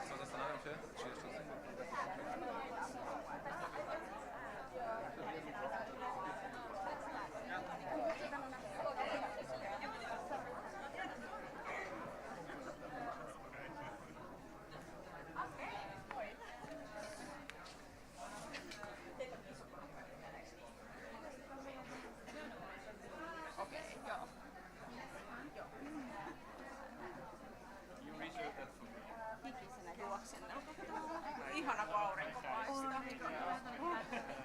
Co, zastanawiam się, czy jeszcze Okei, joo. You research that for me. Hikisenä juoksennella. Ihana kun aurinko paistaa.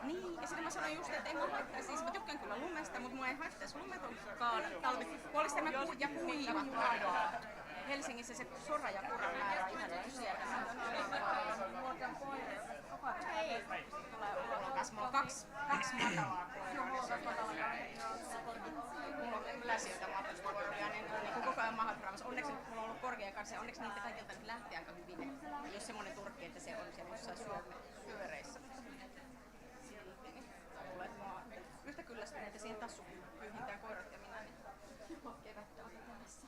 Niin, ja sitten mä sanoin just, että ei mua haittaa. Siis mä tykkään kyllä lumesta, mutta mua ei haittaisi lumetonkaan talvi. Kun olisi tämä ja kuiva. Helsingissä se sora ja kuran määrä on ihan siellä. Hei! Mulla on kaksi matalaa koiraa. Mulla on läsiöitä matkustakoiria, niin koko ajan mahaturaamassa. Onneksi mulla on ollut korkea kanssa ja onneksi niitä kaikilta nyt lähtee aika hyvin. Ei ole semmonen turkki, että se on siellä jossain syöreissä. Silti, niin luulen, että mä oon yhtä kyllästyneitä siihen tassupyyhintään koirat ja minä, niin kevättä odotellessa.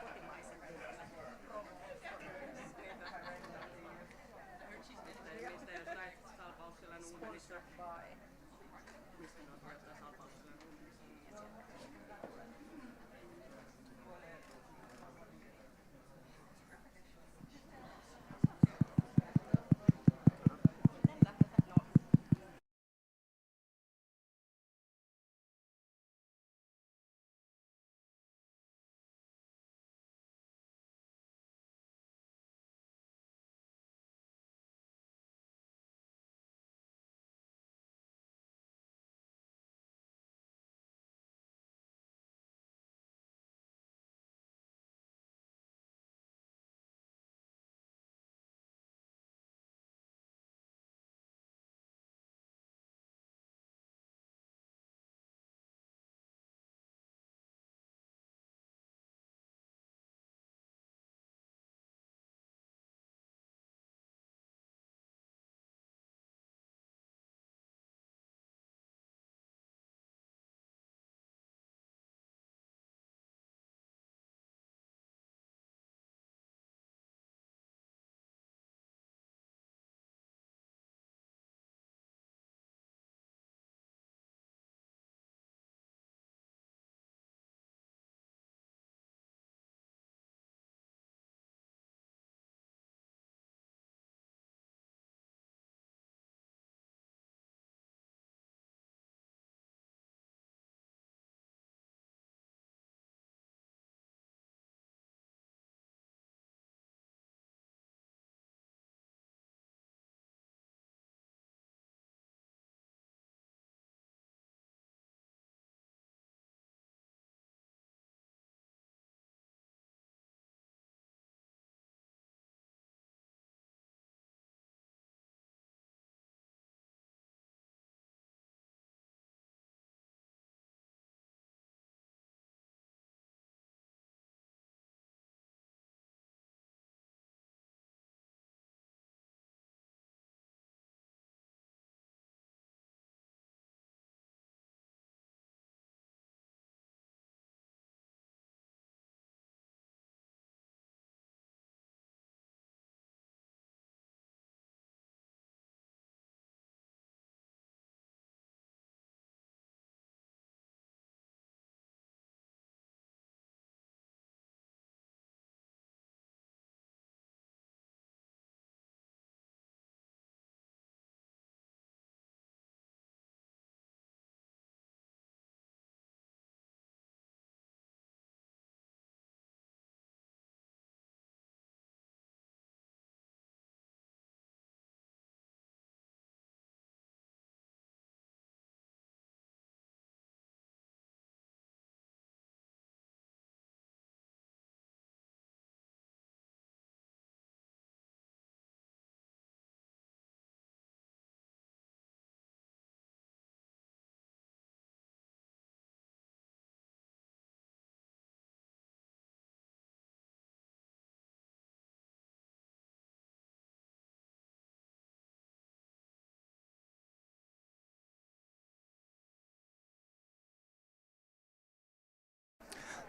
Kotimaisen Sponsored by. Mistä ne on salpauksella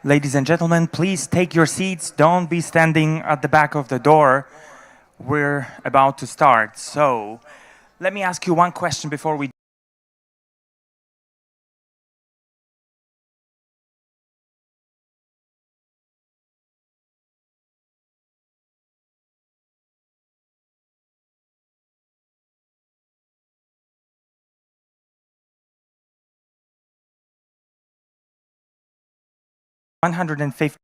Ladies and gentlemen, please take your seats. Don't be standing at the back of the door. We're about to start. So, let me ask you one question before we $150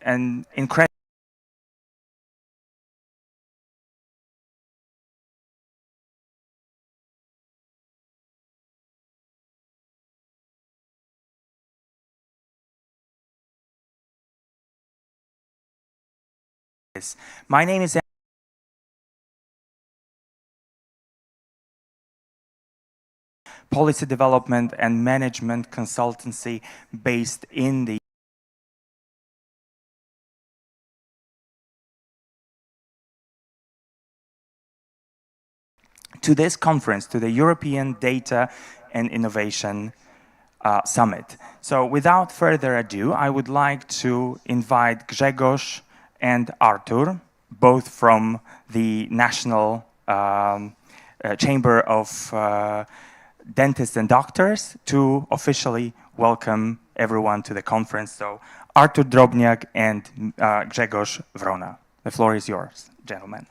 and incredible My name is Policy Development and Management Consultancy based in the to this conference, to the European Data and Innovation Summit. So without further ado, I would like to invite Grzegorz and Artur, both from the National Chamber of Dentists and Doctors, to officially welcome everyone to the conference. So Artur Drobniak and Grzegorz Wrona. The floor is yours, gentlemen.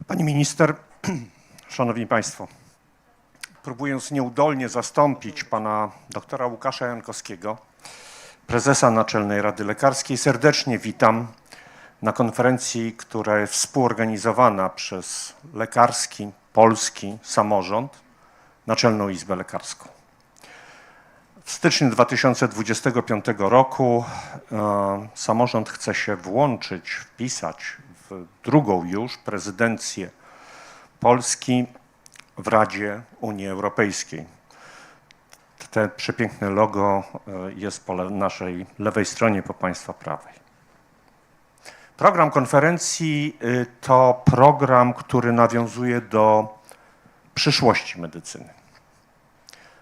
Pani minister, szanowni państwo, próbując nieudolnie zastąpić pana doktora Łukasza Jankowskiego, prezesa Naczelnej Rady Lekarskiej, serdecznie witam na konferencji, która jest współorganizowana przez lekarski, polski samorząd, Naczelną Izbę Lekarską. W styczniu 2025 roku samorząd chce się włączyć, wpisać w drugą już prezydencję Polski w Radzie Unii Europejskiej. Te przepiękne logo jest po naszej lewej stronie, po państwa prawej. Program konferencji to program, który nawiązuje do przyszłości medycyny.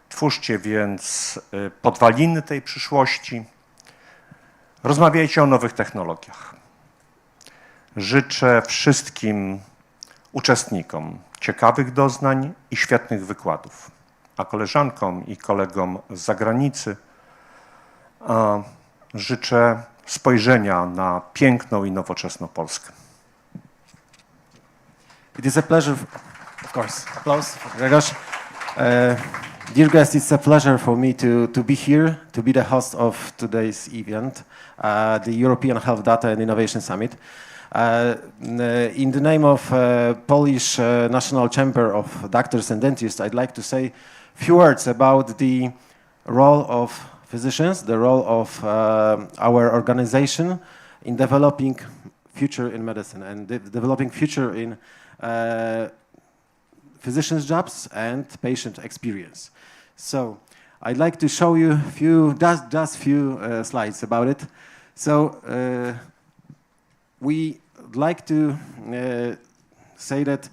Twórzcie więc podwaliny tej przyszłości, rozmawiajcie o nowych technologiach. Życzę wszystkim uczestnikom ciekawych doznań i świetnych wykładów, a koleżankom i kolegom z zagranicy życzę spojrzenia na piękną i nowoczesną Polskę. It is a pleasure, of course, applause for Grzegorz. Dear guests, it's a pleasure for me to be here, to be the host of today's event, the European Health Data and Innovation Summit. In the name of Polish National Chamber of Doctors and Dentists, I'd like to say a few words about the role of physicians, the role of our organization in developing future in medicine and developing future in physicians' jobs and patient experience. So I'd like to show you just few slides about it. So we like to say that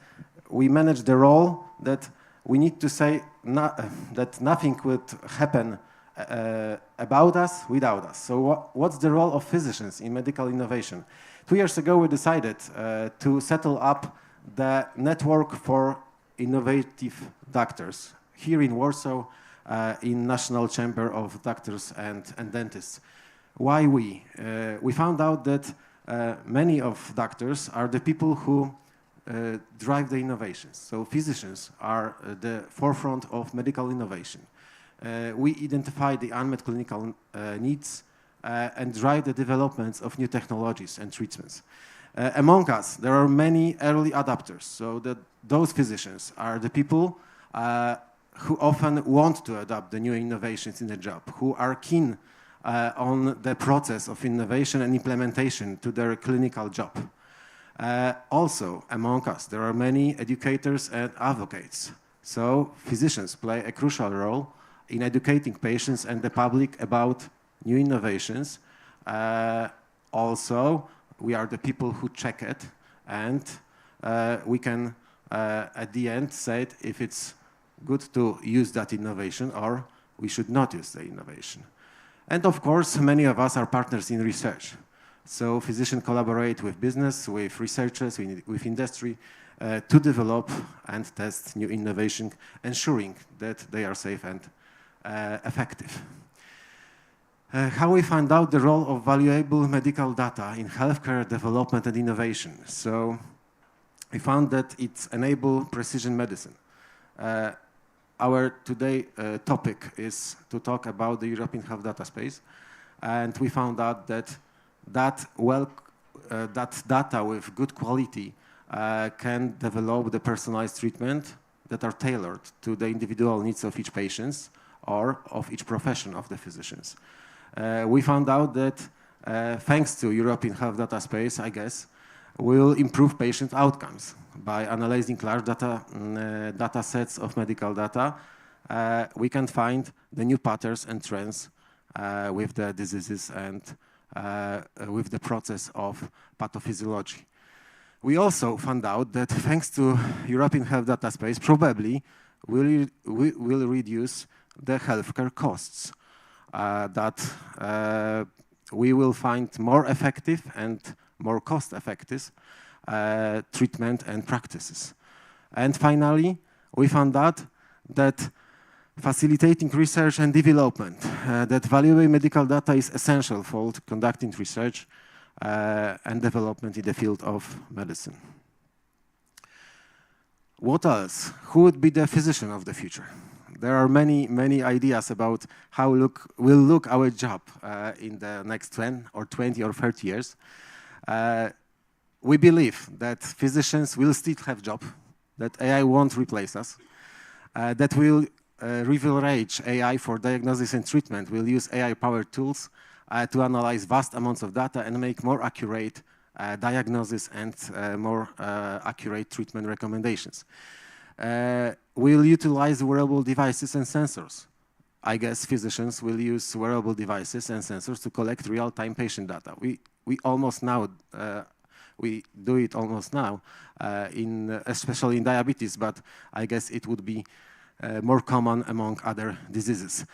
we manage the role that we need to say that nothing would happen about us without us. So what's the role of physicians in medical innovation? 2 years ago we decided to settle up the network for innovative doctors here in Warsaw in National Chamber of Doctors and Dentists. Why we? We found out that many of doctors are the people who drive the innovations. So physicians are the forefront of medical innovation. We identify the unmet clinical needs and drive the developments of new technologies and treatments. Among us, there are many early adopters. So those physicians are the people who often want to adopt the new innovations in the job, who are keen on the process of innovation and implementation to their clinical job. Also, among us, there are many educators and advocates. So physicians play a crucial role in educating patients and the public about new innovations. Also, we are the people who check it, and we can, at the end, say if it's good to use that innovation or we should not use the innovation. And of course, many of us are partners in research. So physicians collaborate with business, with researchers, with industry to develop and test new innovation, ensuring that they are safe and effective. How we find out the role of valuable medical data in healthcare development and innovation. So we found that it enables precision medicine. Our today topic is to talk about the European Health Data Space, and we found out that that data with good quality can develop the personalized treatment that are tailored to the individual needs of each patient or of each profession of the physicians. We found out that thanks to European Health Data Space, I guess, will improve patient outcomes by analyzing large data sets of medical data. We can find the new patterns and trends with the diseases and with the process of pathophysiology. We also found out that thanks to European Health Data Space, probably we will reduce the healthcare costs, that we will find more effective and more cost-effective treatment and practices. And finally, we found out that facilitating research and development, that valuable medical data is essential for conducting research and development in the field of medicine. What else? Who would be the physician of the future? There are many ideas about how will look our job in the next 10 or 20 or 30 years. We believe that physicians will still have job, that AI won't replace us, that we'll leverage AI for diagnosis and treatment. We'll use AI-powered tools to analyze vast amounts of data and make more accurate diagnosis and more accurate treatment recommendations. We'll utilize wearable devices and sensors. I guess physicians will use wearable devices and sensors to collect real-time patient data. We almost now, we do it almost now, especially in diabetes, but I guess it would be more common among other diseases.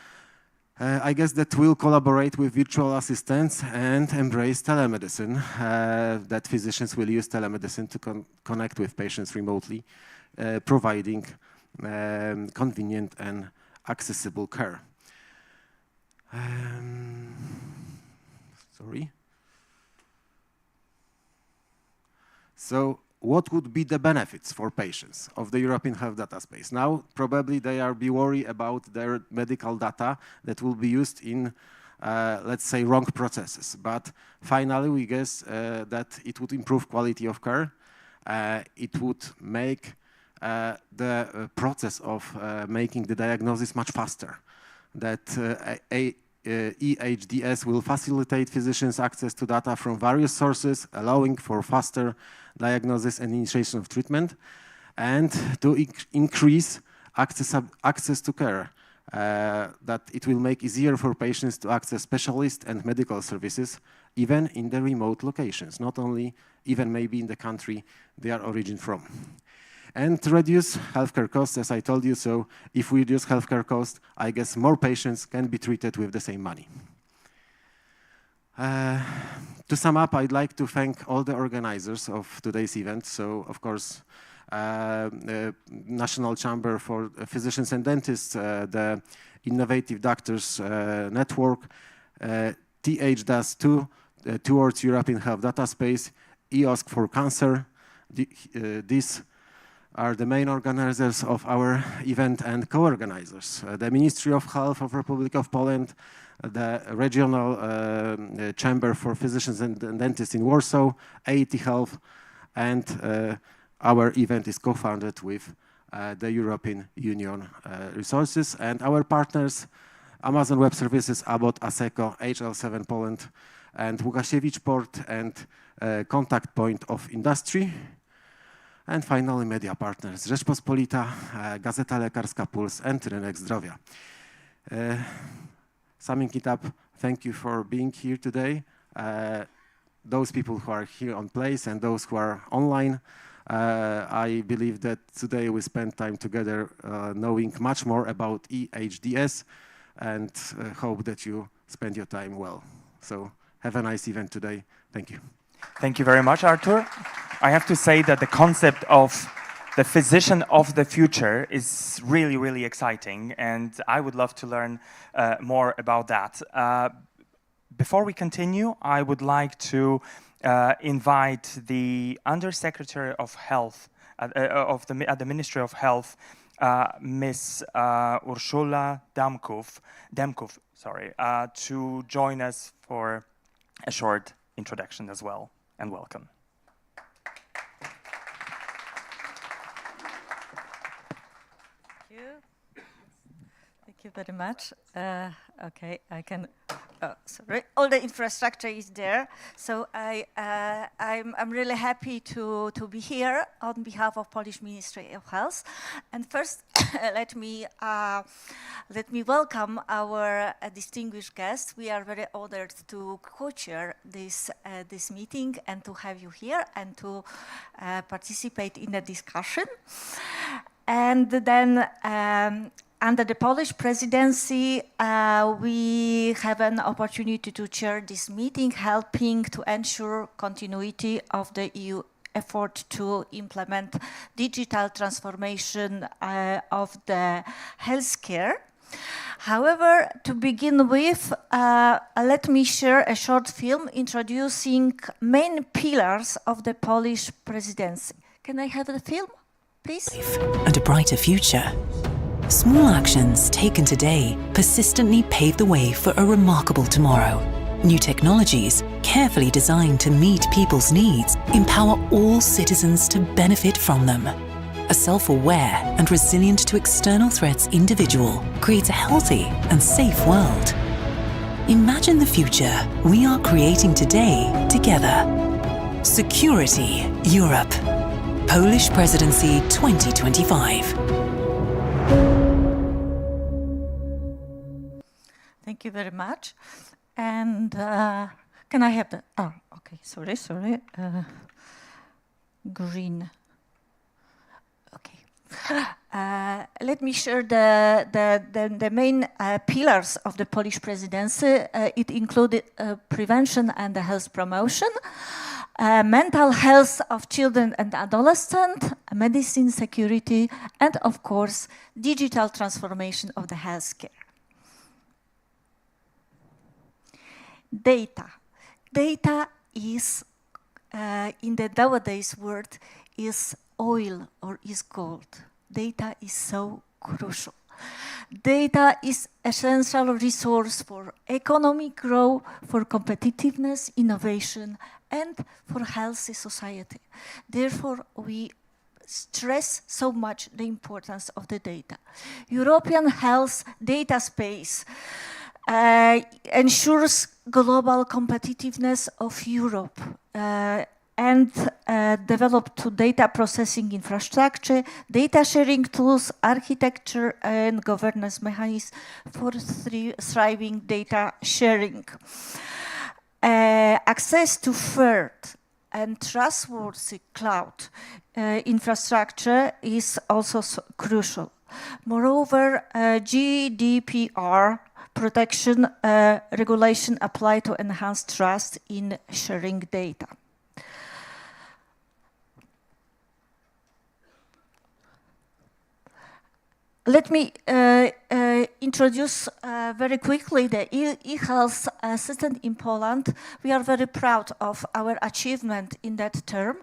I guess that we'll collaborate with virtual assistants and embrace telemedicine, that physicians will use telemedicine to connect with patients remotely, providing convenient and accessible care. Sorry. So what would be the benefits for patients of the European Health Data Space? Now, probably they are worried about their medical data that will be used in, let's say, wrong processes. But finally, we guess that it would improve quality of care. It would make the process of making the diagnosis much faster. That EHDS will facilitate physicians' access to data from various sources, allowing for faster diagnosis and initiation of treatment, and to increase access to care, that it will make easier for patients to access specialists and medical services, even in the remote locations, not only even maybe in the country they are origin from. And to reduce healthcare costs, as I told you, so if we reduce healthcare costs, I guess more patients can be treated with the same money. To sum up, I'd like to thank all the organizers of today's event. So, of course, National Chamber for Physicians and Dentists, the Innovative Doctors Network, THDAS2, Towards European Health Data Space, EOSC for Cancer. These are the main organizers of our event and co-organizers. The Ministry of Health of Republic of Poland, the Regional Chamber for Physicians and Dentists in Warsaw, AET Health, and our event is co-founded with the European Union resources. And our partners Amazon Web Services, Abbott, Asseco, HL7 Poland, and Łukasiewicz Port, and Contact Point of Industry. And finally, media partners, Rzeczpospolita, Gazeta Lekarska Puls, and Rynek Zdrowia. Summing it up, thank you for being here today. Those people who are here on place and those who are online, I believe that today we spent time together knowing much more about EHDS, and hope that you spend your time well. So have a nice event today. Thank you. Thank you very much, Artur. I have to say that the concept of the physician of the future is really, really exciting, and I would love to learn more about that. Before we continue, I would like to invite the Undersecretary of Health at the Ministry of Health, Ms. Urszula Demkov, to join us for a short introduction as well, and welcome. Thank you very much. Okay, I can. Sorry, all the infrastructure is there, so I'm really happy to be here on behalf of Polish Ministry of Health. And first, let me welcome our distinguished guests. We are very honored to co-chair this meeting and to have you here and to participate in the discussion. And then, under the Polish presidency, we have an opportunity to chair this meeting, helping to ensure continuity of the EU effort to implement digital transformation of the healthcare. However, to begin with, let me share a short film introducing main pillars of the Polish presidency. Can I have the film, please? And a brighter future. Small actions taken today persistently pave the way for a remarkable tomorrow. New technologies, carefully designed to meet people's needs, empower all citizens to benefit from them. A self-aware and resilient to external threats individual creates a healthy and safe world. Imagine the future we are creating today together. Security Europe. Polish Presidency 2025. Thank you very much. And can I have the, oh, okay, sorry. Green. Okay. Let me share the main pillars of the Polish presidency. It included prevention and health promotion, mental health of children and adolescents, medicine security, and of course, digital transformation of the healthcare. Data. Data is, in the nowadays word, is oil or is gold. Data is so crucial. Data is essential resource for economic growth, for competitiveness, innovation, and for healthy society. Therefore, we stress so much the importance of the data. European health data space ensures global competitiveness of Europe and developed to data processing infrastructure, data sharing tools, architecture, and governance mechanisms for thriving data sharing. Access to fair and trustworthy cloud infrastructure is also crucial. Moreover, GDPR protection regulation apply to enhance trust in sharing data. Let me introduce very quickly the e-health system in Poland. We are very proud of our achievement in that term.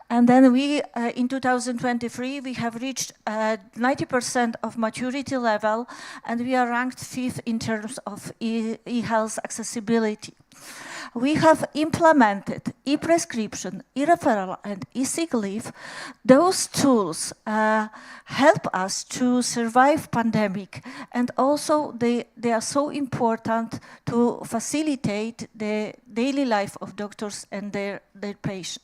And then we, in 2023, we have reached 90% of maturity level, and we are ranked 5th in terms of e-health accessibility. we have implemented e-prescription, e-referral, and e-sick leave. Those tools help us to survive pandemic, and also they are so important to facilitate the daily life of doctors and their patients.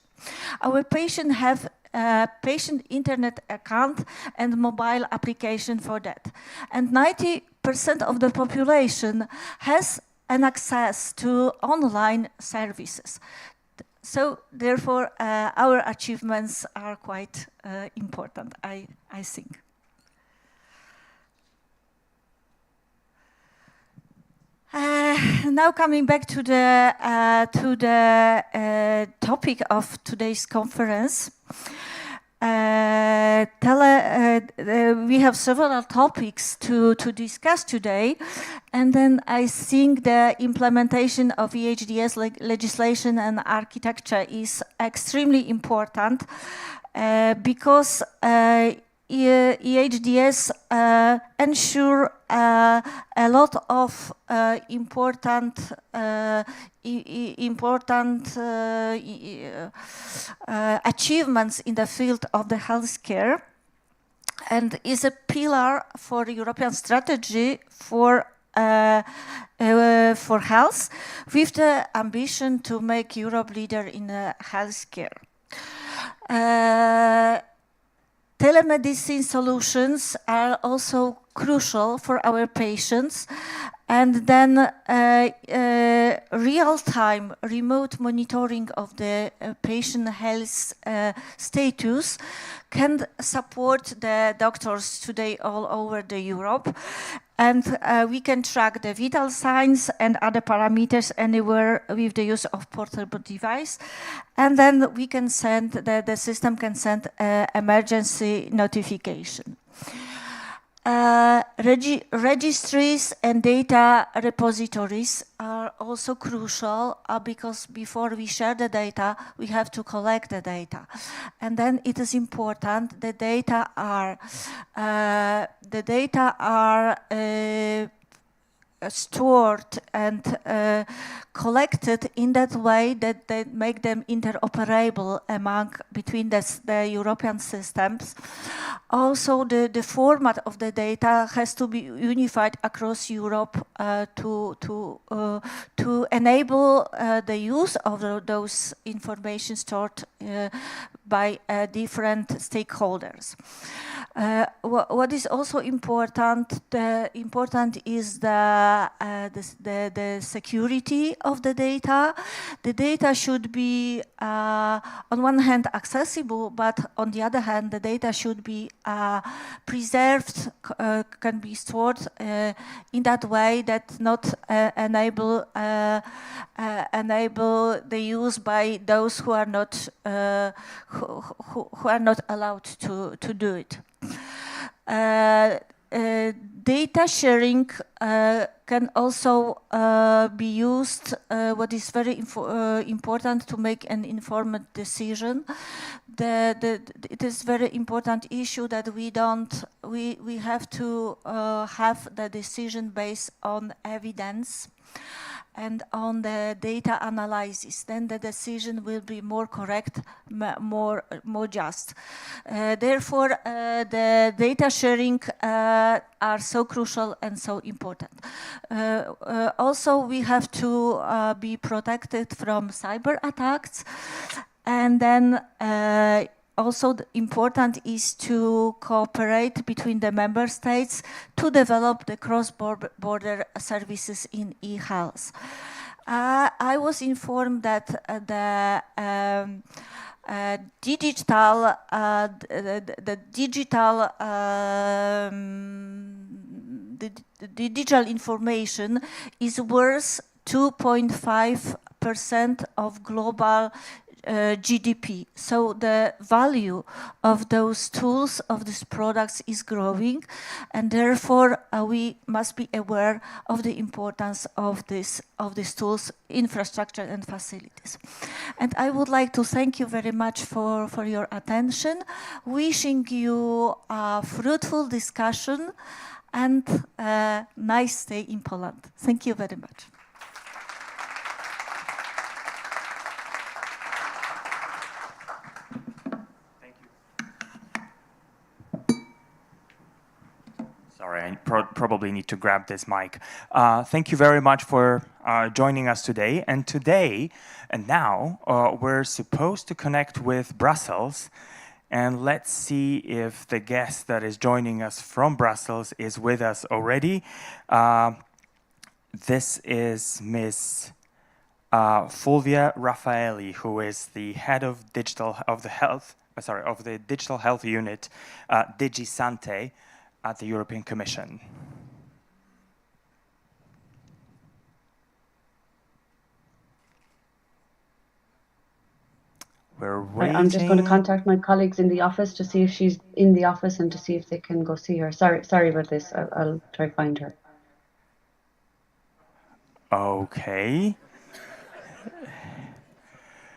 Our patients have a patient internet account and mobile application for that. And 90% of the population has an access to online services. So therefore, our achievements are quite important, I think. Now coming back to the topic of today's conference, we have several topics to discuss today, and then I think the implementation of EHDS legislation and architecture is extremely important because EHDS ensure a lot of important achievements in the field of the healthcare, and is a pillar for the European strategy for health, with the ambition to make Europe leader in healthcare. Telemedicine solutions are also crucial for our patients, and then real-time remote monitoring of the patient health status can support the doctors today all over the Europe. And we can track the vital signs and other parameters anywhere with the use of portable device. And then we can send, the system can send emergency notification. Registries and data repositories are also crucial because before we share the data, we have to collect the data. And then it is important the data are stored and collected in that way that they make them interoperable between the European systems. Also, the format of the data has to be unified across Europe to enable the use of those information stored by different stakeholders. What is also important is the security of the data. The data should be, on one hand, accessible, but on the other hand, the data should be preserved, can be stored in that way that not enable the use by those who are not allowed to do it. Data sharing can also be used, what is very important to make an informed decision. It is very important issue that we have to have the decision based on evidence and on the data analysis. Then the decision will be more correct, more just. Therefore, the data sharing are so crucial and so important. Also, we have to be protected from cyber attacks, and then also important is to cooperate between the member states to develop the cross-border services in e-health. I was informed that the digital information is worth 2.5% of global GDP. So the value of those tools, of these products, is growing, and therefore we must be aware of the importance of these tools, infrastructure and facilities. And I would like to thank you very much for your attention, wishing you a fruitful discussion and a nice stay in Poland. Thank you very much. Sorry, I probably need to grab this mic. Thank you very much for joining us today. And now, we're supposed to connect with Brussels. And let's see if the guest that is joining us from Brussels is with us already. This is Ms. Fulvia Raffaelli, who is the head of the digital health unit, DigiSante, at the European Commission. We're waiting. I'm just going to contact my colleagues in the office to see if she's in the office and to see if they can go see her. Sorry about this. I'll try to find her. Okay.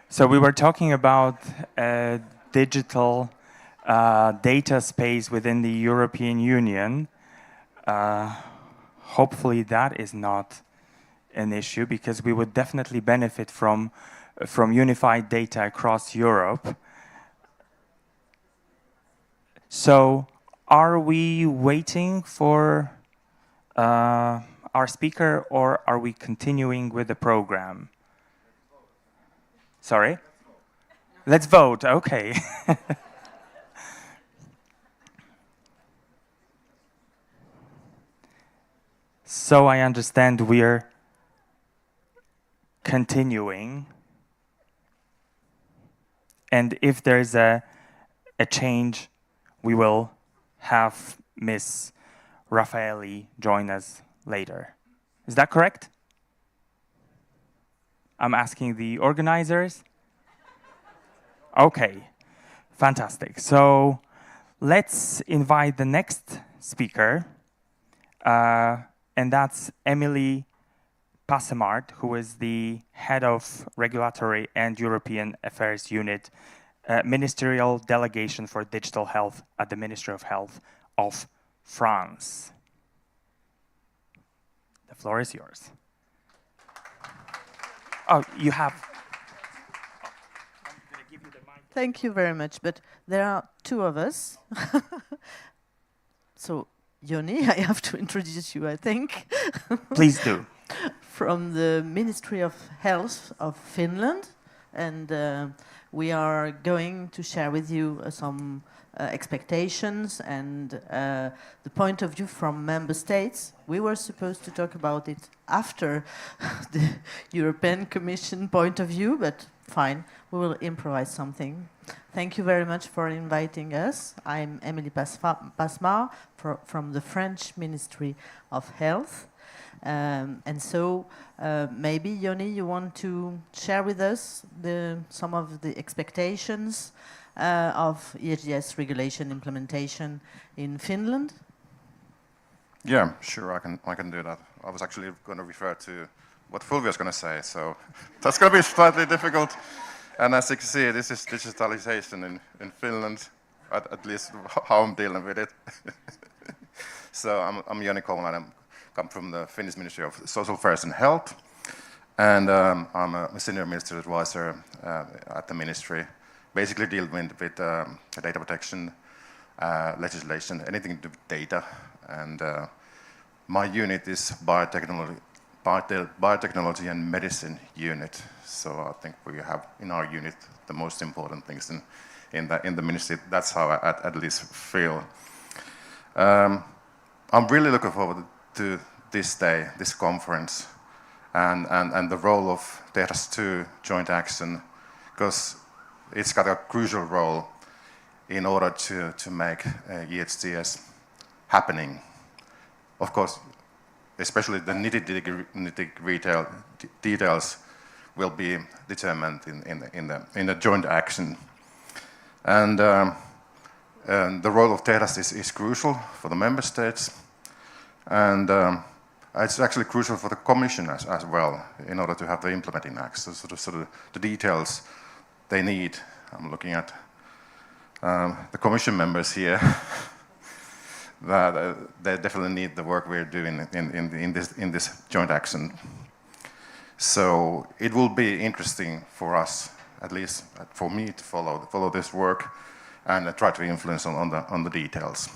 So we were talking about digital data space within the European Union. Hopefully that is not an issue, because we would definitely benefit from unified data across Europe. So are we waiting for our speaker, or are we continuing with the program? Sorry? Let's vote, okay. So I understand we're continuing. And if there's a change, we will have Ms. Raffaelli join us later. Is that correct? I'm asking the organizers. Okay, fantastic. So let's invite the next speaker, and that's Emily Passemart, who is the head of Regulatory and European Affairs Unit, Ministerial Delegation for Digital Health at the Ministry of Health of France. The floor is yours. Oh, you have. I'm going to give you the mic. Thank you very much, but there are two of us. So, Joni, I have to introduce you, I think. Please do. From the Ministry of Health of Finland, and we are going to share with you some expectations and the point of view from member states. We were supposed to talk about it after the European Commission point of view, but fine, we will improvise something. Thank you very much for inviting us. I'm Emily Passemart from the French Ministry of Health. And so maybe, Joni, you want to share with us some of the expectations of EHDS regulation implementation in Finland? Yeah, sure, I can do that. I was actually going to refer to what Fulvia's going to say, so that's going to be slightly difficult. And as you can see, this is digitalization in Finland, at least how I'm dealing with it. So I'm Joni Kollman. I come from the Finnish Ministry of Social Affairs and Health, and I'm a senior minister advisor at the ministry, basically dealing with data protection legislation, anything to do with data. And my unit is biotechnology and medicine unit. So I think we have in our unit the most important things in the ministry. That's how I at least feel. I'm really looking forward to this day, this conference, and the role of TEHDAS 2 joint action, because it's got a crucial role in order to make EHDS happening. Of course, especially the nitty-gritty details will be determined in the joint action. And the role of TEHDAS is crucial for the member states, and it's actually crucial for the Commission as well, in order to have the implementing acts. So sort of the details they need. I'm looking at the Commission members here. That they definitely need the work we're doing in this joint action. So it will be interesting for us, at least for me, to follow this work and try to influence on the details.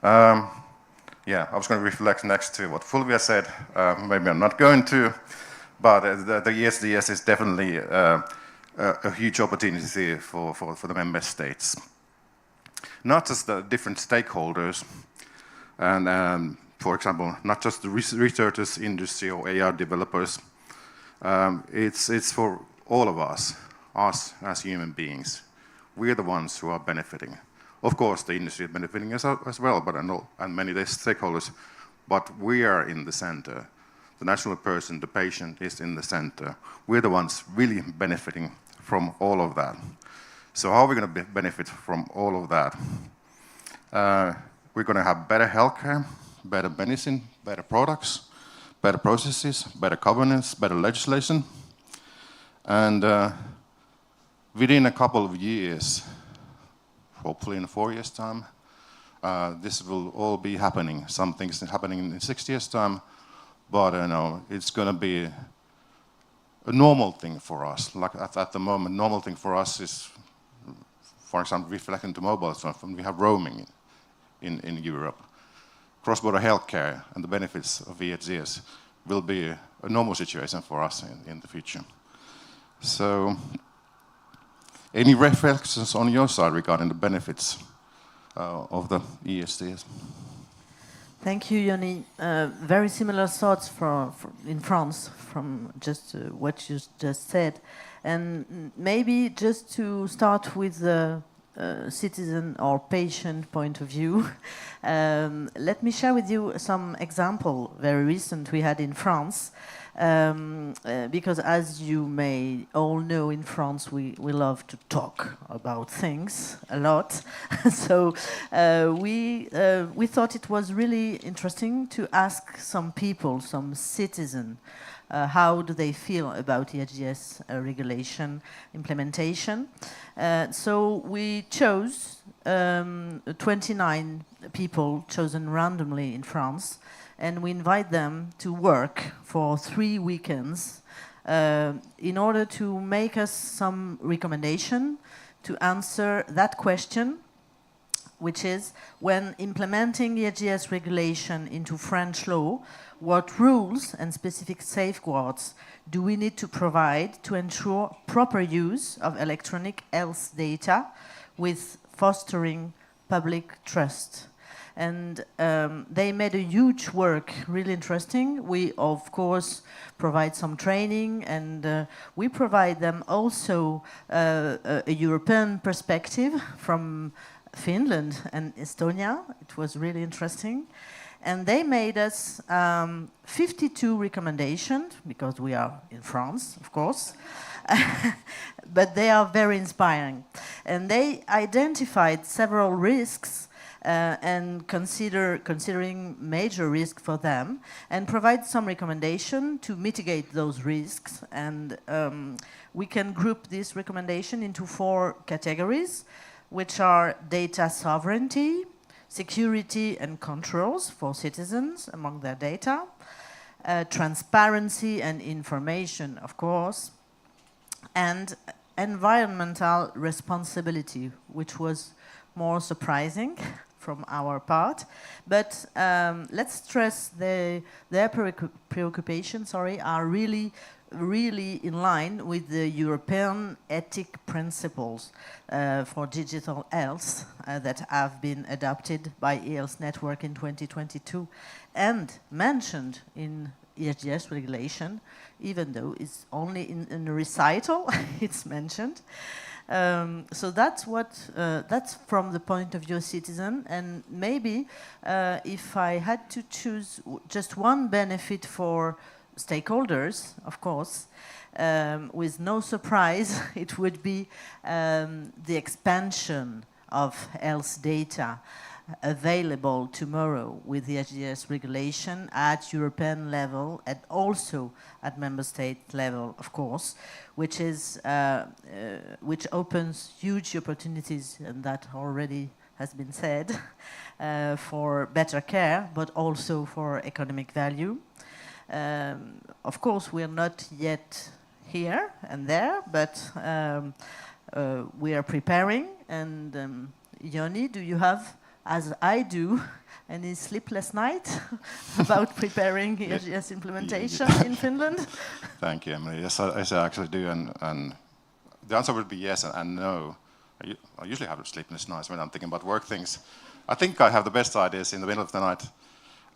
Yeah, I was going to reflect next to what Fulvia said. Maybe I'm not going to, but the ESDS is definitely a huge opportunity for the member states. Not just the different stakeholders, and for example, not just the researchers, industry, or AI developers. It's for all of us as human beings. We're the ones who are benefiting. Of course, the industry is benefiting as well, but and many stakeholders. But we are in the center. The national person, the patient, is in the center. We're the ones really benefiting from all of that. So how are we going to benefit from all of that? We're going to have better healthcare, better medicine, better products, better processes, better governance, better legislation. And within a couple of years, hopefully in 4 years' time, this will all be happening. Some things happening in 6 years' time, but it's going to be a normal thing for us. Like at the moment, normal thing for us is, for example, reflecting to mobile phones. We have roaming in Europe. Cross-border healthcare and the benefits of EHDS will be a normal situation for us in the future. So, any reflections on your side regarding the benefits of the EHDS? Thank you, Yoni. Very similar thoughts in France from just what you just said. And maybe just to start with the citizen or patient point of view, let me share with you some example very recent we had in France. Because as you may all know, in France we love to talk about things a lot. So we thought it was really interesting to ask some people, some citizens, how do they feel about EHDS regulation implementation. So we chose 29 people chosen randomly in France, and we invite them to work for 3 weekends in order to make us some recommendation to answer that question, which is, when implementing EHDS regulation into French law, what rules and specific safeguards do we need to provide to ensure proper use of electronic health data with fostering public trust? And they made a huge work, really interesting. We, of course, provide some training, and we provide them also a European perspective from Finland and Estonia. It was really interesting. And they made us 52 recommendations, because we are in France, of course. But they are very inspiring. And they identified several risks and considering major risk for them, and provide some recommendation to mitigate those risks. And we can group this recommendation into 4 categories, which are data sovereignty, security and controls for citizens among their data, transparency and information, of course, and environmental responsibility, which was more surprising from our part. But let's stress their preoccupations are really in line with the European ethic principles for digital health that have been adopted by eHealth Network in 2022 and mentioned in EHDS regulation, even though it's only in a recital it's mentioned. So that's from the point of view of citizen. And maybe if I had to choose just one benefit for stakeholders, of course, with no surprise, it would be the expansion of health data available tomorrow with the EHDS regulation at European level and also at member state level, of course, which opens huge opportunities, and that already has been said, for better care, but also for economic value. Of course, we are not yet here and there, but we are preparing. And Yoni, do you have as I do, any sleepless night about preparing ESGS implementation in Finland? Thank you, Emily. Yes, I actually do, and the answer would be yes and no. I usually have sleepless nights when I'm thinking about work things. I think I have the best ideas in the middle of the night.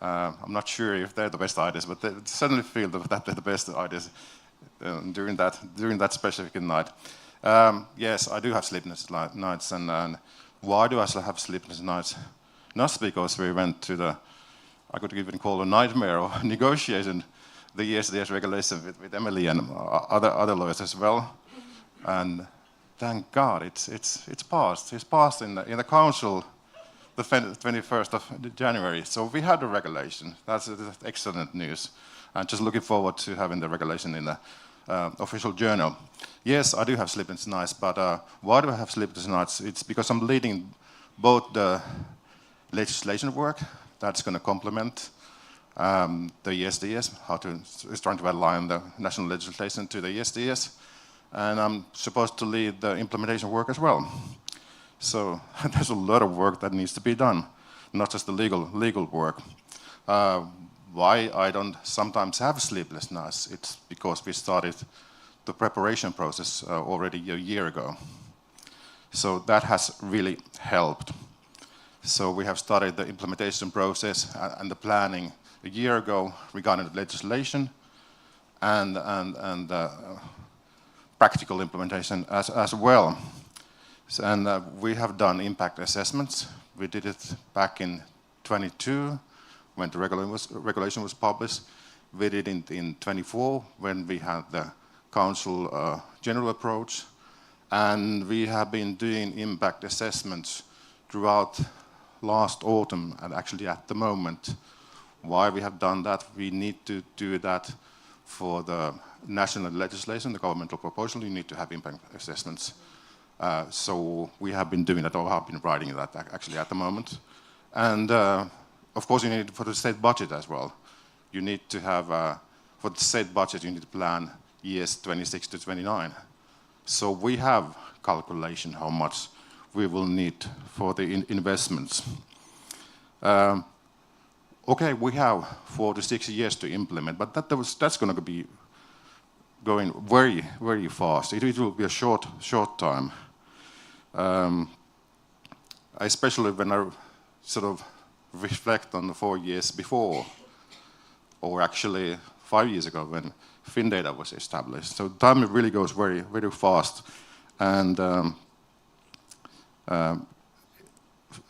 I'm not sure if they're the best ideas, but they certainly feel that they're the best ideas during that specific night. Yes, I do have sleepless nights, and why do I have sleepless nights? Not because we went to I could even call a nightmare of negotiating the ESDS regulation with Emily and other lawyers as well. And thank God it's passed. It's passed in the council the 21st of January. So we had the regulation. That's excellent news. And just looking forward to having the regulation in the official journal. Yes, I do have sleepless nights, but why do I have sleepless nights? It's because I'm leading both the legislation work that's going to complement the ESDS, is trying to align the national legislation to the ESDS, and I'm supposed to lead the implementation work as well. So there's a lot of work that needs to be done, not just the legal work. Why I don't sometimes have sleepless nights, it's because we started the preparation process already a year ago. So that has really helped. So we have started the implementation process and the planning a year ago regarding the legislation and practical implementation as well. And we have done impact assessments. We did it back in 22 when the regulation was published. We did it in 24 when we had the council general approach. And we have been doing impact assessments throughout last autumn and actually at the moment. Why we have done that? We need to do that for the national legislation, the governmental proposal. You need to have impact assessments. So we have been doing that, or have been writing that actually at the moment. And of course you need it for the state budget as well. You need to have, for the state budget, you need to plan years 26 to 29. So we have calculation how much we will need for the investments. Okay, we have 4 to 6 years to implement, but that's going to be going very, very fast. It will be a short time. Especially when I sort of reflect on the 4 years before, or actually 5 years ago when FinData was established. So time really goes very, very fast. And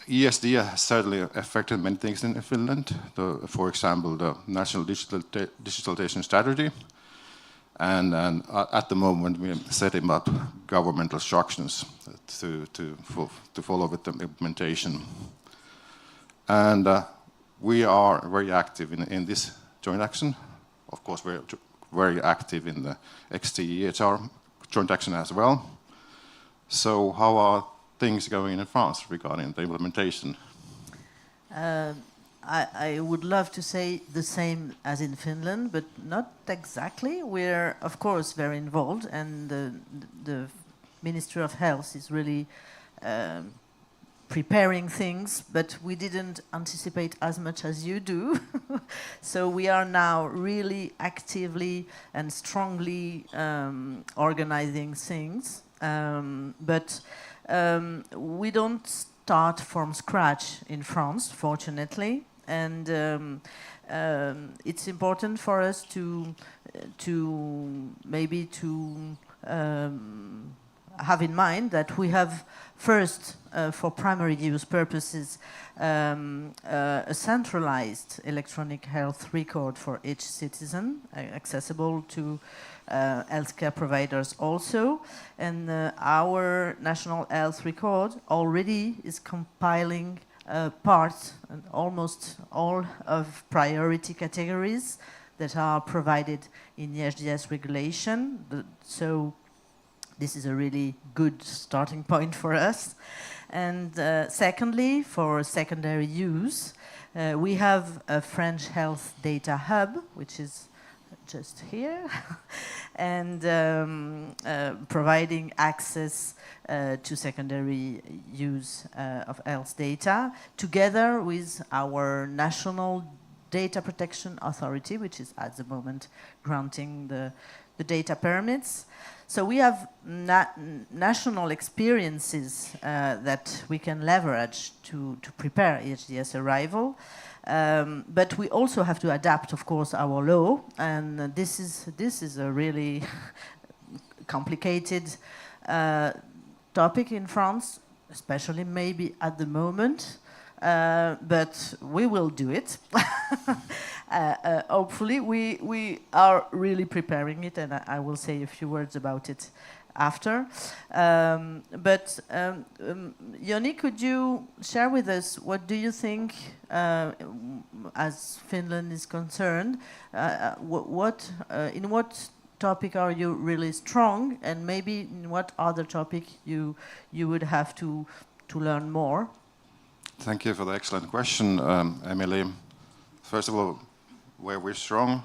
ESD has certainly affected many things in Finland. For example, the National Digitalization Strategy. And at the moment, we're setting up governmental instructions to follow with the implementation. And we are very active in this joint action. Of course, we're very active in the XT-EHR joint action as well. So how are things going in France regarding the implementation? I would love to say the same as in Finland, but not exactly. We're, of course, very involved, and the Ministry of Health is really preparing things, but we didn't anticipate as much as you do. So we are now really actively and strongly organizing things. But we don't start from scratch in France, fortunately, and it's important for us to have in mind that we have first, for primary use purposes, a centralized electronic health record for each citizen, accessible to healthcare providers also. And our national health record already is compiling parts and almost all of priority categories that are provided in the ESGS regulation. So this is a really good starting point for us. And secondly, for secondary use, we have a French health data hub, which is just here, and providing access to secondary use of health data, together with our national data protection authority, which is at the moment granting the data permits. So we have national experiences that we can leverage to prepare EHDS arrival. But we also have to adapt, of course, our law, and this is a really complicated topic in France, especially maybe at the moment. But we will do it. Hopefully, we are really preparing it, and I will say a few words about it after. Joni, could you share with us what do you think, as Finland is concerned, in what topic are you really strong, and maybe in what other topic you would have to learn more? Thank you for the excellent question, Emily. First of all, where we're strong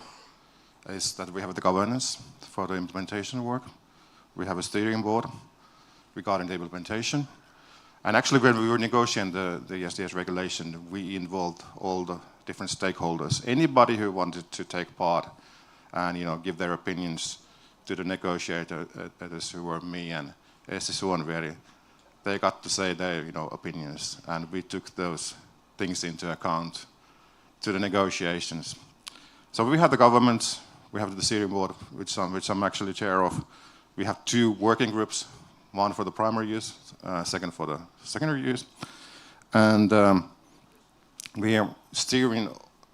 is that we have the governance for the implementation work. We have a steering board regarding the implementation. And actually, when we were negotiating the EHDS regulation, we involved all the different stakeholders. Anybody who wanted to take part and give their opinions to the negotiators who were me and Essi Suonveri, they got to say their opinions, and we took those things into account to the negotiations. So we have the government, we have the steering board, which I'm actually chair of. We have 2 working groups, one for the primary use, second for the secondary use. And we are steering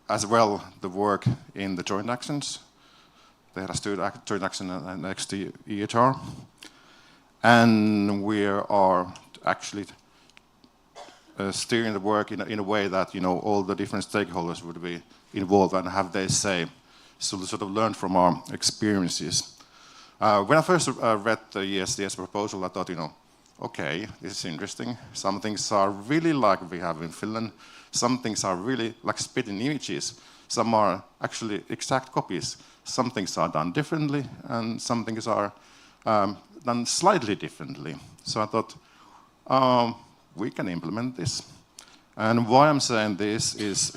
as well the work in the joint actions. They had a joint action next to EHR. And we are actually steering the work in a way that all the different stakeholders would be involved and have their say, so to sort of learn from our experiences. When I first read the EHDS proposal, I thought, okay, this is interesting. Some things are really like we have in Finland. Some things are really like spitting images. Some are actually exact copies. Some things are done differently, and some things are done slightly differently. So I thought, we can implement this. And why I'm saying this is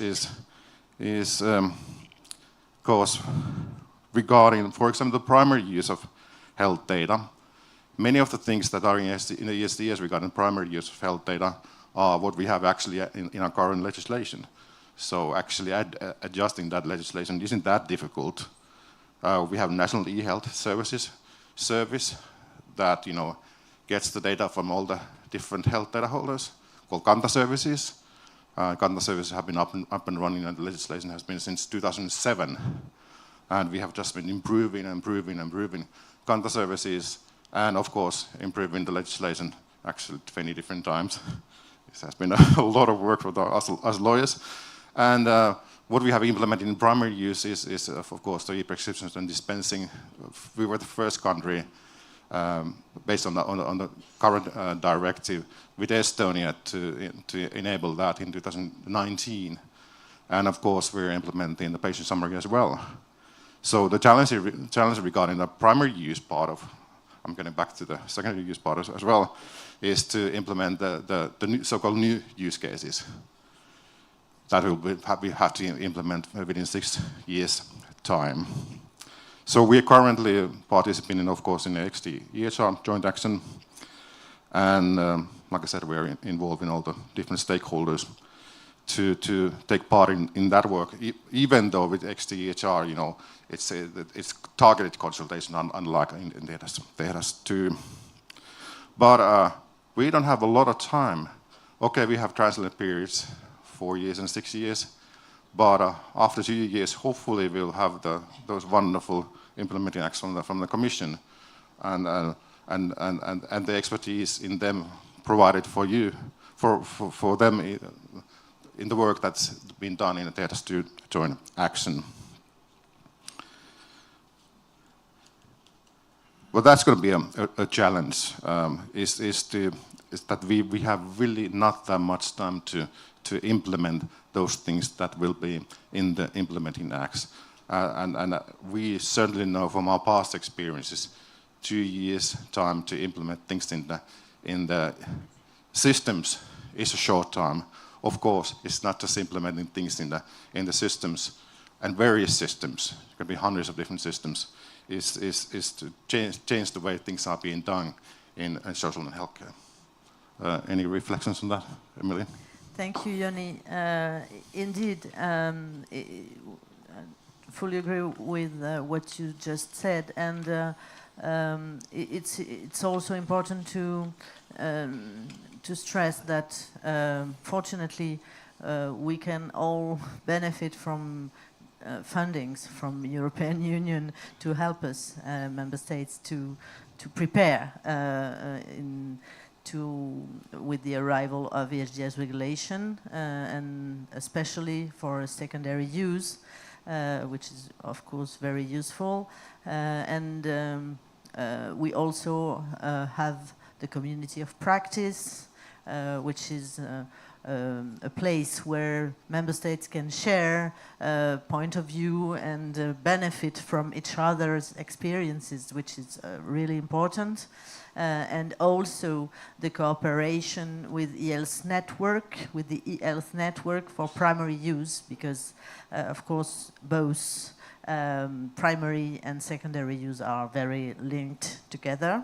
because regarding, for example, the primary use of health data, many of the things that are in the EHDS regarding primary use of health data are what we have actually in our current legislation. So actually adjusting that legislation isn't that difficult. We have National eHealth Service that gets the data from all the different health data holders, called Kanta Services. Kanta Services have been up and running, and the legislation has been since 2007. And we have just been improving Kanta Services, and of course improving the legislation actually 20 different times. This has been a lot of work for us lawyers. And what we have implemented in primary use is of course, the e-prescriptions and dispensing. We were the first country, based on the current directive, with Estonia to enable that in 2019. And of course, we're implementing the patient summary as well. So the challenge regarding the primary use part of, I'm getting back to the secondary use part as well, is to implement the so-called new use cases that we have to implement within 6 years' time. So we are currently participating, of course, in the EHR joint action. And like I said, we are involved in all the different stakeholders to take part in that work, even though with EHR, it's targeted consultation, unlike in TEHDAS 2. But we don't have a lot of time. Okay, we have translation periods, 4 years and 6 years. But after 2 years, hopefully we'll have those wonderful implementing acts from the Commission, and the expertise in them provided for you, for them in the work that's been done in the TEHDAS 2 joint action. Well, that's going to be a challenge. Is that we have really not that much time to implement those things that will be in the implementing acts. And we certainly know from our past experiences, 2 years time to implement things in the systems is a short time. Of course, it's not just implementing things in the systems and various systems. It could be hundreds of different systems. Is to change the way things are being done in social and healthcare. Any reflections on that, Emily? Thank you, Joni. Indeed, I fully agree with what you just said, and it's also important to stress that fortunately we can all benefit from fundings from European Union to help us member states to prepare with the arrival of EHDS regulation, and especially for secondary use, which is of course very useful. We also have the community of practice, which is a place where member states can share point of view and benefit from each other's experiences, which is really important. And also the cooperation with eHealth network, with the eHealth network for primary use, because of course both primary and secondary use are very linked together.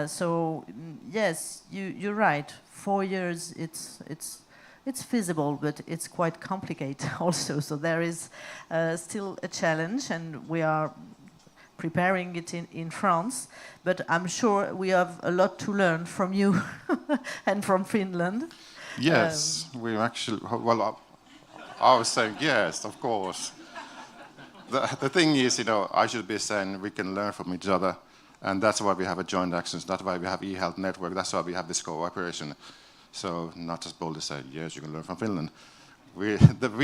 So yes, you're right. 4 years, it's feasible, but it's quite complicated also. So there is still a challenge, and we are preparing it in France. But I'm sure we have a lot to learn from you and from Finland. Yes, we actually. Well, I was saying yes, of course. The thing is, I should be saying we can learn from each other. And that's why we have a joint actions. That's why we have eHealth network. That's why we have this cooperation. So not just boldly say, yes, you can learn from Finland. We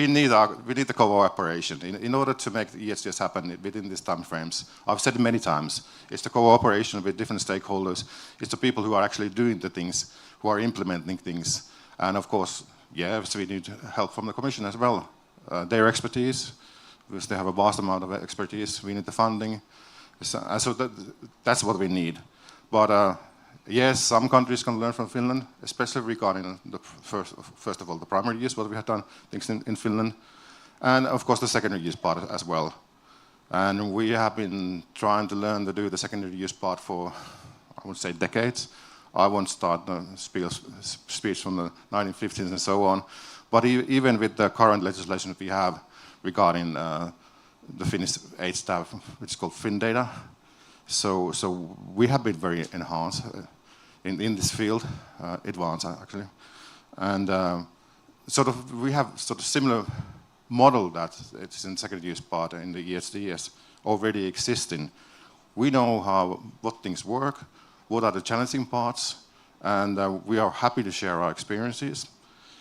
need the cooperation in order to make the EHDS happen within these time frames. I've said it many times. It's the cooperation with different stakeholders. It's the people who are actually doing the things, who are implementing things. And of course, yes, we need help from the Commission as well. Their expertise, because they have a vast amount of expertise. We need the funding. So that's what we need. But yes, some countries can learn from Finland, especially regarding the first of all, the primary use, what we have done things in Finland, and of course the secondary use part as well. And we have been trying to learn to do the secondary use part for, I would say, decades. I won't start the speech from the 1950s and so on. But even with the current legislation we have regarding the Finnish aid staff, which is called FinData. So we have been very enhanced in this field, advanced actually, and we have sort of similar model that it's in secondary use part in the EHDS already existing. We know what things work, what are the challenging parts, and we are happy to share our experiences,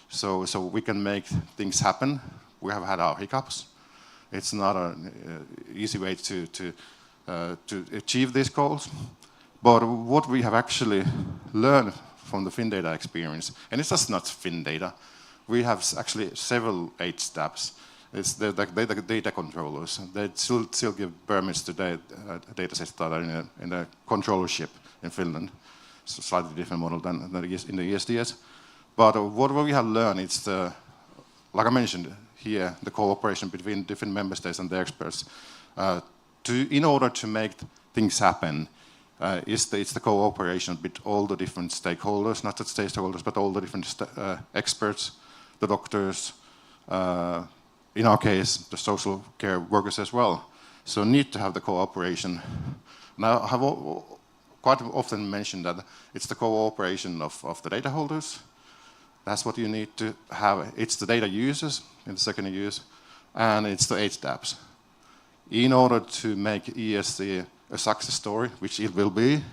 so we can make things happen. We have had our hiccups. It's not an easy way to achieve these goals. But what we have actually learned from the FinData experience, and it's just not FinData, we have actually several aid steps. It's the data controllers. They still give permits to data sets that are in the controllership in Finland. It's a slightly different model than in the EHDS. But what we have learned is like I mentioned here, the cooperation between different member states and their experts. In order to make things happen, it's the cooperation with all the different stakeholders, not just stakeholders, but all the different experts, the doctors, in our case, the social care workers as well. So need to have the cooperation. Now, I have quite often mentioned that it's the cooperation of the data holders. That's what you need to have. It's the data users in the secondary use, and it's the aid staffs. In order to make ESD a success story, which it will be,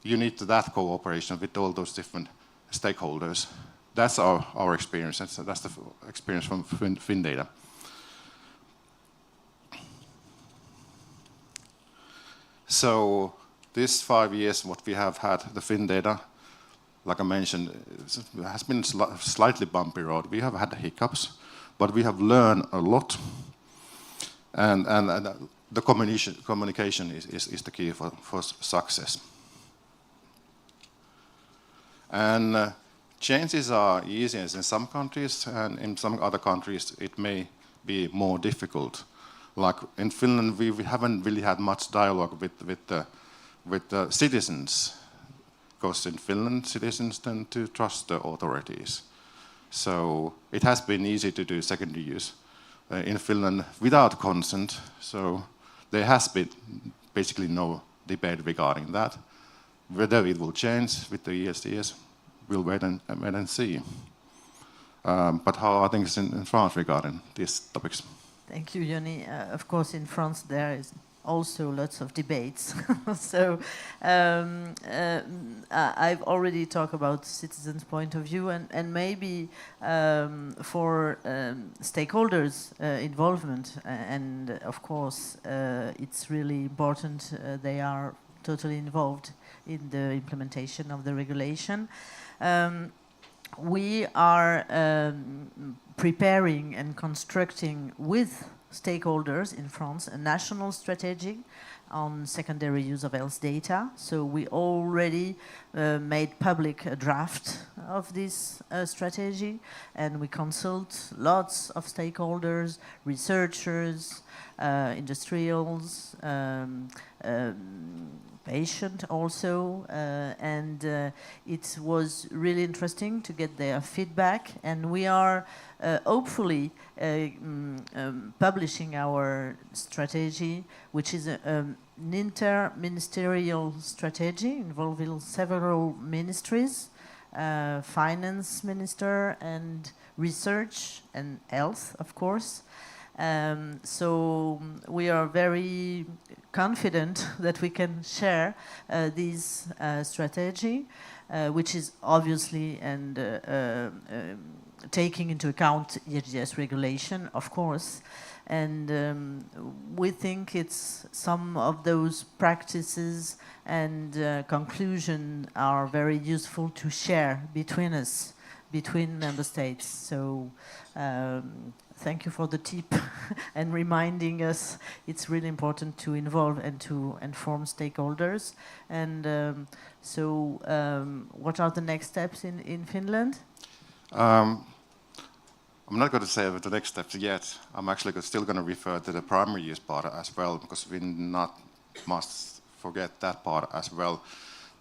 you need that cooperation with all those different stakeholders. That's our experience. That's the experience from FinData. So this 5 years, what we have had, the FinData, like I mentioned, it has been a slightly bumpy road. We have had hiccups, but we have learned a lot. and the communication is the key for success. And changes are easy in some countries, and in some other countries it may be more difficult. Like in Finland, we haven't really had much dialogue with the citizens, because in Finland citizens tend to trust the authorities. So it has been easy to do secondary use in Finland without consent. So there has been basically no debate regarding that. Whether it will change with the ESDS, we'll wait and see. But how are things in France regarding these topics? Thank you, Joni. Of course, in France there is also lots of debates. So I've already talked about citizens' point of view, and maybe for stakeholders' involvement, and of course it's really important they are totally involved in the implementation of the regulation. We are preparing and constructing with stakeholders in France a national strategy on secondary use of health data. So we already made public a draft of this strategy, and we consult lots of stakeholders, researchers, industrials, patient also, and it was really interesting to get their feedback, and we are hopefully publishing our strategy, which is an inter-ministerial strategy involving several ministries, finance minister and research and health, of course. So we are very confident that we can share this strategy, which is obviously and taking into account EHDS regulation, of course. And we think it's some of those practices and conclusions are very useful to share between us, between member states. So thank you for the tip and reminding us it's really important to involve and to inform stakeholders. And what are the next steps in Finland? I'm not going to say the next steps yet. I'm actually still going to refer to the primary use part as well, because we must forget that part as well,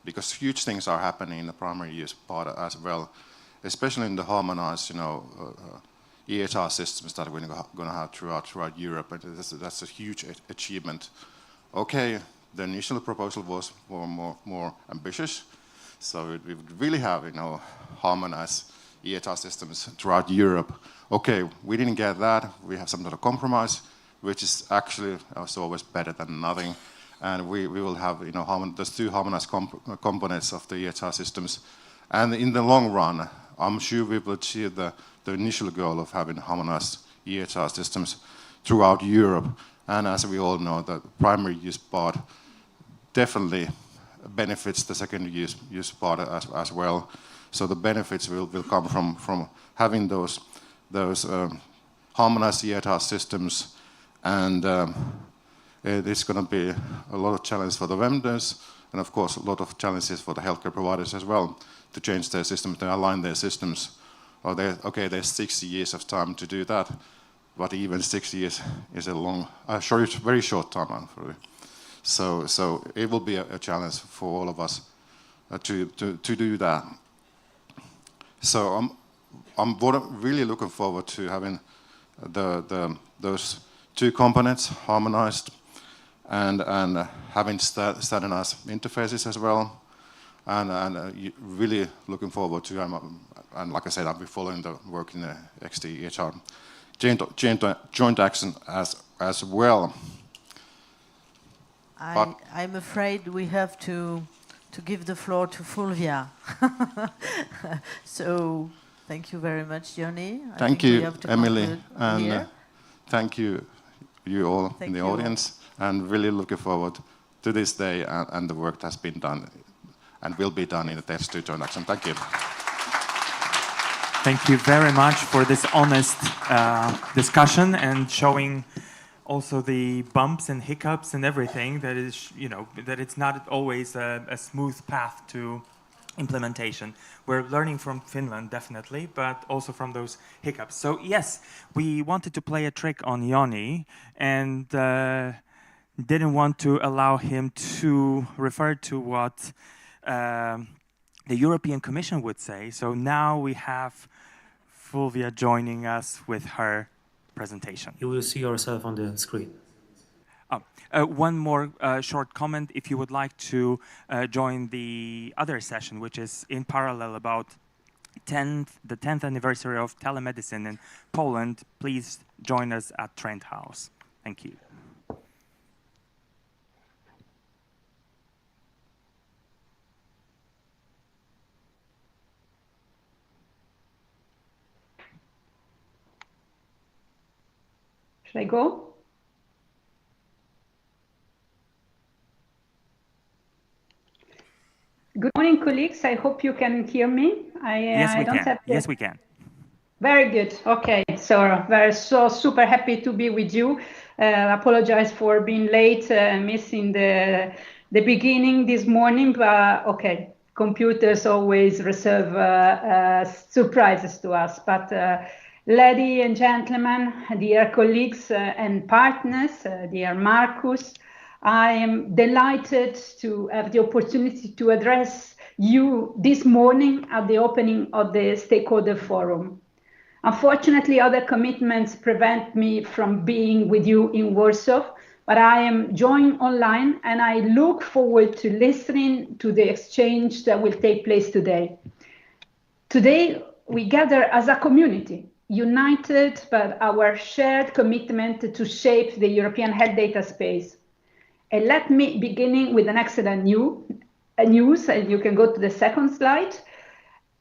because huge things are happening in the primary use part as well, especially in the harmonized, EHR systems that we're going to have throughout Europe. And that's a huge achievement. Okay, the initial proposal was more ambitious, so we would really have harmonized EHR systems throughout Europe. Okay, we didn't get that. We have some sort of compromise, which is actually also always better than nothing. And we will have those two harmonized components of the EHR systems. And in the long run, I'm sure we will achieve the initial goal of having harmonized EHR systems throughout Europe. And as we all know, the primary use part definitely benefits the secondary use part as well. So the benefits will come from having those harmonized EHR systems, and it's going to be a lot of challenge for the vendors, and of course a lot of challenges for the healthcare providers as well to change their system, to align their systems. There's 6 years of time to do that, but even 6 years is very short time. So it will be a challenge for all of us to do that. So I'm really looking forward to having those two components harmonized and having standardized interfaces as well, and really looking forward to and like I said, I'll be following the work in the XT-EHR joint action as well. I'm afraid we have to give the floor to Fulvia. So thank you very much, Joni. Thank you, Emily, and thank you all in the audience, and really looking forward to this day and the work that's been done and will be done in the TEPS2 joint action. Thank you. Thank you very much for this honest discussion and showing also the bumps and hiccups and everything, that is, you know, that it's not always a smooth path to implementation. We're learning from Finland, definitely, but also from those hiccups. So yes, we wanted to play a trick on Joni and didn't want to allow him to refer to what the European Commission would say. So now we have Fulvia joining us with her presentation. You will see yourself on the screen. One more short comment. If you would like to join the other session, which is in parallel about the 10th anniversary of telemedicine in Poland, please join us at Trent House. Thank you. Should I go? Good morning, colleagues. I hope you can hear me. Yes, we can. Yes, we can. Very good. Okay, so we're so super happy to be with you. Apologize for being late, missing the beginning this morning, but okay, computers always reserve surprises to us. But ladies and gentlemen, dear colleagues and partners, dear Markus, I am delighted to have the opportunity to address you this morning at the opening of the Stakeholder Forum. Unfortunately, other commitments prevent me from being with you in Warsaw, but I am joined online and I look forward to listening to the exchange that will take place today. Today, we gather as a community, united by our shared commitment to shape the European health data space. And let me begin with an excellent news, and you can go to the second slide.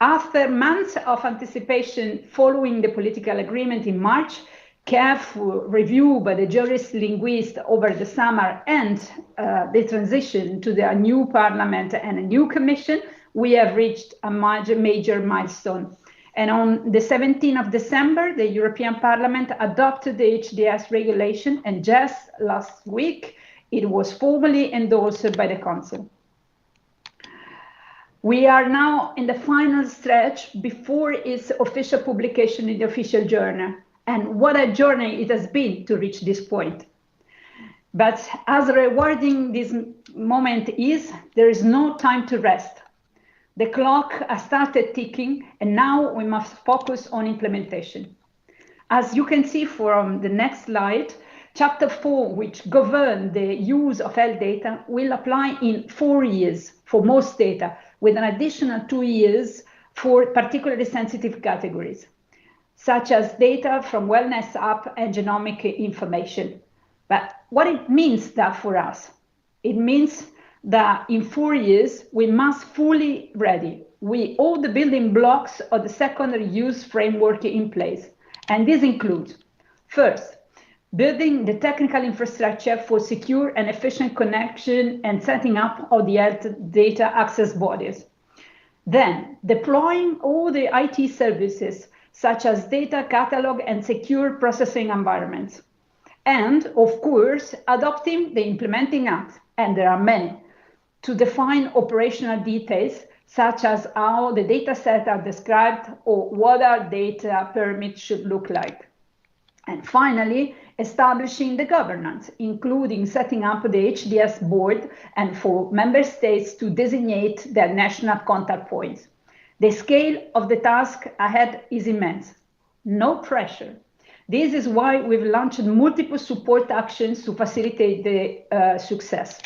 After months of anticipation following the political agreement in March, careful review by the jurist linguist over the summer and the transition to the new parliament and a new commission, we have reached a major milestone. And on the 17th of December, the European Parliament adopted the HDS regulation, and just last week, it was formally endorsed by the Council. We are now in the final stretch before its official publication in the official journal. And what a journey it has been to reach this point. But as rewarding this moment is, there is no time to rest. The clock has started ticking, and now we must focus on implementation. As you can see from the next slide, Chapter 4, which governs the use of health data, will apply in 4 years for most data, with an additional 2 years for particularly sensitive categories, such as data from wellness app and genomic information. But what it means that for us? It means that in 4 years, we must fully ready with all the building blocks of the secondary use framework in place. And this includes, first, building the technical infrastructure for secure and efficient connection and setting up of the health data access bodies. Then, deploying all the IT services, such as data catalog and secure processing environments. And, of course, adopting the implementing act, and there are many, to define operational details, such as how the data sets are described or what our data permits should look like. And finally, establishing the governance, including setting up the HDS board and for member states to designate their national contact points. The scale of the task ahead is immense. No pressure. This is why we've launched multiple support actions to facilitate the success.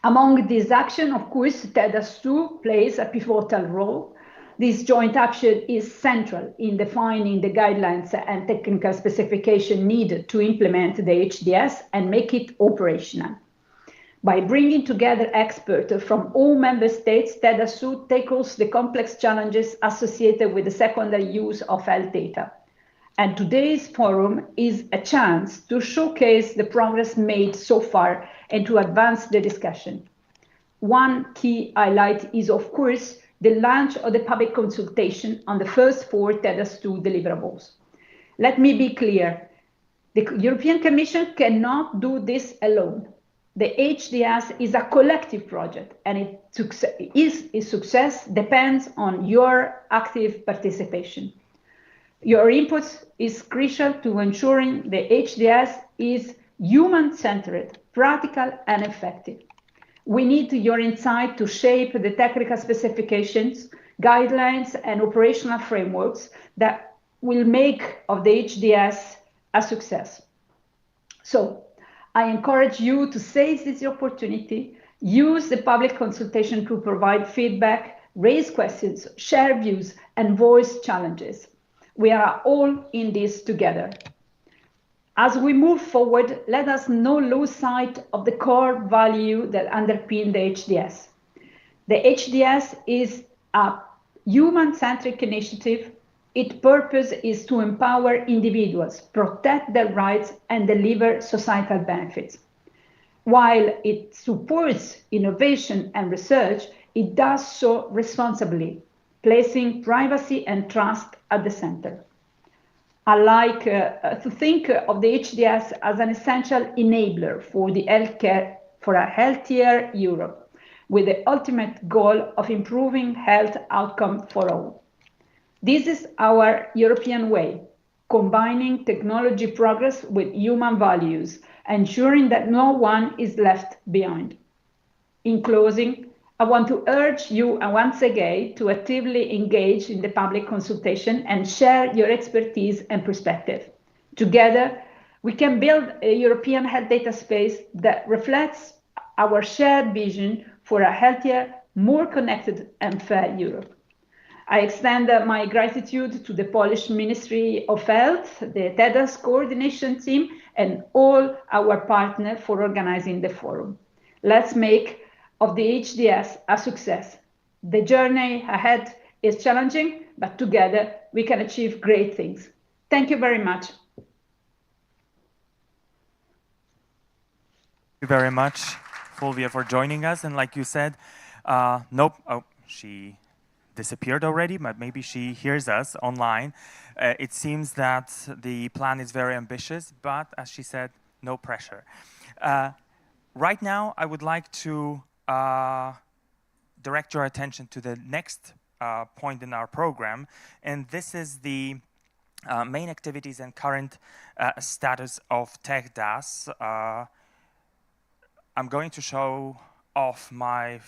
Among these actions, of course, TEDAS2 plays a pivotal role. This joint action is central in defining the guidelines and technical specification needed to implement the HDS and make it operational. By bringing together experts from all member states, TEDAS2 tackles the complex challenges associated with the secondary use of health data. And today's forum is a chance to showcase the progress made so far and to advance the discussion. One key highlight is, of course, the launch of the public consultation on the first 4 TEDAS2 deliverables. Let me be clear. The European Commission cannot do this alone. The HDS is a collective project, and its success depends on your active participation. Your input is crucial to ensuring the HDS is human-centered, practical, and effective. We need your insight to shape the technical specifications, guidelines, and operational frameworks that will make of the HDS a success. So, I encourage you to seize this opportunity, use the public consultation to provide feedback, raise questions, share views, and voice challenges. We are all in this together. As we move forward, let us not lose sight of the core value that underpin the HDS. The HDS is a human-centric initiative. Its purpose is to empower individuals, protect their rights, and deliver societal benefits. While it supports innovation and research, it does so responsibly, placing privacy and trust at the center. I like to think of the HDS as an essential enabler for the healthcare for a healthier Europe, with the ultimate goal of improving health outcome for all. This is our European way, combining technology progress with human values, ensuring that no one is left behind. In closing, I want to urge you once again to actively engage in the public consultation and share your expertise and perspective. Together, we can build a European health data space that reflects our shared vision for a healthier, more connected and fair Europe. I extend my gratitude to the Polish Ministry of Health, the TEDx coordination team, and all our partners for organizing the forum. Let's make of the HDS a success. The journey ahead is challenging, but together we can achieve great things. Thank you very much. Thank you very much, Fulvia, for joining us. And like you said, nope, oh, she disappeared already, but maybe she hears us online. It seems that the plan is very ambitious, but as she said, no pressure. Right now, I would like to direct your attention to the next point in our program, and this is the main activities and current status of TechDAS. I'm going to show off my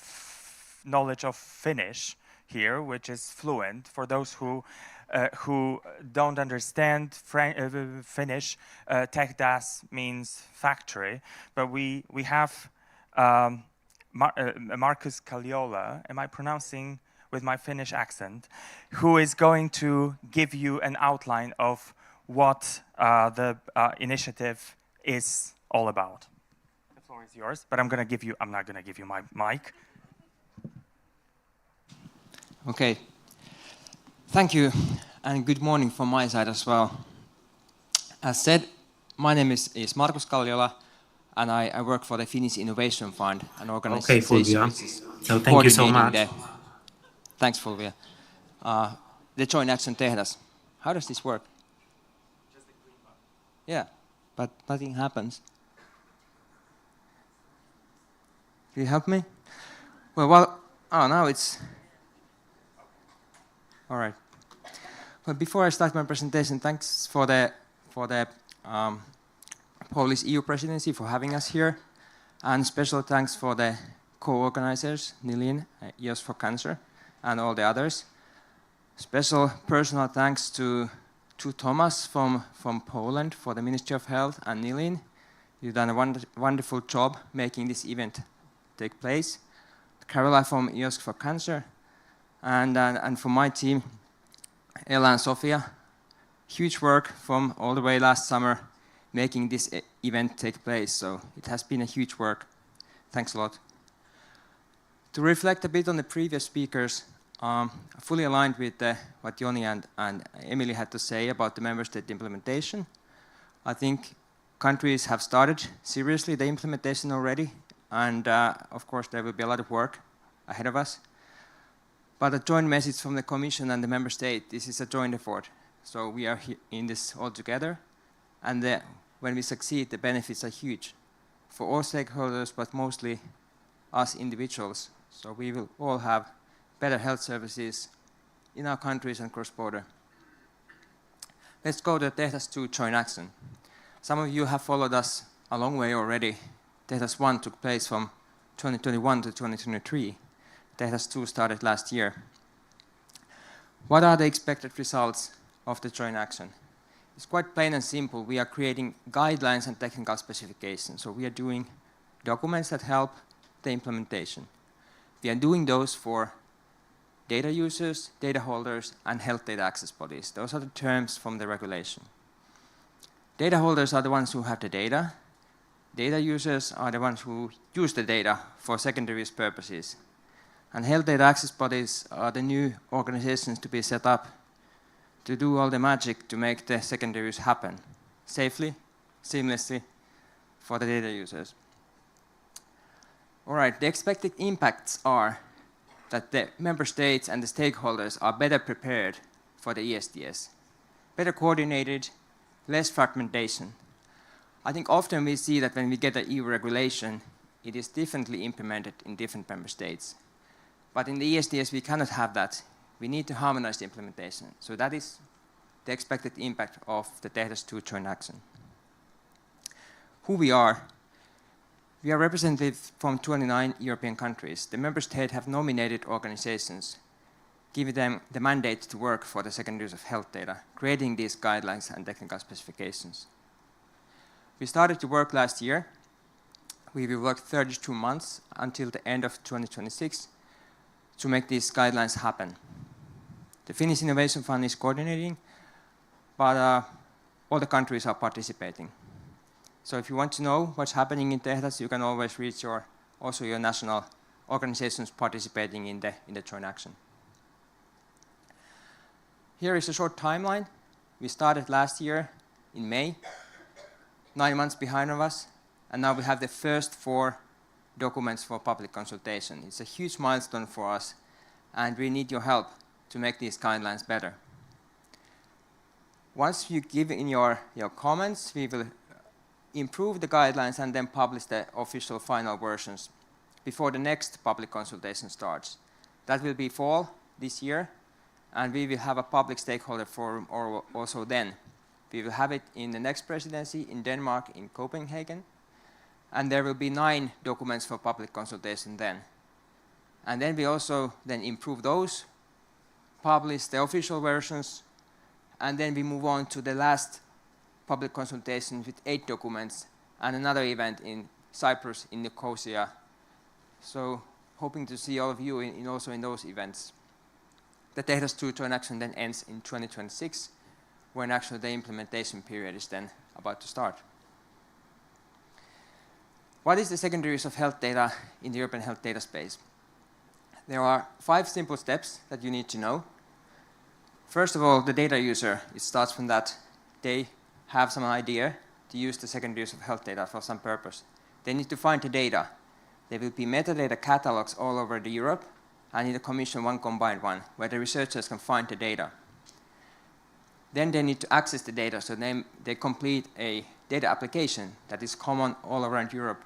knowledge of Finnish here, which is fluent. For those who don't understand Finnish, TechDAS means factory, but we have Markus Kalliola, am I pronouncing with my Finnish accent, who is going to give you an outline of what the initiative is all about. The floor is yours, but I'm not going to give you my mic. Okay. Thank you, and good morning from my side as well. As said, my name is Markus Kalliola, and I work for the Finnish Innovation Fund, an organization. Okay, Fulvia. So thank you so much. Thanks, Fulvia. The Joint Action TechDAS. How does this work? Just the green button. Yeah, but nothing happens. Can you help me? Well, now it's... All right. Well, before I start my presentation, thanks for the Polish EU presidency for having us here, and special thanks for the co-organizers, Nilin, EOS for Cancer, and all the others. Special personal thanks to Thomas from Poland for the Ministry of Health, and Nilin. You've done a wonderful job making this event take place. Carola from EOS for Cancer, and for my team, Ella and Sofia. Huge work from all the way last summer making this event take place, so it has been a huge work. Thanks a lot. To reflect a bit on the previous speakers, fully aligned with what Joni and Emily had to say about the member state implementation. I think countries have started seriously the implementation already, and of course there will be a lot of work ahead of us. But a joint message from the Commission and the member state, this is a joint effort. So we are in this all together, and when we succeed, the benefits are huge for all stakeholders, but mostly us individuals. So we will all have better health services in our countries and cross-border. Let's go to Tehdas 2 joint action. Some of you have followed us a long way already. Tehdas 1 took place from 2021 to 2023. Tehdas 2 started last year. What are the expected results of the joint action? It's quite plain and simple. We are creating guidelines and technical specifications. So we are doing documents that help the implementation. We are doing those for data users, data holders, and health data access bodies. Those are the terms from the regulation. Data holders are the ones who have the data. Data users are the ones who use the data for secondary use purposes. And health data access bodies are the new organizations to be set up to do all the magic to make the secondary use happen safely, seamlessly for the data users. All right, the expected impacts are that the member states and the stakeholders are better prepared for the ESDS, better coordinated, less fragmentation. I think often we see that when we get an EU regulation, it is differently implemented in different member states. But in the ESDS, we cannot have that. We need to harmonize the implementation. So that is the expected impact of the Tehdas 2 joint action. Who we are representatives from 29 European countries. The member states have nominated organizations, giving them the mandate to work for the secondary use of health data, creating these guidelines and technical specifications. We started to work last year. We will work 32 months until the end of 2026 to make these guidelines happen. The Finnish Innovation Fund is coordinating, but all the countries are participating. So if you want to know what's happening in Tehdas, you can always reach your national organizations participating in the joint action. Here is a short timeline. We started last year in May, 9 months behind of us, and now we have the first 4 documents for public consultation. It's a huge milestone for us, and we need your help to make these guidelines better. Once you give in your comments, we will improve the guidelines and then publish the official final versions before the next public consultation starts. That will be fall this year, and we will have a public stakeholder forum also then. We will have it in the next presidency in Denmark, in Copenhagen, and there will be 9 documents for public consultation then. And then we also then improve those, publish the official versions, and then we move on to the last public consultation with 8 documents and another event in Cyprus, in Nicosia. So hoping to see all of you also in those events. The Tehdas 2 joint action then ends in 2026, when actually the implementation period is then about to start. What is the secondary use of health data in the European health data space? There are 5 simple steps that you need to know. First of all, the data user, it starts from that they have some idea to use the secondary use of health data for some purpose. They need to find the data. There will be metadata catalogs all over Europe, and in the Commission one combined one, where the researchers can find the data. Then they need to access the data, so they complete a data application that is common all around Europe,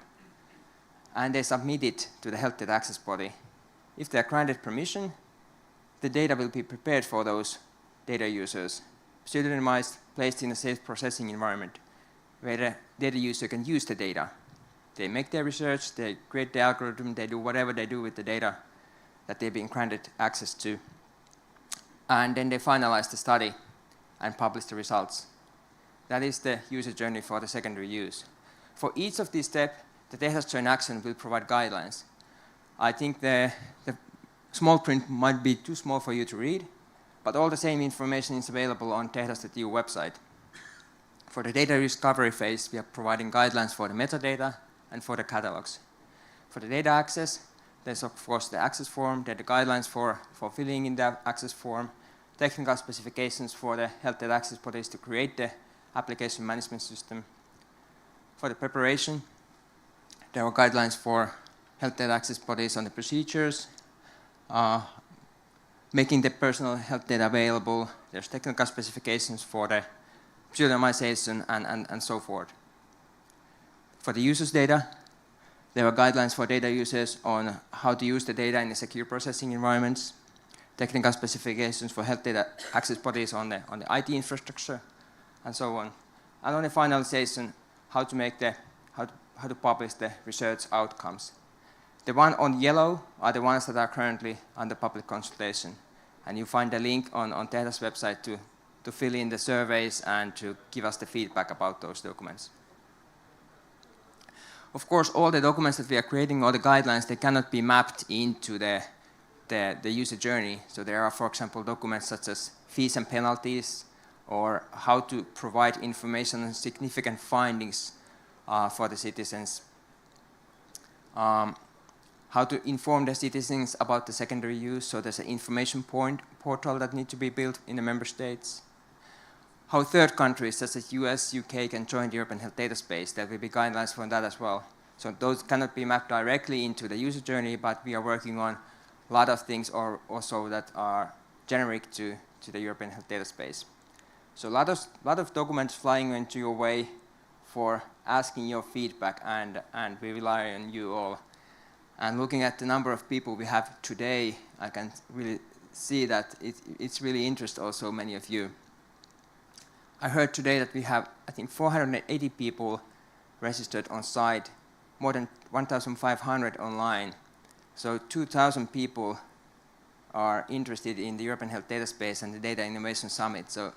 and they submit it to the health data access body. If they are granted permission, the data will be prepared for those data users, pseudonymized, placed in a safe processing environment where the data user can use the data. They make their research, they create the algorithm, they do whatever they do with the data that they've been granted access to. And then they finalize the study and publish the results. That is the user journey for the secondary use. For each of these steps, the Tehdas joint action will provide guidelines. I think the small print might be too small for you to read, but all the same information is available on Tehdas.eu website. For the data discovery phase, we are providing guidelines for the metadata and for the catalogs. For the data access, there's of course the access form, there are the guidelines for filling in the access form, technical specifications for the health data access bodies to create the application management system. For the preparation, there are guidelines for health data access bodies on the procedures, making the personal health data available. There's technical specifications for the pseudonymization and so forth. for the users' data. There are guidelines for data users on how to use the data in the secure processing environments, technical specifications for health data access bodies on the IT infrastructure, and so on. And on the finalization, how to publish the research outcomes. The one on yellow are the ones that are currently under public consultation. And you find a link on Tehdas website to fill in the surveys and to give us the feedback about those documents. Of course, all the documents that we are creating, all the guidelines, they cannot be mapped into the user journey. So there are, for example, documents such as fees and penalties, or how to provide information on significant findings for the citizens. How to inform the citizens about the secondary use, so there's an information portal that needs to be built in the member states. How third countries such as US, UK can join the European Health Data Space. There will be guidelines for that as well. So those cannot be mapped directly into the user journey, but we are working on a lot of things also that are generic to the European Health Data Space. So a lot of documents flying into your way for asking your feedback, and we rely on you all. And looking at the number of people we have today, I can really see that it's really interests also many of you. I heard today that we have, I think, 480 people registered on site, more than 1,500 online. So 2,000 people are interested in the European Health Data Space and the Data Innovation Summit. So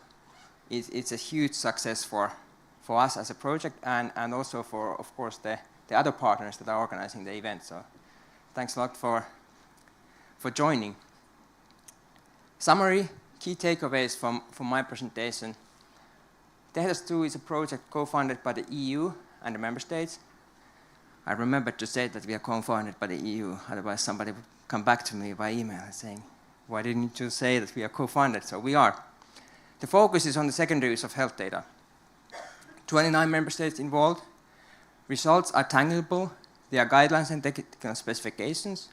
it's a huge success for us as a project, and also for, of course, the other partners that are organizing the event. So thanks a lot for joining. Summary, key takeaways from my presentation. Tehdas 2 is a project co-funded by the EU and the member states. I remembered to say that we are co-funded by the EU, otherwise somebody would come back to me by email saying, why didn't you say that we are co-funded? So we are. The focus is on the secondary use of health data. 29 member states involved. Results are tangible. There are guidelines and technical specifications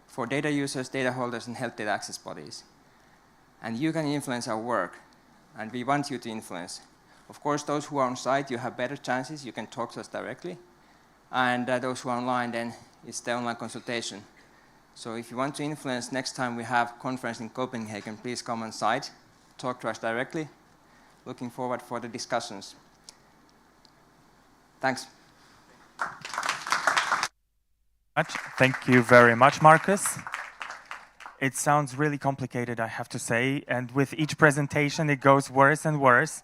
for data users, data holders, and health data access bodies. And you can influence our work, and we want you to influence. Of course, those who are on site, you have better chances. You can talk to us directly. And those who are online, then it's the online consultation. So if you want to influence, next time we have a conference in Copenhagen, please come on site, talk to us directly. Looking forward for the discussions. Thanks. Thank you very much, Markus. It sounds really complicated, I have to say, and with each presentation it goes worse and worse.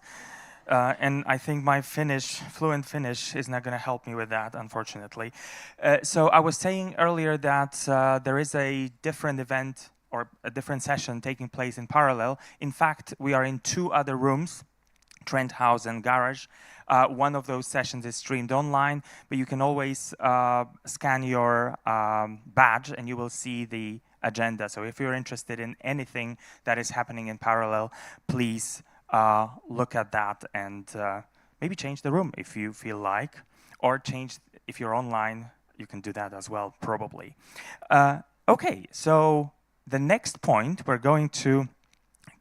And I think my fluent Finnish is not going to help me with that, unfortunately. So I was saying earlier that there is a different event or a different session taking place in parallel. In fact, we are in 2 other rooms, Trent House and Garage. One of those sessions is streamed online, but you can always scan your badge and you will see the agenda. So if you're interested in anything that is happening in parallel, please look at that and maybe change the room if you feel like, or change, if you're online, you can do that as well, probably. Okay, so the next point, we're going to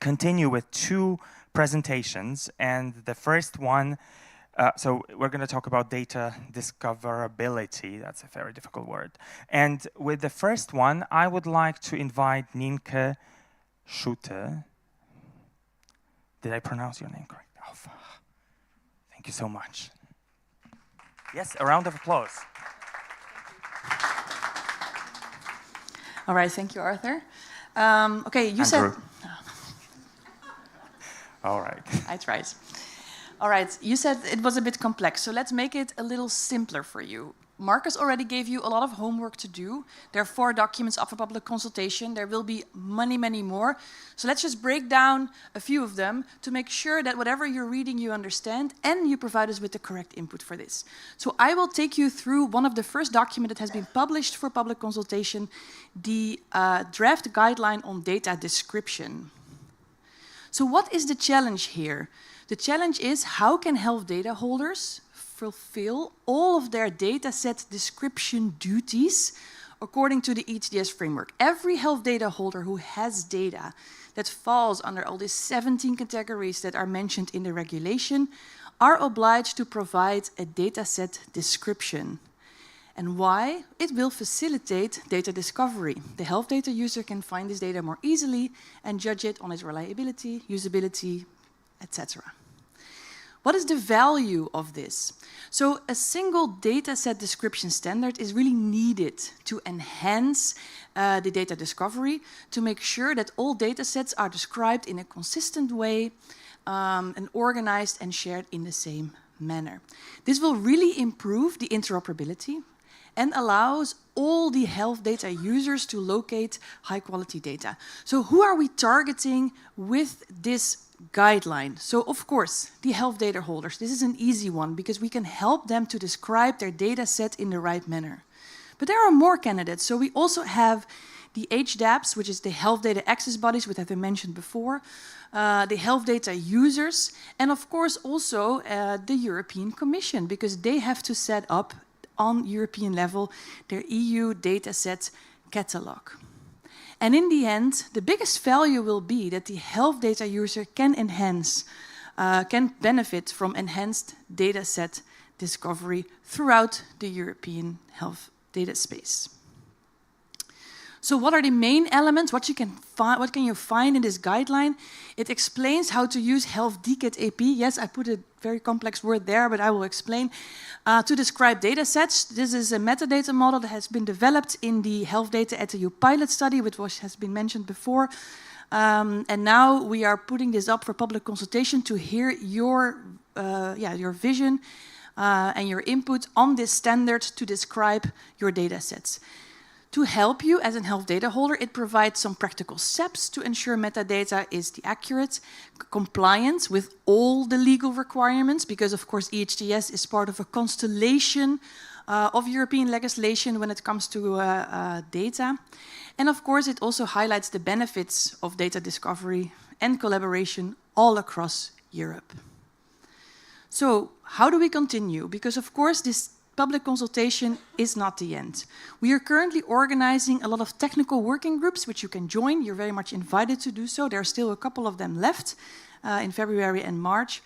continue with 2 presentations, and the first one, so we're going to talk about data discoverability. That's a very difficult word. And with the first one, I would like to invite Nienke Schutte. Did I pronounce your name correct? Oh, thank you so much. Yes, a round of applause. All right, thank you, Arthur. Okay, you Andrew. said... All right. I tried. All right, you said it was a bit complex, so let's make it a little simpler for you. Markus already gave you a lot of homework to do. There are 4 documents up for public consultation. There will be many, many more. So let's just break down a few of them to make sure that whatever you're reading you understand, and you provide us with the correct input for this. So I will take you through one of the first documents that has been published for public consultation, the draft guideline on data description. So what is the challenge here? The challenge is, how can health data holders fulfill all of their data set description duties according to the EHDS framework? Every health data holder who has data that falls under all these 17 categories that are mentioned in the regulation are obliged to provide a dataset description. And why? It will facilitate data discovery. The health data user can find this data more easily and judge it on its reliability, usability, etc. What is the value of this? So a single dataset description standard is really needed to enhance the data discovery, to make sure that all datasets are described in a consistent way and organized and shared in the same manner. This will really improve the interoperability and allows all the health data users to locate high-quality data. So who are we targeting with this guideline? So of course, the health data holders. This is an easy one because we can help them to describe their data set in the right manner. But there are more candidates. So we also have the HDAPs, which is the health data access bodies, which I've mentioned before, the health data users, and of course also the European Commission, because they have to set up on European level their EU dataset catalog. And in the end, the biggest value will be that the health data user can can benefit from enhanced dataset discovery throughout the European health data space. So what are the main elements? What can you find in this guideline? It explains how to use Health DKIT AP. Yes, I put a very complex word there, but I will explain. To describe data sets, this is a metadata model that has been developed in the Health Data at the EU pilot study, which has been mentioned before. And now we are putting this up for public consultation to hear your vision and your input on this standard to describe your data sets. To help you as a health data holder, it provides some practical steps to ensure metadata is the accurate, compliance with all the legal requirements, because of course EHDS is part of a constellation of European legislation when it comes to data. And of course it also highlights the benefits of data discovery and collaboration all across Europe. So how do we continue? Because of course this public consultation is not the end. We are currently organizing a lot of technical working groups, which you can join. You're very much invited to do so. There are still a couple of them left in February and March,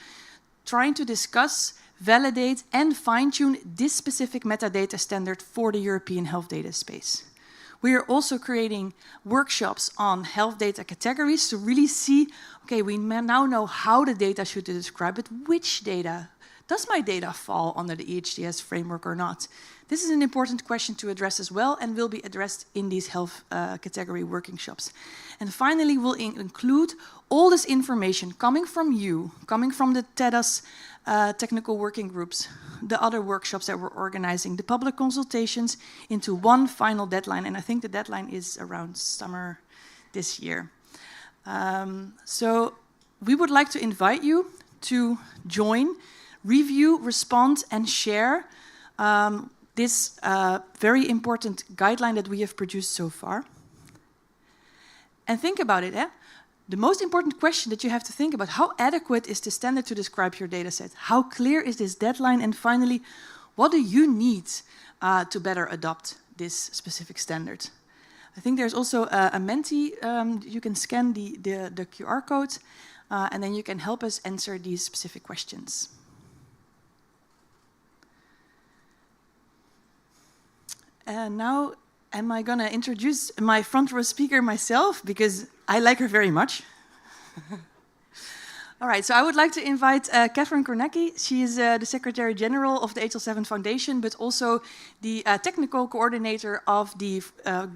trying to discuss, validate, and fine-tune this specific metadata standard for the European health data space. We are also creating workshops on health data categories to really see, okay, we now know how the data should be described, but which data? Does my data fall under the EHDS framework or not? This is an important question to address as well and will be addressed in these health category workshops. And finally, we'll include all this information coming from you, coming from the TEDAS technical working groups, the other workshops that we're organizing, the public consultations into one final deadline. And I think the deadline is around summer this year. So we would like to invite you to join, review, respond, and share this very important guideline that we have produced so far. And think about it. The most important question that you have to think about, how adequate is the standard to describe your data set? How clear is this deadline? And finally, what do you need to better adopt this specific standard? I think there's also a Menti. You can scan the QR code, and then you can help us answer these specific questions. And now, am I going to introduce my front row speaker myself, because I like her very much. All right, so I would like to invite Catherine Kornacki. She is the Secretary General of the HL7 Foundation, but also the technical coordinator of the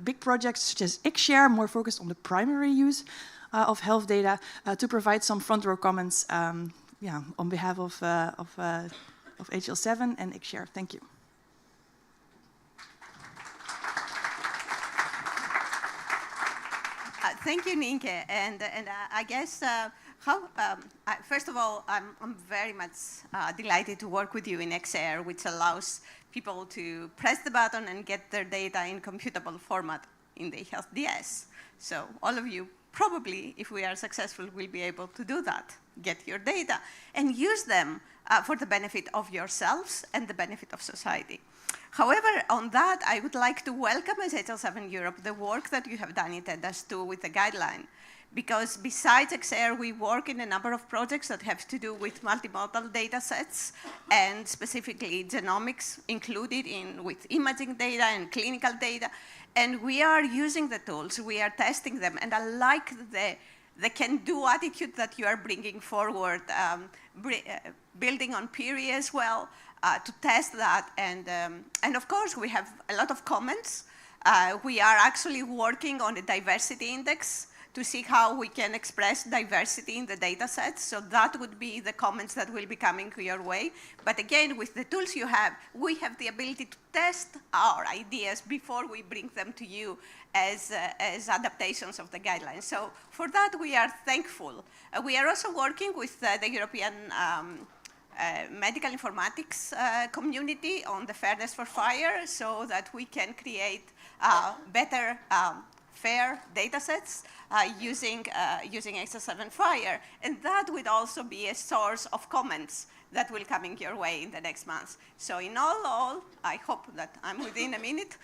big projects such as ICShare, more focused on the primary use of health data, to provide some front row comments on behalf of HL7 and ICShare. Thank you. Thank you, Nienke. And I guess, first of all, I'm very much delighted to work with you in ICShare, which allows people to press the button and get their data in computable format in the Health DS. So all of you probably, if we are successful, will be able to do that, get your data, and use them for the benefit of yourselves and the benefit of society. However, on that, I would like to welcome as HL7 Europe the work that you have done in TEDAS2 with the guideline, because besides XAIR, we work in a number of projects that have to do with multimodal data sets and specifically genomics included with imaging data and clinical data. And we are using the tools, we are testing them, and I like the can-do attitude that you are bringing forward, building on Piri as well, to test that. And of course, we have a lot of comments. We are actually working on a diversity index to see how we can express diversity in the data sets. So that would be the comments that will be coming your way. But again, with the tools you have, we have the ability to test our ideas before we bring them to you as adaptations of the guidelines. So for that, we are thankful. We are also working with the European medical informatics community on the Fairness for FHIR so that we can create better fair data sets using XS7 FHIR. And that would also be a source of comments that will come in your way in the next months. So in all, I hope that I'm within a minute.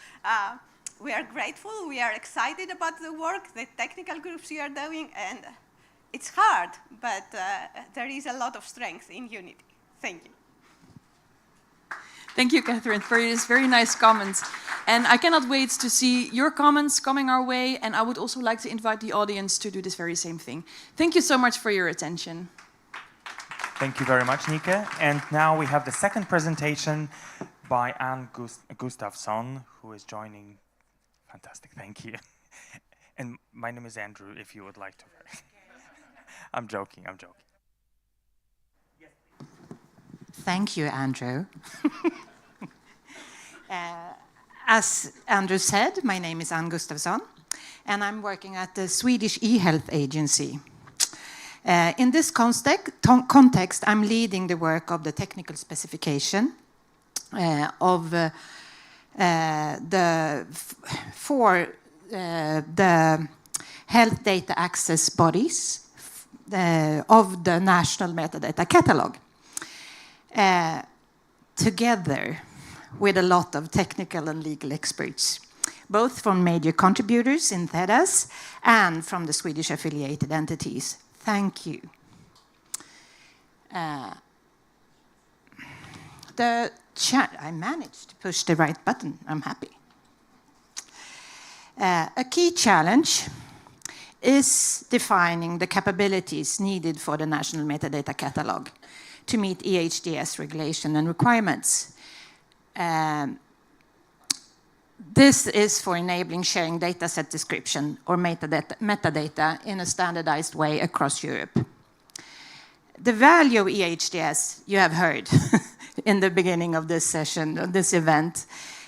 We are grateful, we are excited about the work, the technical groups you are doing, and it's hard, but there is a lot of strength in unity. Thank you. Thank you, Catherine, for these very nice comments. And I cannot wait to see your comments coming our way, and I would also like to invite the audience to do this very same thing. Thank you so much for your attention. Thank you very much, Nike. And now we have the second presentation by Anne Gustafsson, who is joining. Fantastic, thank you. And my name is Andrew, if you would like to. I'm joking. Thank you, Andrew. As Andrew said, my name is Anne Gustafsson, and I'm working at the Swedish eHealth Agency. In this context, I'm leading the work of the technical specification of for the health data access bodies of the National Metadata Catalog, together with a lot of technical and legal experts, both from major contributors in TEDAS and from the Swedish affiliated entities. Thank you. I managed to push the right button. I'm happy. A key challenge is defining the capabilities needed for the National Metadata Catalog to meet EHDS regulation and requirements. This is for enabling sharing dataset description or metadata in a standardized way across Europe. The value of EHDS, you have heard in the beginning of this session, of this event,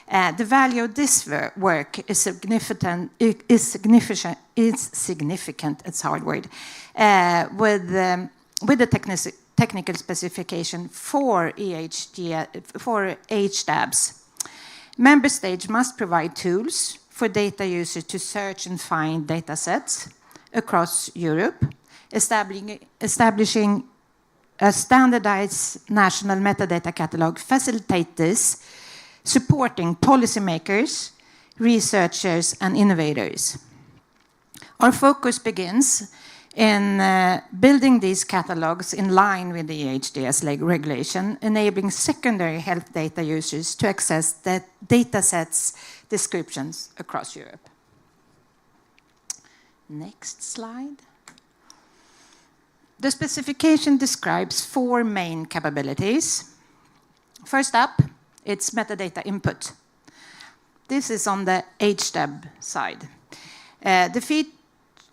the value of this work is significant, it's a hard word, with the technical specification for HDABs. Member states must provide tools for data users to search and find data sets across Europe, establishing a standardized national metadata catalog, facilitate this, supporting policymakers, researchers, and innovators. Our focus begins in building these catalogs in line with the EHDS regulation, enabling secondary health data users to access the data sets descriptions across Europe. Next slide. The specification describes 4 main capabilities. First up, it's metadata input. This is on the HDAB side.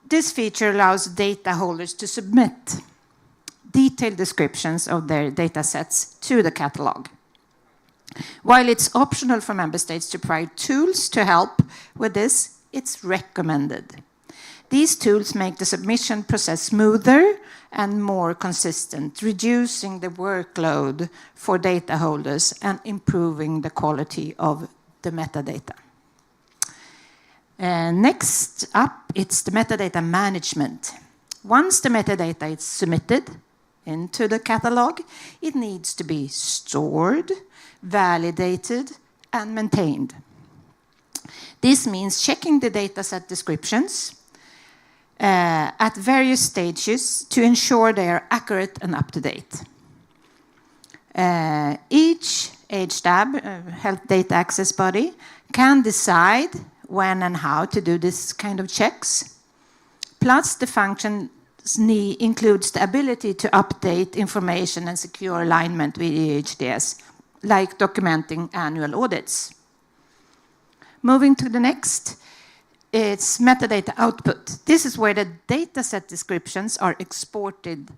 This feature allows data holders to submit detailed descriptions of their data sets to the catalog. While it's optional for member states to provide tools to help with this, it's recommended. These tools make the submission process smoother and more consistent, reducing the workload for data holders and improving the quality of the metadata. Next up, it's the metadata management. Once the metadata is submitted into the catalog, it needs to be stored, validated, and maintained. This means checking the dataset descriptions at various stages to ensure they are accurate and up-to-date. Each HDAB, Health Data Access Body, can decide when and how to do this kind of checks. Plus, the function includes the ability to update information and secure alignment with EHDS, like documenting annual audits. Moving to the next, it's metadata output. This is where the dataset descriptions are exported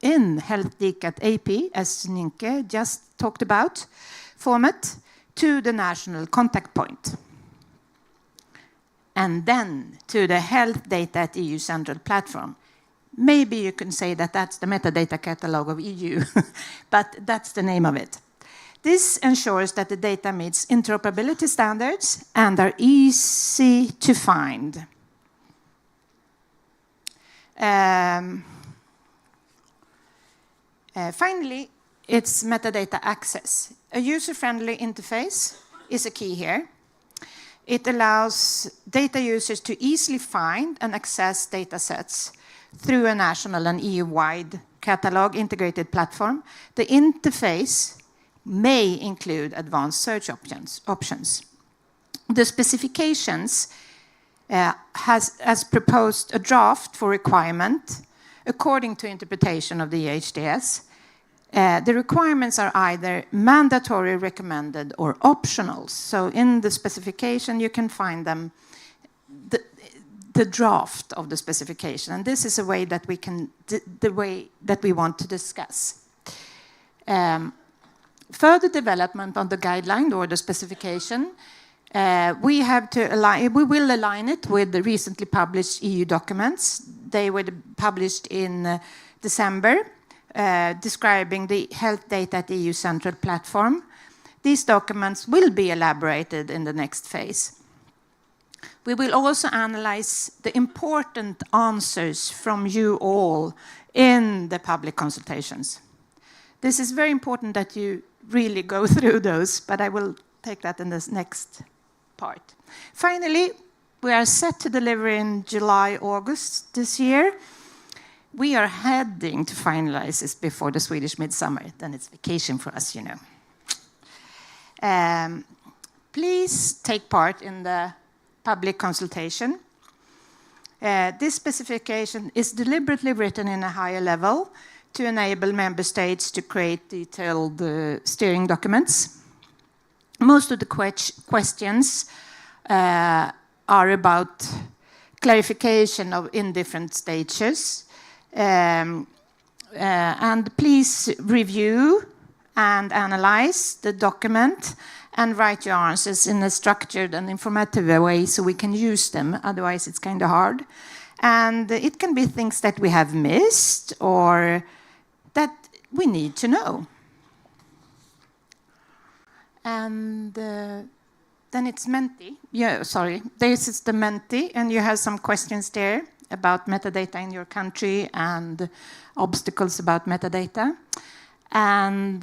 in HealthDCAT AP, as Nienke just talked about, format, to the national contact point. And then to the Health Data at EU Central Platform. Maybe you can say that that's the metadata catalog of EU, but that's the name of it. This ensures that the data meets interoperability standards and are easy to find. Finally, it's metadata access. A user-friendly interface is a key here. It allows data users to easily find and access data sets through a national and EU-wide catalog integrated platform. The interface may include advanced search options. The specifications has as proposed a draft for requirement according to interpretation of the EHDS. The requirements are either mandatory, recommended, or optional. So in the specification, you can find them, the draft of the specification. And this is a way that we can, the way that we want to discuss. Further development on the guideline or the specification, we will align it with the recently published EU documents. They were published in December. Describing the health data at the EU Central Platform. These documents will be elaborated in the next phase. We will also analyze the important answers from you all in the public consultations. This is very important that you really go through those, but I will take that in this next part. Finally, we are set to deliver in July, August this year. We are heading to finalize this before the Swedish midsummer. Then it's vacation for us, you know. Please take part in the public consultation. This specification is deliberately written in a higher level to enable member states to create detailed steering documents. Most of the questions are about clarification in different stages. And please review and analyze the document and write your answers in a structured and informative way so we can use them. Otherwise, it's kind of hard. And it can be things that we have missed or that we need to know. And then it's Menti. Yeah, sorry. This is the Menti, and you have some questions there about metadata in your country and obstacles about metadata. And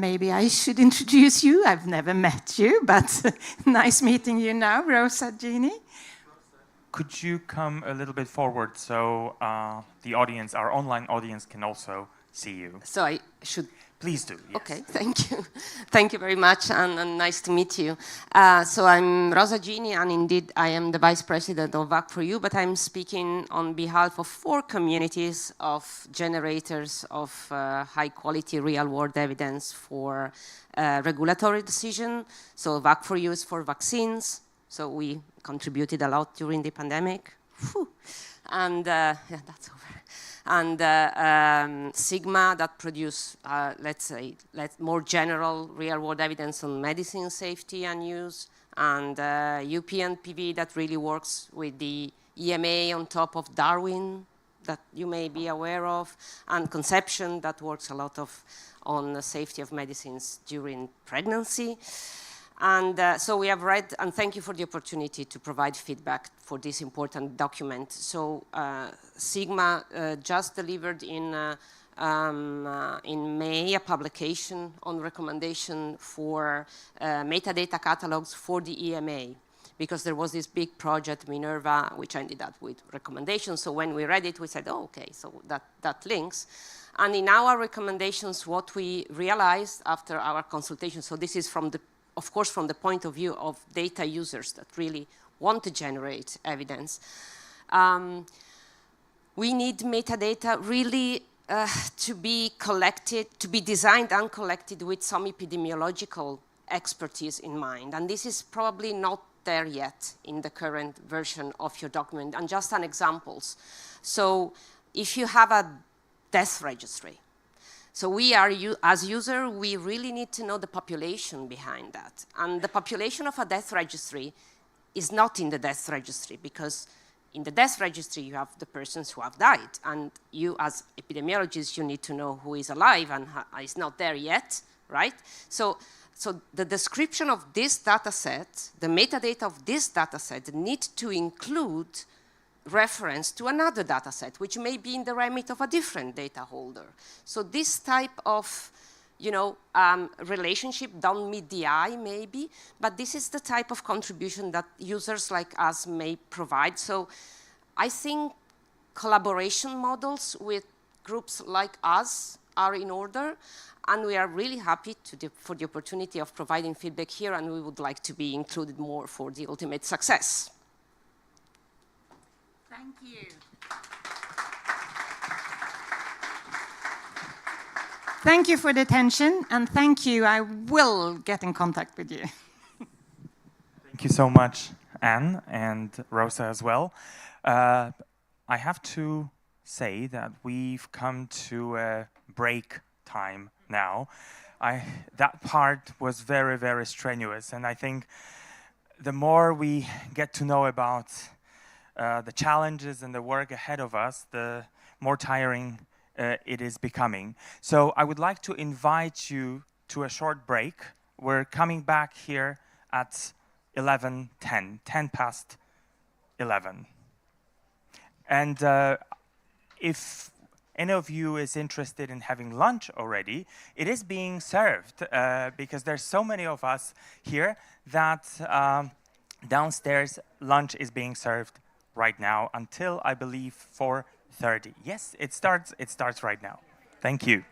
maybe I should introduce you. I've never met you, but nice meeting you now, Rosa Gini. Could you come a little bit forward so the audience, our online audience, can also see you? So I should... Please do, yes. Okay, thank you. Thank you very much, and nice to meet you. So I'm Rosa Gini, and indeed I am the Vice President of VAC4U, but I'm speaking on behalf of 4 communities of generators of high-quality real-world evidence for regulatory decision. So VAC4U is for vaccines, so we contributed a lot during the pandemic. Whew. And yeah, that's over. And Sigma that produce, let's say, more general real-world evidence on medicine safety and use, and UPnPV that really works with the EMA on top of Darwin that you may be aware of, and Conception that works a lot on the safety of medicines during pregnancy. And so we have read, and thank you for the opportunity to provide feedback for this important document. So Sigma just delivered in May a publication on recommendation for metadata catalogs for the EMA. because there was this big project, Minerva, which ended up with recommendations. So when we read it, we said, oh, okay, so that links. And in our recommendations, what we realized after our consultation, so this is from the, of course, from the point of view of data users that really want to generate evidence, we need metadata really to be collected, to be designed and collected with some epidemiological expertise in mind. And this is probably not there yet in the current version of your document. And just an examples. So if you have a death registry, so we are, as user, we really need to know the population behind that. And the population of a death registry is not in the death registry, because in the death registry, you have the persons who have died. And you, as epidemiologists, you need to know who is alive and is not there yet, right? So the description of this data set, the metadata of this data set, need to include reference to another data set, which may be in the remit of a different data holder. So this type of relationship don't meet the eye, maybe, but this is the type of contribution that users like us may provide. So I think collaboration models with groups like us are in order, and we are really happy for the opportunity of providing feedback here, and we would like to be included more for the ultimate success. Thank you. Thank you for the attention, and thank you. I will get in contact with you. Thank you so much, Anne, and Rosa as well. I have to say that we've come to a break time now. That part was very, very strenuous, and I think the more we get to know about the challenges and the work ahead of us, the more tiring it is becoming. So I would like to invite you to a short break. We're coming back here at 11:10, 10 past 11. And if any of you is interested in having lunch already, it is being served because there's so many of us here that downstairs lunch is being served right now until, I believe, 4:30. Yes, it starts right now. Thank you.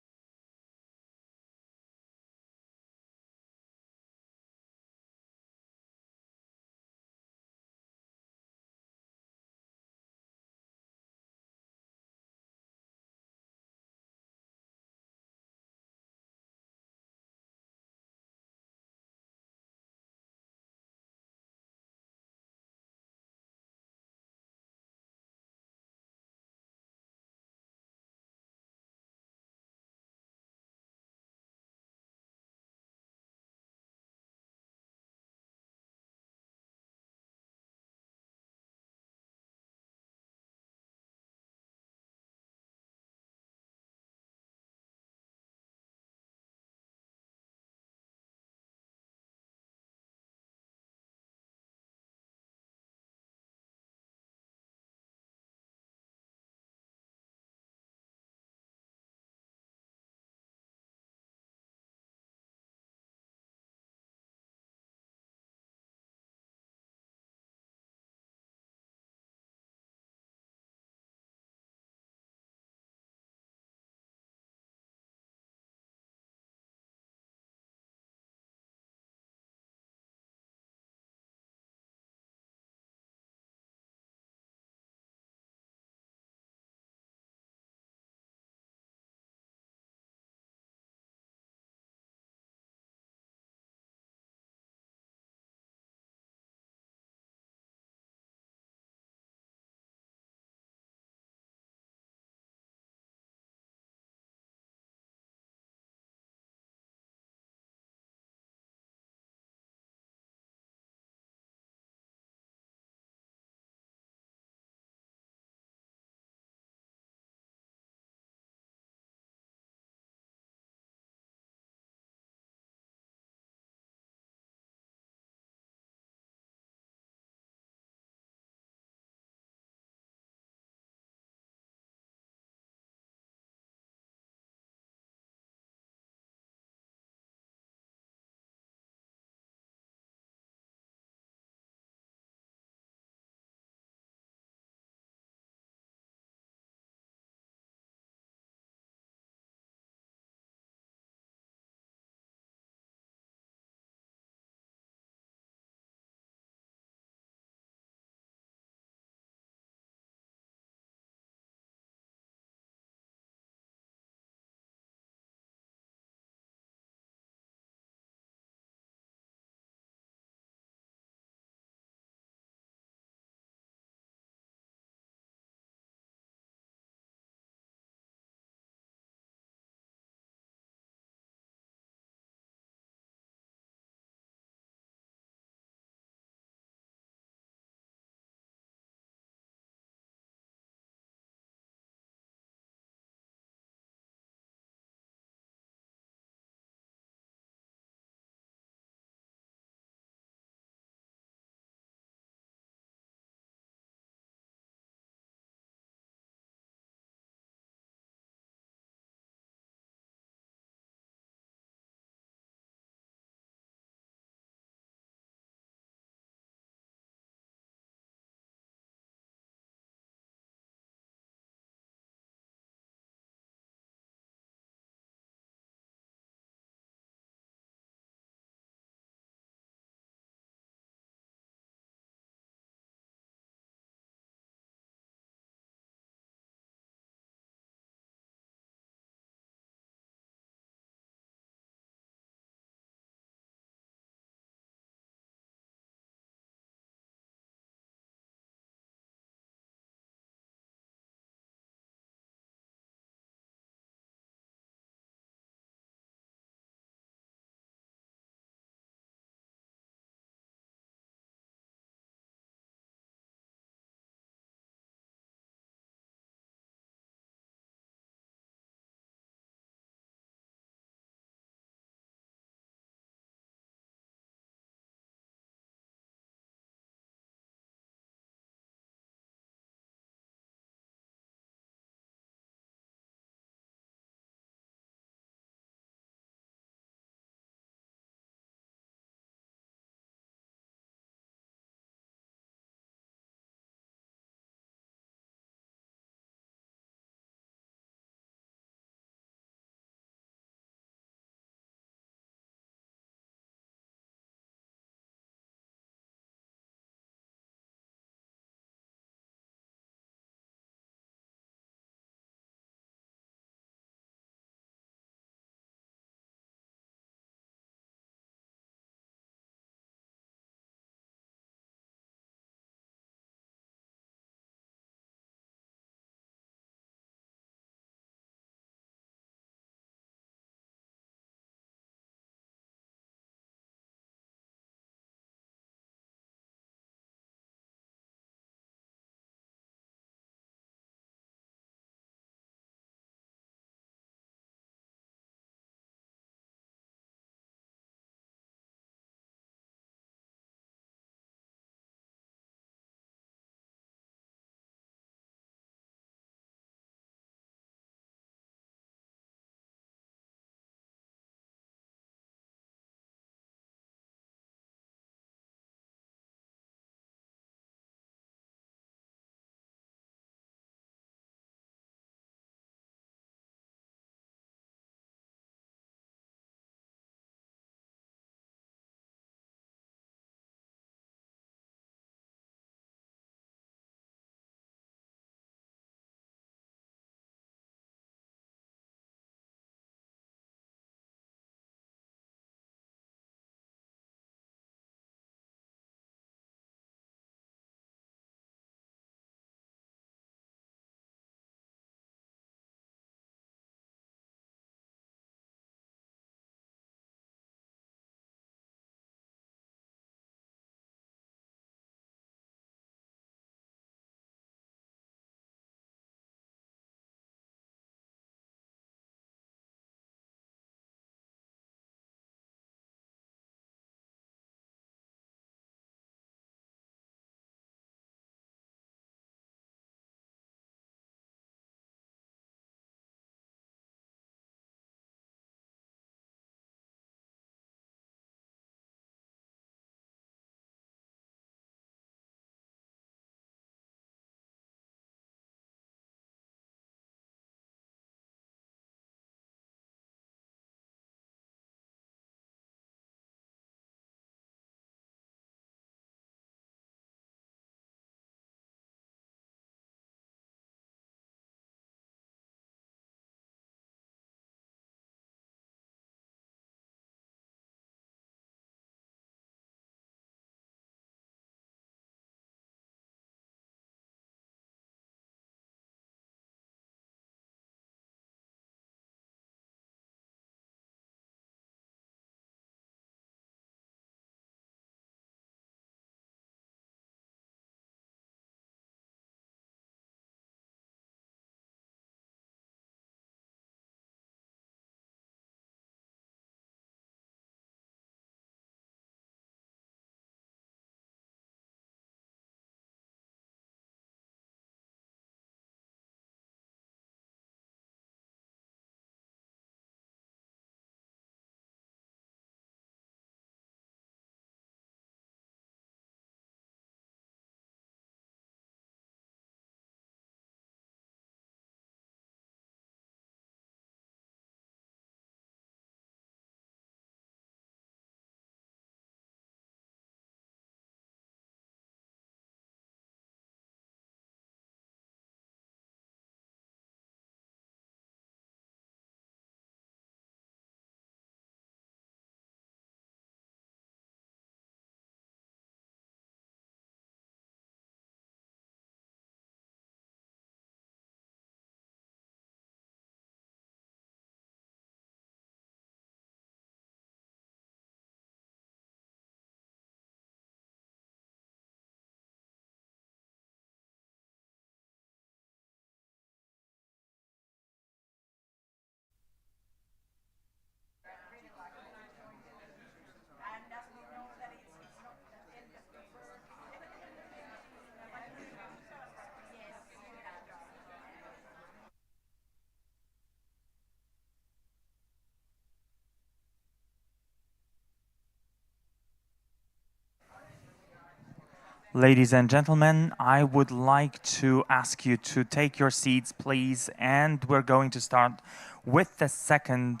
Ladies and gentlemen, I would like to ask you to take your seats, please, and we're going to start with the second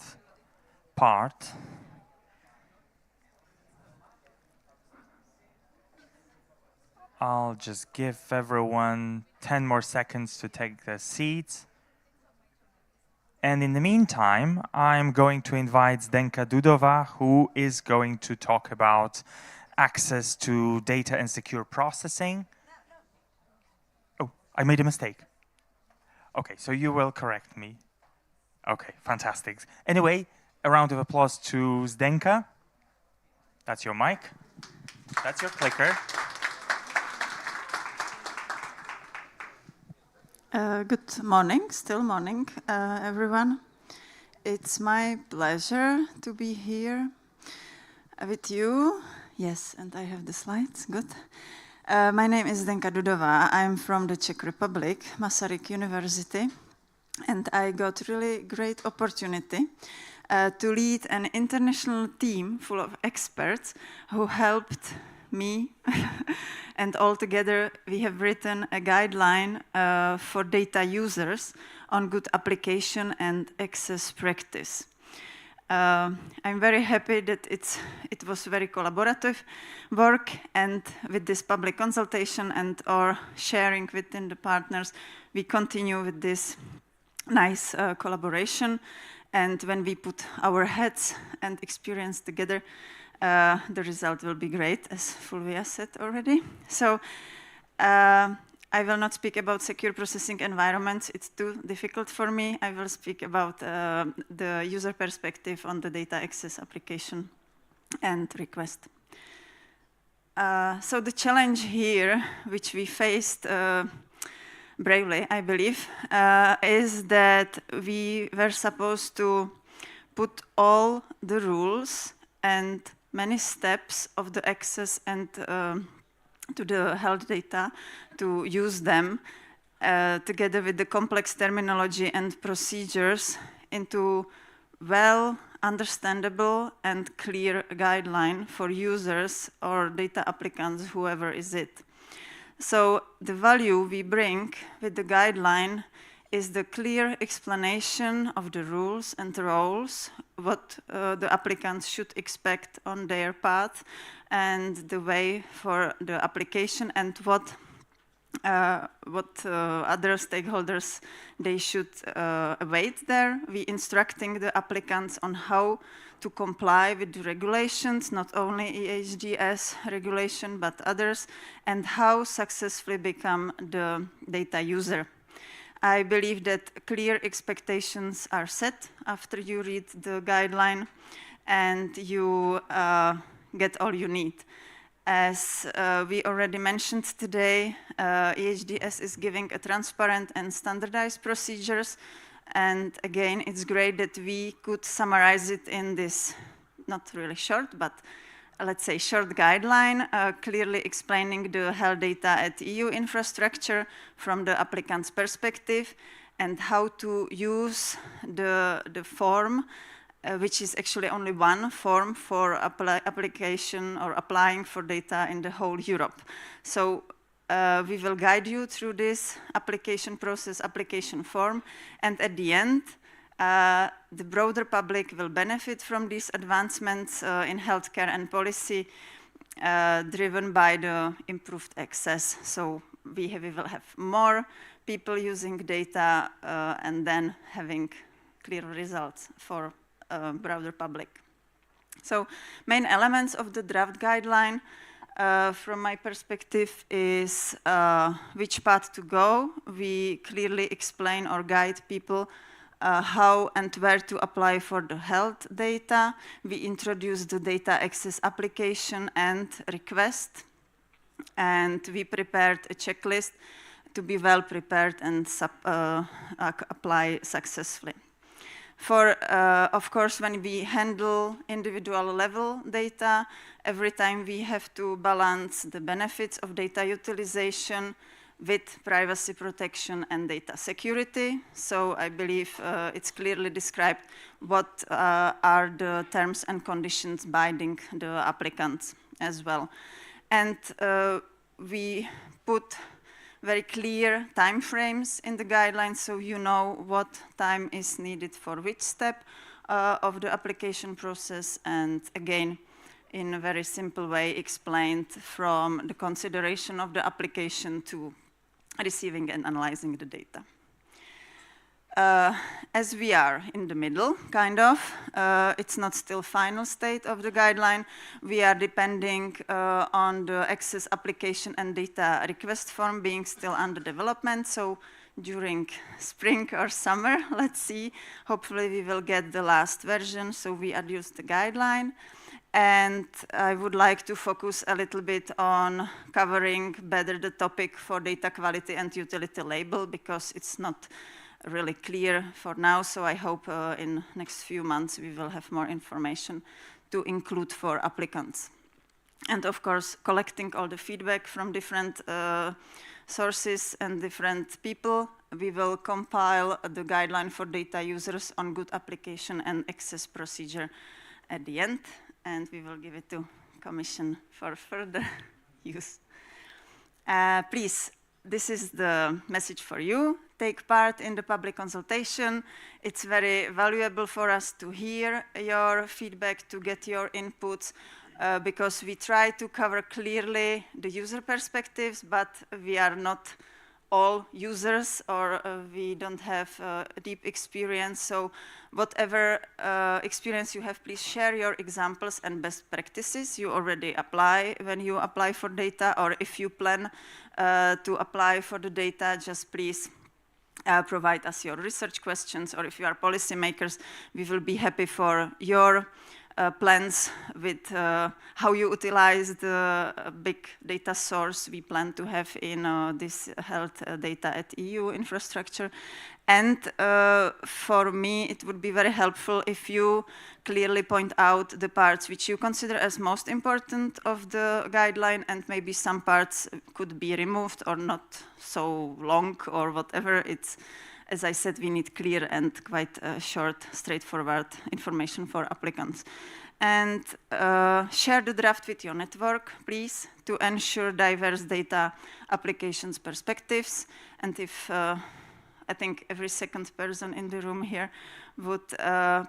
part. I'll just give everyone 10 more seconds to take their seats. And in the meantime, I'm going to invite Zdenka Dudova, who is going to talk about access to data and secure processing. Oh, I made a mistake. Okay, so you will correct me. Okay, fantastic. Anyway, a round of applause to Zdenka. That's your mic. That's your clicker. Good morning, still morning, everyone. It's my pleasure to be here with you. Yes, and I have the slides, good. My name is Zdenka Dudova. I'm from the Czech Republic, Masaryk University, and I got really great opportunity to lead an international team full of experts who helped me, and all together we have written a guideline for data users on good application and access practice. I'm very happy that it was very collaborative work, and with this public consultation and our sharing within the partners, we continue with this nice collaboration. And when we put our heads and experience together, the result will be great, as Fulvia said already. So I will not speak about secure processing environments. It's too difficult for me. I will speak about the user perspective on the data access application and request. So the challenge here, which we faced bravely, I believe, is that we were supposed to put all the rules and many steps of the access and to the health data, to use them together with the complex terminology and procedures into well understandable and clear guideline for users or data applicants, whoever is it. So the value we bring with the guideline is the clear explanation of the rules and roles, what the applicants should expect on their path, and the way for the application, and what other stakeholders they should await there. We instructing the applicants on how to comply with the regulations, not only EHDS regulation, but others, and how successfully become the data user. I believe that clear expectations are set after you read the guideline, and you get all you need. As we already mentioned today, EHDS is giving a transparent and standardized procedures, and again, it's great that we could summarize it in this, not really short, but let's say short guideline, clearly explaining the health data at EU infrastructure from the applicant's perspective, and how to use the form, which is actually only one form for application or applying for data in the whole Europe. So we will guide you through this application process, application form, and at the end, the broader public will benefit from these advancements in healthcare and policy driven by the improved access. So we will have more people using data and then having clear results for broader public. So main elements of the draft guideline from my perspective is which path to go. We clearly explain or guide people how and where to apply for the health data. We introduce the data access application and request, and we prepared a checklist to be well prepared and apply successfully. Of course, when we handle individual level data, every time we have to balance the benefits of data utilization with privacy protection and data security. So I believe it's clearly described what are the terms and conditions binding the applicants as well. And we put very clear time frames in the guidelines, so you know what time is needed for which step of the application process, and again, in a very simple way explained from the consideration of the application to receiving and analyzing the data. As we are in the middle, kind of, it's not still final state of the guideline. We are depending on the access application and data request form being still under development. So during spring or summer, let's see, hopefully we will get the last version. So we adjust the guideline. And I would like to focus a little bit on covering better the topic for data quality and utility label, because it's not really clear for now, so I hope in next few months we will have more information to include for applicants. And of course, collecting all the feedback from different sources and different people, we will compile the guideline for data users on good application and access procedure at the end, and we will give it to Commission for further use. Please, this is the message for you. Take part in the public consultation. It's very valuable for us to hear your feedback, to get your inputs, because we try to cover clearly the user perspectives, but we are not all users, or we don't have deep experience. So whatever experience you have, please share your examples and best practices you already apply when you apply for data, or if you plan to apply for the data, just please provide us your research questions, or if you are policymakers, we will be happy for your plans with how you utilize the big data source we plan to have in this health data at EU infrastructure. And for me, it would be very helpful if you clearly point out the parts which you consider as most important of the guideline, and maybe some parts could be removed or not so long or whatever. It's, as I said, we need clear and quite short, straightforward information for applicants. And share the draft with your network, please, to ensure diverse data applications perspectives. And if I think every second person in the room here would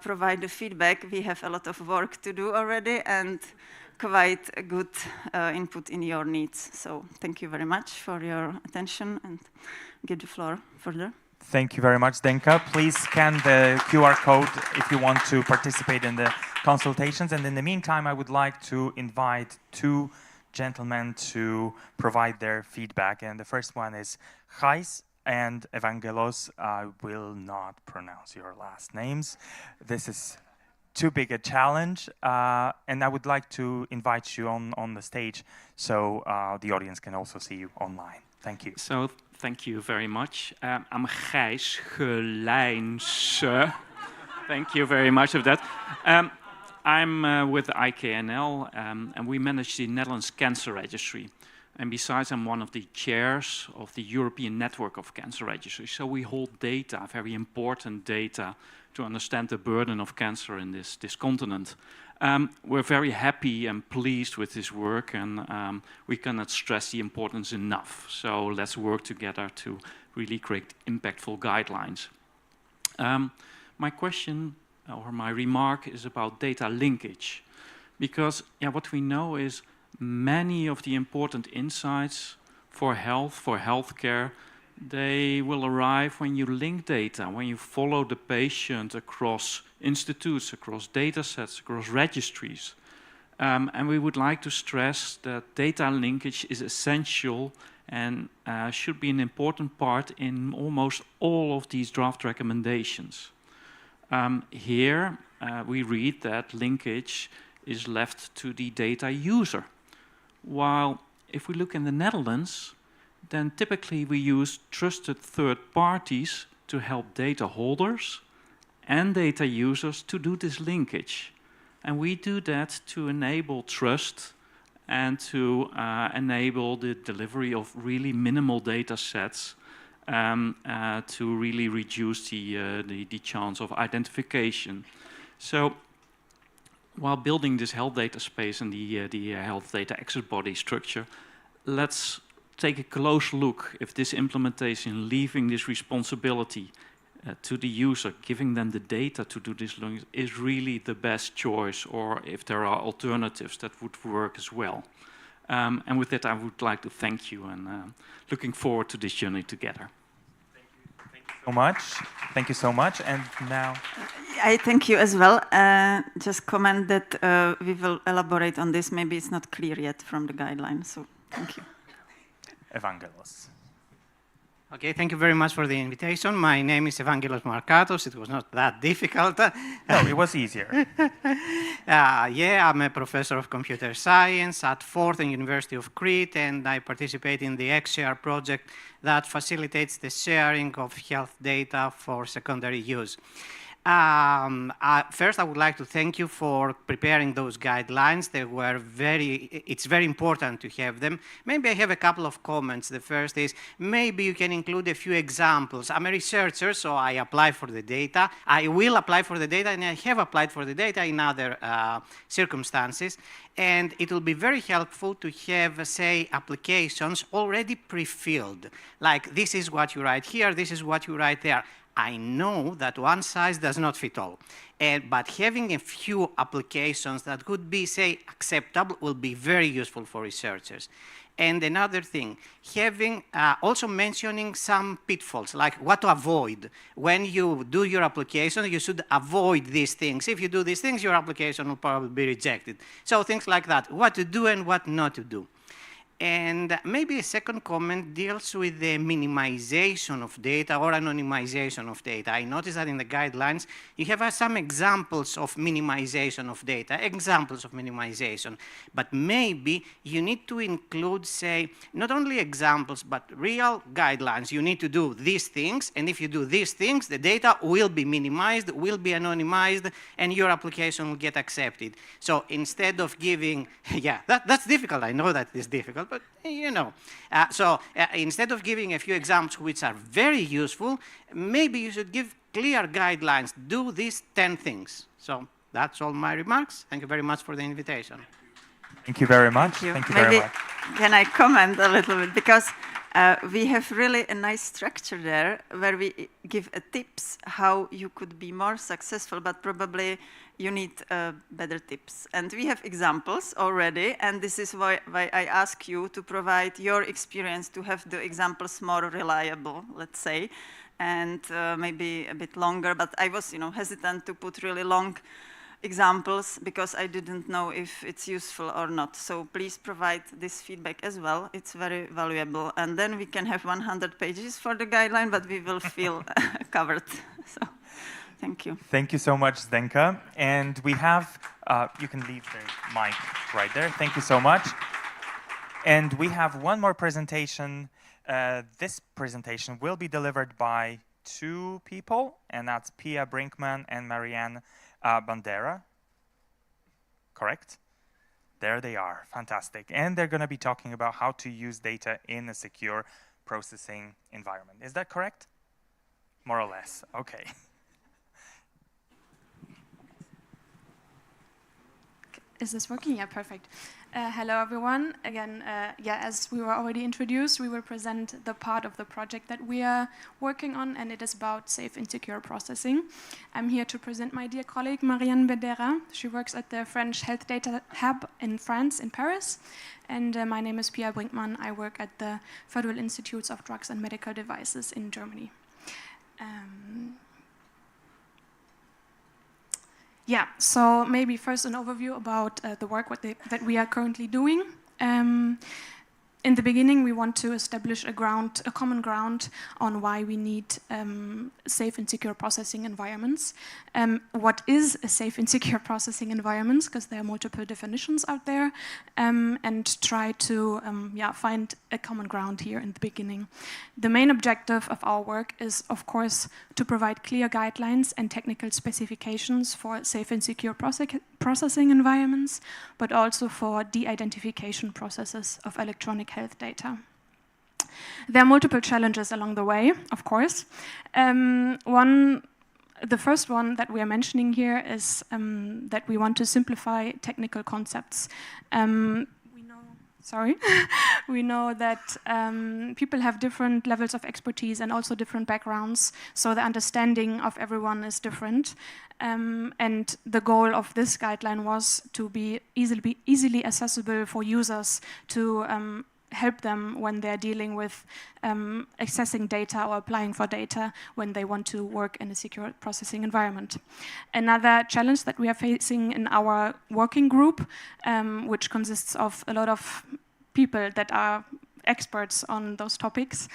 provide the feedback, we have a lot of work to do already, and quite a good input in your needs. So thank you very much for your attention, and give the floor further. Thank you very much, Zdenka. Please scan the QR code if you want to participate in the consultations. And in the meantime, I would like to invite two gentlemen to provide their feedback. And the first one is Chais and Evangelos. I will not pronounce your last names. This is too big a challenge. And I would like to invite you on the stage so the audience can also see you online. Thank you. So, thank you very much. I'm Gijs Gelijnse. Thank you very much of that. I'm with IKNL, and we manage the Netherlands Cancer Registry. And besides, I'm one of the chairs of the European Network of Cancer Registries. So we hold data, very important data, to understand the burden of cancer in this continent. We're very happy and pleased with this work, and we cannot stress the importance enough. So let's work together to really create impactful guidelines. My question or my remark is about data linkage, because what we know is many of the important insights for health, for healthcare, they will arrive when you link data, when you follow the patient across institutes, across data sets, across registries. And we would like to stress that data linkage is essential and should be an important part in almost all of these draft recommendations. Here we read that linkage is left to the data user. While if we look in the Netherlands, then typically we use trusted third parties to help data holders and data users to do this linkage. And we do that to enable trust and to enable the delivery of really minimal data sets to really reduce the chance of identification. So while building this health data space and the health data access body structure, let's take a close look if this implementation, leaving this responsibility to the user, giving them the data to do this learning is really the best choice, or if there are alternatives that would work as well. And with that, I would like to thank you and looking forward to this journey together. Thank you so much. Thank you so much. And now... I thank you as well. Just comment that we will elaborate on this. Maybe it's not clear yet from the guidelines, so thank you. Evangelos. Okay, thank you very much for the invitation. My name is Evangelos Markatos. It was not that difficult. No, it was easier. Yeah, I'm a professor of computer science at Fortune University of Crete, and I participate in the XShare project that facilitates the sharing of health data for secondary use. First, I would like to thank you for preparing those guidelines. They were it's very important to have them. Maybe I have a couple of comments. The first is, maybe you can include a few examples. I'm a researcher, so I apply for the data. I will apply for the data, and I have applied for the data in other circumstances. And it will be very helpful to have, say, applications already pre-filled. Like, this is what you write here, this is what you write there. I know that one size does not fit all, but having a few applications that could be, say, acceptable will be very useful for researchers. And another thing, having also mentioning some pitfalls, like what to avoid. When you do your application, you should avoid these things. If you do these things, your application will probably be rejected. So things like that, what to do and what not to do. And maybe a second comment deals with the minimization of data or anonymization of data. I noticed that in the guidelines, you have some examples of minimization of data, but maybe you need to include, say, not only examples, but real guidelines. You need to do these things, and if you do these things, the data will be minimized, will be anonymized, and your application will get accepted. So instead of giving, yeah, that's difficult. I know that is difficult. But, you know, instead of giving a few examples which are very useful, maybe you should give clear guidelines. Do these 10 things. So that's all my remarks. Thank you very much for the invitation. Thank you very much. Thank you very much. Can I comment a little bit? Because we have really a nice structure there where we give tips how you could be more successful, but probably you need better tips. And we have examples already, and this is why I ask you to provide your experience to have the examples more reliable, let's say, and maybe a bit longer. But I was, hesitant to put really long examples because I didn't know if it's useful or not. So please provide this feedback as well. It's very valuable. And then we can have 100 pages for the guideline, but we will feel covered. So thank you. Thank you so much, Zdenka. And we have, you can leave the mic right there. Thank you so much. And we have one more presentation. This presentation will be delivered by two people, and that's Pia Brinkman and Marianne Bandera, correct? There they are, fantastic. And they're going to be talking about how to use data in a secure processing environment. Is that correct? More or less, okay. Is this working? Yeah, perfect. Hello, everyone. Again, as we were already introduced, we will present the part of the project that we are working on, and it is about safe and secure processing. I'm here to present my dear colleague, Marianne Bandera. She works at the French Health Data Hub in France, in Paris. And my name is Pia Brinkman. I work at the Federal Institutes of Drugs and Medical Devices in Germany. Yeah, so maybe first an overview about the work that we are currently doing. In the beginning, we want to establish a common ground on why we need safe and secure processing environments. What is a safe and secure processing environment? Because there are multiple definitions out there, and try to find a common ground here in the beginning. The main objective of our work is, of course, to provide clear guidelines and technical specifications for safe and secure processing environments, but also for de-identification processes of electronic health data. There are multiple challenges along the way, of course. The first one that we are mentioning here is that we want to simplify technical concepts. sorry, we know that people have different levels of expertise and also different backgrounds, so the understanding of everyone is different. And the goal of this guideline was to be easily accessible for users to help them when they're dealing with accessing data or applying for data when they want to work in a secure processing environment. Another challenge that we are facing in our working group, which consists of a lot of people that are experts on those topics,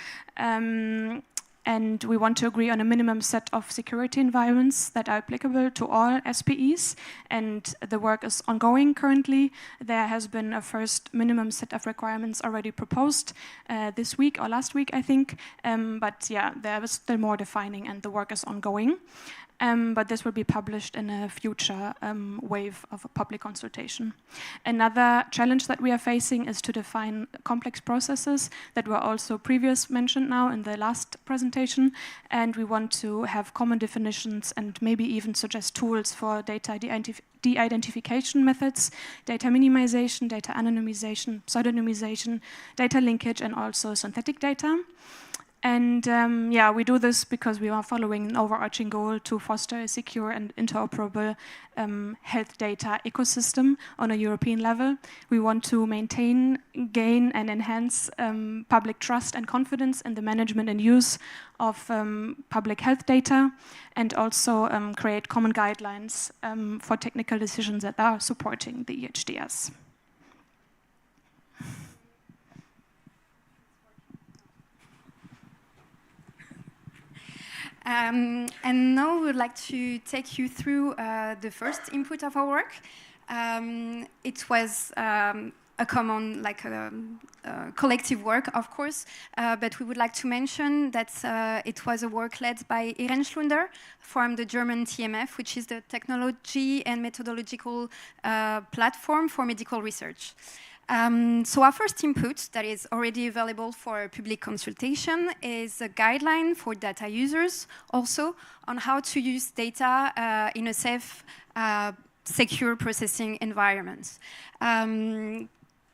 and we want to agree on a minimum set of security environments that are applicable to all SPEs, and the work is ongoing currently. There has been a first minimum set of requirements already proposed this week or last week, I think, but yeah, there is still more defining and the work is ongoing. But this will be published in a future wave of a public consultation. Another challenge that we are facing is to define complex processes that were also previously mentioned now in the last presentation, and we want to have common definitions and maybe even suggest tools for data de-identification methods, data minimization, data anonymization, pseudonymization, data linkage, and also synthetic data. And yeah, we do this because we are following an overarching goal to foster a secure and interoperable health data ecosystem on a European level. We want to maintain, gain, and enhance public trust and confidence in the management and use of public health data, and also create common guidelines for technical decisions that are supporting the EHDS. And now we would like to take you through the first input of our work. It was a common, collective work, of course, but we would like to mention that it was a work led by Irene Schlunder from the German TMF, which is the Technology and Methodological Platform for Medical Research. So our first input that is already available for public consultation is a guideline for data users also on how to use data in a safe, secure processing environment.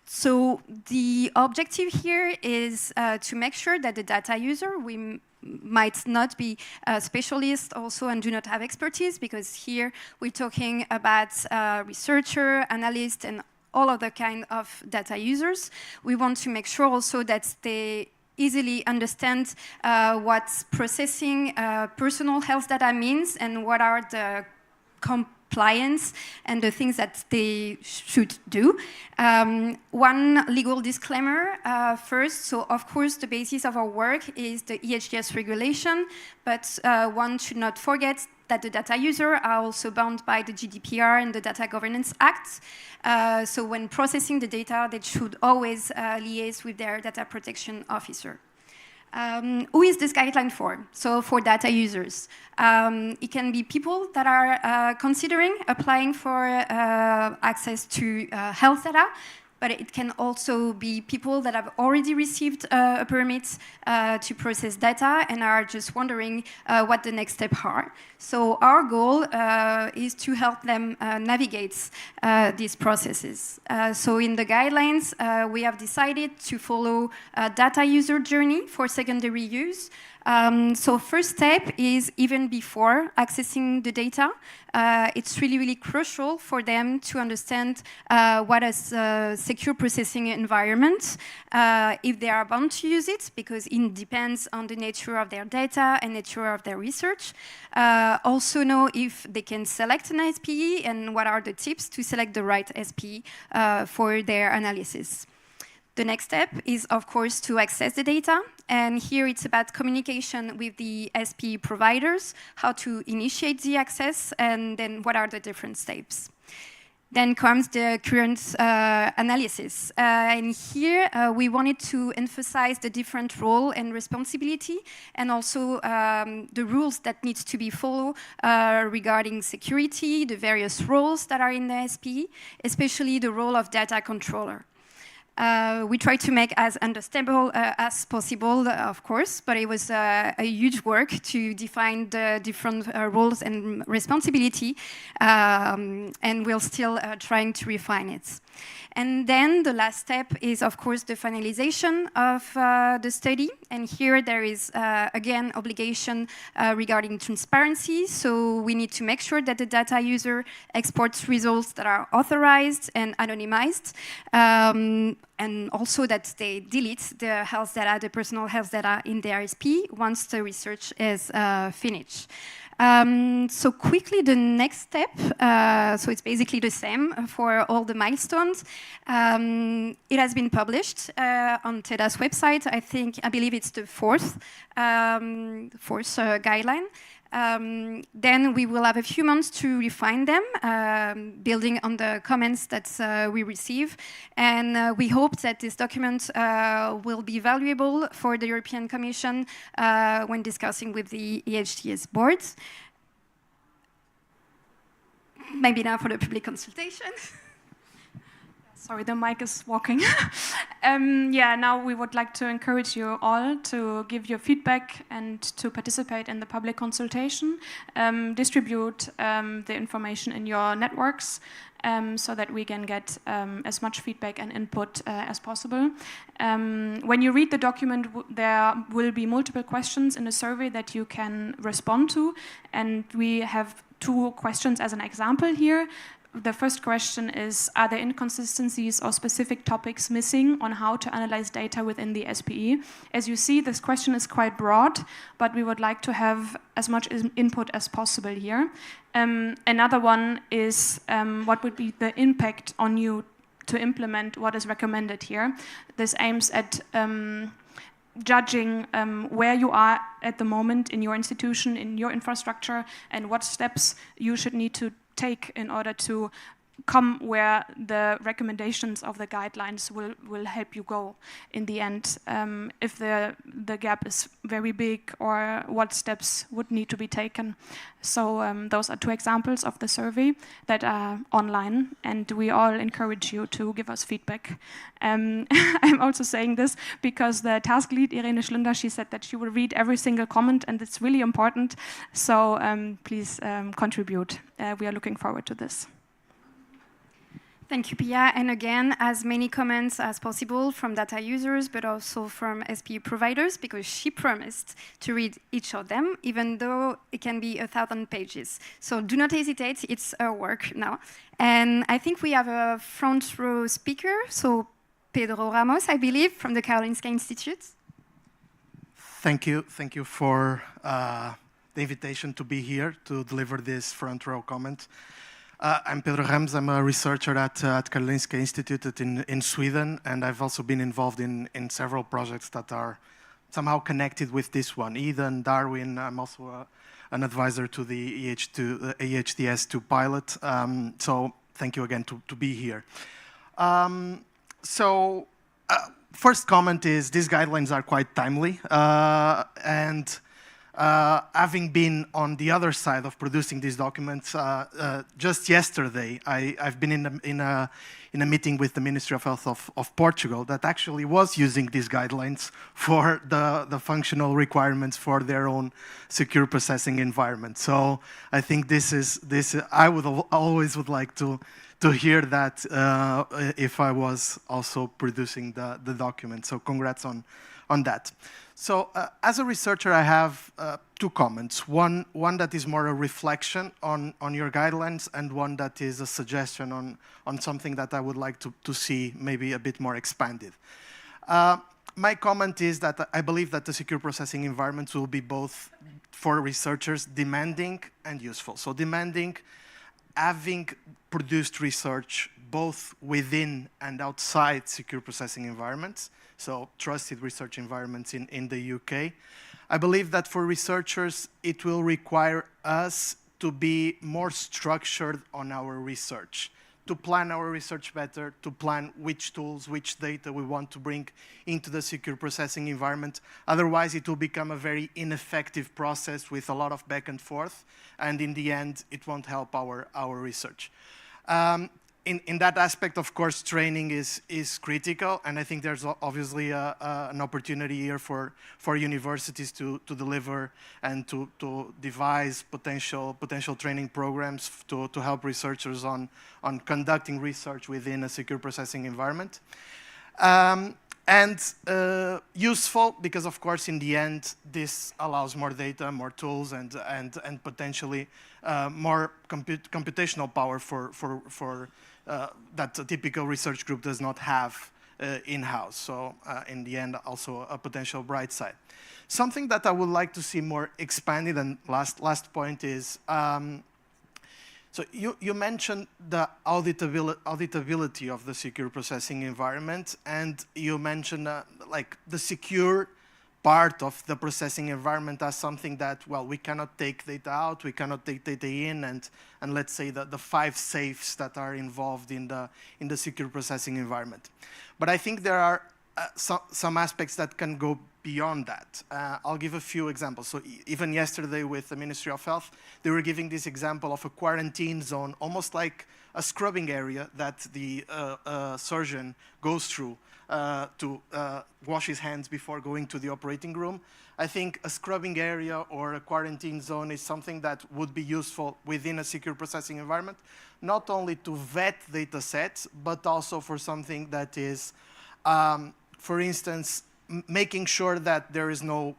So the objective here is to make sure that the data user, we might not be a specialist also and do not have expertise, because here we're talking about researcher, analyst, and all other kind of data users. We want to make sure also that they easily understand what processing personal health data means and what are the compliance and the things that they should do. One legal disclaimer first. So of course the basis of our work is the EHDS regulation, but one should not forget that the data users are also bound by the GDPR and the Data Governance Act. So when processing the data, they should always liaise with their data protection officer. Who is this guideline for? So for data users. It can be people that are considering applying for access to health data, but it can also be people that have already received a permit to process data and are just wondering what the next steps are. So our goal is to help them navigate these processes. So in the guidelines, we have decided to follow a data user journey for secondary use. So first step is even before accessing the data, it's really crucial for them to understand what is a secure processing environment, if they are bound to use it, because it depends on the nature of their data and nature of their research. Also know if they can select an SPE and what are the tips to select the right SPE for their analysis. The next step is, of course, to access the data. And here it's about communication with the SPE providers, how to initiate the access, and then what are the different steps. Then comes the current analysis. And here we wanted to emphasize the different role and responsibility, and also the rules that need to be followed regarding security, the various roles that are in the SPE, especially the role of data controller. We tried to make as understandable as possible, of course, but it was a huge work to define the different roles and responsibility, and we're still trying to refine it. And then the last step is, of course, the finalization of the study. And here there is, again, obligation regarding transparency. So we need to make sure that the data user exports results that are authorized and anonymized, and also that they delete the health data, the personal health data in the RSP once the research is finished. So quickly, the next step, so it's basically the same for all the milestones. It has been published on TEDA's website. I believe it's the fourth guideline. Then we will have a few months to refine them, building on the comments that we receive. And we hope that this document will be valuable for the European Commission when discussing with the EHDS boards. Maybe now for the public consultation. Sorry, the mic is walking. Yeah, now we would like to encourage you all to give your feedback and to participate in the public consultation. Distribute the information in your networks so that we can get as much feedback and input as possible. When you read the document, there will be multiple questions in the survey that you can respond to, and we have 2 questions as an example here. The first question is, are there inconsistencies or specific topics missing on how to analyze data within the SPE? As you see, this question is quite broad, but we would like to have as much input as possible here. Another one is, what would be the impact on you to implement what is recommended here? This aims at judging where you are at the moment in your institution, in your infrastructure, and what steps you should need to take in order to come where the recommendations of the guidelines will help you go in the end, if the gap is very big, or what steps would need to be taken. So those are 2 examples of the survey that are online, and we all encourage you to give us feedback. I'm also saying this because the task lead, Irene Schlunder, she said that she will read every single comment, and it's really important. So please contribute. We are looking forward to this. Thank you, Pia. And again, as many comments as possible from data users, but also from SPE providers, because she promised to read each of them, even though it can be 1,000 pages. So do not hesitate, it's our work now. And I think we have a front row speaker, so Pedro Ramos, I believe, from the Karolinska Institute. Thank you for the invitation to be here to deliver this front row comment. I'm Pedro Ramos. I'm a researcher at Karolinska Institute in Sweden, and I've also been involved in several projects that are somehow connected with this one. Eden, Darwin, I'm also an advisor to the EHDS2 pilot. So thank you again to be here. First comment is these guidelines are quite timely, and having been on the other side of producing these documents, just yesterday I've been in a meeting with the Ministry of Health of Portugal that actually was using these guidelines for the functional requirements for their own secure processing environment. So I think I would always like to hear that if I was also producing the document. So congrats on that. So as a researcher, I have 2 comments. One that is more a reflection on your guidelines, and one that is a suggestion on something that I would like to see maybe a bit more expanded. My comment is that I believe that the secure processing environments will be both, for researchers, demanding and useful. So demanding, having produced research both within and outside secure processing environments, so trusted research environments in the UK. I believe that for researchers, it will require us to be more structured on our research, to plan our research better, to plan which tools, which data we want to bring into the secure processing environment. Otherwise, it will become a very ineffective process with a lot of back and forth, and in the end, it won't help our research. in that aspect, of course, training is critical, and I think there's obviously an opportunity here for universities to deliver and to devise potential training programs to help researchers on conducting research within a secure processing environment. And useful because, of course, in the end, this allows more data, more tools, and potentially more computational power for that a typical research group does not have in-house. So in the end, also a potential bright side. Something that I would like to see more expanded, and last point is, so you mentioned the auditability of the secure processing environment, and you mentioned like the secure part of the processing environment as something that, well, we cannot take data out, we cannot take data in, and let's say the 5 safes that are involved in the secure processing environment. But I think there are some aspects that can go beyond that. I'll give a few examples. So even yesterday with the Ministry of Health, they were giving this example of a quarantine zone, almost like a scrubbing area that the surgeon goes through to wash his hands before going to the operating room. I think a scrubbing area or a quarantine zone is something that would be useful within a secure processing environment, not only to vet data sets, but also for something that is, for instance, making sure that there is no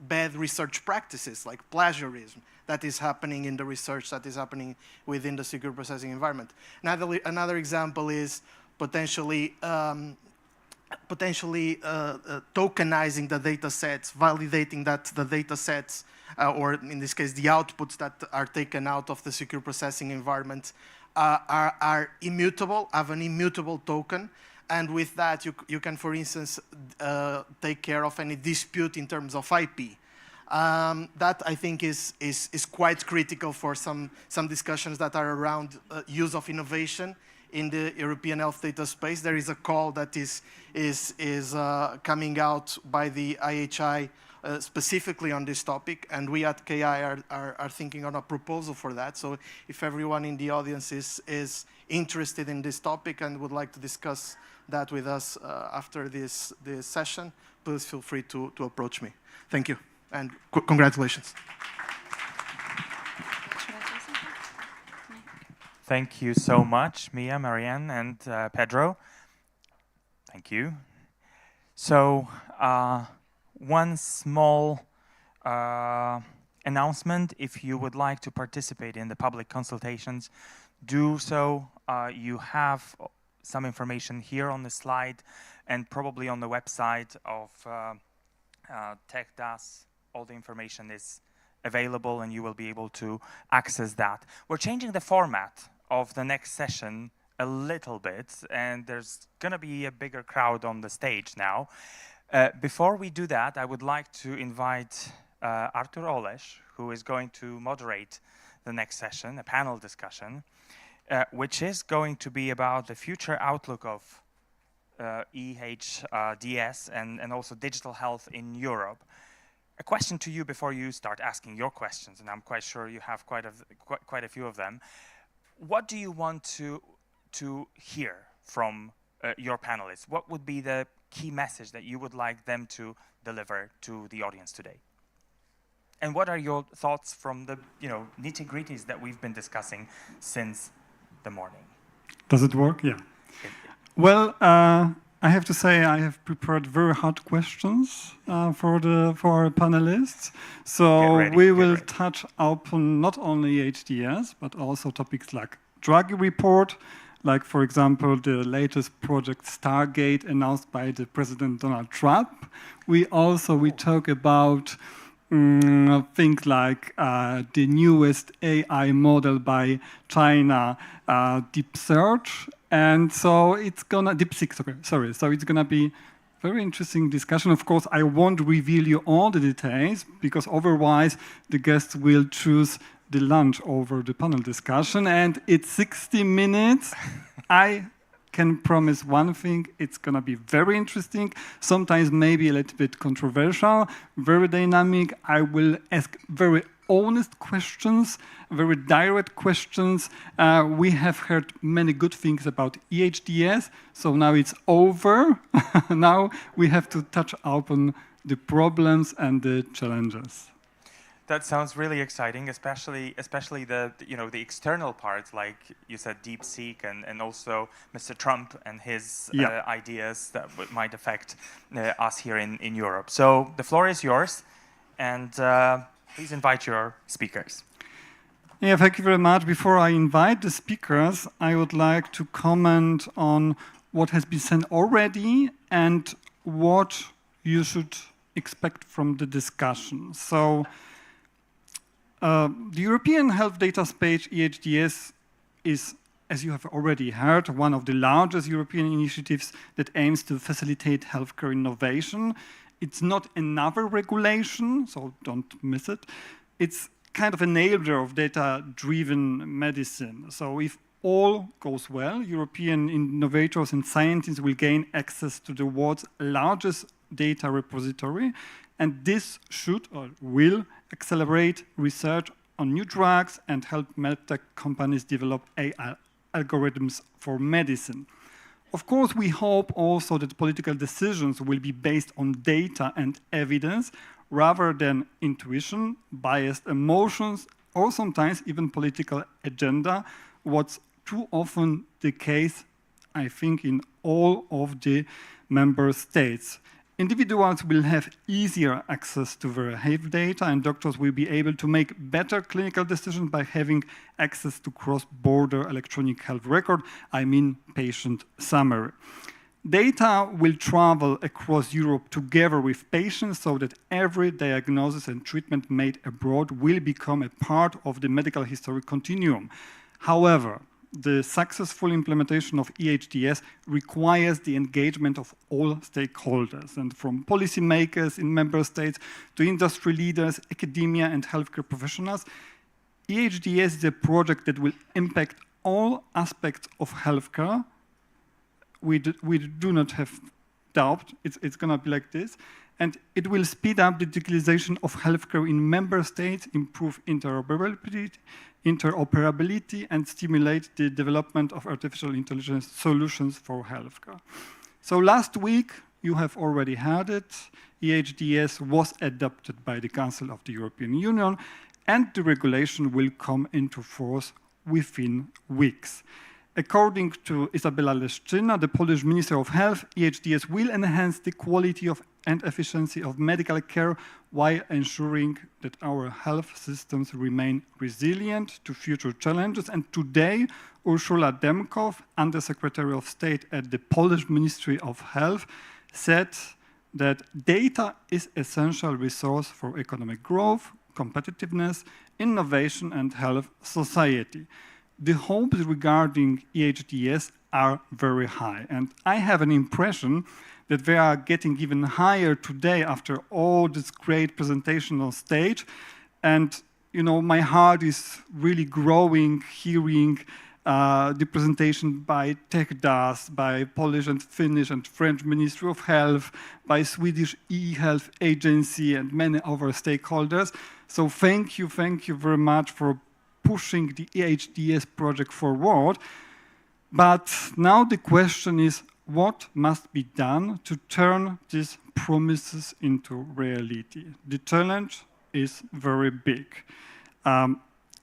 bad research practices like plagiarism that is happening in the research that is happening within the secure processing environment. Another example is potentially tokenizing the data sets, validating that the data sets, or in this case, the outputs that are taken out of the secure processing environment are immutable, have an immutable token. And with that, you can, for instance, take care of any dispute in terms of IP. That, I think, is quite critical for some discussions that are around use of innovation in the European health data space. There is a call that is coming out by the IHI specifically on this topic, and we at KI are thinking on a proposal for that. So if everyone in the audience is interested in this topic and would like to discuss that with us after this session, please feel free to approach me. Thank you, and congratulations. Thank you so much, Mia, Marianne, and Pedro. Thank you. So one small announcement: if you would like to participate in the public consultations, do so. You have some information here on the slide and probably on the website of TechDAS. All the information is available and you will be able to access that. We're changing the format of the next session a little bit, and there's going to be a bigger crowd on the stage now. Before we do that, I would like to invite Artur Oleś, who is going to moderate the next session, a panel discussion, which is going to be about the future outlook of EHDS and also digital health in Europe. A question to you before you start asking your questions, and I'm quite sure you have quite a few of them. What do you want to hear from your panelists? What would be the key message that you would like them to deliver to the audience today? And what are your thoughts from the nitty-gritties that we've been discussing since the morning? Does it work? Yeah. Well, I have to say I have prepared very hard questions for our panelists. So we will touch upon not only HDS, but also topics like Draghi report, like, for example, the latest project Stargate announced by the President Donald Trump. We talk about things like the newest AI model by China, DeepSearch. And so it's gonna DeepSeek. Sorry. So it's gonna be very interesting discussion. Of course, I won't reveal you all the details because otherwise the guests will choose the lunch over the panel discussion. And it's 60 minutes. I can promise one thing: it's gonna be very interesting. Sometimes maybe a little bit controversial, very dynamic. I will ask very honest questions, very direct questions. We have heard many good things about EHDS, so now it's over. Now we have to touch upon the problems and the challenges. That sounds really exciting, especially the the external parts, like you said, DeepSeek, and also Mr. Trump and his ideas that might affect us here in Europe. So the floor is yours, and please invite your speakers. Yeah, thank you very much. Before I invite the speakers, I would like to comment on what has been said already and what you should expect from the discussion. So. The European Health Data Space, EHDS, is, as you have already heard, one of the largest European initiatives that aims to facilitate healthcare innovation. It's not another regulation, so don't miss it. It's kind of an enabler of data-driven medicine. So if all goes well, European innovators and scientists will gain access to the world's largest data repository, and this should or will accelerate research on new drugs and help medtech companies develop AI algorithms for medicine. Of course, we hope also that political decisions will be based on data and evidence rather than intuition, biased emotions, or sometimes even political agenda, what's too often the case, I think, in all of the member states. Individuals will have easier access to their health data, and doctors will be able to make better clinical decisions by having access to cross-border electronic health record, I mean patient summary. Data will travel across Europe together with patients so that every diagnosis and treatment made abroad will become a part of the medical history continuum. However, the successful implementation of EHDS requires the engagement of all stakeholders, and from policymakers in member states to industry leaders, academia, and healthcare professionals. EHDS is a project that will impact all aspects of healthcare. We do not have doubt it's going to be like this. And it will speed up the digitalization of healthcare in member states, improve interoperability, and stimulate the development of artificial intelligence solutions for healthcare. So last week, you have already heard it, EHDS was adopted by the Council of the European Union, and the regulation will come into force within weeks. According to Izabela Leszczyna, the Polish Minister of Health, EHDS will enhance the quality and efficiency of medical care while ensuring that our health systems remain resilient to future challenges. And today, Ursula Demkow, Undersecretary of State at the Polish Ministry of Health, said that data is an essential resource for economic growth, competitiveness, innovation, and health society. The hopes regarding EHDS are very high, and I have an impression that they are getting even higher today after all this great presentation on stage. And you know, my heart is really growing hearing the presentation by TechDAS, by Polish and Finnish and French Ministry of Health, by Swedish e-health agency, and many other stakeholders. So thank you very much for pushing the EHDS project forward. But now the question is, what must be done to turn these promises into reality? The challenge is very big. Can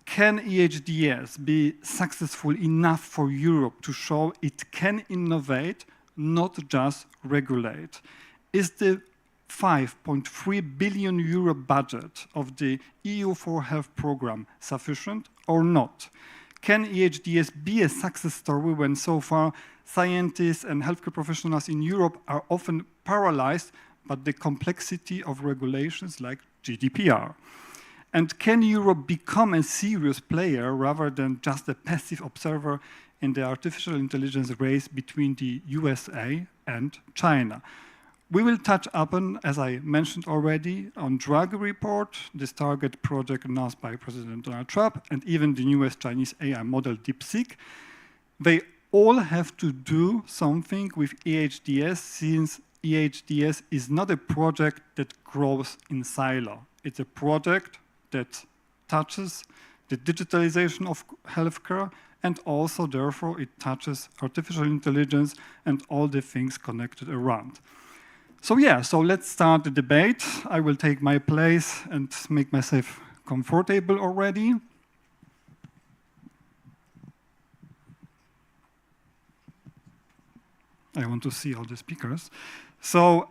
EHDS be successful enough for Europe to show it can innovate, not just regulate? Is the 5.3 billion euro budget of the EU4Health program sufficient or not? Can EHDS be a success story when so far scientists and healthcare professionals in Europe are often paralyzed by the complexity of regulations like GDPR? And can Europe become a serious player rather than just a passive observer in the artificial intelligence race between the USA and China? We will touch upon, as I mentioned already, on Drug Report, this target project announced by President Donald Trump, and even the newest Chinese AI model, DeepSeek. They all have to do something with EHDS, since EHDS is not a project that grows in silo. It's a project that touches the digitalization of healthcare, and also, therefore, it touches artificial intelligence and all the things connected around. So yeah, so let's start the debate. I will take my place and make myself comfortable already. I want to see all the speakers. So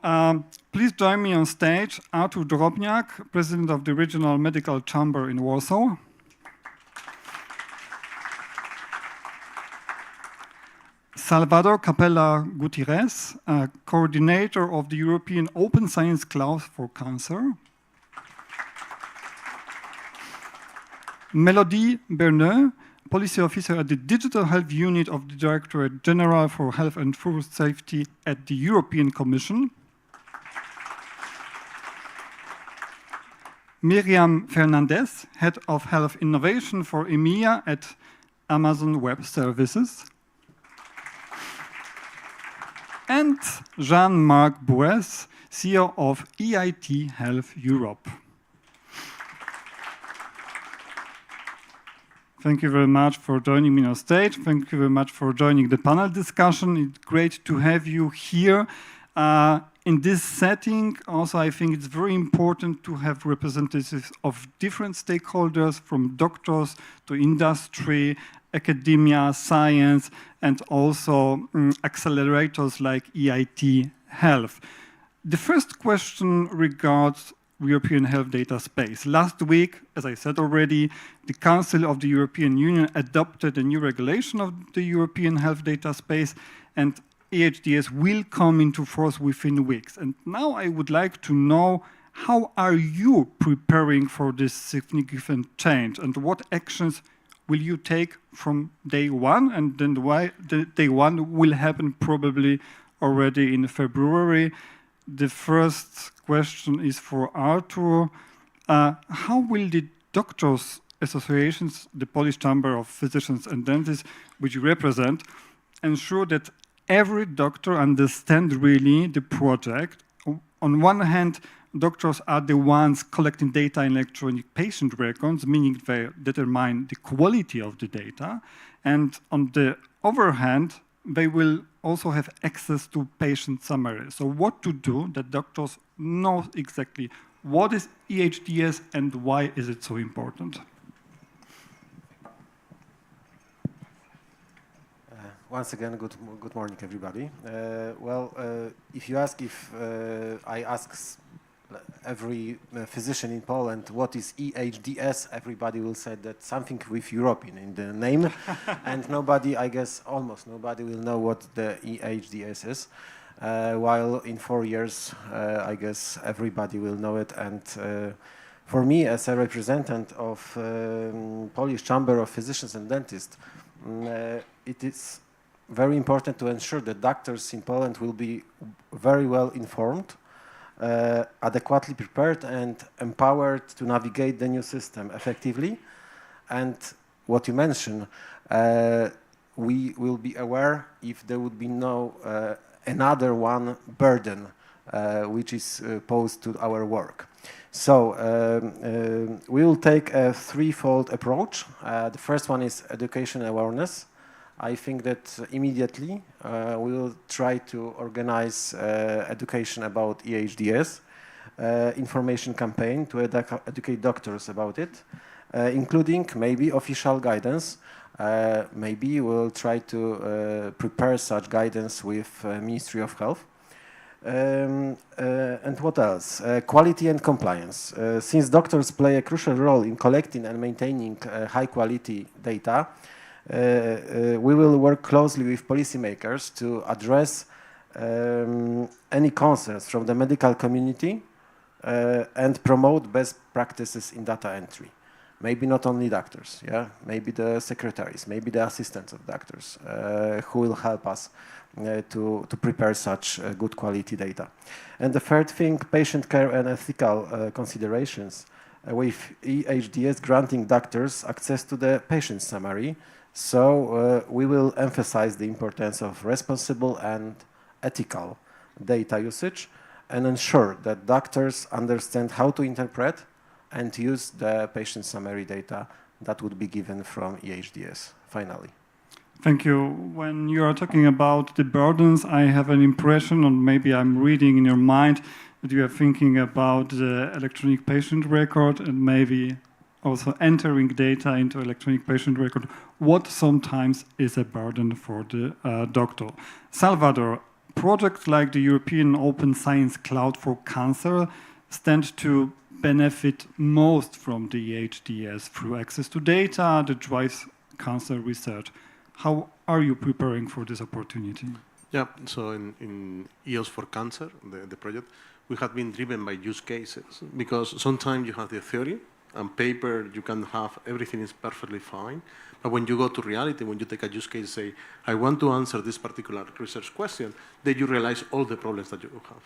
please join me on stage, Artur Drobniak, President of the Regional Medical Chamber in Warsaw. Salvador Capella Gutierrez, Coordinator of the European Open Science Cloud for Cancer. Melody Berneux, Policy Officer at the Digital Health Unit of the Directorate General for Health and Food Safety at the European Commission. Miriam Fernandez, Head of Health Innovation for EMEA at Amazon Web Services. And Jean-Marc Bouès, CEO of EIT Health Europe. Thank you very much for joining me on stage. Thank you very much for joining the panel discussion. It's great to have you here. In this setting, also, I think it's very important to have representatives of different stakeholders, from doctors to industry, academia, science, and also accelerators like EIT Health. The first question regards European health data space. Last week, as I said already, the Council of the European Union adopted a new regulation of the European health data space, and EHDS will come into force within weeks. And now I would like to know, how are you preparing for this significant change, and what actions will you take from day one? And then day one will happen probably already in February. The first question is for Artur. How will the doctors' associations, the Polish Chamber of Physicians and Dentists, which you represent, ensure that every doctor understands really the project? On one hand, doctors are the ones collecting data in electronic patient records, meaning they determine the quality of the data. And on the other hand, they will also have access to patient summaries. So what to do that doctors know exactly what is EHDS and why is it so important? Once again, good morning, everybody. If you ask if I ask every physician in Poland what is EHDS, everybody will say that something with European in the name, and nobody, I guess almost nobody, will know what the EHDS is. While in 4 years, I guess everybody will know it. And for me, as a representative of Polish Chamber of Physicians and Dentists, it is very important to ensure that doctors in Poland will be very well informed, adequately prepared and empowered to navigate the new system effectively. And what you mentioned, we will be aware if there would be no another one burden which is posed to our work. So we will take a threefold approach. The first one is education awareness. I think that immediately we will try to organize education about EHDS, information campaign to educate doctors about it, including maybe official guidance. Maybe we'll try to prepare such guidance with Ministry of Health. And what else? Quality and compliance. Since doctors play a crucial role in collecting and maintaining high quality data, we will work closely with policymakers to address any concerns from the medical community and promote best practices in data entry. Maybe not only doctors, yeah, maybe the secretaries, maybe the assistants of doctors who will help us to prepare such good quality data. And the third thing, patient care and ethical considerations, with EHDS granting doctors access to the patient summary. So we will emphasize the importance of responsible and ethical data usage and ensure that doctors understand how to interpret and use the patient summary data that would be given from EHDS, finally. Thank you. When you are talking about the burdens, I have an impression, or maybe I'm reading in your mind, that you are thinking about the electronic patient record and maybe also entering data into electronic patient record, what sometimes is a burden for the doctor. Salvador, projects like the European Open Science Cloud for Cancer stand to benefit most from the EHDS through access to data that drives cancer research. How are you preparing for this opportunity? Yeah, so in EOS for Cancer, the project, we have been driven by use cases because sometimes you have the theory and paper, you can have everything is perfectly fine. But when you go to reality, when you take a use case, say, I want to answer this particular research question, then you realize all the problems that you have.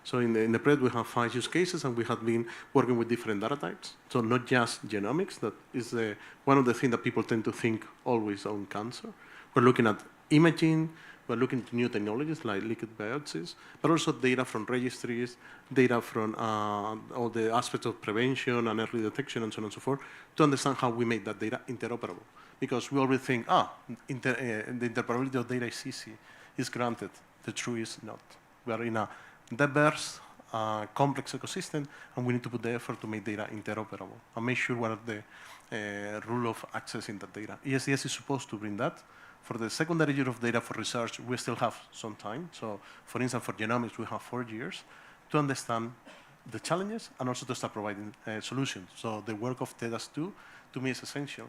So in the project, we have 5 use cases, and we have been working with different data types. So not just genomics, that is one of the things that people tend to think always on cancer. We're looking at imaging, we're looking at new technologies like liquid biopsies, but also data from registries, data from all the aspects of prevention and early detection and so on and so forth, to understand how we make that data interoperable. Because we always think, the interoperability of data is easy, is granted. The truth is not. We are in a diverse, complex ecosystem, and we need to put the effort to make data interoperable and make sure what are the rule of accessing that data. ESDS is supposed to bring that. For the secondary year of data for research, we still have some time. So, for instance, for genomics, we have 4 years to understand the challenges and also to start providing solutions. So the work of TEDAS2, to me, is essential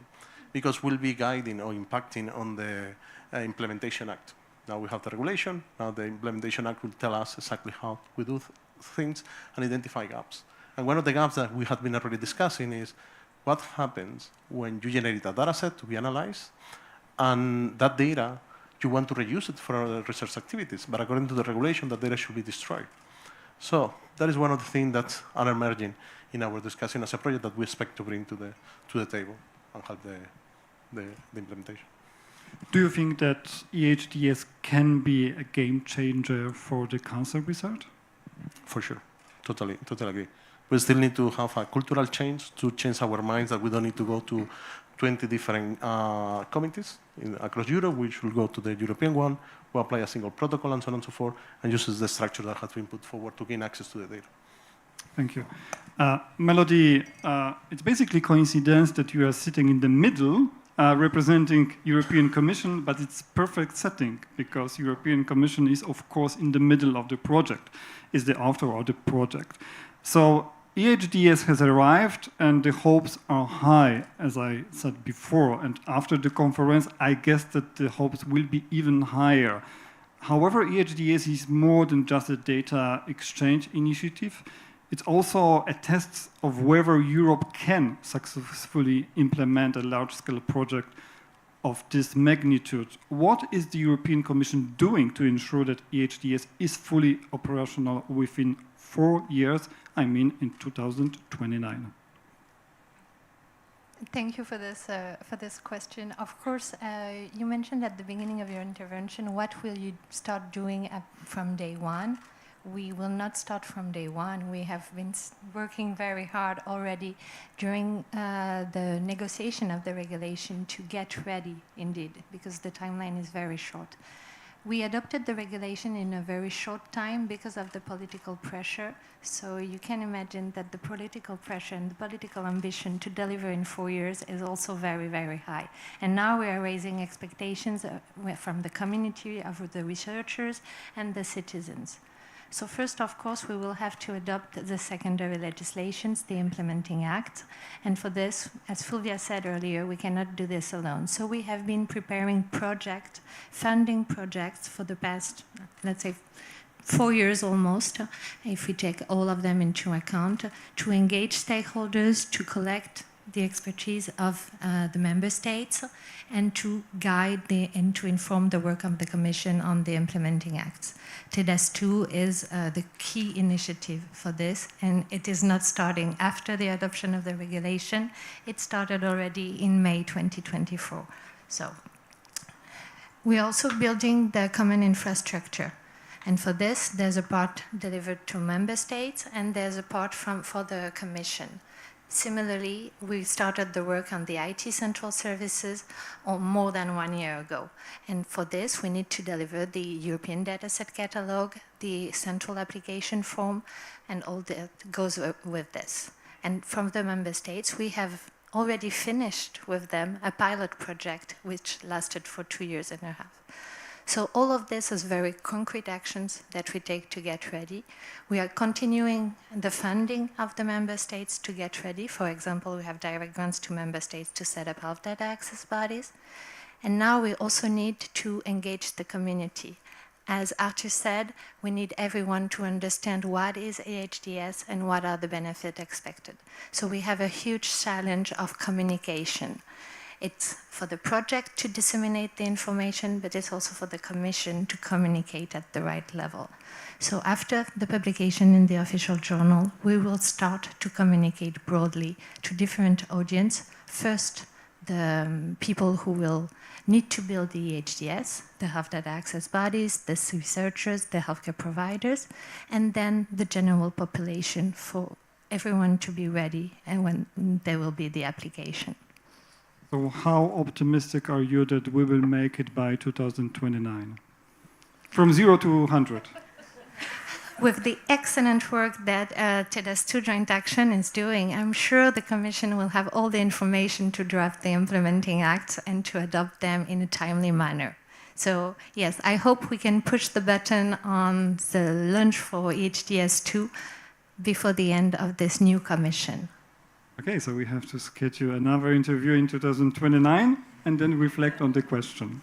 because we'll be guiding or impacting on the Implementation Act. Now we have the regulation. Now the Implementation Act will tell us exactly how we do things and identify gaps. And one of the gaps that we have been already discussing is what happens when you generate a data set to be analyzed, and that data, you want to reuse it for other research activities. But according to the regulation, that data should be destroyed. So that is one of the things that are emerging in our discussion as a project that we expect to bring to the table and help the implementation. Do you think that EHDS can be a game changer for the cancer research? For sure, totally agree. We still need to have a cultural change to change our minds that we don't need to go to 20 different committees across Europe. We should go to the European one, we apply a single protocol and so on and so forth, and uses the structure that has been put forward to gain access to the data. Thank you. Melody, it's basically coincidence that you are sitting in the middle representing European Commission, but it's perfect setting because European Commission is, of course, in the middle of the project, is the author of the project. So EHDS has arrived and the hopes are high, as I said before, and after the conference, I guess that the hopes will be even higher. However, EHDS is more than just a data exchange initiative. It's also a test of whether Europe can successfully implement a large-scale project of this magnitude. What is the European Commission doing to ensure that EHDS is fully operational within 4 years, I mean in 2029? Thank you for this question. Of course, you mentioned at the beginning of your intervention, what will you start doing from day one? We will not start from day one. We have been working very hard already during the negotiation of the regulation to get ready, indeed, because the timeline is very short. We adopted the regulation in a very short time because of the political pressure. So you can imagine that the political pressure and the political ambition to deliver in 4 years is also very, very high. And now we are raising expectations from the community of the researchers and the citizens. So first, of course, we will have to adopt the secondary legislations, the Implementing Act. And for this, as Fulvia said earlier, we cannot do this alone. So we have been preparing funding projects for the past, let's say, 4 years almost, if we take all of them into account, to engage stakeholders, to collect the expertise of the member states, and to guide and to inform the work of the Commission on the implementing acts. TEDAS2 is the key initiative for this, and it is not starting after the adoption of the regulation. It started already in May 2024. So we're also building the common infrastructure. And for this, there's a part delivered to member states, and there's a part for the Commission. Similarly, we started the work on the IT central services more than 1 year ago. And for this, we need to deliver the European dataset catalog, the central application form, and all that goes with this. And from the member states, we have already finished with them a pilot project which lasted for 2 years and a half. So all of this is very concrete actions that we take to get ready. We are continuing the funding of the member states to get ready. For example, we have direct grants to member states to set up health data access bodies. And now we also need to engage the community. As Arthur said, we need everyone to understand what is EHDS and what are the benefits expected. So we have a huge challenge of communication. It's for the project to disseminate the information, but it's also for the Commission to communicate at the right level. So after the publication in the official journal, we will start to communicate broadly to different audience. First, the people who will need to build the EHDS, the health data access bodies, the researchers, the healthcare providers, and then the general population for everyone to be ready and when there will be the application. So how optimistic are you that we will make it by 2029? From 0 to 100? With the excellent work that TEDAS2 Joint Action is doing, I'm sure the Commission will have all the information to draft the implementing acts and to adopt them in a timely manner. So yes, I hope we can push the button on the launch for EHDS2 before the end of this new Commission. Okay, so we have to schedule another interview in 2029 and then reflect on the question.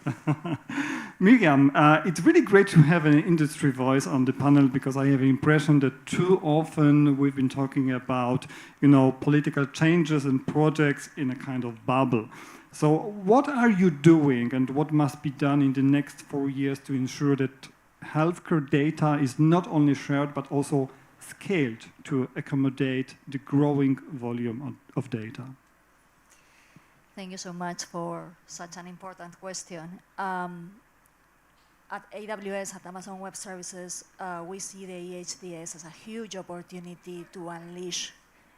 Miriam, it's really great to have an industry voice on the panel because I have the impression that too often we've been talking about, political changes and projects in a kind of bubble. So what are you doing and what must be done in the next 4 years to ensure that healthcare data is not only shared but also scaled to accommodate the growing volume of data? Thank you so much for such an important question. At AWS, at Amazon Web Services, we see the EHDS as a huge opportunity to unleash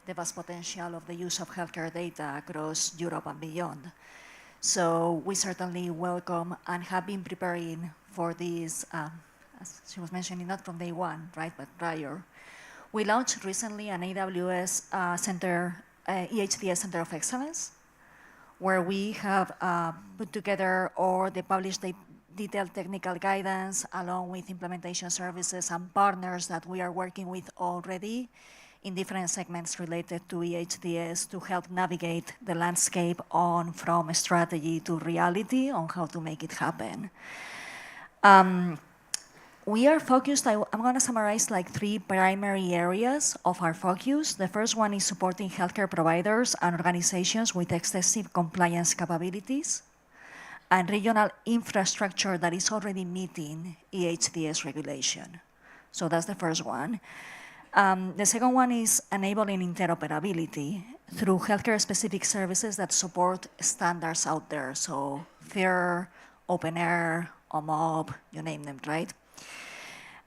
the vast potential of the use of healthcare data across Europe and beyond. So we certainly welcome and have been preparing for this, as she was mentioning, not from day one, right, but prior. We launched recently an AWS EHDS Center of Excellence, where we have put together all the published detailed technical guidance along with implementation services and partners that we are working with already in different segments related to EHDS to help navigate the landscape from strategy to reality on how to make it happen. We are focused, I'm going to summarize like 3 primary areas of our focus. The first one is supporting healthcare providers and organizations with excessive compliance capabilities and regional infrastructure that is already meeting EHDS regulation. So that's the first one. The second one is enabling interoperability through healthcare-specific services that support standards out there. So FAIR, OpenAir, OMOP, you name them, right?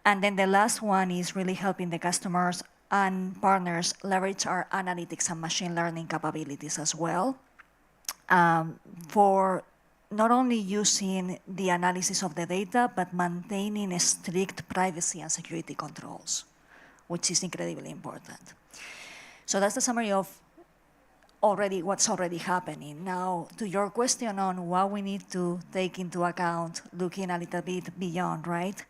And then the last one is really helping the customers and partners leverage our analytics and machine learning capabilities as well for not only using the analysis of the data, but maintaining strict privacy and security controls, which is incredibly important. So that's the summary of what's already happening. Now, to your question on what we need to take into account, looking a little bit beyond, right?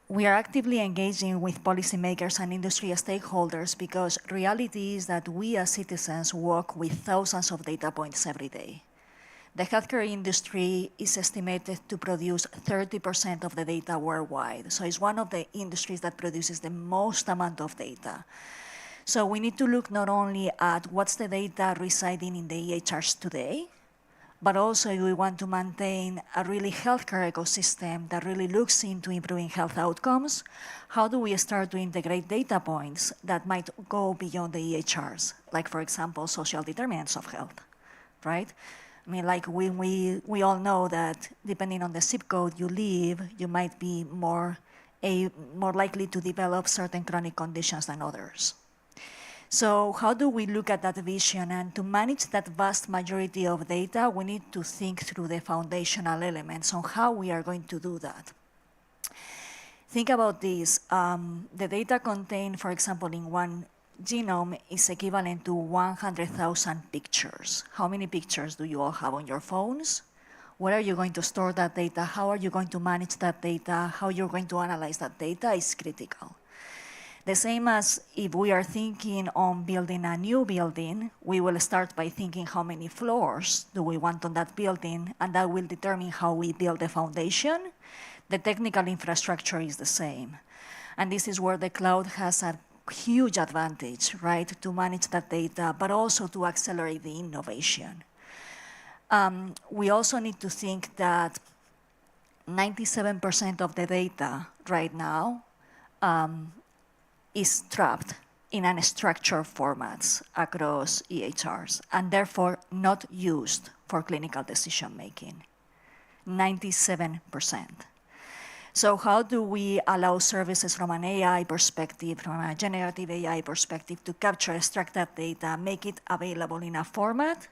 We are actively engaging with policymakers and industry stakeholders because reality is that we as citizens work with thousands of data points every day. The healthcare industry is estimated to produce 30% of the data worldwide. So it's one of the industries that produces the most amount of data. So we need to look not only at what's the data residing in the EHRs today, but also if we want to maintain a really healthcare ecosystem that really looks into improving health outcomes, how do we start to integrate data points that might go beyond the EHRs, like, for example, social determinants of health, right? I mean, like we all know that depending on the zip code you live, you might be more likely to develop certain chronic conditions than others. So how do we look at that vision? And to manage that vast majority of data, we need to think through the foundational elements on how we are going to do that. Think about this. The data contained, for example, in one genome is equivalent to 100,000 pictures. How many pictures do you all have on your phones? Where are you going to store that data? How are you going to manage that data? How you're going to analyze that data is critical. The same as if we are thinking on building a new building, we will start by thinking how many floors do we want on that building, and that will determine how we build the foundation. The technical infrastructure is the same. And this is where the cloud has a huge advantage, right, to manage that data, but also to accelerate the innovation. We also need to think that 97% of the data right now is trapped in unstructured formats across EHRs and therefore not used for clinical decision making. 97%. So how do we allow services from an AI perspective, from a generative AI perspective, to capture, extract that data, make it available in a format,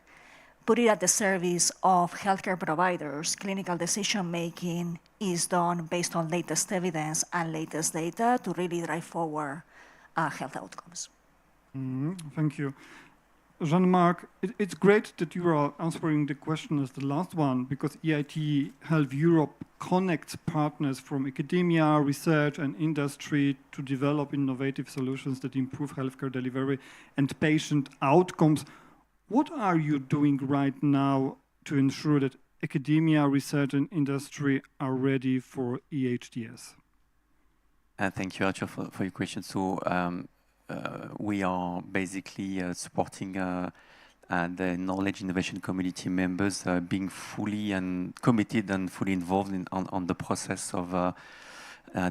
put it at the service of healthcare providers? Clinical decision making is done based on latest evidence and latest data to really drive forward health outcomes. Thank you. Jean-Marc, it's great that you are answering the question as the last one, because EIT Health Europe connects partners from academia, research, and industry to develop innovative solutions that improve healthcare delivery and patient outcomes. What are you doing right now to ensure that academia, research, and industry are ready for EHDS? Thank you, Arthur, for your question. So we are basically supporting the knowledge innovation community members being fully and committed and fully involved on the process of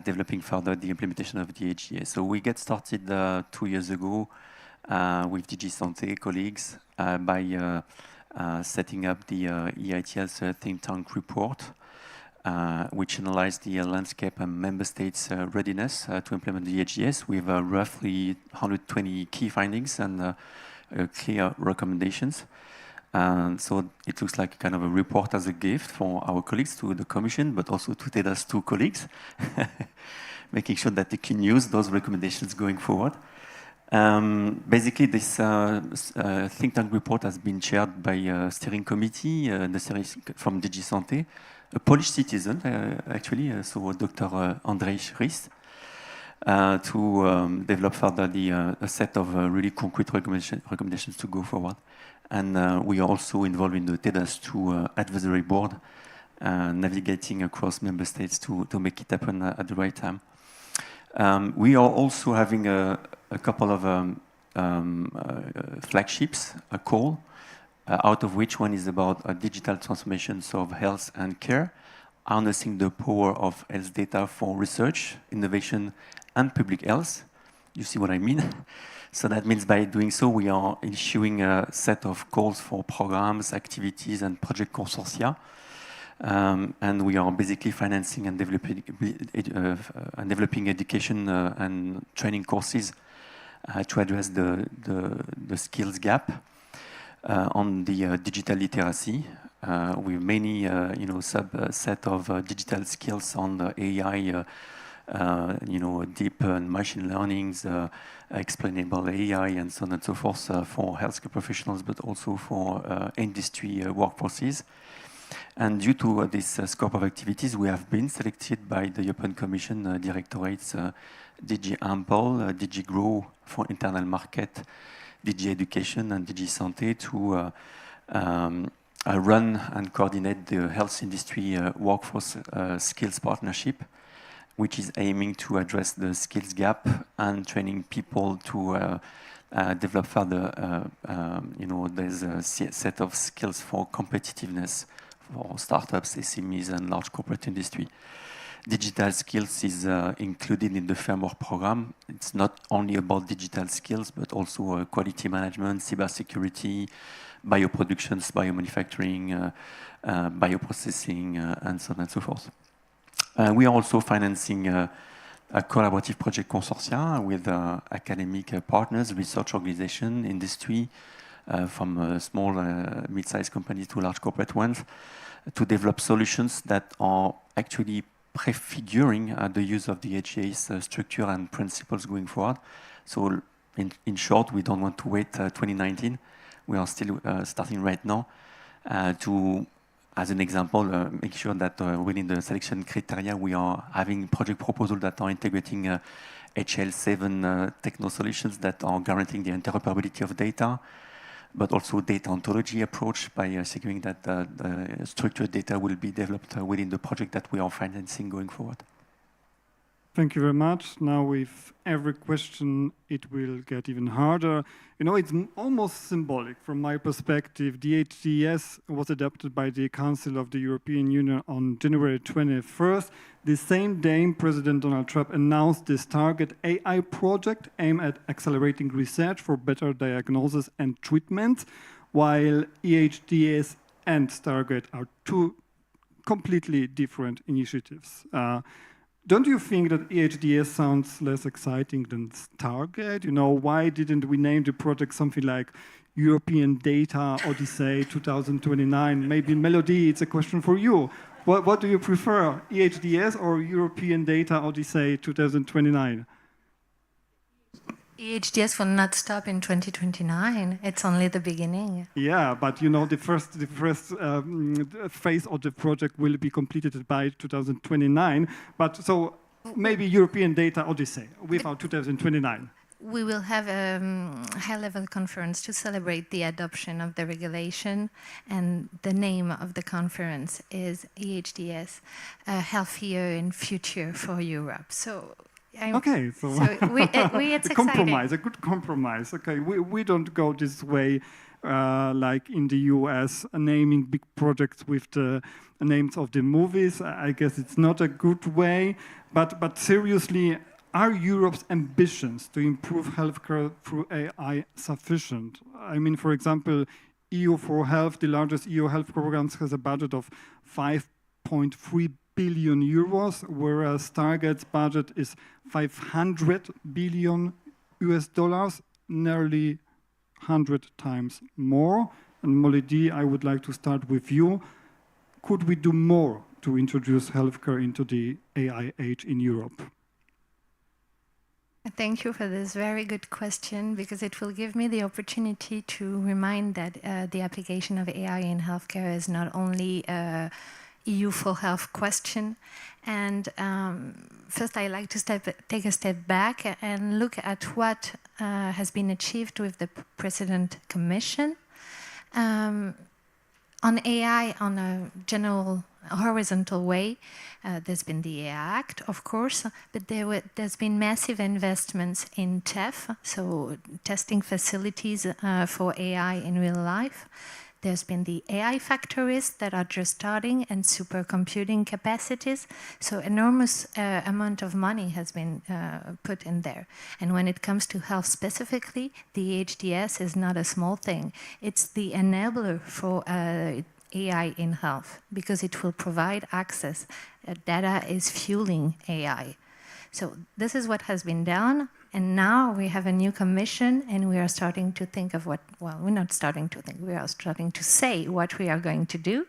developing further the implementation of the EHDS. So we get started 2 years ago with DG Santé colleagues by setting up the EIT's think tank report, which analyzed the landscape and member states' readiness to implement the EHDS with roughly 120 key findings and clear recommendations. So it looks like kind of a report as a gift for our colleagues to the Commission, but also to TEDA's 2 colleagues, making sure that they can use those recommendations going forward. Basically, this think tank report has been chaired by a steering committee from DG Santé, a Polish citizen, actually, so Dr. Andrzej Rys, to develop further a set of really concrete recommendations to go forward. And we are also involved in the TEDAS 2 advisory board, navigating across member states to make it happen at the right time. We are also having a couple of flagships, a call, out of which one is about digital transformations of health and care, harnessing the power of health data for research, innovation, and public health. You see what I mean? So that means by doing so, we are issuing a set of calls for programs, activities, and project consortia. And we are basically financing and developing education and training courses to address the skills gap on the digital literacy, with many subset of digital skills on the AI, deep machine learnings, explainable AI, and so on and so forth for healthcare professionals, but also for industry workforces. And due to this scope of activities, we have been selected by the European Commission directorates, DG Ample, DG Grow for internal market, DG Education, and DG Santé to run and coordinate the health industry workforce skills partnership, which is aiming to address the skills gap and training people to develop further, there's a set of skills for competitiveness for startups, SMEs, and large corporate industry. Digital skills is included in the framework program. It's not only about digital skills, but also quality management, cybersecurity, bioproductions, biomanufacturing, bioprocessing, and so on and so forth. We are also financing a collaborative project consortia with academic partners, research organization, industry, from small, mid-sized companies to large corporate ones, to develop solutions that are actually prefiguring the use of the HDS structure and principles going forward. So in short, we don't want to wait 2019. We are still starting right now to, as an example, make sure that within the selection criteria, we are having project proposals that are integrating HL7 techno solutions that are guaranteeing the interoperability of data, but also data ontology approach by securing that the structured data will be developed within the project that we are financing going forward. Thank you very much. Now with every question, it will get even harder. You know, it's almost symbolic from my perspective. The HDS was adopted by the Council of the European Union on January 21st. The same day, President Donald Trump announced this target AI project aimed at accelerating research for better diagnosis and treatment, while EHDS and Target are two completely different initiatives. Don't you think that EHDS sounds less exciting than Target? You know, why didn't we name the project something like European Data Odyssey 2029? Maybe Melody, it's a question for you. What do you prefer, EHDS or European Data Odyssey 2029? EHDS will not stop in 2029. It's only the beginning. Yeah, but you know, the first phase of the project will be completed by 2029. But so maybe European Data Odyssey without 2029. We will have a high-level conference to celebrate the adoption of the regulation, and the name of the conference is EHDS, Healthier in Future for Europe. So. Okay, so it's a good compromise. Okay, we don't go this way like in the US, naming big projects with the names of the movies. I guess it's not a good way. But seriously, are Europe's ambitions to improve healthcare through AI sufficient? I mean, for example, EU for Health, the largest EU health programs, has a budget of 5.3 billion euros, whereas Target's budget is 500 billion US dollars, nearly 100 times more. And Molody, I would like to start with you. Could we do more to introduce healthcare into the AI age in Europe? Thank you for this very good question, because it will give me the opportunity to remind that the application of AI in healthcare is not only EU for Health question. And first, I like to take a step back and look at what has been achieved with the President Commission. On AI, on a general horizontal way, there's been the AI Act, of course, but there's been massive investments in TEF, so testing facilities for AI in real life. There's been the AI factories that are just starting, and supercomputing capacities. So enormous amount of money has been put in there. And when it comes to health specifically, the HDS is not a small thing. It's the enabler for AI in health, because it will provide access. Data is fueling AI. So this is what has been done. And now we have a new commission, and we are starting to think of what, well, we're not starting to think, we are starting to say what we are going to do.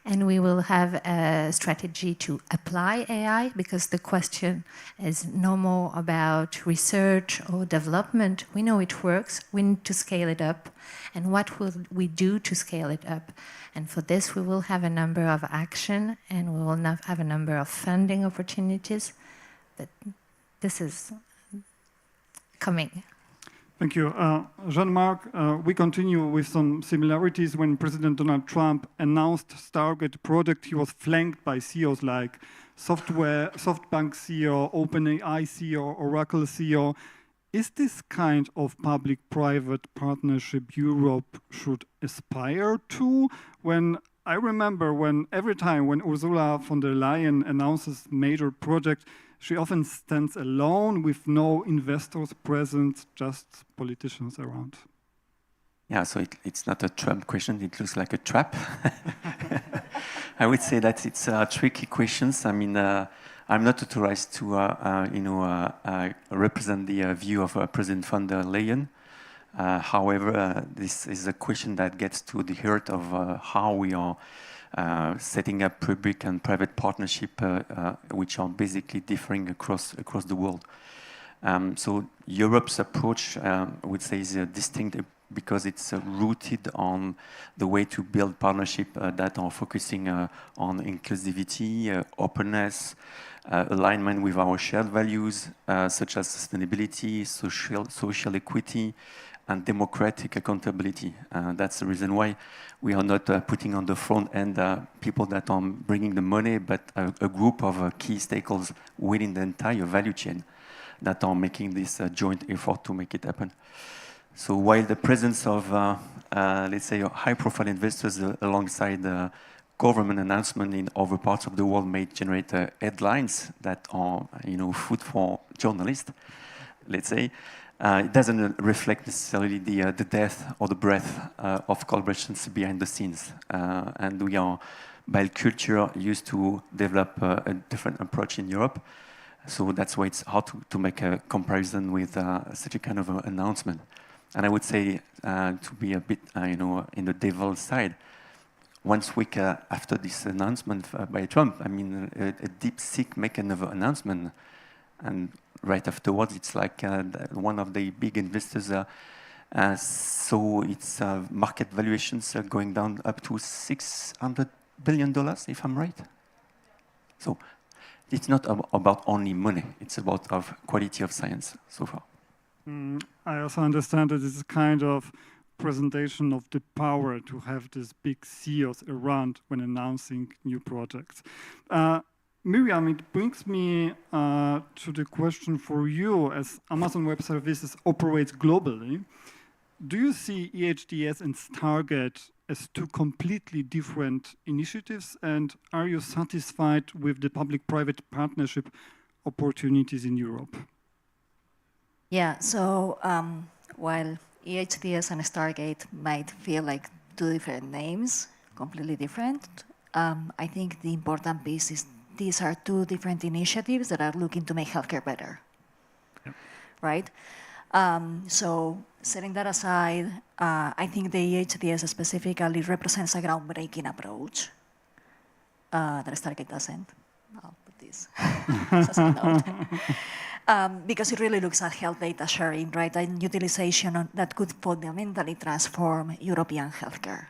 And we will have a strategy to apply AI, because the question is no more about research or development. We know it works, we need to scale it up. And what will we do to scale it up? And for this, we will have a number of action, and we will have a number of funding opportunities. But this is coming. Thank you. Jean-Marc, we continue with some similarities. When President Donald Trump announced Target product, he was flanked by CEOs like SoftBank CEO, OpenAI CEO, Oracle CEO. Is this kind of public-private partnership Europe should aspire to? When I remember when every time when Ursula von der Leyen announces major project, she often stands alone with no investors present, just politicians around. Yeah, so it's not a Trump question, it looks like a trap. I would say that it's tricky questions. I mean, I'm not authorized to, represent the view of President von der Leyen. However, this is a question that gets to the heart of how we are setting up public and private partnership, which are basically differing across the world. So Europe's approach, I would say, is distinct because it's rooted on the way to build partnership that are focusing on inclusivity, openness, alignment with our shared values, such as sustainability, social equity, and democratic accountability. That's the reason why we are not putting on the front end people that are bringing the money, but a group of key stakeholders within the entire value chain that are making this joint effort to make it happen. So while the presence of, let's say, high-profile investors alongside the government announcement in other parts of the world may generate headlines that are, food for journalists, let's say, it doesn't reflect necessarily the depth or the breadth of collaborations behind the scenes. And we are, by culture, used to develop a different approach in Europe. So that's why it's hard to make a comparison with such a kind of announcement. And I would say, to be a bit, in the devil's side, 1 week after this announcement by Trump, I mean, a DeepSeek make another announcement, and right afterwards, it's like one of the big investors saw its market valuations going down up to $600 billion, if I'm right. So it's not about only money, it's about quality of science so far. I also understand that it's a kind of presentation of the power to have these big CEOs around when announcing new projects. Miriam, it brings me to the question for you. As Amazon Web Services operates globally, do you see EHDS and Stargate as two completely different initiatives? And are you satisfied with the public-private partnership opportunities in Europe? Yeah, so while EHDS and Stargate might feel like two different names, completely different, I think the important piece is these are two different initiatives that are looking to make healthcare better, right? So setting that aside, I think the EHDS specifically represents a groundbreaking approach that Stargate doesn't. I'll put this as a note. Because it really looks at health data sharing, right, and utilization that could fundamentally transform European healthcare.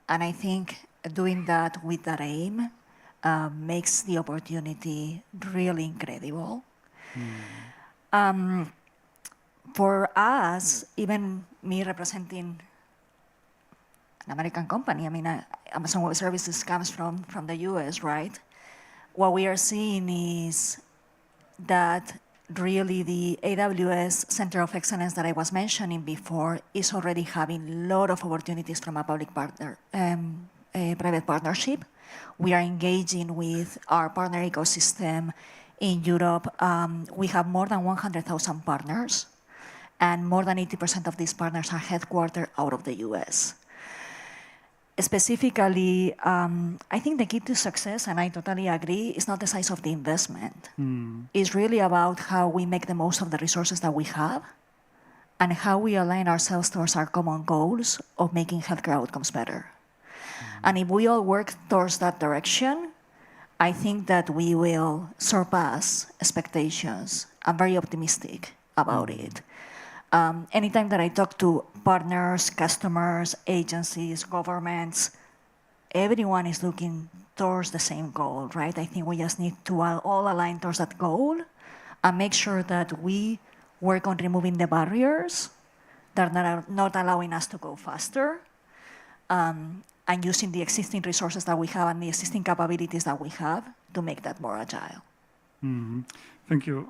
And I think doing that with that aim makes the opportunity really incredible. For us, even me representing an American company, I mean, Amazon Web Services comes from the US, right? What we are seeing is that really the AWS Center of Excellence that I was mentioning before is already having a lot of opportunities from a public partner, private partnership. We are engaging with our partner ecosystem in Europe. We have more than 100,000 partners, and more than 80% of these partners are headquartered out of the US. Specifically, I think the key to success, and I totally agree, is not the size of the investment. It's really about how we make the most of the resources that we have and how we align ourselves towards our common goals of making healthcare outcomes better. And if we all work towards that direction, I think that we will surpass expectations. I'm very optimistic about it. Anytime that I talk to partners, customers, agencies, governments, everyone is looking towards the same goal, right? I think we just need to all align towards that goal and make sure that we work on removing the barriers that are not allowing us to go faster, and using the existing resources that we have and the existing capabilities that we have to make that more agile. Thank you.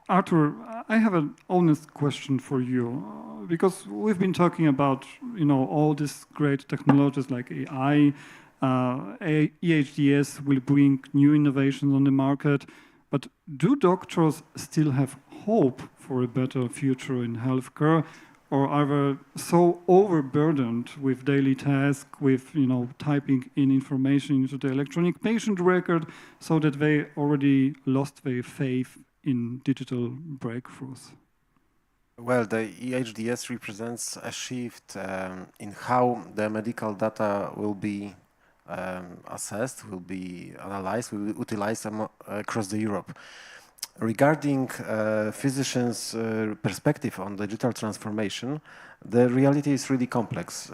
Arthur, I have an honest question for you, because we've been talking about, all these great technologies like AI, EHDS will bring new innovations on the market, but do doctors still have hope for a better future in healthcare, or are they so overburdened with daily tasks, with typing in information into the electronic patient record, so that they already lost their faith in digital breakthroughs? Well, the EHDS represents a shift in how the medical data will be assessed, will be analyzed, will be utilized across the Europe. Regarding physicians' perspective on digital transformation, the reality is really complex.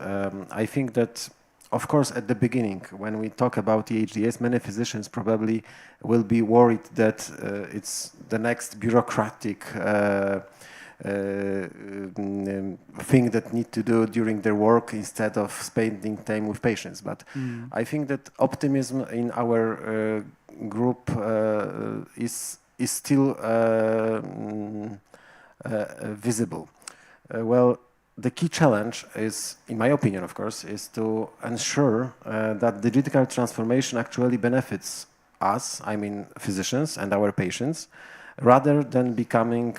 I think that, of course, at the beginning, when we talk about EHDS, many physicians probably will be worried that it's the next bureaucratic thing that need to do during their work instead of spending time with patients. But I think that optimism in our group is still visible. Well, the key challenge is, in my opinion, of course, is to ensure that digital transformation actually benefits us, I mean physicians and our patients, rather than becoming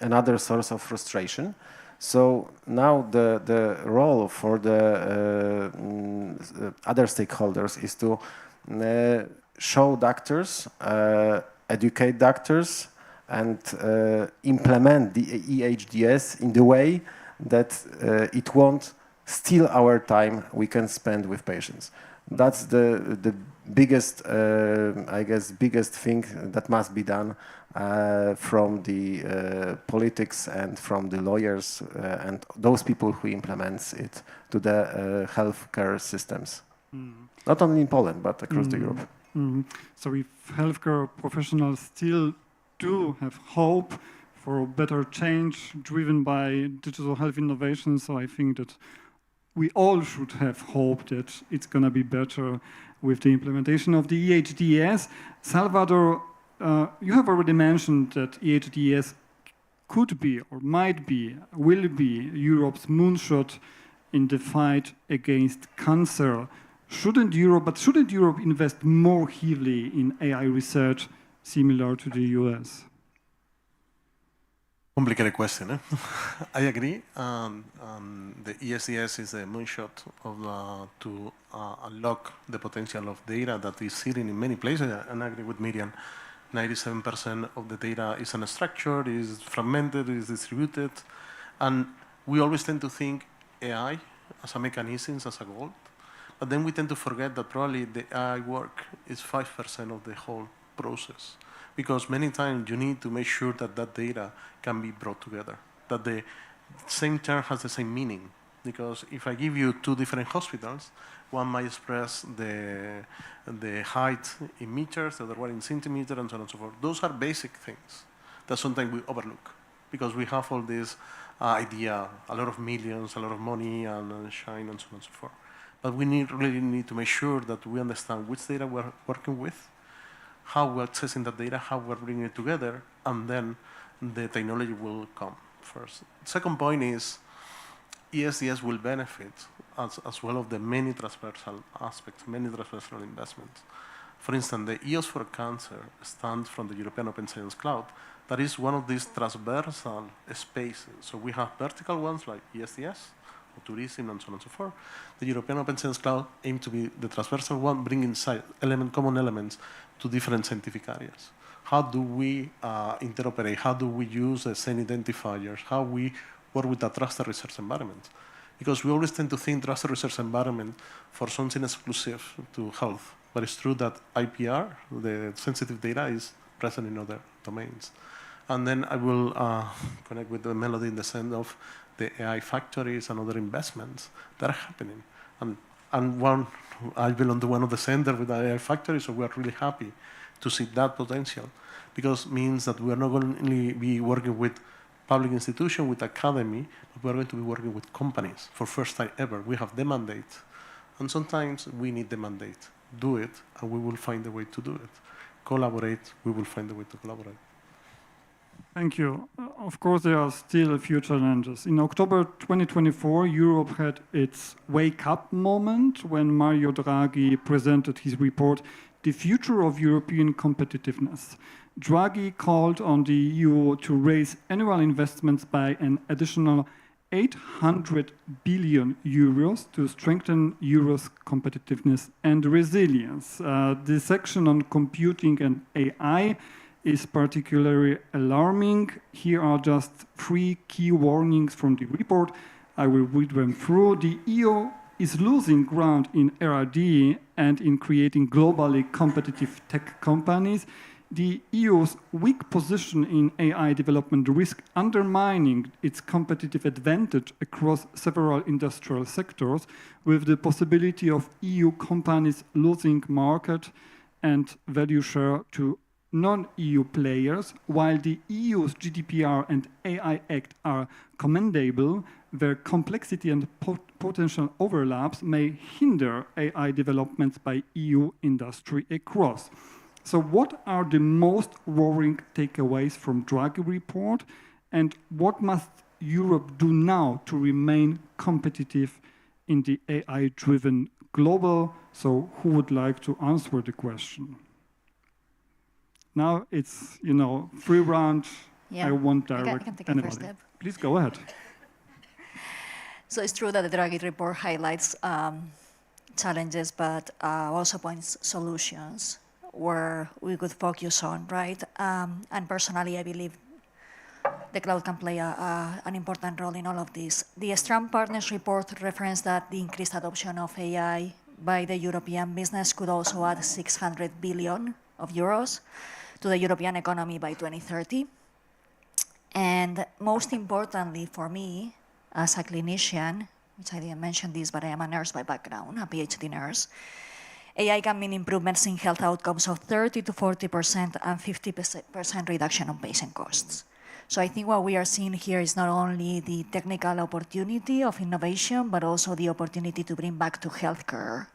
another source of frustration. So now the role for the other stakeholders is to show doctors, educate doctors, and implement the EHDS in the way that it won't steal our time we can spend with patients. That's the biggest, I guess, biggest thing that must be done from the politics and from the lawyers and those people who implements it to the healthcare systems. Not only in Poland, but across the Europe. So if healthcare professionals still do have hope for better change driven by digital health innovation, so I think that we all should have hope that it's going to be better with the implementation of the EHDS. Salvador, you have already mentioned that EHDS could be, or might be, will be Europe's moonshot in the fight against cancer. Shouldn't Europe invest more heavily in AI research, similar to the US? Complicated question. I agree. The EHDS is a moonshot to unlock the potential of data that is sitting in many places. And I agree with Miriam. 97% of the data is unstructured, is fragmented, is distributed. And we always tend to think AI as a mechanism, as a goal. But then we tend to forget that probably the AI work is 5% of the whole process. Because many times you need to make sure that that data can be brought together, that the same term has the same meaning. Because if I give you two different hospitals, one might express the height in meters, the other one in centimeters, and so on and so forth. Those are basic things that sometimes we overlook because we have all this idea, a lot of millions, a lot of money, and shine, and so on and so forth. But we really need to make sure that we understand which data we're working with, how we're accessing that data, how we're bringing it together, and then the technology will come first. Second point is EHDS will benefit as well of the many transversal aspects, many transversal investments. For instance, the EOS for Cancer stands from the European Open Science Cloud. That is one of these transversal spaces. So we have vertical ones like EHDS, or tourism, and so on and so forth. The European Open Science Cloud aims to be the transversal one, bringing common elements to different scientific areas. How do we interoperate? How do we use the same identifiers? How we work with a trusted research environment? Because we always tend to think trusted research environment for something exclusive to health. But it's true that IPR, the sensitive data, is present in other domains. And then I will connect with the Melody in the sense of the AI factories and other investments that are happening. And I belong to one of the centers with the AI factories, so we are really happy to see that potential, because it means that we are not going to only be working with public institutions, with academy, but we are going to be working with companies for first time ever. We have the mandate, and sometimes we need the mandate. Do it, and we will find a way to do it. Collaborate, we will find a way to collaborate. Thank you. Of course, there are still a few challenges. In October 2024, Europe had its wake-up moment when Mario Draghi presented his report, The Future of European Competitiveness. Draghi called on the EU to raise annual investments by an additional 800 billion euros to strengthen Euro's competitiveness and resilience. The section on computing and AI is particularly alarming. Here are just 3 key warnings from the report. I will read them through. The EU is losing ground in R&D and in creating globally competitive tech companies. The EU's weak position in AI development risks undermining its competitive advantage across several industrial sectors, with the possibility of EU companies losing market and value share to non-EU players. While the EU's GDPR and AI Act are commendable, their complexity and potential overlaps may hinder AI developments by EU industry across. So what are the most worrying takeaways from Draghi report, and what must Europe do now to remain competitive in the AI-driven global? So who would like to answer the question? Now it's, free round. Yeah. I won't I direct can take a anybody. first step. Please go ahead. So it's true that the Draghi report highlights challenges, but also points solutions where we could focus on, right? And personally, I believe the cloud can play an important role in all of this. The Strong Partners report referenced that the increased adoption of AI by the European business could also add 600 billion of euros to the European economy by 2030. And most importantly for me, as a clinician, which I didn't mention this, but I am a nurse by background, a PhD nurse, AI can mean improvements in health outcomes of 30 to 40% and 50% reduction on patient costs. So I think what we are seeing here is not only the technical opportunity of innovation, but also the opportunity to bring back to healthcare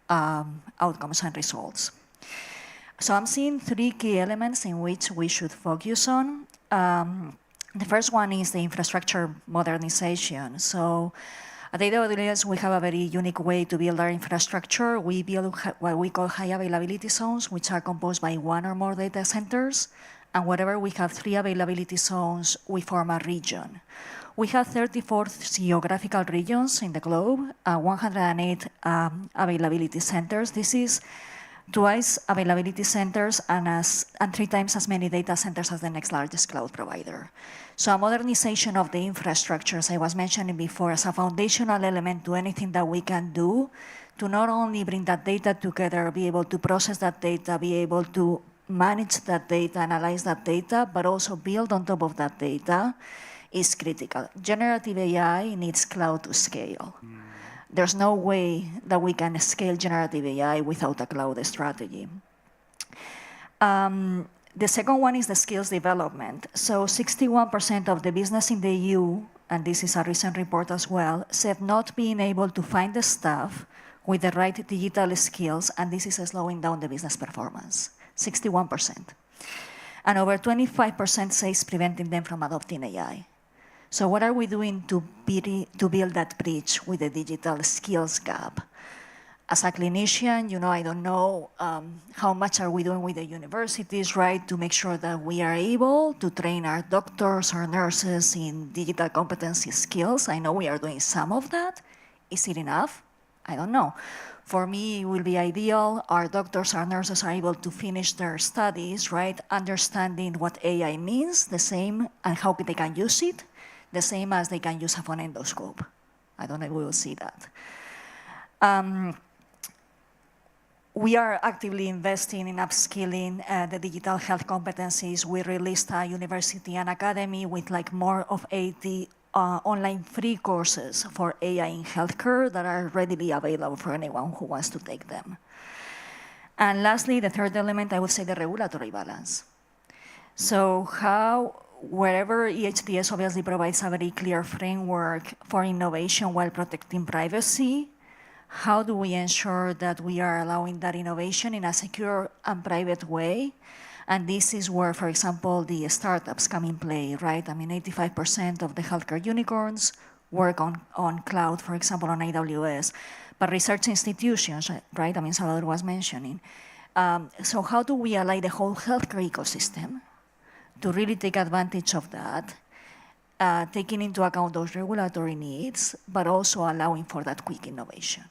outcomes and results. So I'm seeing 3 key elements in which we should focus on. The first one is the infrastructure modernization. So at AWS, we have a very unique way to build our infrastructure. We build what we call high availability zones, which are composed by 1 or more data centers. And wherever we have 3 availability zones, we form a region. We have 34 geographical regions in the globe, 108 availability centers. This is twice availability centers and 3 times as many data centers as the next largest cloud provider. So a modernization of the infrastructures I was mentioning before as a foundational element to anything that we can do to not only bring that data together, be able to process that data, be able to manage that data, analyze that data, but also build on top of that data is critical. Generative AI needs cloud to scale. There's no way that we can scale generative AI without a cloud strategy. The second one is the skills development. So 61% of the business in the EU, and this is a recent report as well, said not being able to find the staff with the right digital skills, and this is slowing down the business performance, 61%. And over 25% says preventing them from adopting AI. So what are we doing to build that bridge with the digital skills gap? As a clinician, I don't know how much are we doing with the universities, right, to make sure that we are able to train our doctors or nurses in digital competency skills. I know we are doing some of that. Is it enough? I don't know. For me, it will be ideal our doctors, our nurses are able to finish their studies, right, understanding what AI means, the same, and how they can use it, the same as they can use a phone endoscope. I don't know if we will see that. We are actively investing in upskilling the digital health competencies. We released a university and academy with more of 80 online free courses for AI in healthcare that are readily available for anyone who wants to take them. And lastly, the third element, I would say the regulatory balance. So wherever EHDS obviously provides a very clear framework for innovation while protecting privacy, how do we ensure that we are allowing that innovation in a secure and private way? And this is where, for example, the startups come in play, right? 85% of the healthcare unicorns work on cloud, for example, on AWS. But research institutions, right? Salvador was mentioning, So how do we align the whole healthcare ecosystem to really take advantage of that, taking into account those regulatory needs, but also allowing for that quick innovation?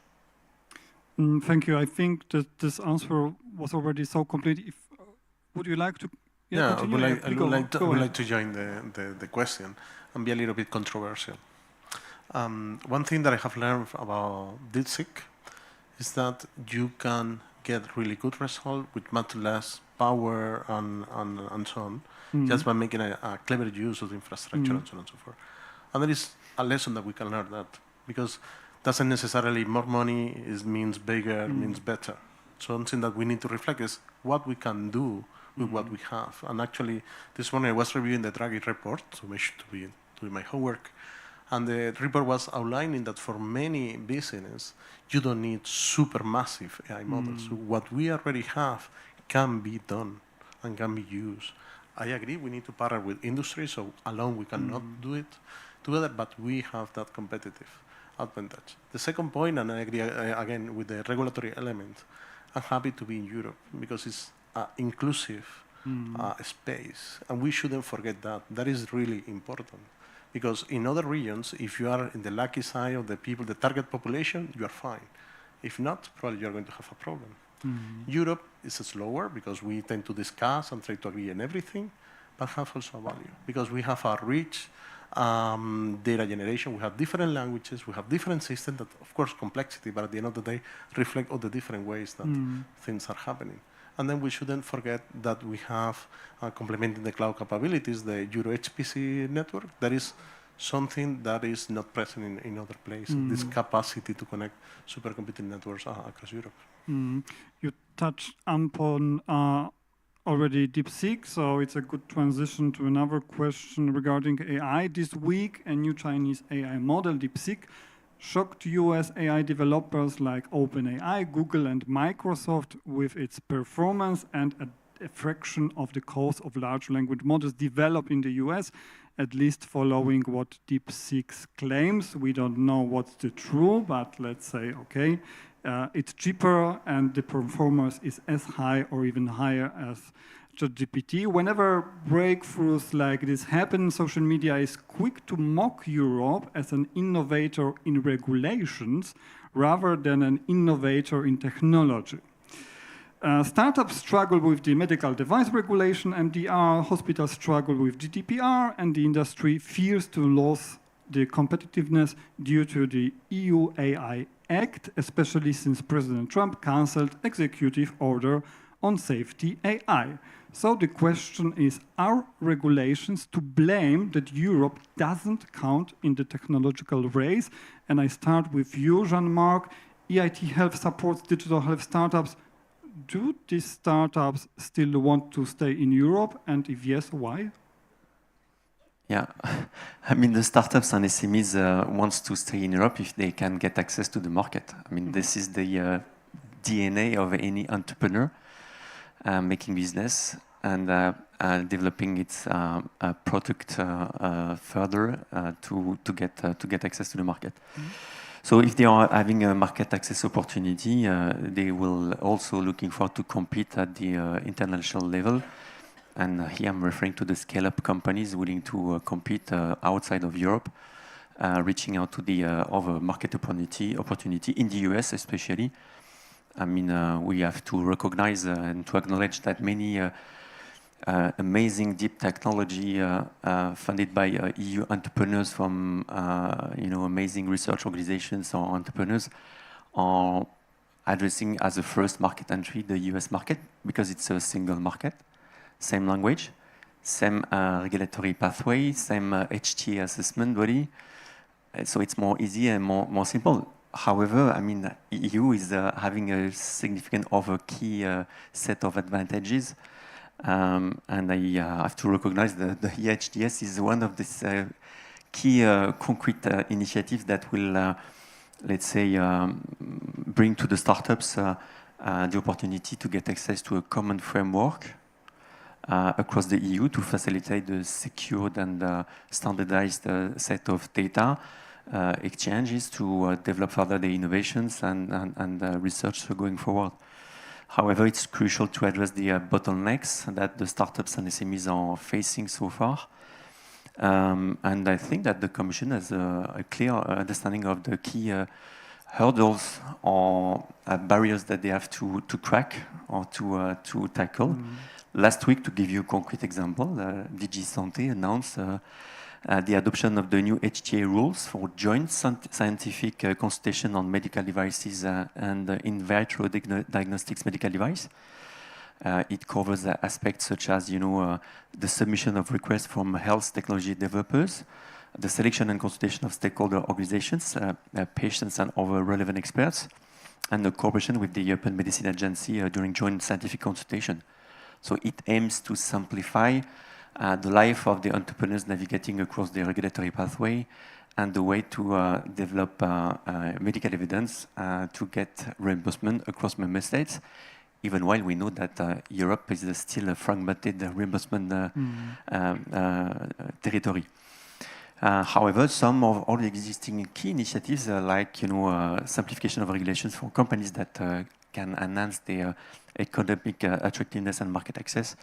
Thank you. I think that this answer was already so complete. Would you like to? Yeah, I would like to join the question and be a little bit controversial. One thing that I have learned about DeepSeek is that you can get really good results with much less power and so on, just by making a clever use of the infrastructure and so on and so forth. And there is a lesson that we can learn that, because doesn't necessarily more money means bigger, means better. Something that we need to reflect is what we can do with what we have. And actually, this morning I was reviewing the Draghi report, so I should be doing my homework. And the report was outlining that for many businesses, you don't need super massive AI models. So what we already have can be done and can be used. I agree, we need to partner with industry, so alone we cannot do it together, but we have that competitive advantage. The second point, and I agree again with the regulatory element, I'm happy to be in Europe because it's inclusive space, and we shouldn't forget that. That is really important, because in other regions, if you are in the lucky side of the people, the target population, you are fine. If not, probably you're going to have a problem. Europe is slower because we tend to discuss and try to agree on everything, but have also a value because we have a rich data generation, we have different languages, we have different systems that, of course, complexity, but at the end of the day, reflect all the different ways that things are happening. And then we shouldn't forget that we have, complementing the cloud capabilities, the Euro HPC network. That is something that is not present in other places, this capacity to connect supercomputing networks across Europe. You touched upon already DeepSeek, so it's a good transition to another question regarding AI. This week, a new Chinese AI model, DeepSeek, shocked US AI developers like OpenAI, Google, and Microsoft with its performance and a fraction of the cost of large language models developed in the US, at least following what DeepSeek claims. We don't know what's the true, but let's say, okay, it's cheaper and the performance is as high or even higher as ChatGPT. Whenever breakthroughs like this happen, social media is quick to mock Europe as an innovator in regulations rather than an innovator in technology. Startups struggle with the medical device regulation, MDR, hospitals struggle with GDPR, and the industry fears to lose the competitiveness due to the EU AI Act, especially since President Trump cancelled executive order on safety AI. So the question is, are regulations to blame that Europe doesn't count in the technological race? And I start with you, Jean-Marc. EIT Health supports digital health startups. Do these startups still want to stay in Europe? And if yes, why? Yeah, I mean, the startups and SMEs wants to stay in Europe if they can get access to the market. I mean, this is the DNA of any entrepreneur making business and developing its product further to get access to the market. So if they are having a market access opportunity, they will also looking forward to compete at the international level. And here I'm referring to the scale-up companies willing to compete outside of Europe, reaching out to the other market opportunity in the US especially. I mean, we have to recognize and to acknowledge that many amazing deep technology funded by EU entrepreneurs from amazing research organizations or entrepreneurs are addressing as a first market entry the US market because it's a single market. Same language, same regulatory pathway, same HTA assessment body. So it's more easy and more simple. However, I mean, EU is having a significant other key set of advantages. And I have to recognize that the EHDS is one of these key concrete initiatives that will, let's say, bring to the startups the opportunity to get access to a common framework across the EU to facilitate the secured and standardized set of data exchanges to develop further the innovations and research going forward. However, it's crucial to address the bottlenecks that the startups and SMEs are facing so far. And I think that the Commission has a clear understanding of the key hurdles or barriers that they have to crack or to tackle. Last week, to give you a concrete example, DG Santé announced the adoption of the new HTA rules for joint scientific consultation on medical devices and in vitro diagnostics medical device. It covers aspects such as, the submission of requests from health technology developers, the selection and consultation of stakeholder organizations, patients and other relevant experts, and the cooperation with the European Medicine Agency during joint scientific consultation. So it aims to simplify the life of the entrepreneurs navigating across the regulatory pathway and the way to develop medical evidence to get reimbursement across member states, even while we know that Europe is still a fragmented reimbursement territory. However, some of all the existing key initiatives, like simplification of regulations for companies that can enhance their economic attractiveness and market access,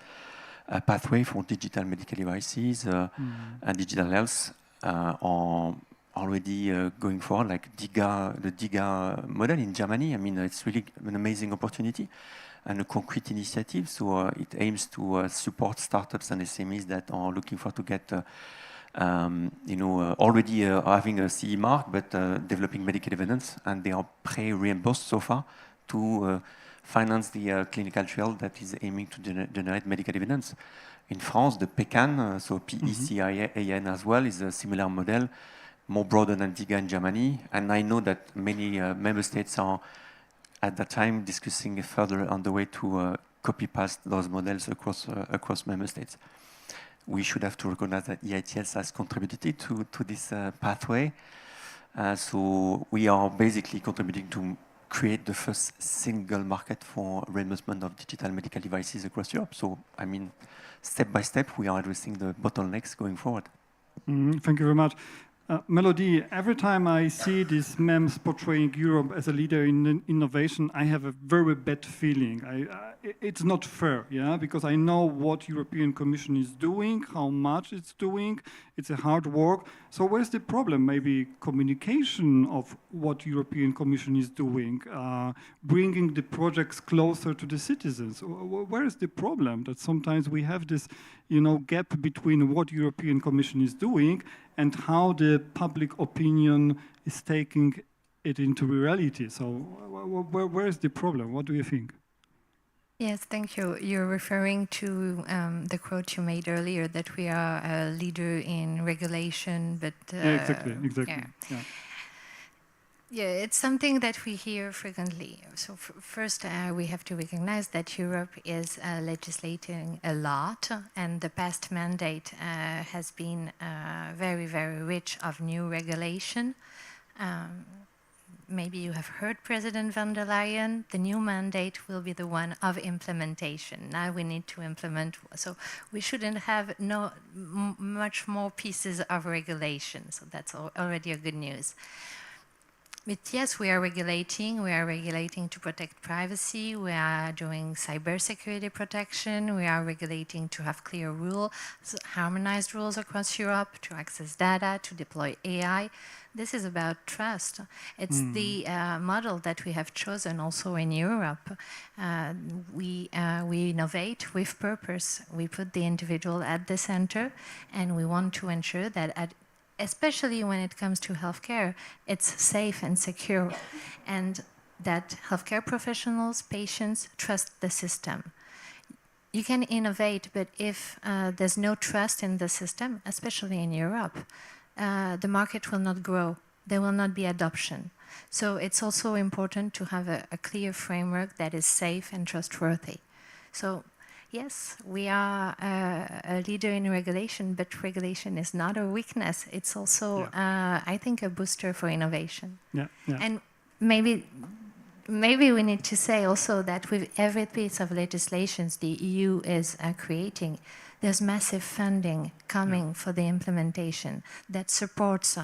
a pathway for digital medical devices and digital health are already going forward, like the DIGA model in Germany. I mean, it's really an amazing opportunity and a concrete initiative. So it aims to support startups and SMEs that are looking for to get, already having a CE mark, but developing medical evidence, and they are pre-reimbursed so far to finance the clinical trial that is aiming to generate medical evidence. In France, the PECAN, so PECAN as well, is a similar model, more broader than DIGA in Germany. And I know that many member states are at that time discussing further on the way to copy-paste those models across member states. We should have to recognize that EITS has contributed to this pathway. So we are basically contributing to create the first single market for reimbursement of digital medical devices across Europe. So, I mean, step by step, we are addressing the bottlenecks going forward. Thank you very much. Melody, every time I see these memes portraying Europe as a leader in innovation, I have a very bad feeling. It's not fair, yeah, because I know what European Commission is doing, how much it's doing. It's a hard work. So where's the problem? Maybe communication of what European Commission is doing, bringing the projects closer to the citizens. Where is the problem? That sometimes we have this, gap between what European Commission is doing and how the public opinion is taking it into reality. So where is the problem? What do you think? Yes, thank you. You're referring to the quote you made earlier that we are a leader in regulation, but... yeah, exactly. Yeah. Yeah, it's something that we hear frequently. So first, we have to recognize that Europe is legislating a lot, and the past mandate has been very, very rich of new regulation. Maybe you have heard President von der Leyen. The new mandate will be the one of implementation. Now we need to implement. So we shouldn't have much more pieces of regulation. So that's already a good news. But yes, we are regulating. We are regulating to protect privacy. We are doing cybersecurity protection. We are regulating to have clear rules, harmonized rules across Europe, to access data, to deploy AI. This is about trust. It's the model that we have chosen also in Europe. We innovate with purpose. We put the individual at the center, and we want to ensure that especially when it comes to healthcare, it's safe and secure, and that healthcare professionals, patients trust the system. You can innovate, but if there's no trust in the system, especially in Europe, the market will not grow. There will not be adoption. So it's also important to have a clear framework that is safe and trustworthy. So yes, we are a leader in regulation, but regulation is not a weakness. It's also, I think, a booster for innovation. Yeah. And maybe we need to say also that with every piece of legislation the EU is creating, there's massive funding coming for the implementation that supports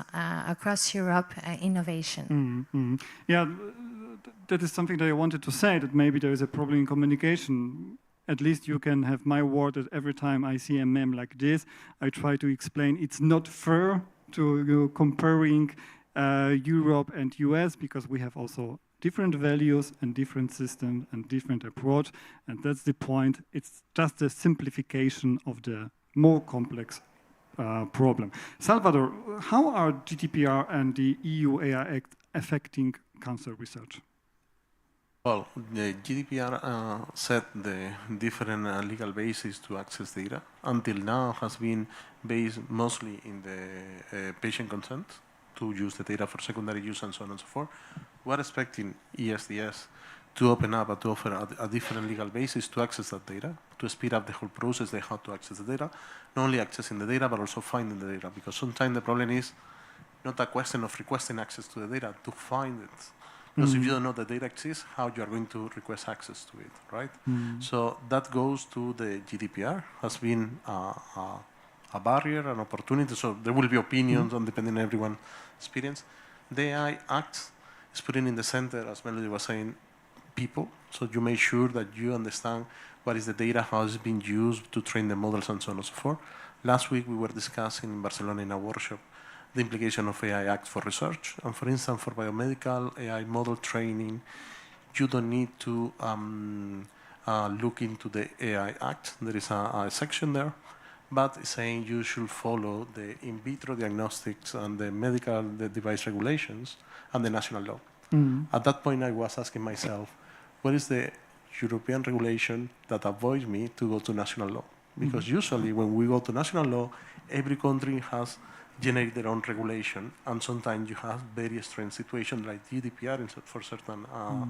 across Europe innovation. Yeah. that is something that I wanted to say, that maybe there is a problem in communication. At least you can have my word that every time I see a meme like this, I try to explain it's not fair to comparing Europe and US, because we have also different values and different systems and different approach, and that's the point. It's just a simplification of the more complex problem. Salvador, how are GDPR and the EU AI Act affecting cancer research? Well, the GDPR set the different legal basis to access data. Until now has been based mostly in the patient consent to use the data for secondary use and so on and so forth. We're expecting ESDS to open up and to offer a different legal basis to access that data, to speed up the whole process, they have to access the data, not only accessing the data, but also finding the data, because sometimes the problem is not a question of requesting access to the data, to find it. Because if you don't know the data exists, how you are going to request access to it, right? So that goes to the GDPR, has been a barrier, an opportunity, so there will be opinions on depending on everyone's experience. The AI Act is putting in the center, as Melody was saying, people, so you make sure that you understand what is the data, how it's being used to train the models and so on and so forth. Last week we were discussing in Barcelona in a workshop the implication of AI Act for research. And for instance, for biomedical AI model training, you don't need to look into the AI Act. There is a section there, but it's saying you should follow the in vitro diagnostics and the medical device regulations and the national law. At that point, I was asking myself, what is the European regulation that avoids me to go to national law? Because usually when we go to national law, every country has generated their own regulation, and sometimes you have very strange situations like GDPR for certain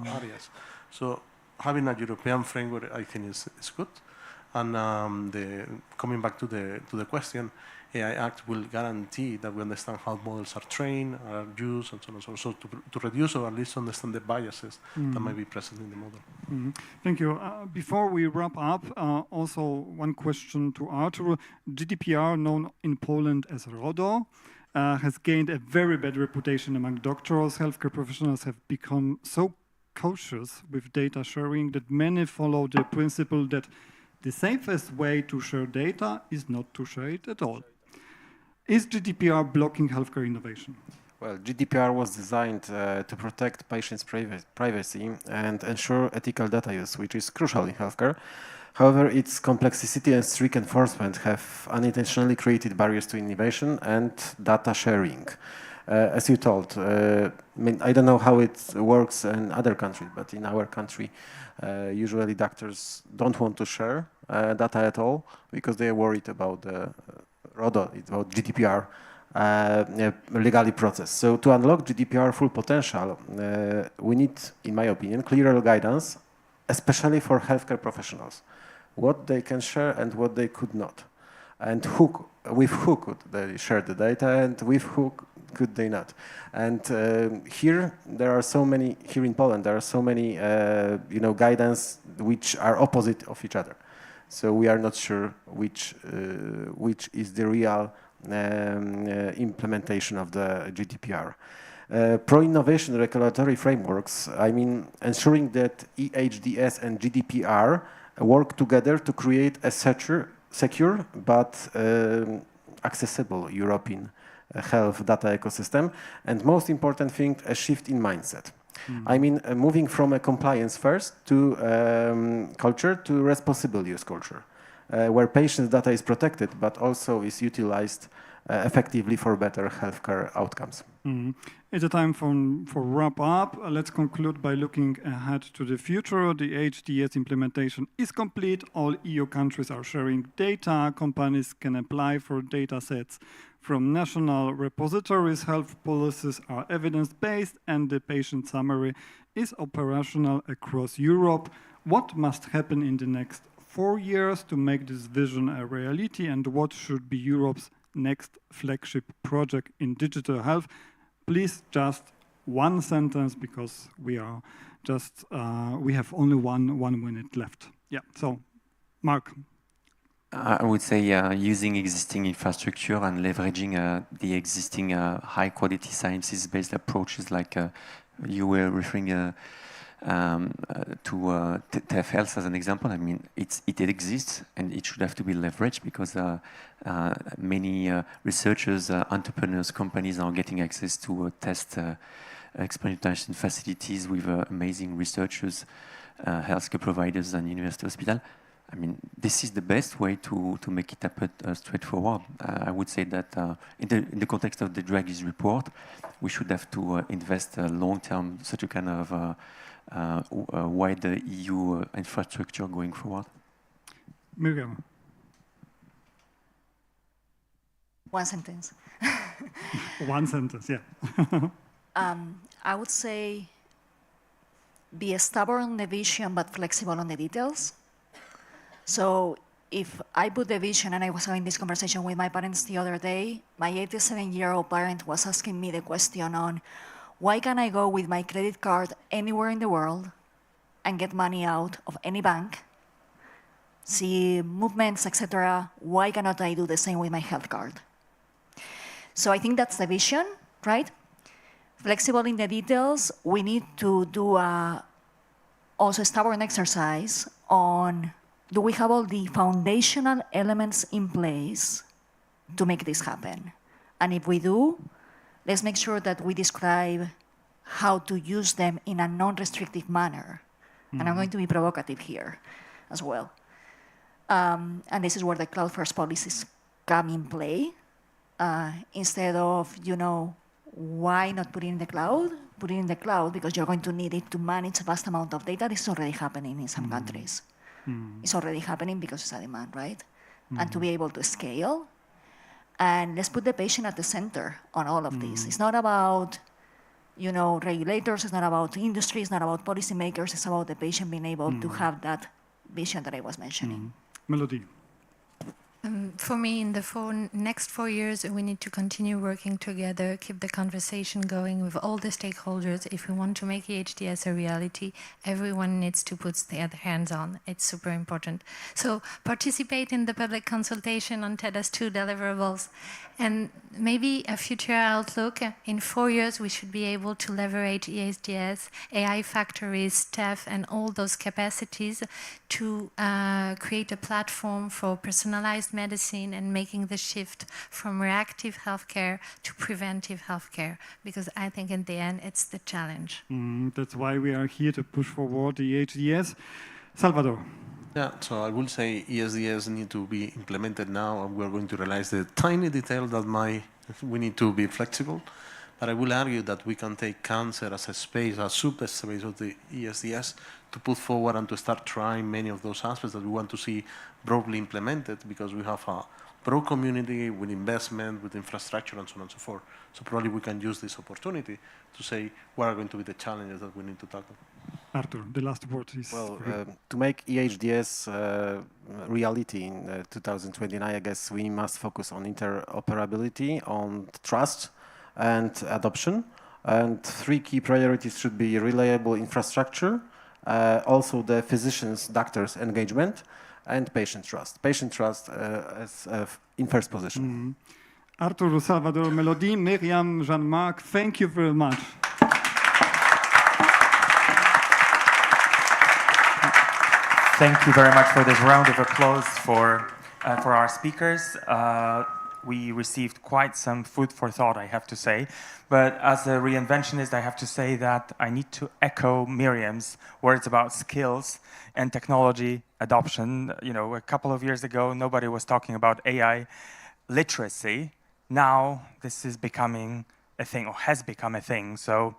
areas. So having a European framework, I think, is good. And coming back to the question, AI Act will guarantee that we understand how models are trained, are used, and so on and so on, so to reduce or at least understand the biases that might be present in the model. Thank you. Before we wrap up, also one question to Artur. GDPR, known in Poland as RODO, has gained a very bad reputation among doctors. Healthcare professionals have become so cautious with data sharing that many follow the principle that the safest way to share data is not to share it at all. Is GDPR blocking healthcare innovation? Well, GDPR was designed to protect patients' privacy and ensure ethical data use, which is crucial in healthcare. However, its complexity and strict enforcement have unintentionally created barriers to innovation and data sharing. As you told, I don't know how it works in other countries, but in our country, usually doctors don't want to share data at all because they are worried about RODO, about GDPR legally process. So to unlock GDPR full potential, we need, in my opinion, clearer guidance, especially for healthcare professionals, what they can share and what they could not, and with who could they share the data and with who could they not. And here in Poland, there are so many guidance which are opposite of each other. So we are not sure which is the real implementation of the GDPR. Pro-innovation regulatory frameworks, I mean, ensuring that EHDS and GDPR work together to create a secure but accessible European health data ecosystem, and most important thing, a shift in mindset. I mean, moving from a compliance first to culture to responsible use culture, where patients' data is protected but also is utilized effectively for better healthcare outcomes. It's a time for wrap up. Let's conclude by looking ahead to the future. The HDS implementation is complete. All EU countries are sharing data. Companies can apply for data sets from national repositories. Health policies are evidence-based, and the patient summary is operational across Europe. What must happen in the next 4 years to make this vision a reality, and what should be Europe's next flagship project in digital health? Please, just one sentence, because we have only one minute left. Yeah, so Mark. I would say using existing infrastructure and leveraging the existing high-quality sciences-based approaches, like you were referring TEF Health as an example. I mean, it exists and it should have to be leveraged because many researchers, entrepreneurs, companies are getting access to test experimentation facilities with amazing researchers, healthcare providers and university hospital. I mean, this is the best way to make it happen straightforward. I would say that in the context of the Draghi's report, we should have to invest long-term such a kind of wider EU infrastructure going forward. Miriam. One sentence. One sentence, yeah. I would say be stubborn on the vision but flexible on the details. So if I put the vision, and I was having this conversation with my parents the other day, my 87-year-old parent was asking me the question on why can I go with my credit card anywhere in the world and get money out of any bank, see movements, etc. Why cannot I do the same with my health card? So I think that's the vision, right? Flexible in the details, we need to do also a stubborn exercise on do we have all the foundational elements in place to make this happen? And if we do, let's make sure that we describe how to use them in a non-restrictive manner. And I'm going to be provocative here as well. And this is where the cloud-first policies come in play. Instead of, why not put it in the cloud? Put it in the cloud because you're going to need it to manage a vast amount of data. This is already happening in some countries. It's already happening because it's a demand, right? And to be able to scale. And let's put the patient at the center on all of this. It's not about, regulators. It's not about industry. It's not about policymakers. It's about the patient being able to have that vision that I was mentioning. Melody. For me, in the next 4 years, we need to continue working together, keep the conversation going with all the stakeholders. If we want to make EHDS a reality, everyone needs to put their hands on. It's super important. So participate in the public consultation on TEDAS 2 deliverables. And maybe a future outlook, in 4 years, we should be able to leverage EHDS, AI factories, TEF, and all those capacities to create a platform for personalized medicine and making the shift from reactive healthcare to preventive healthcare, because I think in the end it's the challenge. That's why we are here to push forward the EHDS. Salvador. Yeah, so I will say ESDS need to be implemented now, and we're going to realize the tiny detail that we need to be flexible. But I will argue that we can take cancer as a space, a subspace of the ESDS, to put forward and to start trying many of those aspects that we want to see broadly implemented, because we have a broad community with investment, with infrastructure, and so on and so forth. So probably we can use this opportunity to say what are going to be the challenges that we need to tackle. Arthur, the last word is... Well, to make EHDS reality in 2029, I guess we must focus on interoperability, on trust, and adoption. And 3 key priorities should be reliable infrastructure, also the physicians, doctors' engagement, and patient trust. Patient trust in first position. Arthur, Salvador, Melody, Miriam, Jean-Marc, thank you very much. Thank you very much for this round of applause for our speakers. We received quite some food for thought, I have to say. But as a reinventionist, I have to say that I need to echo Miriam's words about skills and technology adoption. A couple of years ago, nobody was talking about AI literacy. Now, this is becoming a thing, or has become a thing. So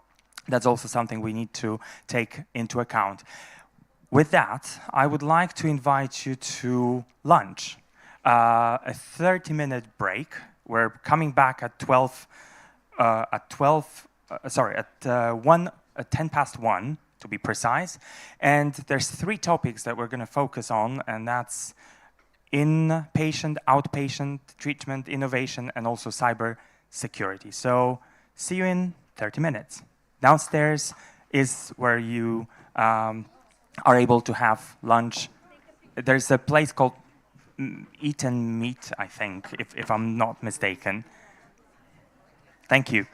that's also something we need to take into account. With that, I would like to invite you to lunch. A 30-minute break. We're coming back at 1:10 to be precise. And there's 3 topics that we're going to focus on, and that's inpatient, outpatient treatment, innovation, and also cyber security. So see you in 30 minutes. Downstairs is where you are able to have lunch. There's a place called Eat and Meet, I think, if I'm not mistaken. Thank you.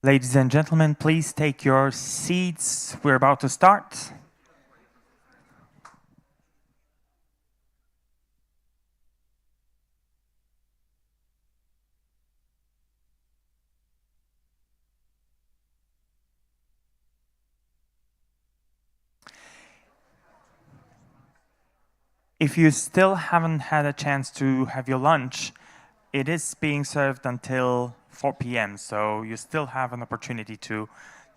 Ladies and gentlemen, please take your seats. We're about to start. If you still haven't had a chance to have your lunch, it is being served until 4 p.m., so you still have an opportunity to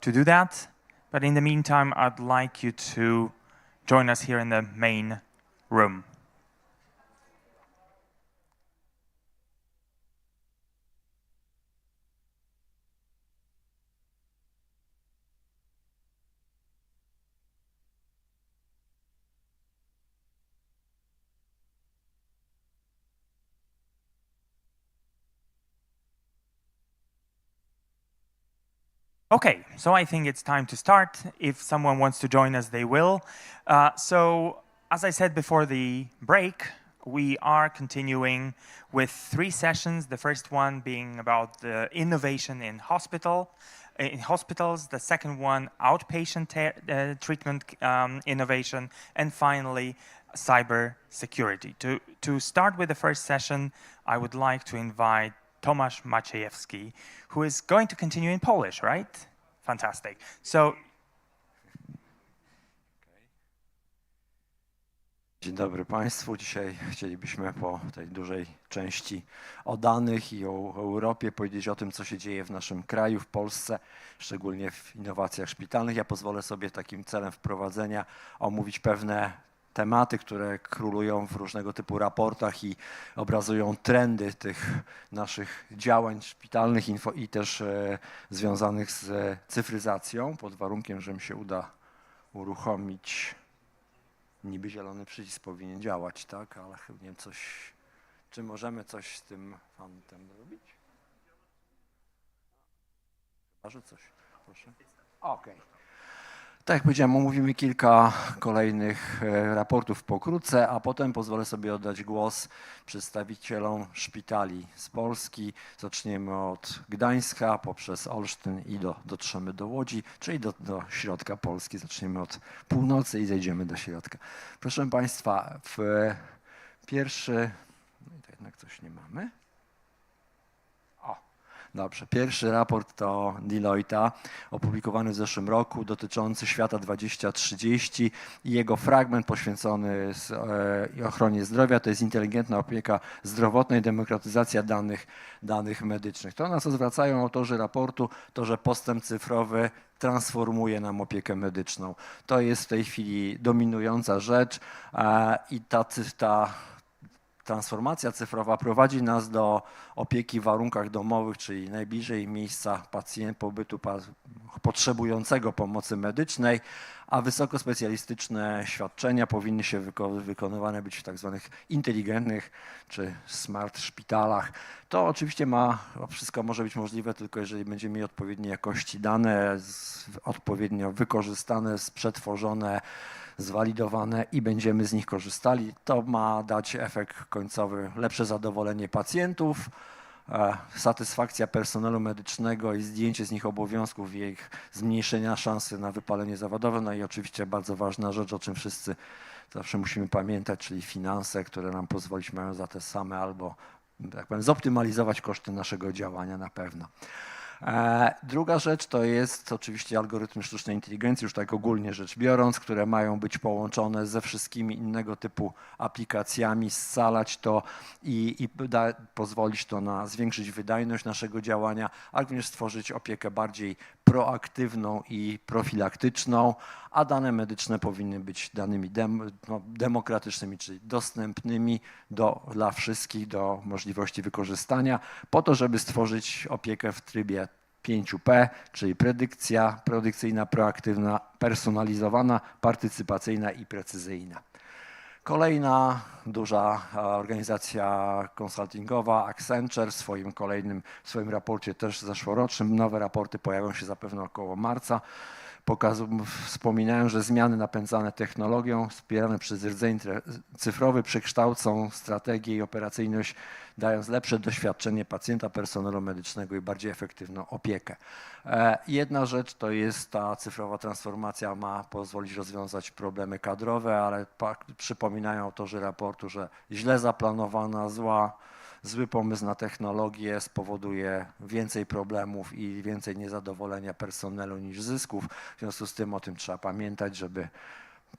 do that. But in the meantime, I'd like you to join us here in the main room. Okay, so I think it's time to start. If someone wants to join us, they will. So, as I said before the break, we are continuing with 3 sessions. The first one being about the innovation in hospitals. The second one, outpatient treatment innovation, and finally, cyber security. To start with the first session, I would like to invite Tomasz Maciejewski, who is going to continue in Polish, right? Fantastic. So, Dzień dobry Państwu. Dzisiaj chcielibyśmy po tej dużej części o danych i o Europie powiedzieć o tym, co się dzieje w naszym kraju, w Polsce, szczególnie w innowacjach szpitalnych. Ja pozwolę sobie takim celem wprowadzenia omówić pewne tematy, które królują w różnego typu raportach i obrazują trendy tych naszych działań szpitalnych i też związanych z cyfryzacją, pod warunkiem, że mi się uda uruchomić. Niby zielony przycisk powinien działać, tak? Ale chyba nie wiem, czy możemy coś z tym fantem robić? Chyba, że coś. Proszę. Okej. Tak jak powiedziałem, omówimy kilka kolejnych raportów pokrótce, a potem pozwolę sobie oddać głos przedstawicielom szpitali z Polski. Zaczniemy od Gdańska, poprzez Olsztyn i dotrzemy do Łodzi, czyli do środka Polski. Zaczniemy od północy i zejdziemy do środka. Proszę Państwa, pierwszy... No i to jednak coś nie mamy. Dobrze, pierwszy raport to Deloitte'a, opublikowany w zeszłym roku, dotyczący świata 2030 i jego fragment poświęcony ochronie zdrowia, to jest inteligentna opieka zdrowotna i demokratyzacja danych medycznych. To, na co zwracają autorzy raportu, to, że postęp cyfrowy transformuje nam opiekę medyczną. To jest w tej chwili dominująca rzecz i ta transformacja cyfrowa prowadzi nas do opieki w warunkach domowych, czyli najbliżej miejsca pobytu potrzebującego pomocy medycznej, a wysokospecjalistyczne świadczenia powinny się wykonywane być w tak zwanych inteligentnych czy smart szpitalach. To oczywiście wszystko może być możliwe tylko jeżeli będziemy mieli odpowiedniej jakości dane, odpowiednio wykorzystane, przetworzone, zwalidowane i będziemy z nich korzystali. To ma dać efekt końcowy, lepsze zadowolenie pacjentów, satysfakcja personelu medycznego i zdjęcie z nich obowiązków i ich zmniejszenia szansy na wypalenie zawodowe. No i oczywiście bardzo ważna rzecz, o czym wszyscy zawsze musimy pamiętać, czyli finanse, które nam pozwolić mają za te same albo, tak powiem, zoptymalizować koszty naszego działania na pewno. Druga rzecz to jest oczywiście algorytmy sztucznej inteligencji, już tak ogólnie rzecz biorąc, które mają być połączone ze wszystkimi innego typu aplikacjami, scalać to i pozwolić to na zwiększyć wydajność naszego działania, ale również stworzyć opiekę bardziej proaktywną i profilaktyczną, a dane medyczne powinny być danymi demokratycznymi, czyli dostępnymi dla wszystkich, do możliwości wykorzystania, po to, żeby stworzyć opiekę w trybie 5P, czyli predykcja, predykcyjna, proaktywna, personalizowana, partycypacyjna i precyzyjna. Kolejna duża organizacja konsultingowa, Accenture, w swoim raporcie też zeszłorocznym, nowe raporty pojawią się zapewne około marca, wspominają, że zmiany napędzane technologią, wspierane przez rdzeń cyfrowy przekształcą strategię i operacyjność, dając lepsze doświadczenie pacjenta, personelu medycznego i bardziej efektywną opiekę. Jedna rzecz to jest ta cyfrowa transformacja ma pozwolić rozwiązać problemy kadrowe, ale przypominają autorzy raportu, że źle zaplanowana, zły pomysł na technologię spowoduje więcej problemów i więcej niezadowolenia personelu niż zysków. W związku z tym o tym trzeba pamiętać, żeby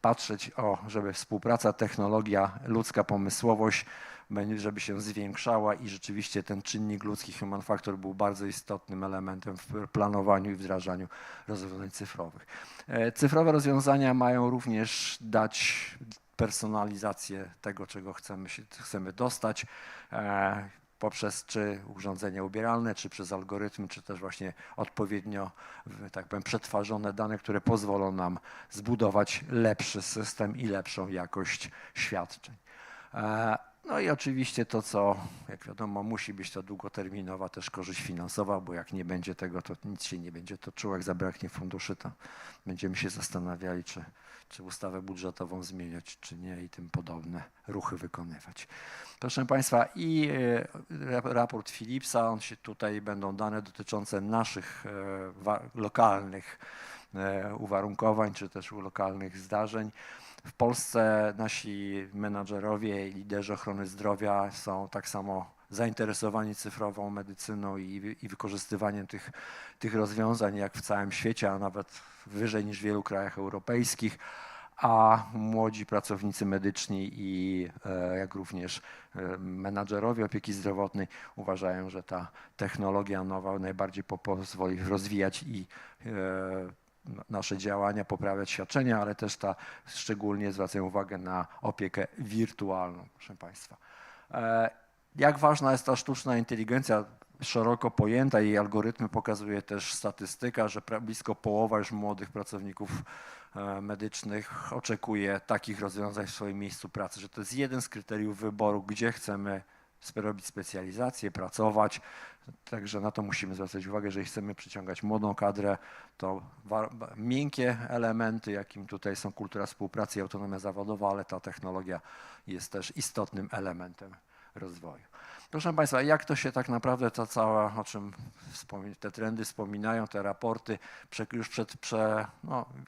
patrzeć, żeby współpraca, technologia, ludzka pomysłowość, żeby się zwiększała i rzeczywiście ten czynnik ludzki, human factor, był bardzo istotnym elementem w planowaniu i wdrażaniu rozwiązań cyfrowych. Cyfrowe rozwiązania mają również dać personalizację tego, czego chcemy dostać, poprzez czy urządzenia ubieralne, czy przez algorytmy, czy też właśnie odpowiednio, tak powiem, przetwarzane dane, które pozwolą nam zbudować lepszy system i lepszą jakość świadczeń. No i oczywiście to, co, jak wiadomo, musi być to długoterminowa też korzyść finansowa, bo jak nie będzie tego, to nic się nie będzie toczyło. Jak zabraknie funduszy, to będziemy się zastanawiali, czy ustawę budżetową zmieniać, czy nie i tym podobne ruchy wykonywać. Proszę Państwa, i raport Philipsa, tutaj będą dane dotyczące naszych lokalnych uwarunkowań, czy też lokalnych zdarzeń. W Polsce nasi menadżerowie i liderzy ochrony zdrowia są tak samo zainteresowani cyfrową medycyną i wykorzystywaniem tych rozwiązań jak w całym świecie, a nawet wyżej niż w wielu krajach europejskich, a młodzi pracownicy medyczni i jak również menadżerowie opieki zdrowotnej uważają, że ta technologia nowa najbardziej pozwoli rozwijać i nasze działania, poprawiać świadczenia, ale też szczególnie zwracają uwagę na opiekę wirtualną, proszę Państwa. Jak ważna jest ta sztuczna inteligencja szeroko pojęta i algorytmy pokazuje też statystyka, że blisko połowa już młodych pracowników medycznych oczekuje takich rozwiązań w swoim miejscu pracy, że to jest jeden z kryteriów wyboru, gdzie chcemy robić specjalizację, pracować. Także na to musimy zwracać uwagę, jeżeli chcemy przyciągać młodą kadrę, to miękkie elementy, jakim tutaj są kultura współpracy i autonomia zawodowa, ale ta technologia jest też istotnym elementem rozwoju. Proszę Państwa, jak to się tak naprawdę ta cała, o czym te trendy wspominają, te raporty już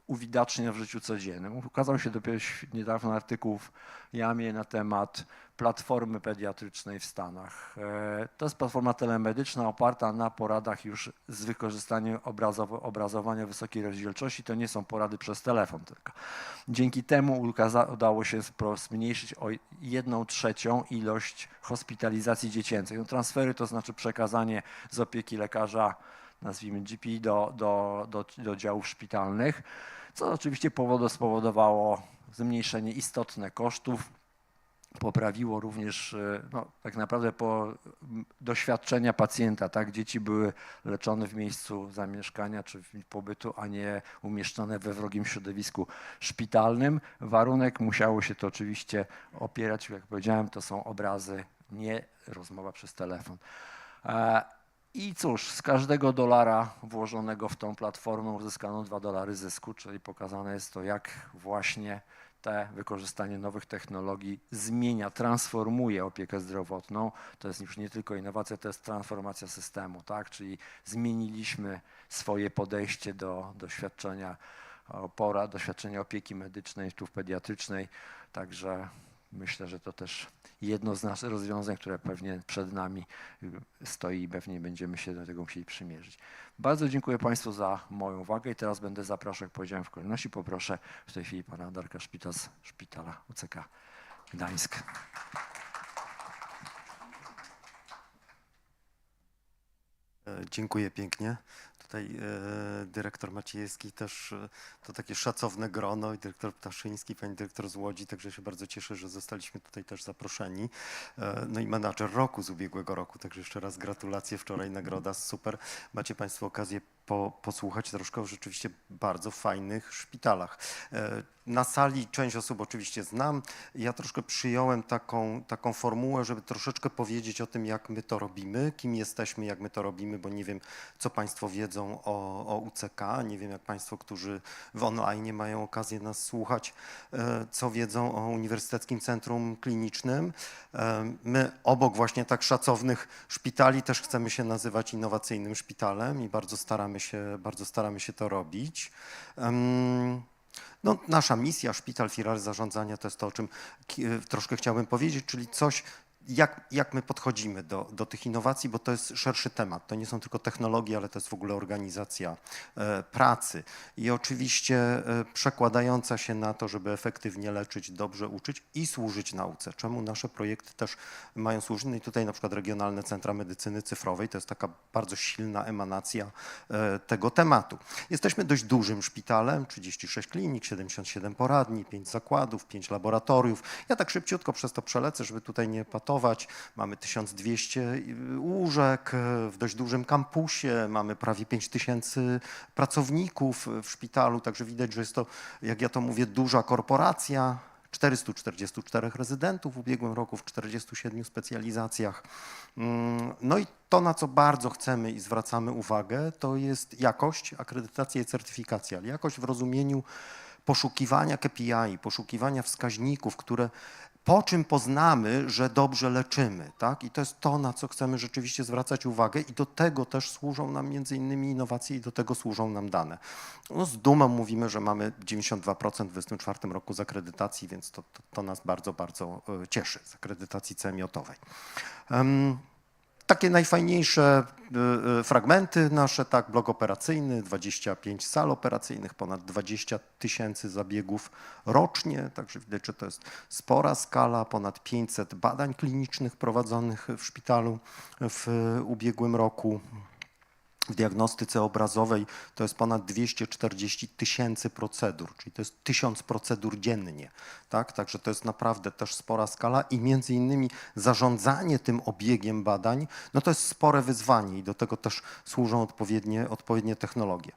uwidacznia w życiu codziennym. Ukazał się dopiero niedawno artykuł w Jamie na temat platformy pediatrycznej w Stanach. To jest platforma telemedyczna oparta na poradach już z wykorzystaniem obrazowania wysokiej rozdzielczości. To nie są porady przez telefon tylko. Dzięki temu udało się zmniejszyć o 1/3 ilość hospitalizacji dziecięcych. No, transfery to znaczy przekazanie z opieki lekarza, nazwijmy GP, do działów szpitalnych, co oczywiście spowodowało zmniejszenie istotne kosztów. Poprawiło również tak naprawdę doświadczenia pacjenta. Tak? Dzieci były leczone w miejscu zamieszkania czy pobytu, a nie umieszczone we wrogim środowisku szpitalnym. Warunek musiało się to oczywiście opierać, jak powiedziałem, to są obrazy, nie rozmowa przez telefon. I cóż, z każdego dolara włożonego w tą platformę uzyskano $2 zysku, czyli pokazane jest to, jak właśnie wykorzystanie nowych technologii zmienia, transformuje opiekę zdrowotną. To jest już nie tylko innowacja, to jest transformacja systemu, tak? Czyli zmieniliśmy swoje podejście do świadczenia opieki medycznej, tu pediatrycznej, także myślę, że to też jedno z naszych rozwiązań, które pewnie przed nami stoi i pewnie będziemy się do tego musieli przymierzyć. Bardzo dziękuję Państwu za moją uwagę i teraz będę zapraszał, jak powiedziałem, w kolejności. Poproszę w tej chwili pana Darka Szpita z Szpitala UCK Gdańsk. Dziękuję pięknie. Tutaj dyrektor Maciejewski też to takie szacowne grono i dyrektor Ptaszyński, pani dyrektor z Łodzi, także się bardzo cieszę, że zostaliśmy tutaj też zaproszeni. No i menadżer roku z ubiegłego roku, także jeszcze raz gratulacje, wczoraj nagroda, super. Macie Państwo okazję posłuchać troszkę o rzeczywiście bardzo fajnych szpitalach. Na sali część osób oczywiście znam. Ja troszkę przyjąłem taką formułę, żeby troszeczkę powiedzieć o tym, jak my to robimy, kim jesteśmy, jak my to robimy, bo nie wiem, co Państwo wiedzą o UCK, nie wiem, jak Państwo, którzy w online mają okazję nas słuchać, co wiedzą o Uniwersyteckim Centrum Klinicznym. My obok właśnie tak szacownych szpitali też chcemy się nazywać innowacyjnym szpitalem i bardzo staramy się to robić. No, nasza misja, szpital, filar zarządzania, to jest to, o czym troszkę chciałbym powiedzieć, czyli coś, jak my podchodzimy do tych innowacji, bo to jest szerszy temat. To nie są tylko technologie, ale to jest w ogóle organizacja pracy. I oczywiście przekładająca się na to, żeby efektywnie leczyć, dobrze uczyć i służyć nauce. Czemu nasze projekty też mają służyć? No i tutaj na przykład Regionalne Centra Medycyny Cyfrowej to jest taka bardzo silna emanacja tego tematu. Jesteśmy dość dużym szpitalem, 36 klinik, 77 poradni, 5 zakładów, 5 laboratoriów. Ja tak szybciutko przez to przelecę, żeby tutaj nie patować. Mamy 1200 łóżek w dość dużym kampusie, mamy prawie 5000 pracowników w szpitalu, także widać, że jest to, jak ja to mówię, duża korporacja. 444 rezydentów w ubiegłym roku w 47 specjalizacjach. No i to, na co bardzo chcemy i zwracamy uwagę, to jest jakość, akredytacja i certyfikacja, ale jakość w rozumieniu poszukiwania KPI, poszukiwania wskaźników, po czym poznamy, że dobrze leczymy, tak? I to jest to, na co chcemy rzeczywiście zwracać uwagę i do tego też służą nam między innymi innowacje i do tego służą nam dane. No, z dumą mówimy, że mamy 92% w 2024 roku z akredytacji, więc to nas bardzo, bardzo cieszy, z akredytacji CMJ-owej. Takie najfajniejsze fragmenty nasze, tak, blok operacyjny, 25 sal operacyjnych, ponad 20 000 zabiegów rocznie, także widać, że to jest spora skala, ponad 500 badań klinicznych prowadzonych w szpitalu w ubiegłym roku. W diagnostyce obrazowej to jest ponad 240 000 procedur, czyli to jest 1000 procedur dziennie, tak? Także to jest naprawdę też spora skala i między innymi zarządzanie tym obiegiem badań, no to jest spore wyzwanie i do tego też służą odpowiednie technologie.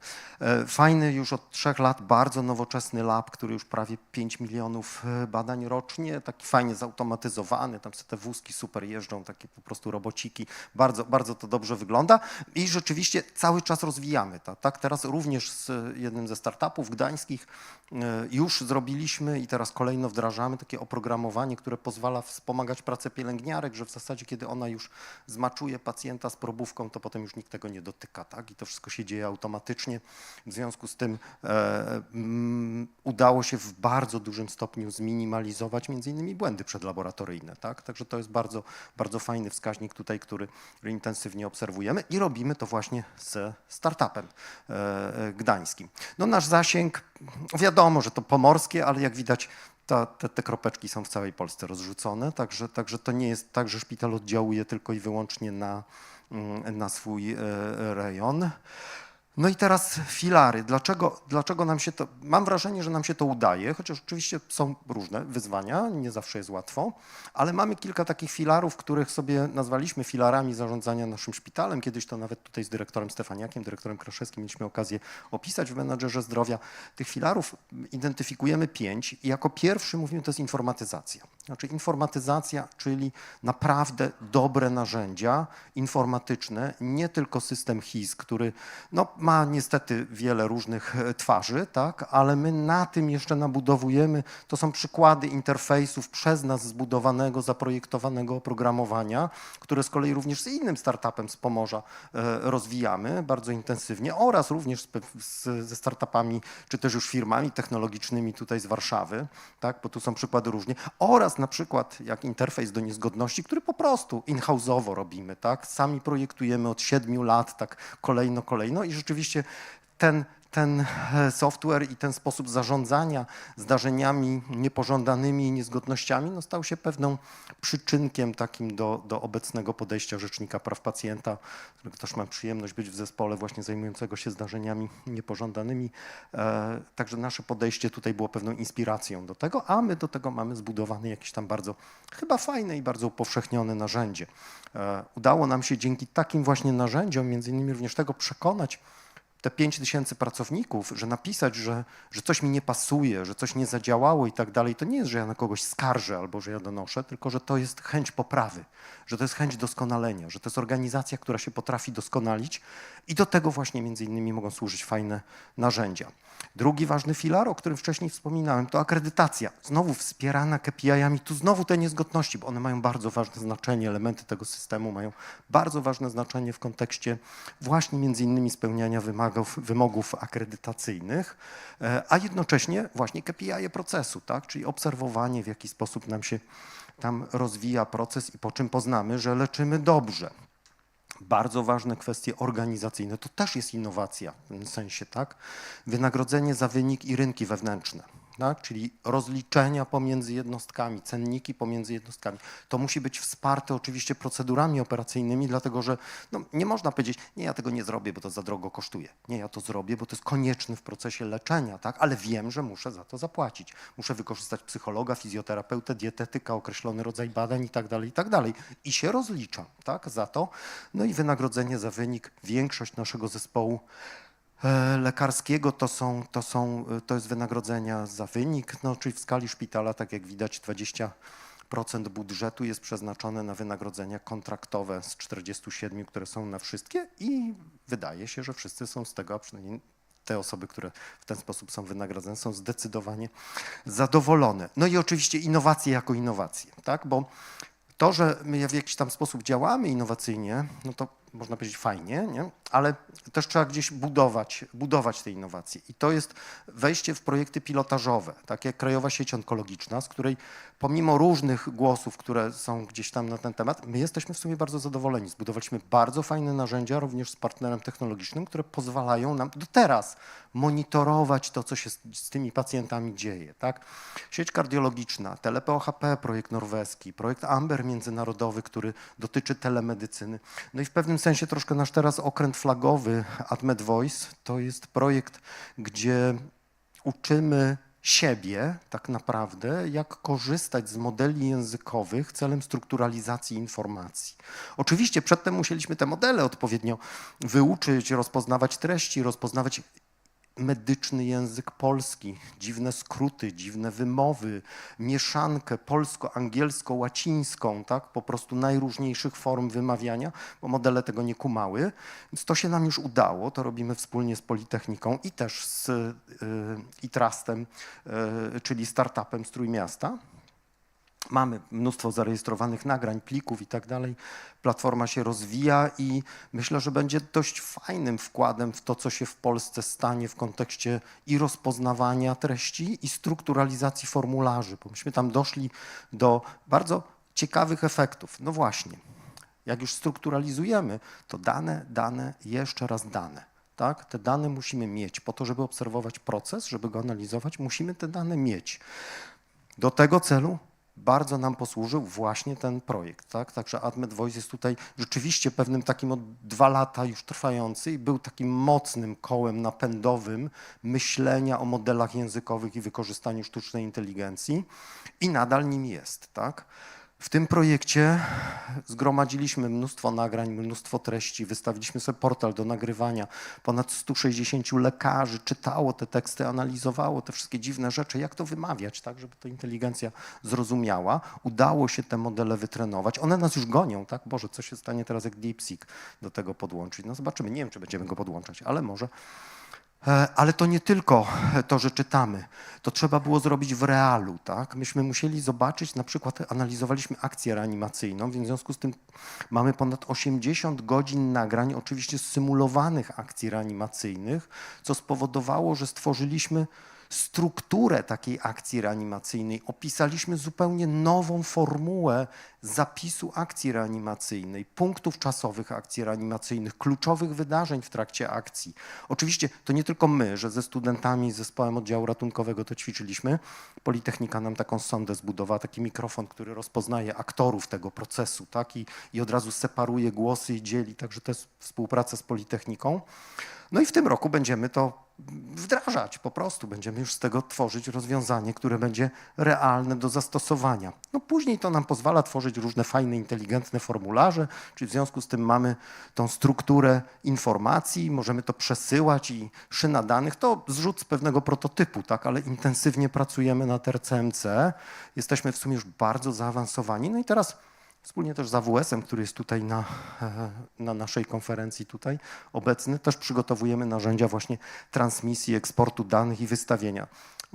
Fajny już od 3 lat bardzo nowoczesny lab, który już prawie 5 milionów badań rocznie, taki fajnie zautomatyzowany, tam te wózki super jeżdżą, takie po prostu robociki, bardzo, bardzo to dobrze wygląda i rzeczywiście cały czas rozwijamy to, tak? Teraz również z jednym ze startupów gdańskich już zrobiliśmy i teraz kolejno wdrażamy takie oprogramowanie, które pozwala wspomagać pracę pielęgniarek, że w zasadzie kiedy ona już zmaczuje pacjenta z probówką, to potem już nikt tego nie dotyka, tak? I to wszystko się dzieje automatycznie. W związku z tym udało się w bardzo dużym stopniu zminimalizować między innymi błędy przedlaboratoryjne, tak? Także to jest bardzo, bardzo fajny wskaźnik tutaj, który intensywnie obserwujemy i robimy to właśnie z startupem gdańskim. No nasz zasięg, wiadomo, że to pomorskie, ale jak widać te kropeczki są w całej Polsce rozrzucone, także to nie jest tak, że szpital oddziałuje tylko i wyłącznie na swój rejon. No i teraz filary. Dlaczego nam się to... Mam wrażenie, że nam się to udaje, chociaż oczywiście są różne wyzwania, nie zawsze jest łatwo, ale mamy kilka takich filarów, których sobie nazwaliśmy filarami zarządzania naszym szpitalem. Kiedyś to nawet tutaj z dyrektorem Stefaniakiem, dyrektorem Kraszewskim mieliśmy okazję opisać w Menadżerze Zdrowia. Tych filarów identyfikujemy 5 i jako pierwszy mówimy, to jest informatyzacja. Znaczy informatyzacja, czyli naprawdę dobre narzędzia informatyczne, nie tylko system HIS, który no, ma niestety wiele różnych twarzy, tak, ale my na tym jeszcze nabudowujemy, to są przykłady interfejsów przez nas zbudowanego, zaprojektowanego oprogramowania, które z kolei również z innym startupem z Pomorza rozwijamy bardzo intensywnie oraz również ze startupami, czy też już firmami technologicznymi tutaj z Warszawy, tak, bo tu są przykłady różnie, oraz na przykład jak interfejs do niezgodności, który po prostu in-house'owo robimy, tak, sami projektujemy od 7 lat, tak kolejno i rzeczywiście ten software i ten sposób zarządzania zdarzeniami niepożądanymi i niezgodnościami no, stał się pewną przyczynkiem takim do obecnego podejścia Rzecznika Praw Pacjenta, którego też mam przyjemność być w zespole właśnie zajmującego się zdarzeniami niepożądanymi. Także nasze podejście tutaj było pewną inspiracją do tego, a my do tego mamy zbudowane jakieś tam bardzo chyba fajne i bardzo upowszechnione narzędzie. Udało nam się dzięki takim właśnie narzędziom między innymi również tego przekonać te 5000 pracowników, że napisać, że coś mi nie pasuje, że coś nie zadziałało i tak dalej, to nie jest, że ja na kogoś skarżę albo że ja donoszę, tylko że to jest chęć poprawy, że to jest chęć doskonalenia, że to jest organizacja, która się potrafi doskonalić i do tego właśnie między innymi mogą służyć fajne narzędzia. Drugi ważny filar, o którym wcześniej wspominałem, to akredytacja. Znowu wspierana KPI-ami, tu znowu te niezgodności, bo one mają bardzo ważne znaczenie, elementy tego systemu mają bardzo ważne znaczenie w kontekście właśnie między innymi spełniania wymogów akredytacyjnych, a jednocześnie właśnie KPI procesu, tak? Czyli obserwowanie, w jaki sposób nam się tam rozwija proces i po czym poznamy, że leczymy dobrze. Bardzo ważne kwestie organizacyjne, to też jest innowacja w tym sensie, tak? Wynagrodzenie za wynik i rynki wewnętrzne, tak? Czyli rozliczenia pomiędzy jednostkami, cenniki pomiędzy jednostkami. To musi być wsparte oczywiście procedurami operacyjnymi, dlatego że no, nie można powiedzieć, nie, ja tego nie zrobię, bo to za drogo kosztuje. Nie, ja to zrobię, bo to jest konieczne w procesie leczenia, tak? Ale wiem, że muszę za to zapłacić. Muszę wykorzystać psychologa, fizjoterapeutę, dietetyka, określony rodzaj badań i tak dalej, i tak dalej. I się rozliczam, tak? Za to. No i wynagrodzenie za wynik. Większość naszego zespołu lekarskiego to jest wynagrodzenia za wynik, no, czyli w skali szpitala, tak jak widać, 20% budżetu jest przeznaczone na wynagrodzenia kontraktowe z 47, które są na wszystkie i wydaje się, że wszyscy są z tego, a przynajmniej te osoby, które w ten sposób są wynagradzane, są zdecydowanie zadowolone. No i oczywiście innowacje jako innowacje, tak? Bo to, że my w jakiś tam sposób działamy innowacyjnie, no to można powiedzieć fajnie, nie? Ale też trzeba gdzieś budować te innowacje. I to jest wejście w projekty pilotażowe, tak jak Krajowa Sieć Onkologiczna, z której pomimo różnych głosów, które są gdzieś tam na ten temat, my jesteśmy w sumie bardzo zadowoleni. Zbudowaliśmy bardzo fajne narzędzia, również z partnerem technologicznym, które pozwalają nam do teraz monitorować to, co się z tymi pacjentami dzieje. Tak? Sieć kardiologiczna, TelePOHP, projekt norweski, projekt Amber międzynarodowy, który dotyczy telemedycyny. No i w pewnym sensie troszkę nasz teraz okręt flagowy AdMed Voice to jest projekt, gdzie uczymy siebie tak naprawdę, jak korzystać z modeli językowych celem strukturalizacji informacji. Oczywiście przedtem musieliśmy te modele odpowiednio wyuczyć, rozpoznawać treści, rozpoznawać medyczny język polski, dziwne skróty, dziwne wymowy, mieszankę polsko-angielsko-łacińską, tak, po prostu najróżniejszych form wymawiania, bo modele tego nie kumały, więc to się nam już udało, to robimy wspólnie z Politechniką i też z iTrustem, czyli startupem z Trójmiasta. Mamy mnóstwo zarejestrowanych nagrań, plików i tak dalej. Platforma się rozwija i myślę, że będzie dość fajnym wkładem w to, co się w Polsce stanie w kontekście i rozpoznawania treści, i strukturalizacji formularzy, bo myśmy tam doszli do bardzo ciekawych efektów. No właśnie, jak już strukturalizujemy, to dane, jeszcze raz dane. Tak? Te dane musimy mieć po to, żeby obserwować proces, żeby go analizować, musimy te dane mieć. Do tego celu bardzo nam posłużył właśnie ten projekt, tak? Także AdMed Voice jest tutaj rzeczywiście pewnym takim od 2 lata już trwający i był takim mocnym kołem napędowym myślenia o modelach językowych i wykorzystaniu sztucznej inteligencji i nadal nim jest, tak? W tym projekcie zgromadziliśmy mnóstwo nagrań, mnóstwo treści, wystawiliśmy sobie portal do nagrywania. Ponad 160 lekarzy czytało te teksty, analizowało te wszystkie dziwne rzeczy, jak to wymawiać, tak, żeby to inteligencja zrozumiała. Udało się te modele wytrenować. One nas już gonią, tak? Boże, co się stanie teraz, jak DeepSeek do tego podłączyć? No zobaczymy, nie wiem, czy będziemy go podłączać, ale może. Ale to nie tylko to, że czytamy. To trzeba było zrobić w realu, tak? Myśmy musieli zobaczyć, na przykład analizowaliśmy akcję reanimacyjną, więc w związku z tym mamy ponad 80 godzin nagrań, oczywiście symulowanych akcji reanimacyjnych, co spowodowało, że stworzyliśmy strukturę takiej akcji reanimacyjnej. Opisaliśmy zupełnie nową formułę zapisu akcji reanimacyjnej, punktów czasowych akcji reanimacyjnych, kluczowych wydarzeń w trakcie akcji. Oczywiście to nie tylko my, że ze studentami, z zespołem oddziału ratunkowego to ćwiczyliśmy. Politechnika nam taką sondę zbudowała, taki mikrofon, który rozpoznaje aktorów tego procesu, tak? I od razu separuje głosy i dzieli, także to jest współpraca z Politechniką. No i w tym roku będziemy to wdrażać po prostu. Będziemy już z tego tworzyć rozwiązanie, które będzie realne do zastosowania. No później to nam pozwala tworzyć różne fajne, inteligentne formularze, czyli w związku z tym mamy tą strukturę informacji, możemy to przesyłać i szyna danych, to zrzut z pewnego prototypu, tak, ale intensywnie pracujemy nad RCMC. Jesteśmy w sumie już bardzo zaawansowani. No i teraz wspólnie też z AWS-em, który jest tutaj na naszej konferencji tutaj obecny, też przygotowujemy narzędzia właśnie transmisji, eksportu danych i wystawienia.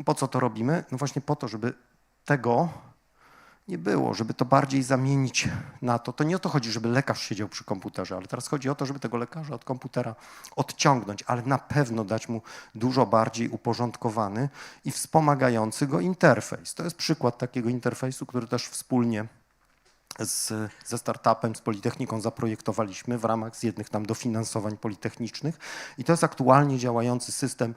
Po co to robimy? No właśnie po to, żeby tego nie było, żeby to bardziej zamienić na to. To nie o to chodzi, żeby lekarz siedział przy komputerze, ale teraz chodzi o to, żeby tego lekarza od komputera odciągnąć, ale na pewno dać mu dużo bardziej uporządkowany i wspomagający go interfejs. To jest przykład takiego interfejsu, który też wspólnie ze startupem, z Politechniką zaprojektowaliśmy w ramach z jednych tam dofinansowań politechnicznych i to jest aktualnie działający system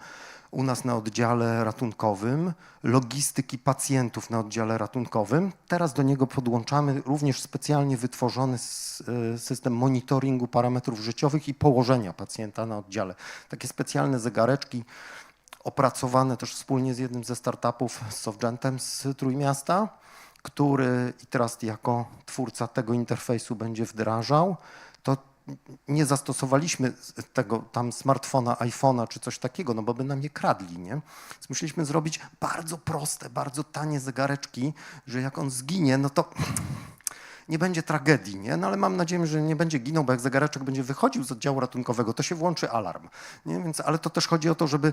u nas na oddziale ratunkowym, logistyki pacjentów na oddziale ratunkowym. Teraz do niego podłączamy również specjalnie wytworzony system monitoringu parametrów życiowych i położenia pacjenta na oddziale. Takie specjalne zegareczki opracowane też wspólnie z jednym ze startupów, z Softgentem z Trójmiasta, który i teraz jako twórca tego interfejsu będzie wdrażał, to nie zastosowaliśmy tego tam smartfona, iPhone'a czy coś takiego, no bo by nam je kradli, nie? Więc musieliśmy zrobić bardzo proste, bardzo tanie zegareczki, że jak on zginie, no to nie będzie tragedii, nie? No ale mam nadzieję, że nie będzie ginął, bo jak zegareczek będzie wychodził z oddziału ratunkowego, to się włączy alarm, nie? Więc, ale to też chodzi o to, żeby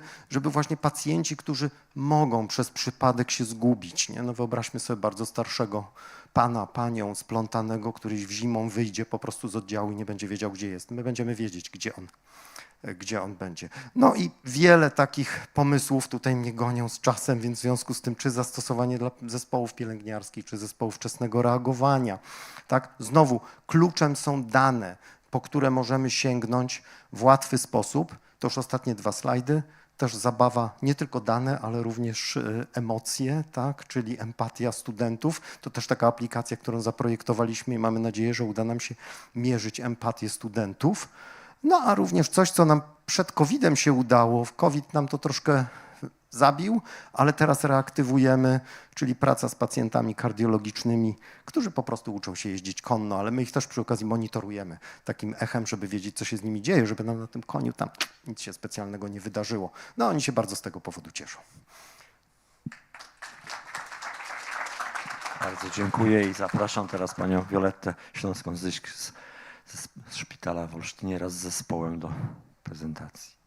właśnie pacjenci, którzy mogą przez przypadek się zgubić, nie? No wyobraźmy sobie bardzo starszego pana, panią splątanego, któryś w zimą wyjdzie po prostu z oddziału i nie będzie wiedział, gdzie jest. My będziemy wiedzieć, gdzie on będzie. No i wiele takich pomysłów tutaj mnie gonią z czasem, więc w związku z tym, czy zastosowanie dla zespołów pielęgniarskich, czy zespołów wczesnego reagowania, tak? Znowu kluczem są dane, po które możemy sięgnąć w łatwy sposób. To już ostatnie 2 slajdy. Też zabawa, nie tylko dane, ale również emocje, tak? Czyli empatia studentów. To też taka aplikacja, którą zaprojektowaliśmy i mamy nadzieję, że uda nam się mierzyć empatię studentów. No a również coś, co nam przed COVID-em się udało. COVID nam to troszkę zabił, ale teraz reaktywujemy, czyli praca z pacjentami kardiologicznymi, którzy po prostu uczą się jeździć konno, ale my ich też przy okazji monitorujemy takim echem, żeby wiedzieć, co się z nimi dzieje, żeby nam na tym koniu tam nic się specjalnego nie wydarzyło. No oni się bardzo z tego powodu cieszą. Bardzo dziękuję i zapraszam teraz panią Violettę Śląską-Zyśk z szpitala w Olsztynie wraz z zespołem do prezentacji.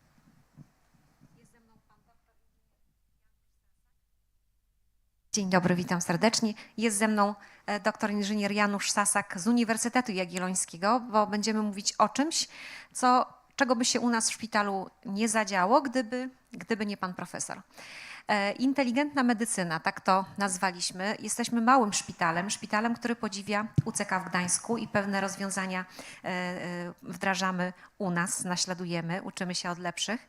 Dzień dobry, witam serdecznie. Jest ze mną doktor inżynier Janusz Sasak z Uniwersytetu Jagiellońskiego, bo będziemy mówić o czymś, czego by się u nas w szpitalu nie zadziało, gdyby nie pan profesor. Inteligentna medycyna, tak to nazwaliśmy. Jesteśmy małym szpitalem, który podziwia UCK w Gdańsku i pewne rozwiązania wdrażamy u nas, naśladujemy, uczymy się od lepszych.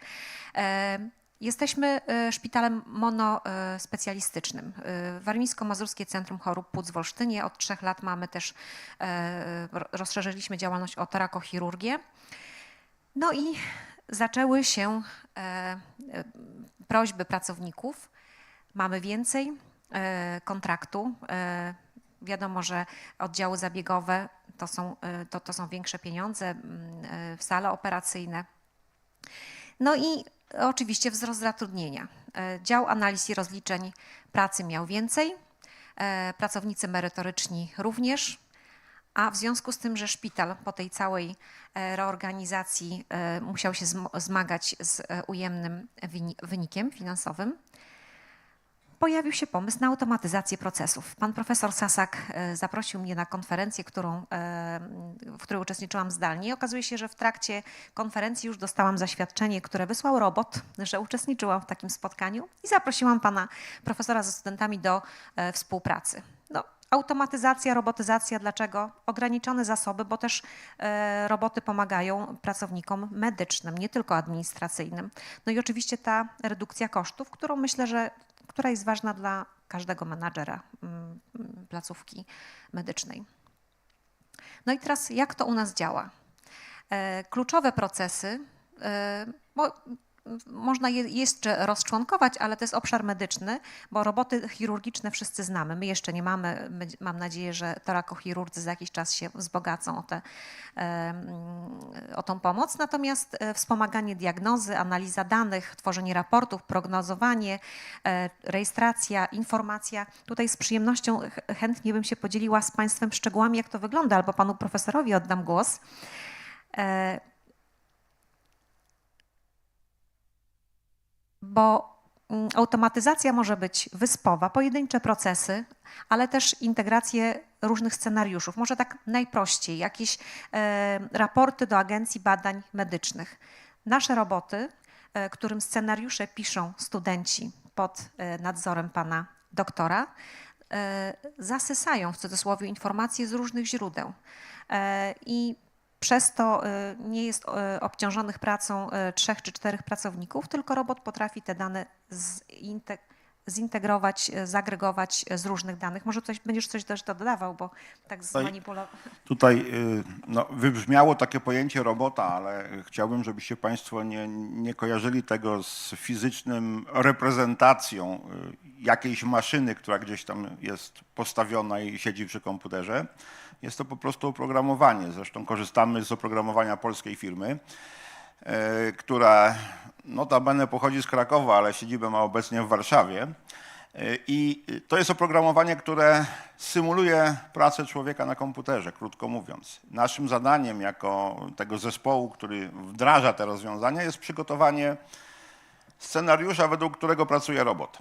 Jesteśmy szpitalem monospecjalistycznym. Warmińsko-Mazurskie Centrum Chorób Płuc w Olsztynie. Od 3 lat mamy też, rozszerzyliśmy działalność o torakochirurgię. No i zaczęły się prośby pracowników. Mamy więcej kontraktu. Wiadomo, że oddziały zabiegowe to są większe pieniądze, sale operacyjne. No i oczywiście wzrost zatrudnienia. Dział analiz i rozliczeń pracy miał więcej, pracownicy merytoryczni również, a w związku z tym, że szpital po tej całej reorganizacji musiał się zmagać z ujemnym wynikiem finansowym, pojawił się pomysł na automatyzację procesów. Pan profesor Sasak zaprosił mnie na konferencję, w której uczestniczyłam zdalnie. Okazuje się, że w trakcie konferencji już dostałam zaświadczenie, które wysłał robot, że uczestniczyłam w takim spotkaniu i zaprosiłam pana profesora ze studentami do współpracy. No, automatyzacja, robotyzacja, dlaczego? Ograniczone zasoby, bo też roboty pomagają pracownikom medycznym, nie tylko administracyjnym. No i oczywiście ta redukcja kosztów, którą myślę, że która jest ważna dla każdego menadżera placówki medycznej. No i teraz jak to u nas działa? Kluczowe procesy, bo można je jeszcze rozczłonkować, ale to jest obszar medyczny, bo roboty chirurgiczne wszyscy znamy. My jeszcze nie mamy, mam nadzieję, że torakochirurdzy za jakiś czas się wzbogacą o tą pomoc. Natomiast wspomaganie diagnozy, analiza danych, tworzenie raportów, prognozowanie, rejestracja, informacja. Tutaj z przyjemnością chętnie bym się podzieliła z Państwem szczegółami, jak to wygląda, albo Panu Profesorowi oddam głos. Bo automatyzacja może być wyspowa, pojedyncze procesy, ale też integrację różnych scenariuszów. Może tak najprościej, jakieś raporty do Agencji Badań Medycznych. Nasze roboty, którym scenariusze piszą studenci pod nadzorem pana doktora, zasysają w cudzysłowie informacje z różnych źródeł. I przez to nie jest obciążonych pracą 3 czy 4 pracowników, tylko robot potrafi te dane zintegrować, zagregować z różnych danych. Może będziesz coś też dodawał, bo tak zmanipulował. Tutaj no, wybrzmiało takie pojęcie robota, ale chciałbym, żebyście Państwo nie kojarzyli tego z fizycznym reprezentacją jakiejś maszyny, która gdzieś tam jest postawiona i siedzi przy komputerze. Jest to po prostu oprogramowanie. Zresztą korzystamy z oprogramowania polskiej firmy, która notabene pochodzi z Krakowa, ale siedzibę ma obecnie w Warszawie. I to jest oprogramowanie, które symuluje pracę człowieka na komputerze, krótko mówiąc. Naszym zadaniem jako tego zespołu, który wdraża te rozwiązania, jest przygotowanie scenariusza, według którego pracuje robot.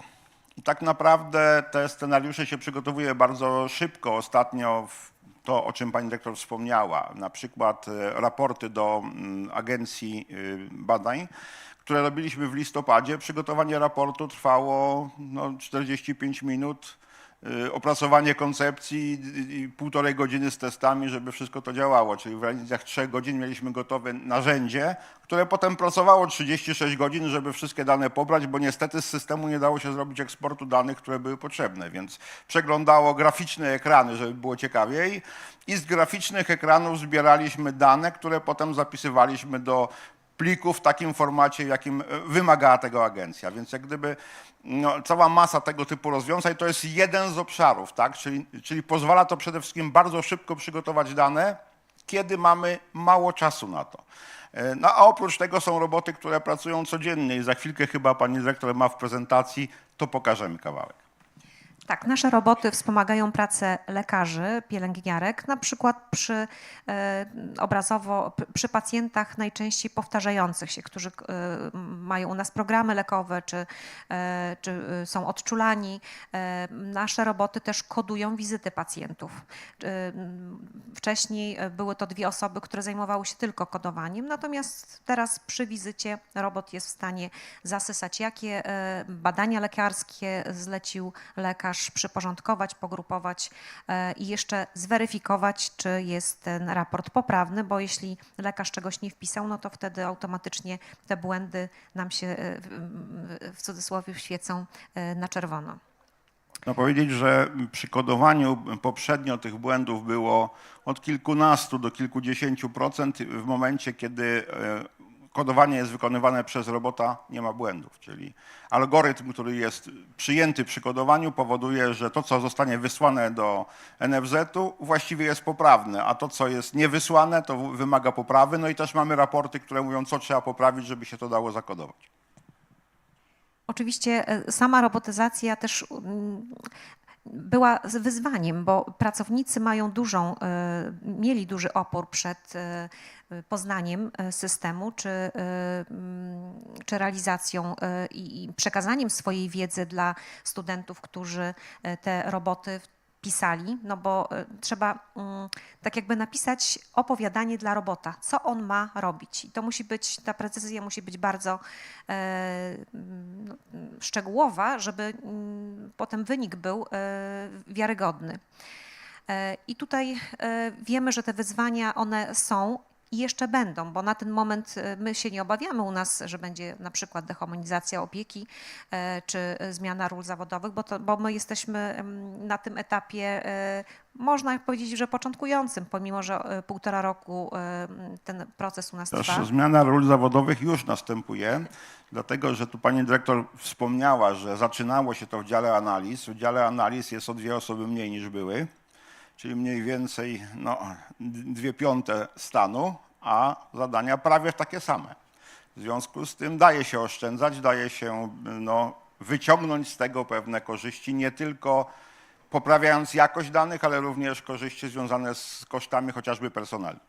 I tak naprawdę te scenariusze się przygotowuje bardzo szybko. Ostatnio to, o czym pani dyrektor wspomniała, na przykład raporty do Agencji Badań, które robiliśmy w listopadzie. Przygotowanie raportu trwało 45 minut, opracowanie koncepcji i 1,5 godziny z testami, żeby wszystko to działało. Czyli w granicach 3 godzin mieliśmy gotowe narzędzie, które potem pracowało 36 godzin, żeby wszystkie dane pobrać, bo niestety z systemu nie dało się zrobić eksportu danych, które były potrzebne, więc przeglądało graficzne ekrany, żeby było ciekawiej i z graficznych ekranów zbieraliśmy dane, które potem zapisywaliśmy do plików w takim formacie, w jakim wymagała tego agencja. Więc jak gdyby cała masa tego typu rozwiązań to jest jeden z obszarów, tak? Czyli pozwala to przede wszystkim bardzo szybko przygotować dane, kiedy mamy mało czasu na to. No a oprócz tego są roboty, które pracują codziennie i za chwilkę chyba pani dyrektor ma w prezentacji, to pokażemy kawałek. Tak, nasze roboty wspomagają pracę lekarzy, pielęgniarek, na przykład przy pacjentach najczęściej powtarzających się, którzy mają u nas programy lekowe, czy są odczulani. Nasze roboty też kodują wizyty pacjentów. Wcześniej były to 2 osoby, które zajmowały się tylko kodowaniem, natomiast teraz przy wizycie robot jest w stanie zasysać, jakie badania lekarskie zlecił lekarz, przyporządkować, pogrupować i jeszcze zweryfikować, czy jest ten raport poprawny, bo jeśli lekarz czegoś nie wpisał, no to wtedy automatycznie te błędy nam się w cudzysłowie świecą na czerwono. No powiedzieć, że przy kodowaniu poprzednio tych błędów było od kilkunastu do kilkudziesięciu procent. W momencie, kiedy kodowanie jest wykonywane przez robota, nie ma błędów, czyli algorytm, który jest przyjęty przy kodowaniu, powoduje, że to, co zostanie wysłane do NFZ-u, właściwie jest poprawne, a to, co jest niewysłane, to wymaga poprawy. No i też mamy raporty, które mówią, co trzeba poprawić, żeby się to dało zakodować. Oczywiście sama robotyzacja też była wyzwaniem, bo pracownicy mieli duży opór przed poznaniem systemu, czy realizacją i przekazaniem swojej wiedzy dla studentów, którzy te roboty pisali, no bo trzeba tak jakby napisać opowiadanie dla robota, co on ma robić. I to musi być, ta precyzja musi być bardzo szczegółowa, żeby potem wynik był wiarygodny. I tutaj wiemy, że te wyzwania, one są i jeszcze będą, bo na ten moment my się nie obawiamy u nas, że będzie na przykład dehumanizacja opieki czy zmiana ról zawodowych, bo my jesteśmy na tym etapie, można powiedzieć, że początkującym, pomimo że 1,5 roku ten proces u nas trwa. Też zmiana ról zawodowych już następuje, dlatego że tu pani dyrektor wspomniała, że zaczynało się to w dziale analiz. W dziale analiz jest o 2 osoby mniej niż były, czyli mniej więcej 2/5 stanu, a zadania prawie takie same. W związku z tym daje się oszczędzać, daje się wyciągnąć z tego pewne korzyści, nie tylko poprawiając jakość danych, ale również korzyści związane z kosztami chociażby personelu.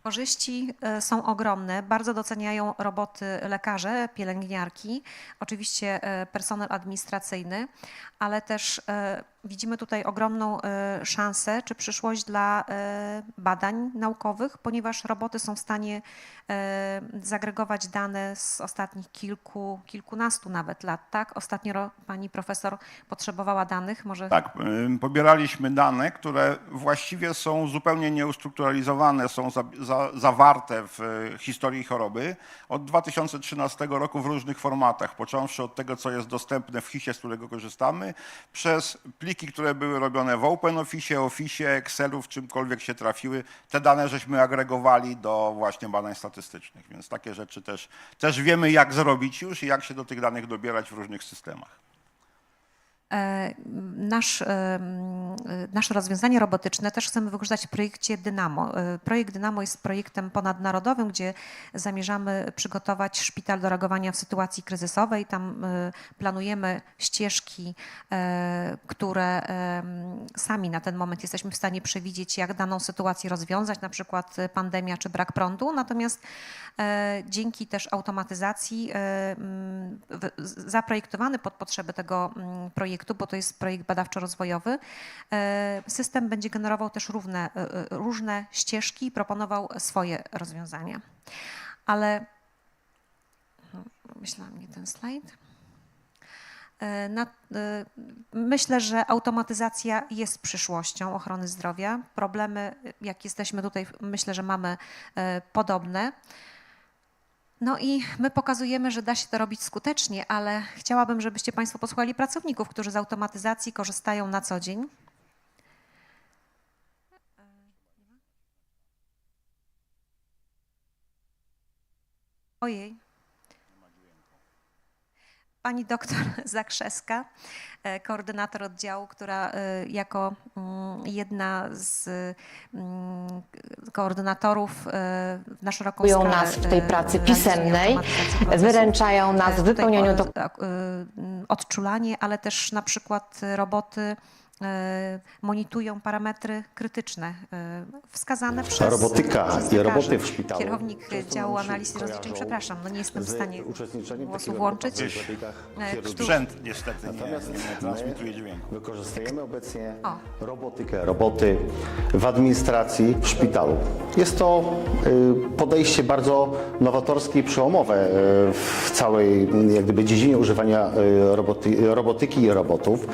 Korzyści są ogromne, bardzo doceniają roboty lekarze, pielęgniarki, oczywiście personel administracyjny, ale też widzimy tutaj ogromną szansę czy przyszłość dla badań naukowych, ponieważ roboty są w stanie zagregować dane z ostatnich kilkunastu nawet lat, tak? Ostatnio pani profesor potrzebowała danych, może... Tak, pobieraliśmy dane, które właściwie są zupełnie nieustrukturalizowane, są zawarte w historii choroby od 2013 roku w różnych formatach, począwszy od tego, co jest dostępne w HIS-ie, z którego korzystamy, przez pliki, które były robione w OpenOffice, Office, Excelu, w czymkolwiek się trafiły. Te dane żeśmy agregowali do właśnie badań statystycznych, więc takie rzeczy też wiemy, jak zrobić już i jak się do tych danych dobierać w różnych systemach. Nasze rozwiązanie robotyczne też chcemy wykorzystać w projekcie Dynamo. Projekt Dynamo jest projektem ponadnarodowym, gdzie zamierzamy przygotować szpital do reagowania w sytuacji kryzysowej. Tam planujemy ścieżki, które sami na ten moment jesteśmy w stanie przewidzieć, jak daną sytuację rozwiązać, na przykład pandemia czy brak prądu. Natomiast dzięki też automatyzacji zaprojektowany pod potrzeby tego projektu, bo to jest projekt badawczo-rozwojowy, system będzie generował też różne ścieżki i proponował swoje rozwiązania. Ale myślałam, nie ten slajd. Myślę, że automatyzacja jest przyszłością ochrony zdrowia. Problemy, jak jesteśmy tutaj, myślę, że mamy podobne. No i my pokazujemy, że da się to robić skutecznie, ale chciałabym, żebyście Państwo posłuchali pracowników, którzy z automatyzacji korzystają na co dzień. Ojej. Pani doktor Zakrzewska, koordynator oddziału, która jako jedna z koordynatorów na szeroką skalę nas w tej pracy pisemnej, wyręczają nas w wypełnianiu odczulanie, ale też na przykład roboty monitorują parametry krytyczne wskazane przez roboty w szpitalu. Kierownik działu analiz i rozliczeń, przepraszam, no nie jestem w stanie głosu włączyć. Sprzęt niestety nie transmituje dźwięku. Wykorzystujemy obecnie roboty w administracji w szpitalu. Jest to podejście bardzo nowatorskie i przełomowe w całej jak gdyby dziedzinie używania robotyki i robotów.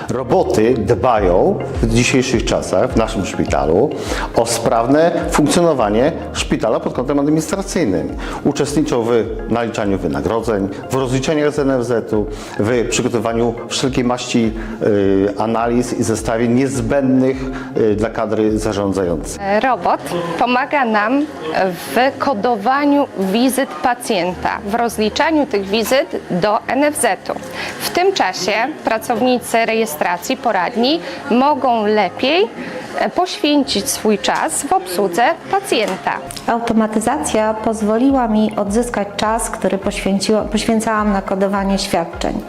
Roboty dbają w dzisiejszych czasach w naszym szpitalu o sprawne funkcjonowanie szpitala pod kątem administracyjnym. Uczestniczą w naliczaniu wynagrodzeń, w rozliczeniach z NFZ-u, w przygotowaniu wszelkiej maści analiz i zestawień niezbędnych dla kadry zarządzającej. Robot pomaga nam w kodowaniu wizyt pacjenta, w rozliczaniu tych wizyt do NFZ-u. W tym czasie pracownicy rejestracji poradni mogą lepiej poświęcić swój czas w obsłudze pacjenta. Automatyzacja pozwoliła mi odzyskać czas, który poświęcałam na kodowanie świadczeń.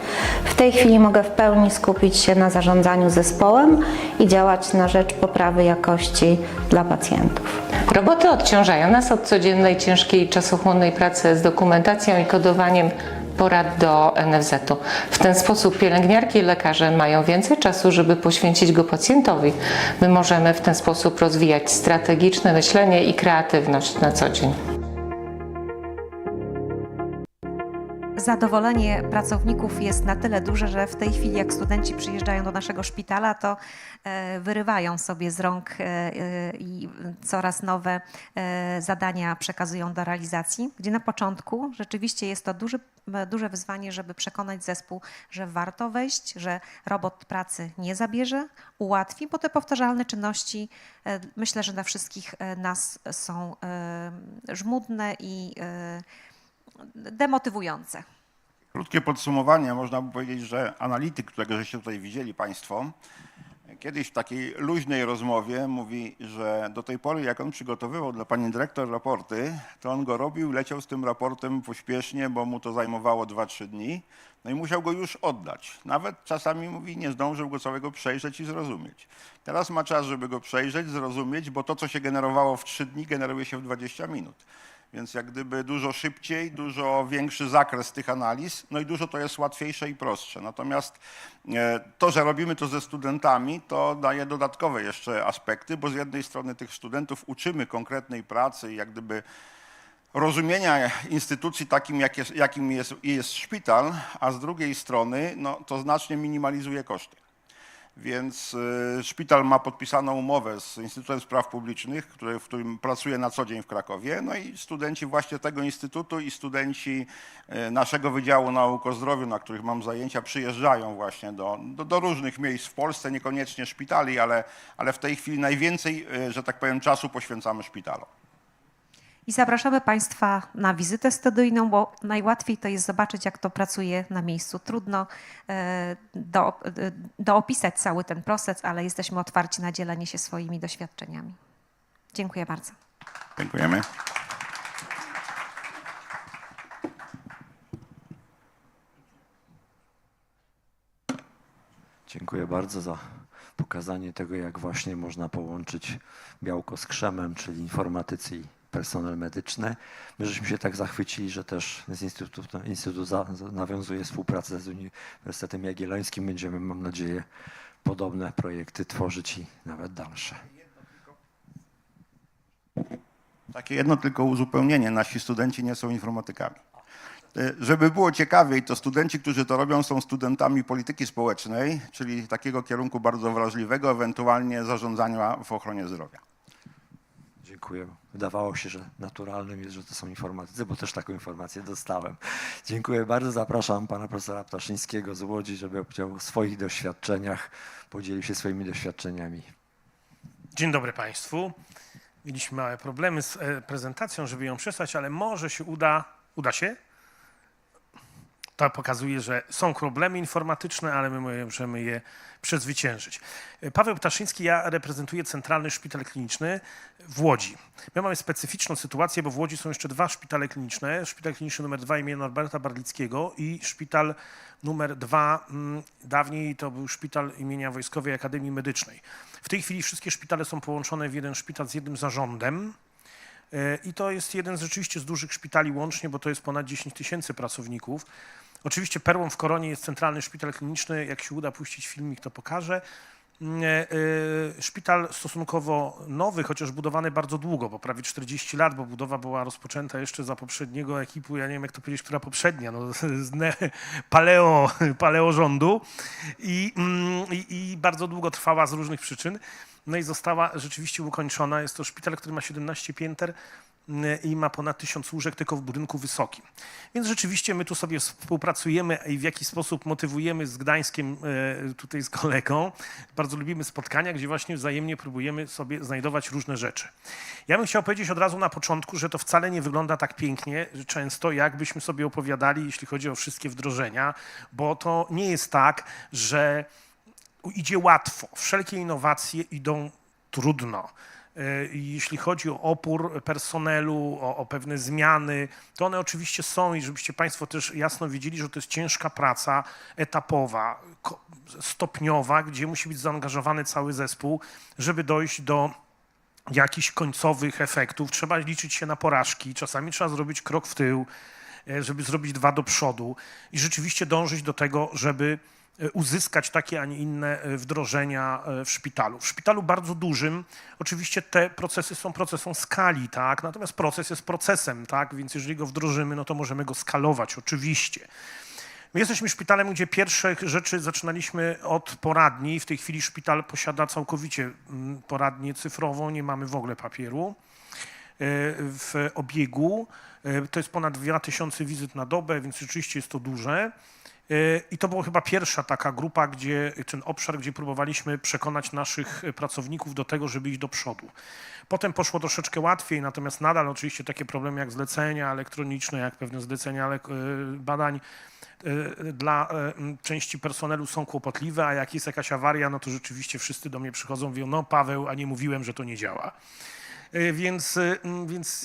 W tej chwili mogę w pełni skupić się na zarządzaniu zespołem i działać na rzecz poprawy jakości dla pacjentów. Roboty odciążają nas od codziennej, ciężkiej, czasochłonnej pracy z dokumentacją i kodowaniem porad do NFZ-u. W ten sposób pielęgniarki i lekarze mają więcej czasu, żeby poświęcić go pacjentowi. My możemy w ten sposób rozwijać strategiczne myślenie i kreatywność na co dzień. zadowolenie pracowników jest na tyle duże, że w tej chwili jak studenci przyjeżdżają do naszego szpitala, to wyrywają sobie z rąk i coraz nowe zadania przekazują do realizacji, gdzie na początku rzeczywiście jest to duże wyzwanie, żeby przekonać zespół, że warto wejść, że robot pracy nie zabierze, ułatwi, bo te powtarzalne czynności myślę, że dla wszystkich nas są żmudne i demotywujące. Krótkie podsumowanie. Można by powiedzieć, że analityk, którego żeście tutaj widzieli Państwo, kiedyś w takiej luźnej rozmowie mówi, że do tej pory, jak on przygotowywał dla pani dyrektor raporty, to on go robił, leciał z tym raportem pośpiesznie, bo mu to zajmowało 2-3 dni, no i musiał go już oddać. Nawet czasami, mówi, nie zdążył go całego przejrzeć i zrozumieć. Teraz ma czas, żeby go przejrzeć, zrozumieć, bo to, co się generowało w 3 dni, generuje się w 20 minut. Więc jak gdyby dużo szybciej, dużo większy zakres tych analiz, no i dużo to jest łatwiejsze i prostsze. Natomiast to, że robimy to ze studentami, to daje dodatkowe jeszcze aspekty, bo z jednej strony tych studentów uczymy konkretnej pracy i jak gdyby rozumienia instytucji takim, jakim jest szpital, a z drugiej strony no, to znacznie minimalizuje koszty. Więc szpital ma podpisaną umowę z Instytutem Spraw Publicznych, w którym pracuje na co dzień w Krakowie. No i studenci właśnie tego instytutu i studenci naszego Wydziału Nauk o Zdrowiu, na których mam zajęcia, przyjeżdżają właśnie do różnych miejsc w Polsce, niekoniecznie szpitali, ale w tej chwili najwięcej, że tak powiem, czasu poświęcamy szpitalom. I zapraszamy Państwa na wizytę studyjną, bo najłatwiej to jest zobaczyć, jak to pracuje na miejscu. Trudno doopisać cały ten proces, ale jesteśmy otwarci na dzielenie się swoimi doświadczeniami. Dziękuję bardzo. Dziękujemy. Dziękuję bardzo za pokazanie tego, jak właśnie można połączyć białko z krzemem, czyli informatycy i personel medyczny. My żeśmy się tak zachwycili, że też z Instytut nawiązuje współpracę z Uniwersytetem Jagiellońskim. Będziemy, mam nadzieję, podobne projekty tworzyć i nawet dalsze. Takie jedno tylko uzupełnienie. Nasi studenci nie są informatykami. Żeby było ciekawiej, to studenci, którzy to robią, są studentami polityki społecznej, czyli takiego kierunku bardzo wrażliwego, ewentualnie zarządzania w ochronie zdrowia. Dziękuję. Wydawało się, że naturalnym jest, że to są informatycy, bo też taką informację dostałem. Dziękuję bardzo. Zapraszam pana profesora Ptaszyńskiego z Łodzi, żeby opowiedział o swoich doświadczeniach, podzielił się swoimi doświadczeniami. Dzień dobry Państwu. Mieliśmy małe problemy z prezentacją, żeby ją przesłać, ale może się uda. Uda się? To pokazuje, że są problemy informatyczne, ale my możemy je przezwyciężyć. Paweł Ptaszyński, ja reprezentuję Centralny Szpital Kliniczny w Łodzi. My mamy specyficzną sytuację, bo w Łodzi są jeszcze 2 szpitale kliniczne. Szpital kliniczny numer 2 imienia Norberta Barlickiego i szpital numer 2, dawniej to był szpital imienia Wojskowej Akademii Medycznej. W tej chwili wszystkie szpitale są połączone w jeden szpital z jednym zarządem. I to jest jeden rzeczywiście z dużych szpitali łącznie, bo to jest ponad 10 000 pracowników. Oczywiście perłą w koronie jest Centralny Szpital Kliniczny. Jak się uda puścić filmik, to pokażę. Szpital stosunkowo nowy, chociaż budowany bardzo długo, bo prawie 40 lat, bo budowa była rozpoczęta jeszcze za poprzedniego ekipu, ja nie wiem jak to powiedzieć, która poprzednia, no, paleo rządu i bardzo długo trwała z różnych przyczyn. No i została rzeczywiście ukończona. Jest to szpital, który ma 17 pięter i ma ponad 1000 łóżek, tylko w budynku wysokim. Więc rzeczywiście my tu sobie współpracujemy i w jakiś sposób motywujemy z Gdańskiem, tutaj z kolegą. Bardzo lubimy spotkania, gdzie właśnie wzajemnie próbujemy sobie znajdować różne rzeczy. Ja bym chciał powiedzieć od razu na początku, że to wcale nie wygląda tak pięknie, często jakbyśmy sobie opowiadali, jeśli chodzi o wszystkie wdrożenia, bo to nie jest tak, że idzie łatwo. Wszelkie innowacje idą trudno. Jeśli chodzi o opór personelu, o pewne zmiany, to one oczywiście są i żebyście Państwo też jasno wiedzieli, że to jest ciężka praca etapowa, stopniowa, gdzie musi być zaangażowany cały zespół, żeby dojść do jakichś końcowych efektów. Trzeba liczyć się na porażki, czasami trzeba zrobić krok w tył, żeby zrobić 2 do przodu i rzeczywiście dążyć do tego, żeby uzyskać takie, a nie inne wdrożenia w szpitalu. W szpitalu bardzo dużym oczywiście te procesy są procesem skali, tak? Natomiast proces jest procesem, tak? Więc jeżeli go wdrożymy, no to możemy go skalować oczywiście. My jesteśmy szpitalem, gdzie pierwsze rzeczy zaczynaliśmy od poradni. W tej chwili szpital posiada całkowicie poradnię cyfrową, nie mamy w ogóle papieru w obiegu. To jest ponad 2000 wizyt na dobę, więc rzeczywiście jest to duże. I to była chyba pierwsza taka grupa, ten obszar, gdzie próbowaliśmy przekonać naszych pracowników do tego, żeby iść do przodu. Potem poszło troszeczkę łatwiej, natomiast nadal oczywiście takie problemy jak zlecenia elektroniczne, jak pewne zlecenia badań dla części personelu są kłopotliwe, a jak jest jakaś awaria, no to rzeczywiście wszyscy do mnie przychodzą i mówią, no Paweł, a nie mówiłem, że to nie działa. Więc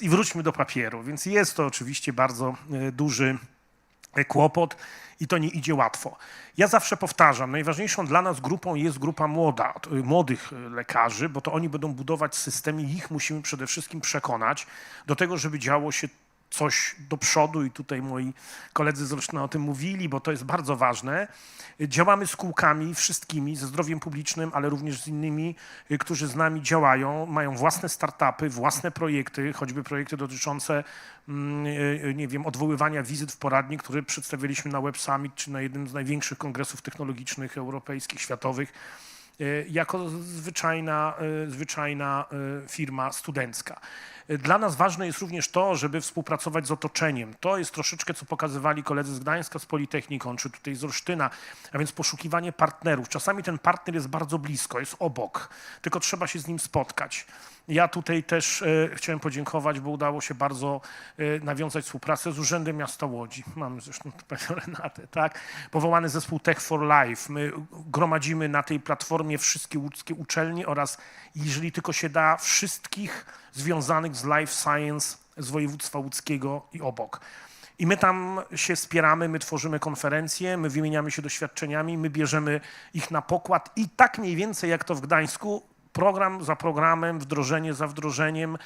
i wróćmy do papieru. Więc jest to oczywiście bardzo duży kłopot i to nie idzie łatwo. Ja zawsze powtarzam, najważniejszą dla nas grupą jest grupa młodych lekarzy, bo to oni będą budować system i ich musimy przede wszystkim przekonać do tego, żeby działo się coś do przodu i tutaj moi koledzy zresztą o tym mówili, bo to jest bardzo ważne. Działamy z kółkami wszystkimi, ze zdrowiem publicznym, ale również z innymi, którzy z nami działają, mają własne startupy, własne projekty, choćby projekty dotyczące, nie wiem, odwoływania wizyt w poradni, które przedstawiliśmy na Web Summit, czy na jednym z największych kongresów technologicznych, europejskich, światowych, jako zwyczajna firma studencka. Dla nas ważne jest również to, żeby współpracować z otoczeniem. To jest troszeczkę, co pokazywali koledzy z Gdańska z Politechniką, czy tutaj z Olsztyna, a więc poszukiwanie partnerów. Czasami ten partner jest bardzo blisko, jest obok, tylko trzeba się z nim spotkać. Ja tutaj też chciałem podziękować, bo udało się bardzo nawiązać współpracę z Urzędem Miasta Łodzi. Mamy zresztą panią Renatę, tak? Powołany zespół Tech for Life. My gromadzimy na tej platformie wszystkie łódzkie uczelnie oraz, jeżeli tylko się da, wszystkich związanych z life science z województwa łódzkiego i obok. I my tam się wspieramy, my tworzymy konferencje, my wymieniamy się doświadczeniami, my bierzemy ich na pokład i tak mniej więcej jak to w Gdańsku, program za programem, wdrożenie za wdrożeniem,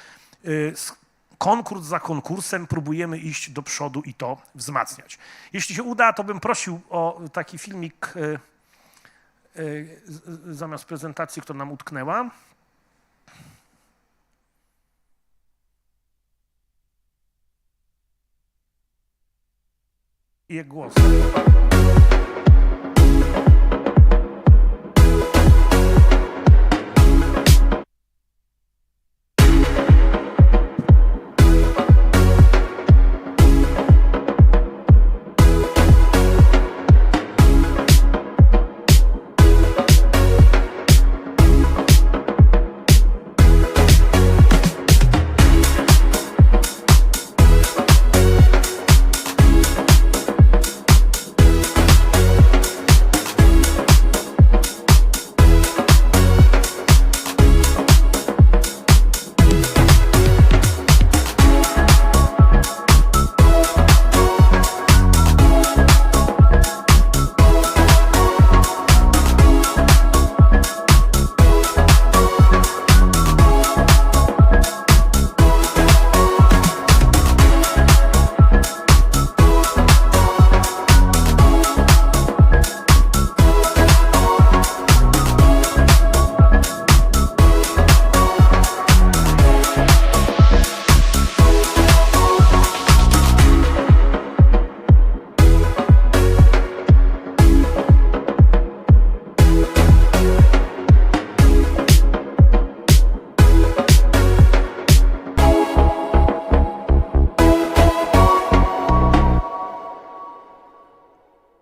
konkurs za konkursem próbujemy iść do przodu i to wzmacniać. Jeśli się uda, to bym prosił o taki filmik zamiast prezentacji, która nam utknęła. I głos.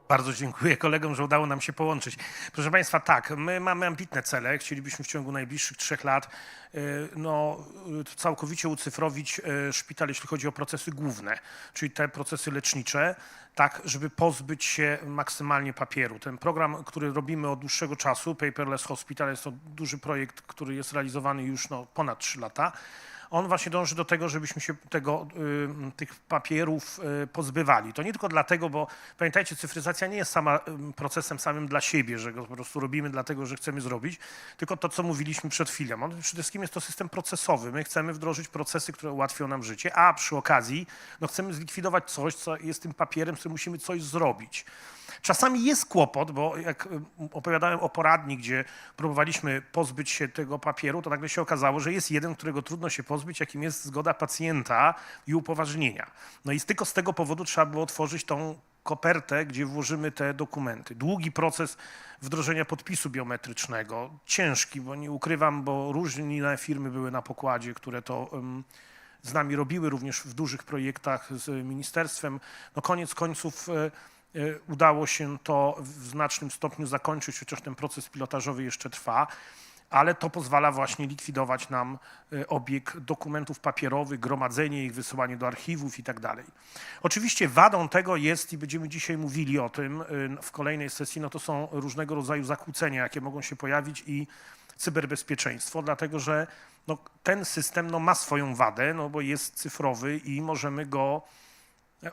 Bardzo dziękuję kolegom, że udało nam się połączyć. Proszę Państwa, tak, my mamy ambitne cele. Chcielibyśmy w ciągu najbliższych 3 lat całkowicie ucyfrowić szpital, jeśli chodzi o procesy główne, czyli te procesy lecznicze, tak, żeby pozbyć się maksymalnie papieru. Ten program, który robimy od dłuższego czasu, Paperless Hospital, jest to duży projekt, który jest realizowany już ponad 3 lata. on właśnie dąży do tego, żebyśmy się tych papierów pozbywali. To nie tylko dlatego, bo pamiętajcie, cyfryzacja nie jest sama procesem samym dla siebie, że go po prostu robimy dlatego, że chcemy zrobić, tylko to, co mówiliśmy przed chwilą. Przede wszystkim jest to system procesowy. My chcemy wdrożyć procesy, które ułatwią nam życie, a przy okazji chcemy zlikwidować coś, co jest tym papierem, z którym musimy coś zrobić. Czasami jest kłopot, bo jak opowiadałem o poradni, gdzie próbowaliśmy pozbyć się tego papieru, to nagle się okazało, że jest jeden, którego trudno się pozbyć, jakim jest zgoda pacjenta i upoważnienia. No i tylko z tego powodu trzeba było otworzyć tą kopertę, gdzie włożymy te dokumenty. Długi proces wdrożenia podpisu biometrycznego, ciężki, bo nie ukrywam, bo różne firmy były na pokładzie, które to z nami robiły, również w dużych projektach z ministerstwem. No koniec końców udało się to w znacznym stopniu zakończyć, chociaż ten proces pilotażowy jeszcze trwa, ale to pozwala właśnie likwidować nam obieg dokumentów papierowych, gromadzenie ich, wysyłanie do archiwów i tak dalej. Oczywiście wadą tego jest, i będziemy dzisiaj mówili o tym w kolejnej sesji, no to są różnego rodzaju zakłócenia, jakie mogą się pojawić i cyberbezpieczeństwo, dlatego że no, ten system ma swoją wadę, no bo jest cyfrowy i możemy go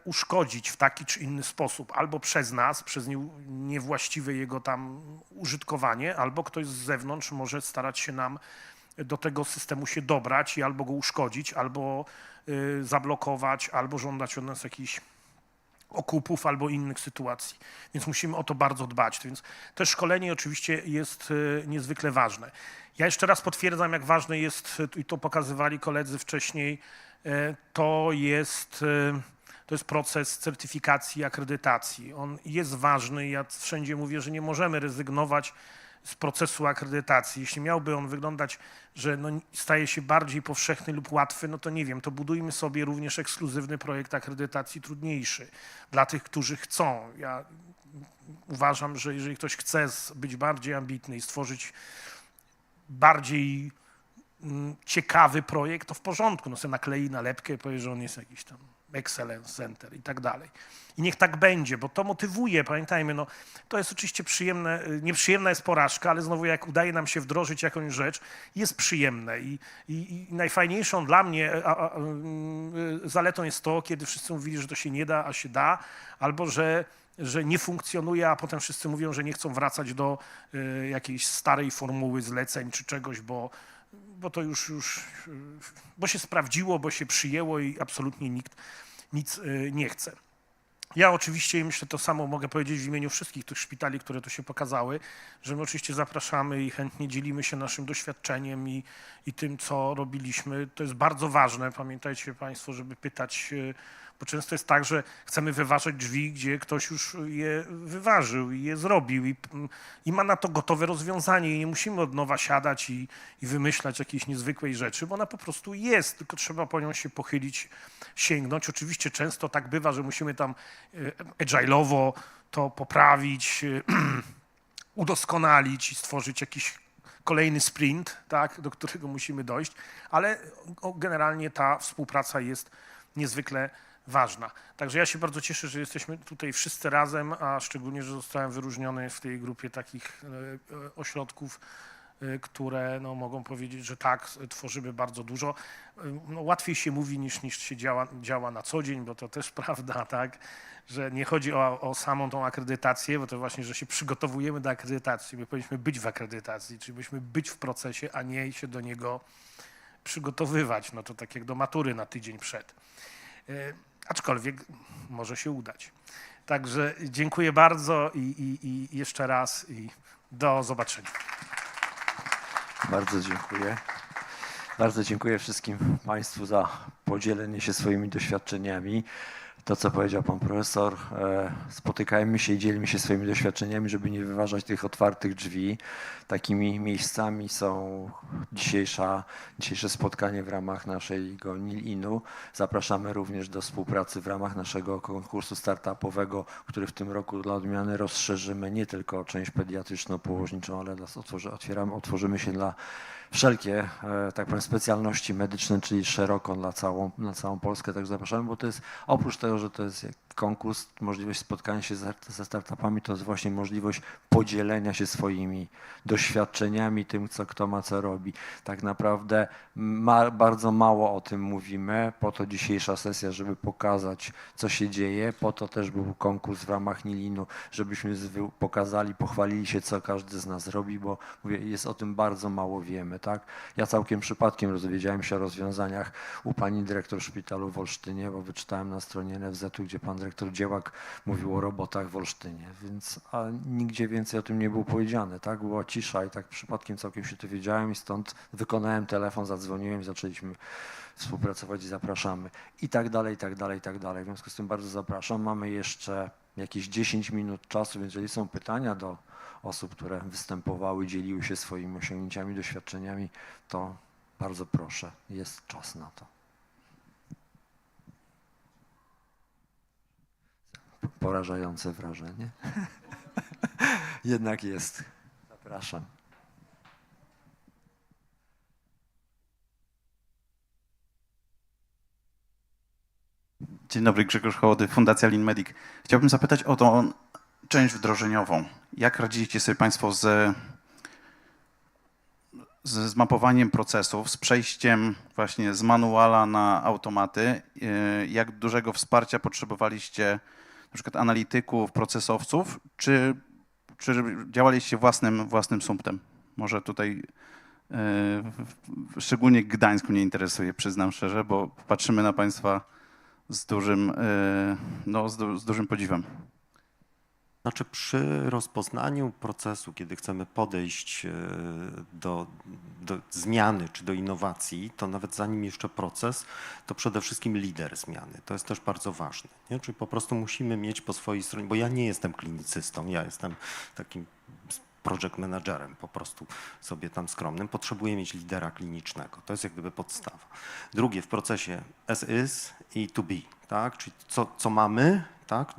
uszkodzić w taki czy inny sposób, albo przez nas, przez niewłaściwe jego tam użytkowanie, albo ktoś z zewnątrz może starać się nam do tego systemu się dobrać i albo go uszkodzić, albo zablokować, albo żądać od nas jakichś okupów albo innych sytuacji. Więc musimy o to bardzo dbać. Więc to szkolenie oczywiście jest niezwykle ważne. Ja jeszcze raz potwierdzam, jak ważne jest, i to pokazywali koledzy wcześniej, to jest proces certyfikacji i akredytacji. On jest ważny. Ja wszędzie mówię, że nie możemy rezygnować z procesu akredytacji. Jeśli miałby on wyglądać, że staje się bardziej powszechny lub łatwy, no to nie wiem, to budujmy sobie również ekskluzywny projekt akredytacji trudniejszy dla tych, którzy chcą. Ja uważam, że jeżeli ktoś chce być bardziej ambitny i stworzyć bardziej ciekawy projekt, to w porządku. No sobie naklei nalepkę i powie, że on jest jakiś tam Excellence Center i tak dalej. I niech tak będzie, bo to motywuje, pamiętajmy, no, to jest oczywiście przyjemne, nieprzyjemna jest porażka, ale znowu jak udaje nam się wdrożyć jakąś rzecz, jest przyjemne i najfajniejszą dla mnie zaletą jest to, kiedy wszyscy mówili, że to się nie da, a się da, albo że nie funkcjonuje, a potem wszyscy mówią, że nie chcą wracać do jakiejś starej formuły zleceń czy czegoś, bo to już bo się sprawdziło, bo się przyjęło i absolutnie nikt nic nie chce. Ja oczywiście, myślę, to samo mogę powiedzieć w imieniu wszystkich tych szpitali, które tu się pokazały, że my oczywiście zapraszamy i chętnie dzielimy się naszym doświadczeniem i tym, co robiliśmy. To jest bardzo ważne, pamiętajcie Państwo, żeby pytać, bo często jest tak, że chcemy wyważać drzwi, gdzie ktoś już je wyważył i je zrobił i ma na to gotowe rozwiązanie i nie musimy od nowa siadać i wymyślać jakiejś niezwykłej rzeczy, bo ona po prostu jest, tylko trzeba po nią się pochylić, sięgnąć. Oczywiście często tak bywa, że musimy tam agile'owo to poprawić, udoskonalić i stworzyć jakiś kolejny sprint, tak, do którego musimy dojść, ale generalnie ta współpraca jest niezwykle ważna. Także ja się bardzo cieszę, że jesteśmy tutaj wszyscy razem, a szczególnie, że zostałem wyróżniony w tej grupie takich ośrodków, które mogą powiedzieć, że tak, tworzymy bardzo dużo. Łatwiej się mówi niż się działa na co dzień, bo to też prawda, tak, że nie chodzi o samą tą akredytację, bo to właśnie, że się przygotowujemy do akredytacji. My powinniśmy być w akredytacji, czyli powinniśmy być w procesie, a nie się do niego przygotowywać. No to tak jak do matury na tydzień przed. Aczkolwiek może się udać. Także dziękuję bardzo i jeszcze raz i do zobaczenia. Bardzo dziękuję. Bardzo dziękuję wszystkim Państwu za podzielenie się swoimi doświadczeniami. To, co powiedział Pan Profesor, spotykajmy się i dzielimy się swoimi doświadczeniami, żeby nie wyważać tych otwartych drzwi. Takimi miejscami są dzisiejsze spotkanie w ramach naszego NIL-IN-u. Zapraszamy również do współpracy w ramach naszego konkursu startupowego, który w tym roku dla odmiany rozszerzymy nie tylko o część pediatryczną, położniczą, ale otworzymy się dla wszelkie, tak powiem, specjalności medyczne, czyli szeroko na całą Polskę. Tak zapraszamy, bo to jest oprócz tego, że to jest konkurs, możliwość spotkania się ze startupami to jest właśnie możliwość podzielenia się swoimi doświadczeniami, tym, kto ma, co robi. Tak naprawdę bardzo mało o tym mówimy, po to dzisiejsza sesja, żeby pokazać, co się dzieje, po to też był konkurs w ramach Nilinu, żebyśmy pokazali, pochwalili się, co każdy z nas robi, bo mówię, jest o tym bardzo mało wiemy, tak? Ja całkiem przypadkiem dowiedziałem się o rozwiązaniach u pani dyrektor szpitalu w Olsztynie, bo wyczytałem na stronie NFZ-u, gdzie pan dyrektor Dziełak mówił o robotach w Olsztynie, więc nigdzie więcej o tym nie było powiedziane, tak? Była cisza i tak przypadkiem całkiem się dowiedziałem i stąd wykonałem telefon, zadzwoniłem i zaczęliśmy współpracować i zapraszamy. I tak dalej, i tak dalej, i tak dalej. W związku z tym bardzo zapraszam. Mamy jeszcze jakieś 10 minut czasu, więc jeżeli są pytania do osób, które występowały, dzieliły się swoimi osiągnięciami, doświadczeniami, to bardzo proszę, jest czas na to. Porażające wrażenie. Jednak jest. Zapraszam. Dzień dobry, Grzegorz Hołody, Fundacja LeanMedic. Chciałbym zapytać o tą część wdrożeniową. Jak radzicie sobie Państwo z zmapowaniem procesów, z przejściem właśnie z manuala na automaty? Jak dużego wsparcia potrzebowaliście na przykład analityków, procesowców, czy działaliście własnym sumptem? Może tutaj szczególnie Gdańsk mnie interesuje, przyznam szczerze, bo patrzymy na Państwa z dużym podziwem. Znaczy przy rozpoznaniu procesu, kiedy chcemy podejść do zmiany czy do innowacji, to nawet zanim jeszcze proces, to przede wszystkim lider zmiany. To jest też bardzo ważne. Nie? Czyli po prostu musimy mieć po swojej stronie, bo ja nie jestem klinicystą, ja jestem takim project managerem, po prostu sobie tam skromnym. Potrzebuję mieć lidera klinicznego. To jest jak gdyby podstawa. Drugie, w procesie as is i to be, tak? Czyli co mamy, tak?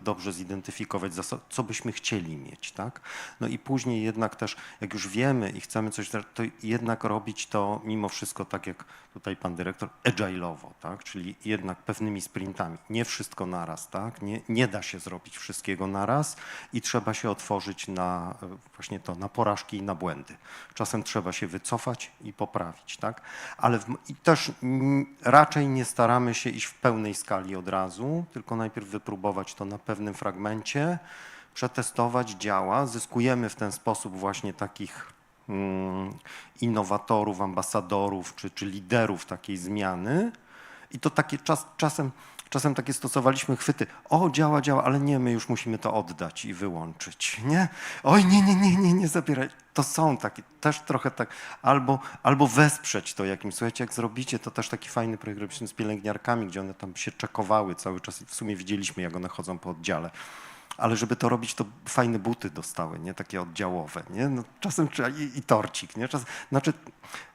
Dobrze zidentyfikować, co byśmy chcieli mieć, tak? No i później jednak też, jak już wiemy i chcemy coś, to jednak robić to mimo wszystko tak jak tutaj pan dyrektor, agile'owo, tak? Czyli jednak pewnymi sprintami. Nie wszystko naraz, tak? Nie da się zrobić wszystkiego naraz i trzeba się otworzyć na właśnie to, na porażki i na błędy. Czasem trzeba się wycofać i poprawić, tak? Ale i też raczej nie staramy się iść w pełnej skali od razu, tylko najpierw wypróbować to na pewnym fragmencie, przetestować, działa, zyskujemy w ten sposób właśnie takich innowatorów, ambasadorów czy liderów takiej zmiany i to takie czasem takie stosowaliśmy chwyty, o działa, ale nie, my już musimy to oddać i wyłączyć, nie? Oj, nie zabieraj. To są takie, też trochę tak, albo wesprzeć to jakimś, słuchajcie, jak zrobicie, to też taki fajny projekt robiliśmy z pielęgniarkami, gdzie one tam się czekowały cały czas i w sumie widzieliśmy, jak one chodzą po oddziale. Ale żeby to robić, to fajne buty dostały, nie? Takie oddziałowe, nie? No, czasem trzeba i torcik, nie? Znaczy,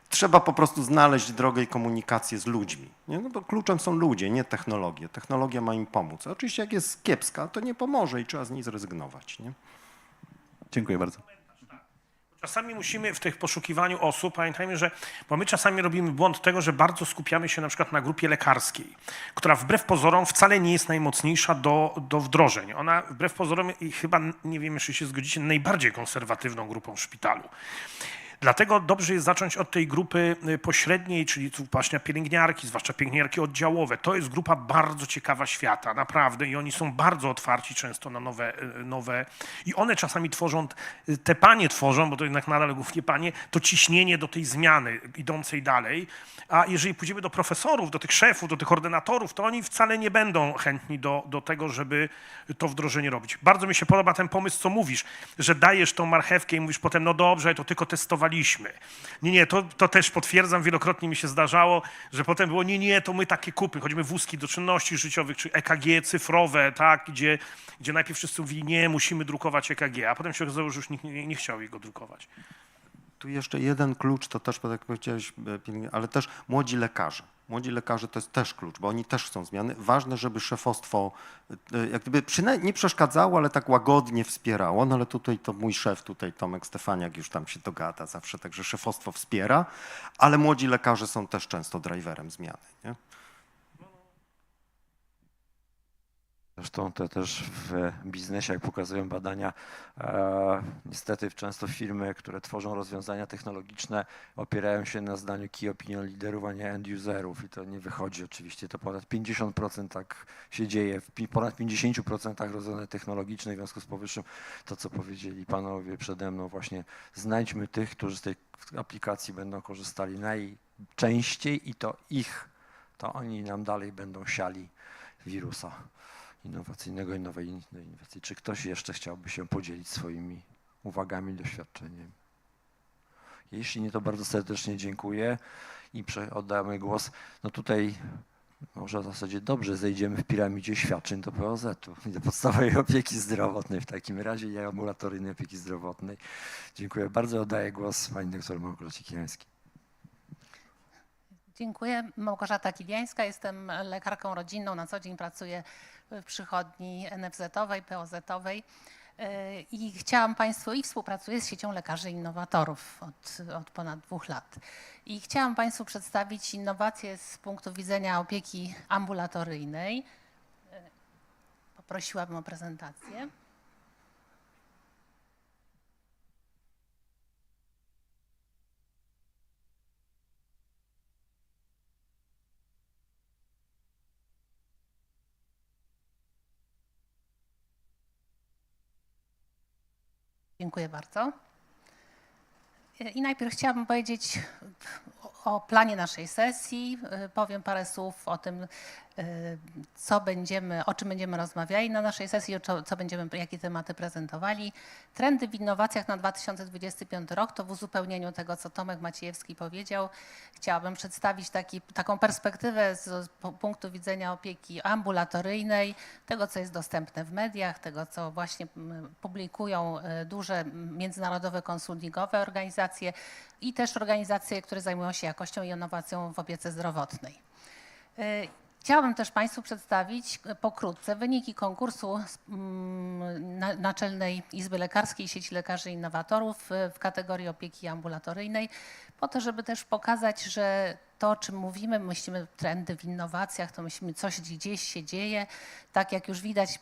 trzeba po prostu znaleźć drogę i komunikację z ludźmi, nie? No bo kluczem są ludzie, nie technologie. Technologia ma im pomóc. Oczywiście jak jest kiepska, to nie pomoże i trzeba z niej zrezygnować, nie? Dziękuję bardzo. Czasami musimy w tych poszukiwaniu osób, pamiętajmy, bo my czasami robimy błąd tego, że bardzo skupiamy się na przykład na grupie lekarskiej, która wbrew pozorom wcale nie jest najmocniejsza do wdrożeń. Ona wbrew pozorom i chyba, nie wiem, czy się zgodzicie, najbardziej konserwatywną grupą w szpitalu. Dlatego dobrze jest zacząć od tej grupy pośredniej, czyli właśnie pielęgniarki, zwłaszcza pielęgniarki oddziałowe. To jest grupa bardzo ciekawa świata, naprawdę. I oni są bardzo otwarci często na nowe. I one czasami tworzą, te panie tworzą, bo to jednak nadal głównie panie, to ciśnienie do tej zmiany idącej dalej. A jeżeli pójdziemy do profesorów, do tych szefów, do tych ordynatorów, to oni wcale nie będą chętni do tego, żeby to wdrożenie robić. Bardzo mi się podoba ten pomysł, co mówisz, że dajesz tą marchewkę i mówisz potem, no dobrze, to tylko testowaliśmy. Nie, to też potwierdzam, wielokrotnie mi się zdarzało, że potem było, nie, to my takie kupy, choćby wózki do czynności życiowych, czy EKG cyfrowe, tak, gdzie najpierw wszyscy mówili, nie, musimy drukować EKG, a potem się okazało, że już nikt nie chciał jego drukować. Tu jeszcze jeden klucz, to też, tak jak powiedziałeś, ale też młodzi lekarze. Młodzi lekarze to jest też klucz, bo oni też chcą zmiany. Ważne, żeby szefostwo jak gdyby przynajmniej nie przeszkadzało, ale tak łagodnie wspierało. No ale tutaj to mój szef, tutaj Tomek Stefaniak już tam się dogada zawsze, także szefostwo wspiera, ale młodzi lekarze są też często driverem zmiany, nie? Zresztą to też w biznesie, jak pokazują badania, niestety często firmy, które tworzą rozwiązania technologiczne, opierają się na zdaniu key opinion liderów, a nie end userów i to nie wychodzi oczywiście. To ponad 50% tak się dzieje, w ponad 50% rozwiązań technologicznych. W związku z powyższym to, co powiedzieli panowie przede mną, właśnie znajdźmy tych, którzy z tej aplikacji będą korzystali najczęściej i to oni nam dalej będą siali wirusa innowacyjnego, innowacji. Czy ktoś jeszcze chciałby się podzielić swoimi uwagami, doświadczeniem? Jeśli nie, to bardzo serdecznie dziękuję i oddamy głos. No tutaj może w zasadzie dobrze zejdziemy w piramidzie świadczeń do POZ-u, do podstawowej opieki zdrowotnej w takim razie i ambulatoryjnej opieki zdrowotnej. Dziękuję bardzo. Oddaję głos pani doktor Małgorzacie Kiliańskiej. Dziękuję. Małgorzata Kiliańska, jestem lekarką rodzinną, na co dzień pracuję w przychodni NFZ-owej, POZ-owej i chciałam Państwu, i współpracuję z siecią lekarzy innowatorów od ponad 2 lat. I chciałam Państwu przedstawić innowacje z punktu widzenia opieki ambulatoryjnej. Poprosiłabym o prezentację. Dziękuję bardzo. I najpierw chciałabym powiedzieć o planie naszej sesji. Powiem parę słów o tym, o czym będziemy rozmawiali na naszej sesji, jakie tematy prezentowali. Trendy w innowacjach na 2025 rok to w uzupełnieniu tego, co Tomek Maciejewski powiedział. Chciałabym przedstawić taką perspektywę z punktu widzenia opieki ambulatoryjnej, tego, co jest dostępne w mediach, tego, co właśnie publikują duże międzynarodowe konsultingowe organizacje i też organizacje, które zajmują się jakością i innowacją w opiece zdrowotnej. Chciałabym też Państwu przedstawić pokrótce wyniki konkursu Naczelnej Izby Lekarskiej Sieci Lekarzy Innowatorów w kategorii opieki ambulatoryjnej, po to, żeby też pokazać, że to, o czym mówimy, myślimy trendy w innowacjach, to myślimy, coś gdzieś się dzieje. Tak jak już widać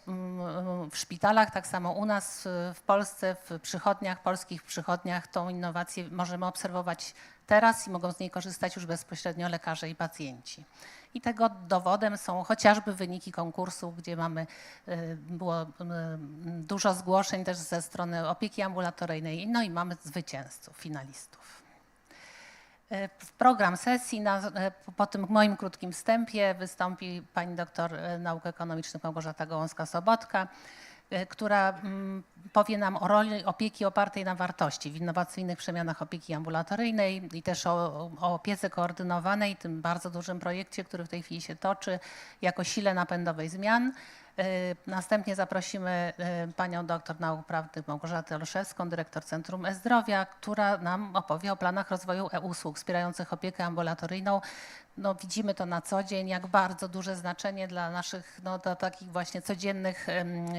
w szpitalach, tak samo u nas w Polsce, w przychodniach, polskich przychodniach, tą innowację możemy obserwować teraz i mogą z niej korzystać już bezpośrednio lekarze i pacjenci. I tego dowodem są chociażby wyniki konkursu, gdzie było dużo zgłoszeń też ze strony opieki ambulatoryjnej, no i mamy zwycięzców, finalistów. W program sesji, po tym moim krótkim wstępie wystąpi pani doktor nauk ekonomicznych Małgorzata Gołąska-Sobotka, która powie nam o roli opieki opartej na wartości w innowacyjnych przemianach opieki ambulatoryjnej i też o opiece koordynowanej, tym bardzo dużym projekcie, który w tej chwili się toczy, jako sile napędowej zmian. Następnie zaprosimy panią doktor nauk prawnych Małgorzatę Olszewską, dyrektor Centrum E-Zdrowia, która nam opowie o planach rozwoju e-usług wspierających opiekę ambulatoryjną. No, widzimy to na co dzień, jak bardzo duże znaczenie dla naszych, do takich właśnie codziennych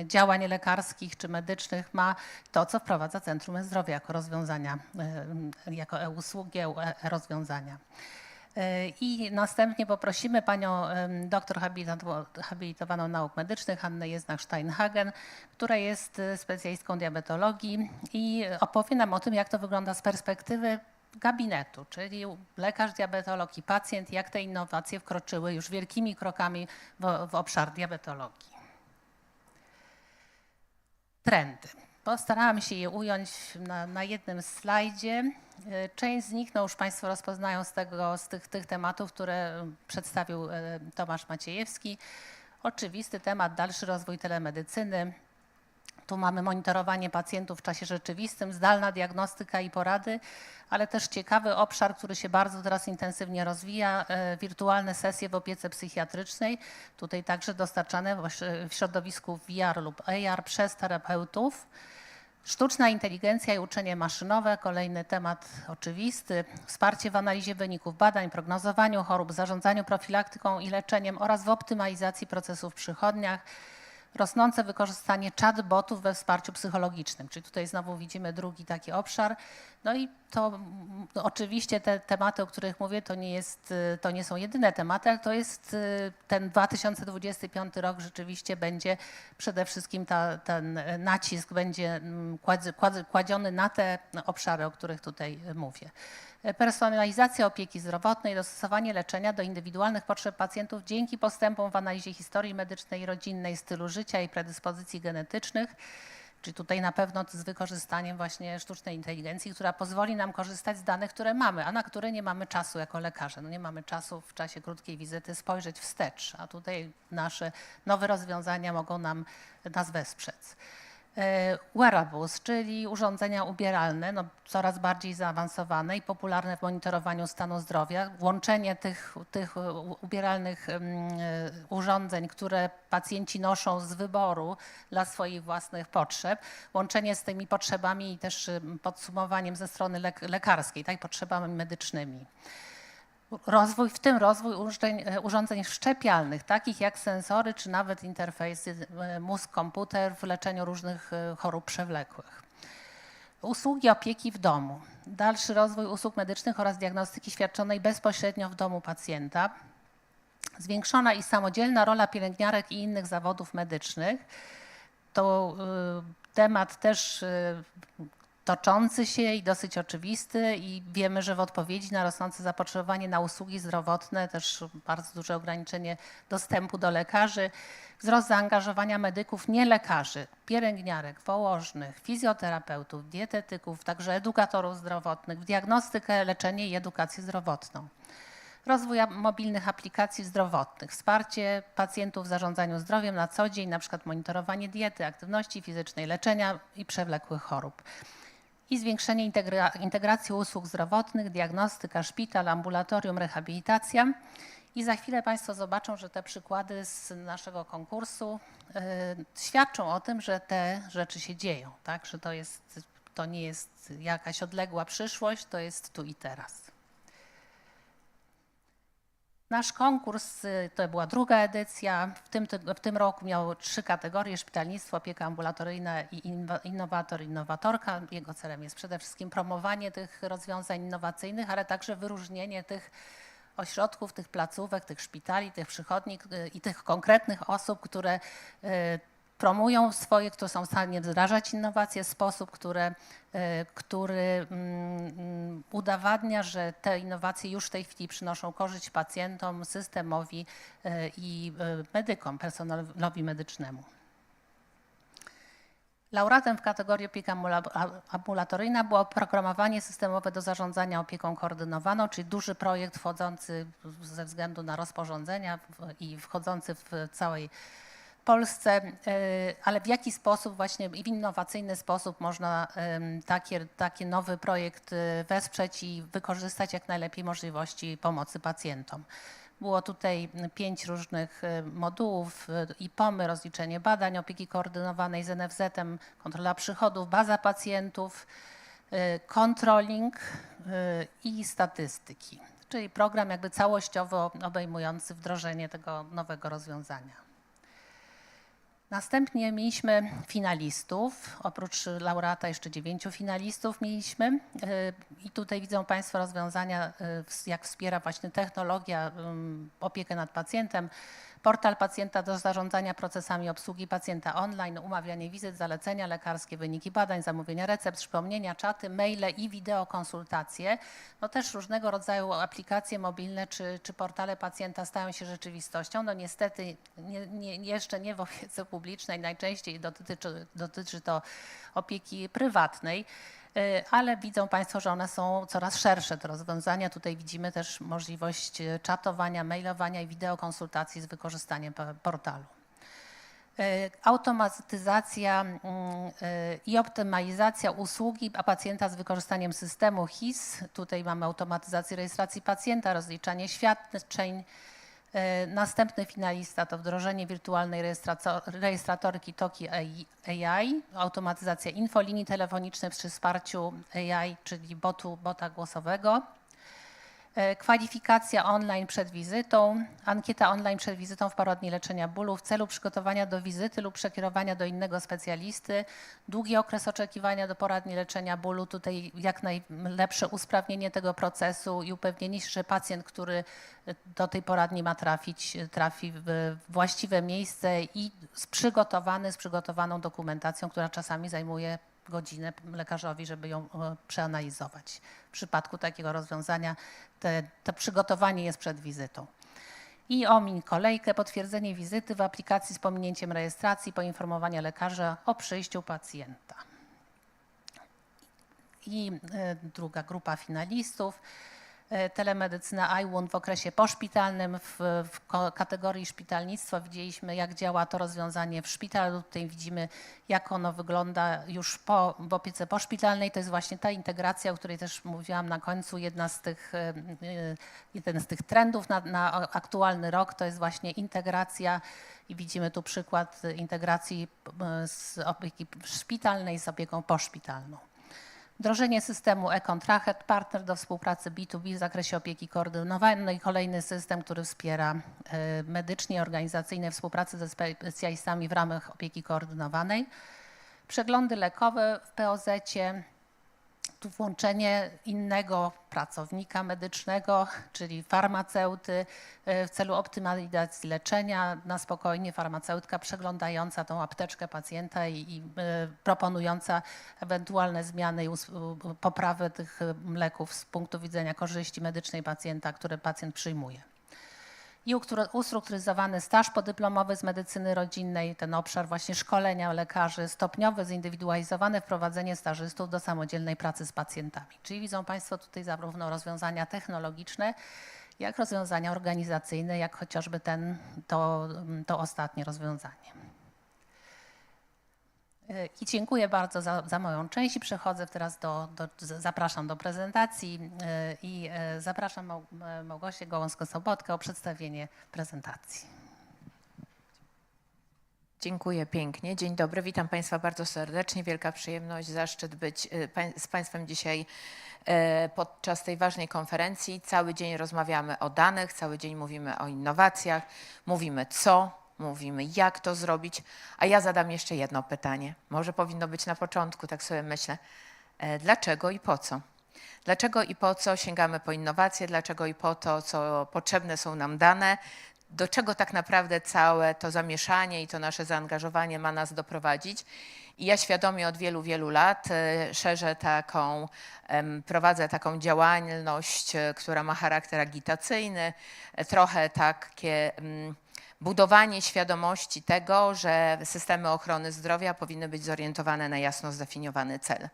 działań lekarskich czy medycznych ma to, co wprowadza Centrum E-Zdrowia jako rozwiązania, jako e-usługi, e-rozwiązania. I następnie poprosimy panią doktor habilitowaną nauk medycznych Hannę Jeznach-Steinhagen, która jest specjalistką diabetologii i opowie nam o tym, jak to wygląda z perspektywy gabinetu, czyli lekarz, diabetolog i pacjent, jak te innowacje wkroczyły już wielkimi krokami w obszar diabetologii. Trendy. Postarałam się je ująć na jednym slajdzie. Część z nich już Państwo rozpoznają z tych tematów, które przedstawił Tomasz Maciejewski. Oczywisty temat, dalszy rozwój telemedycyny. Tu mamy monitorowanie pacjentów w czasie rzeczywistym, zdalna diagnostyka i porady, ale też ciekawy obszar, który się bardzo teraz intensywnie rozwija, wirtualne sesje w opiece psychiatrycznej. Tutaj także dostarczane w środowisku VR lub AR przez terapeutów. Sztuczna inteligencja i uczenie maszynowe, kolejny temat oczywisty. Wsparcie w analizie wyników badań, prognozowaniu chorób, zarządzaniu profilaktyką i leczeniem oraz w optymalizacji procesów w przychodniach. rosnące wykorzystanie chatbotów we wsparciu psychologicznym, czyli tutaj znowu widzimy drugi taki obszar. No i to oczywiście te tematy, o których mówię, to nie są jedyne tematy, ale to jest ten 2025 rok rzeczywiście będzie przede wszystkim ten nacisk będzie kładziony na te obszary, o których tutaj mówię. Personalizacja opieki zdrowotnej, dostosowanie leczenia do indywidualnych potrzeb pacjentów dzięki postępom w analizie historii medycznej i rodzinnej, stylu życia i predyspozycji genetycznych, czyli tutaj na pewno z wykorzystaniem właśnie sztucznej inteligencji, która pozwoli nam korzystać z danych, które mamy, a na które nie mamy czasu jako lekarze. No nie mamy czasu w czasie krótkiej wizyty spojrzeć wstecz, a tutaj nasze nowe rozwiązania mogą nas wesprzeć. Wearables, czyli urządzenia ubieralne, no coraz bardziej zaawansowane i popularne w monitorowaniu stanu zdrowia. Łączenie tych ubieralnych urządzeń, które pacjenci noszą z wyboru dla swoich własnych potrzeb, łączenie z tymi potrzebami i też podsumowaniem ze strony lekarskiej, tak, potrzebami medycznymi. W tym rozwój urządzeń wszczepialnych, takich jak sensory czy nawet interfejsy mózg-komputer w leczeniu różnych chorób przewlekłych. Usługi opieki w domu. Dalszy rozwój usług medycznych oraz diagnostyki świadczonej bezpośrednio w domu pacjenta. Zwiększona i samodzielna rola pielęgniarek i innych zawodów medycznych. To temat też toczący się i dosyć oczywisty i wiemy, że w odpowiedzi na rosnące zapotrzebowanie na usługi zdrowotne, też bardzo duże ograniczenie dostępu do lekarzy, wzrost zaangażowania medyków, nie lekarzy, pielęgniarek, położnych, fizjoterapeutów, dietetyków, także edukatorów zdrowotnych w diagnostykę, leczenie i edukację zdrowotną. Rozwój mobilnych aplikacji zdrowotnych, wsparcie pacjentów w zarządzaniu zdrowiem na co dzień, na przykład monitorowanie diety, aktywności fizycznej, leczenia i przewlekłych chorób. I zwiększenie integracji usług zdrowotnych, diagnostyka, szpital, ambulatorium, rehabilitacja. I za chwilę Państwo zobaczą, że te przykłady z naszego konkursu świadczą o tym, że te rzeczy się dzieją, tak? Że to nie jest jakaś odległa przyszłość, to jest tu i teraz. Nasz konkurs to była druga edycja. W tym roku miał 3 kategorie: szpitalnictwo, opieka ambulatoryjna i innowator, innowatorka. Jego celem jest przede wszystkim promowanie tych rozwiązań innowacyjnych, ale także wyróżnienie tych ośrodków, tych placówek, tych szpitali, tych przychodni i tych konkretnych osób, które promują swoje, które są w stanie wdrażać innowacje w sposób, który udowadnia, że te innowacje już w tej chwili przynoszą korzyść pacjentom, systemowi i medykom, personelowi medycznemu. Laureatem w kategorii opieka ambulatoryjna było oprogramowanie systemowe do zarządzania opieką koordynowaną, czyli duży projekt wchodzący ze względu na rozporządzenia i wchodzący w całej Polsce, ale w jaki sposób właśnie w innowacyjny sposób można taki nowy projekt wesprzeć i wykorzystać jak najlepiej możliwości pomocy pacjentom. Było tutaj 5 różnych modułów: IPOM-y, rozliczenie badań, opieki koordynowanej z NFZ-em, kontrola przychodów, baza pacjentów, controlling i statystyki, czyli program jakby całościowo obejmujący wdrożenie tego nowego rozwiązania. Następnie mieliśmy finalistów, oprócz laureata jeszcze 9 finalistów mieliśmy i tutaj widzą Państwo rozwiązania, jak wspiera właśnie technologia opiekę nad pacjentem. Portal pacjenta do zarządzania procesami obsługi pacjenta online, umawianie wizyt, zalecenia lekarskie, wyniki badań, zamówienia recept, przypomnienia, czaty, maile i wideokonsultacje. No też różnego rodzaju aplikacje mobilne czy portale pacjenta stają się rzeczywistością. No niestety jeszcze nie w opiece publicznej, najczęściej dotyczy to opieki prywatnej. Ale widzą Państwo, że one są coraz szersze, te rozwiązania. Tutaj widzimy też możliwość czatowania, mailowania i wideokonsultacji z wykorzystaniem portalu. Automatyzacja i optymalizacja usługi pacjenta z wykorzystaniem systemu HIS. Tutaj mamy automatyzację rejestracji pacjenta, rozliczanie świadczeń. Następny finalista to wdrożenie wirtualnej rejestratorki Toki AI, automatyzacja infolinii telefonicznej przy wsparciu AI, czyli bota głosowego. Kwalifikacja online przed wizytą, ankieta online przed wizytą w poradni leczenia bólu w celu przygotowania do wizyty lub przekierowania do innego specjalisty. Długi okres oczekiwania do poradni leczenia bólu, tutaj jak najlepsze usprawnienie tego procesu i upewnienie się, że pacjent, który do tej poradni ma trafić, trafi w właściwe miejsce i z przygotowaną dokumentacją, która czasami zajmuje godzinę lekarzowi, żeby ją przeanalizować. W przypadku takiego rozwiązania to przygotowanie jest przed wizytą. I omiń kolejkę, potwierdzenie wizyty w aplikacji z pominięciem rejestracji, poinformowania lekarza o przyjściu pacjenta. I druga grupa finalistów. Telemedycyna iWound w okresie poszpitalnym. W kategorii szpitalnictwa widzieliśmy, jak działa to rozwiązanie w szpitalu. Tutaj widzimy, jak ono wygląda już w opiece poszpitalnej. To jest właśnie ta integracja, o której też mówiłam na końcu. Jeden z tych trendów na aktualny rok to jest właśnie integracja i widzimy tu przykład integracji z opieki szpitalnej z opieką poszpitalną. Wdrożenie systemu e-Contract, partner do współpracy B2B w zakresie opieki koordynowanej. Kolejny system, który wspiera medycznie organizacyjne współpracy ze specjalistami w ramach opieki koordynowanej. Przeglądy lekowe w POZ-cie. Tu włączenie innego pracownika medycznego, czyli farmaceuty w celu optymalizacji leczenia. Na spokojnie farmaceutka przeglądająca tą apteczkę pacjenta i proponująca ewentualne zmiany i poprawę tych leków z punktu widzenia korzyści medycznej pacjenta, które pacjent przyjmuje. I ustrukturyzowany staż podyplomowy z medycyny rodzinnej, ten obszar właśnie szkolenia lekarzy, stopniowe, zindywidualizowane wprowadzenie stażystów do samodzielnej pracy z pacjentami. Czyli widzą Państwo tutaj zarówno rozwiązania technologiczne, jak rozwiązania organizacyjne, jak chociażby to ostatnie rozwiązanie. I dziękuję bardzo za moją część i przechodzę teraz zapraszam do prezentacji i zapraszam Małgosię Gołąską-Sobotkę o przedstawienie prezentacji. Dziękuję pięknie. Dzień dobry, witam Państwa bardzo serdecznie. Wielka przyjemność, zaszczyt być z Państwem dzisiaj podczas tej ważnej konferencji. Cały dzień rozmawiamy o danych, cały dzień mówimy o innowacjach, mówimy mówimy, jak to zrobić, a ja zadam jeszcze jedno pytanie. Może powinno być na początku, tak sobie myślę. Dlaczego i po co? Dlaczego i po co sięgamy po innowacje? Dlaczego i po to, co potrzebne są nam dane? Do czego tak naprawdę całe to zamieszanie i to nasze zaangażowanie ma nas doprowadzić? I ja świadomie od wielu, wielu lat prowadzę taką działalność, która ma charakter agitacyjny, trochę takie budowanie świadomości tego, że systemy ochrony zdrowia powinny być zorientowane na jasno zdefiniowany cel.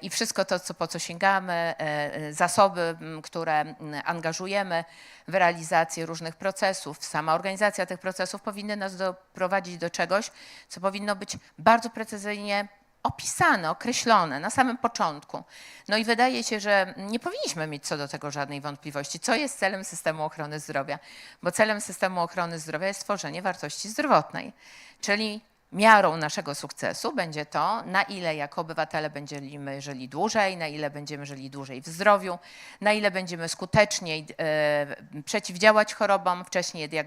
I wszystko to, po co sięgamy, zasoby, które angażujemy w realizację różnych procesów, sama organizacja tych procesów powinny nas doprowadzić do czegoś, co powinno być bardzo precyzyjnie opisane, określone na samym początku. No i wydaje się, że nie powinniśmy mieć co do tego żadnej wątpliwości, co jest celem systemu ochrony zdrowia, bo celem systemu ochrony zdrowia jest tworzenie wartości zdrowotnej, czyli miarą naszego sukcesu będzie to, na ile jako obywatele będziemy żyli dłużej, na ile będziemy żyli dłużej w zdrowiu, na ile będziemy skuteczniej przeciwdziałać chorobom, wcześniej je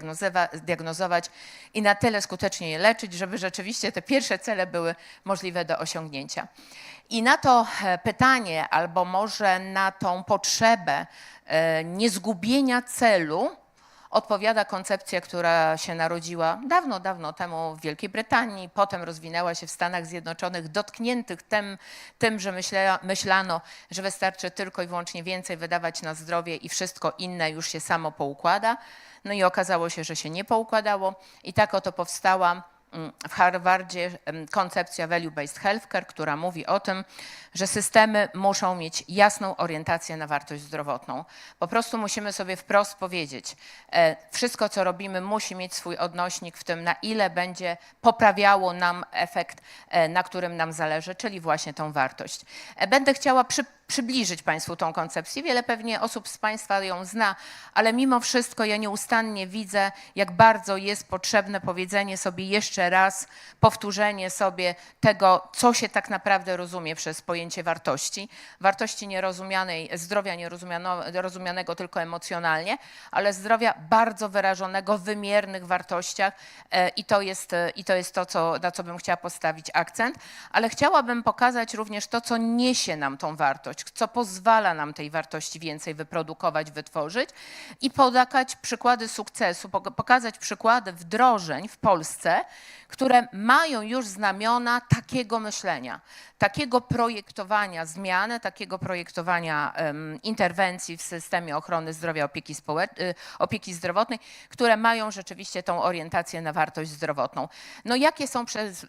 diagnozować i na tyle skutecznie je leczyć, żeby rzeczywiście te pierwsze cele były możliwe do osiągnięcia. I na to pytanie, albo może na tą potrzebę niezgubienia celu, odpowiada koncepcja, która się narodziła dawno, dawno temu w Wielkiej Brytanii, potem rozwinęła się w Stanach Zjednoczonych, dotkniętych tym, że myślano, że wystarczy tylko i wyłącznie więcej wydawać na zdrowie i wszystko inne już się samo poukłada. No i okazało się, że się nie poukładało i tak oto powstała w Harvardzie koncepcja Value-Based Healthcare, która mówi o tym, że systemy muszą mieć jasną orientację na wartość zdrowotną. Po prostu musimy sobie wprost powiedzieć, wszystko co robimy musi mieć swój odnośnik w tym, na ile będzie poprawiało nam efekt, na którym nam zależy, czyli właśnie tą wartość. Będę chciała przybliżyć Państwu tą koncepcję. Wiele pewnie osób z Państwa ją zna, ale mimo wszystko ja nieustannie widzę, jak bardzo jest potrzebne powiedzenie sobie jeszcze raz, powtórzenie sobie tego, co się tak naprawdę rozumie przez pojęcie wartości. Wartości nierozumianej, zdrowia nierozumianego tylko emocjonalnie, ale zdrowia bardzo wyrażonego w wymiernych wartościach i to jest to, na co bym chciała postawić akcent, ale chciałabym pokazać również to, co niesie nam tą wartość, co pozwala nam tej wartości więcej wyprodukować, wytworzyć i podać przykłady sukcesu, pokazać przykłady wdrożeń w Polsce, które mają już znamiona takiego myślenia, takiego projektowania zmiany, takiego projektowania interwencji w systemie ochrony zdrowia, opieki zdrowotnej, które mają rzeczywiście tą orientację na wartość zdrowotną. No jakie są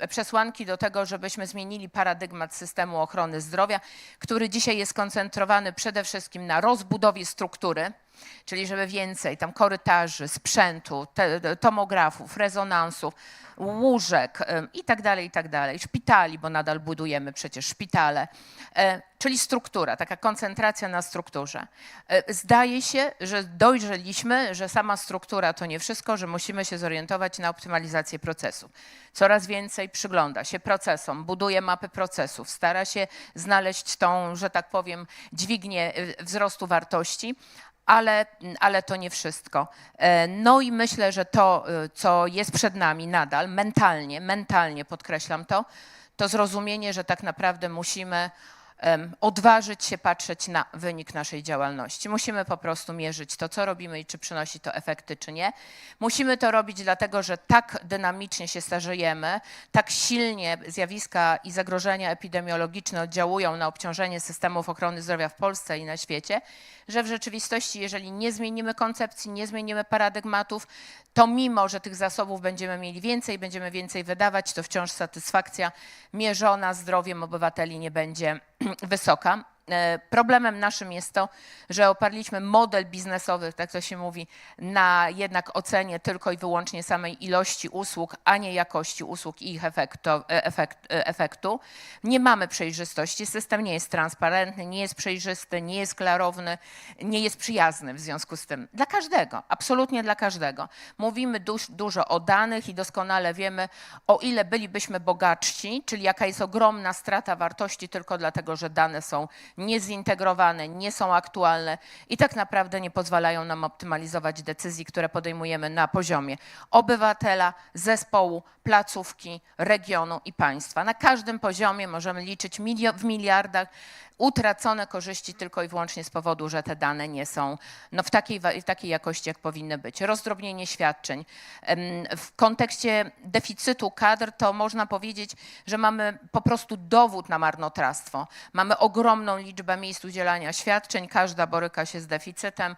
przesłanki do tego, żebyśmy zmienili paradygmat systemu ochrony zdrowia, który dzisiaj jest skoncentrowany przede wszystkim na rozbudowie struktury, czyli żeby więcej tam korytarzy, sprzętu, tomografów, rezonansów, łóżek i tak dalej, szpitali, bo nadal budujemy przecież szpitale, czyli struktura, taka koncentracja na strukturze. Zdaje się, że dojrzeliśmy, że sama struktura to nie wszystko, że musimy się zorientować na optymalizację procesów. Coraz więcej przygląda się procesom, buduje mapy procesów, stara się znaleźć tą, że tak powiem, dźwignię wzrostu wartości, ale to nie wszystko. No i myślę, że to, co jest przed nami nadal, mentalnie podkreślam to zrozumienie, że tak naprawdę musimy odważyć się patrzeć na wynik naszej działalności. Musimy po prostu mierzyć to, co robimy i czy przynosi to efekty, czy nie. Musimy to robić dlatego, że tak dynamicznie się starzejemy, tak silnie zjawiska i zagrożenia epidemiologiczne oddziałują na obciążenie systemów ochrony zdrowia w Polsce i na świecie, że w rzeczywistości, jeżeli nie zmienimy koncepcji, nie zmienimy paradygmatów, to mimo, że tych zasobów będziemy mieli więcej, będziemy więcej wydawać, to wciąż satysfakcja mierzona zdrowiem obywateli nie będzie wysoka. Problemem naszym jest to, że oparliśmy model biznesowy, tak to się mówi, na jednak ocenie tylko i wyłącznie samej ilości usług, a nie jakości usług i ich efektu. Nie mamy przejrzystości, system nie jest transparentny, nie jest przejrzysty, nie jest klarowny, nie jest przyjazny w związku z tym. Dla każdego, absolutnie dla każdego. Mówimy dużo o danych i doskonale wiemy, o ile bylibyśmy bogatsi, czyli jaka jest ogromna strata wartości tylko dlatego, że dane są niezintegrowane, nie są aktualne i tak naprawdę nie pozwalają nam optymalizować decyzji, które podejmujemy na poziomie obywatela, zespołu, placówki, regionu i państwa. Na każdym poziomie możemy liczyć w miliardach utracone korzyści tylko i wyłącznie z powodu, że te dane nie są w takiej jakości, jak powinny być. Rozdrobnienie świadczeń. W kontekście deficytu kadr to można powiedzieć, że mamy po prostu dowód na marnotrawstwo. Mamy ogromną liczbę miejsc udzielania świadczeń, każda boryka się z deficytem.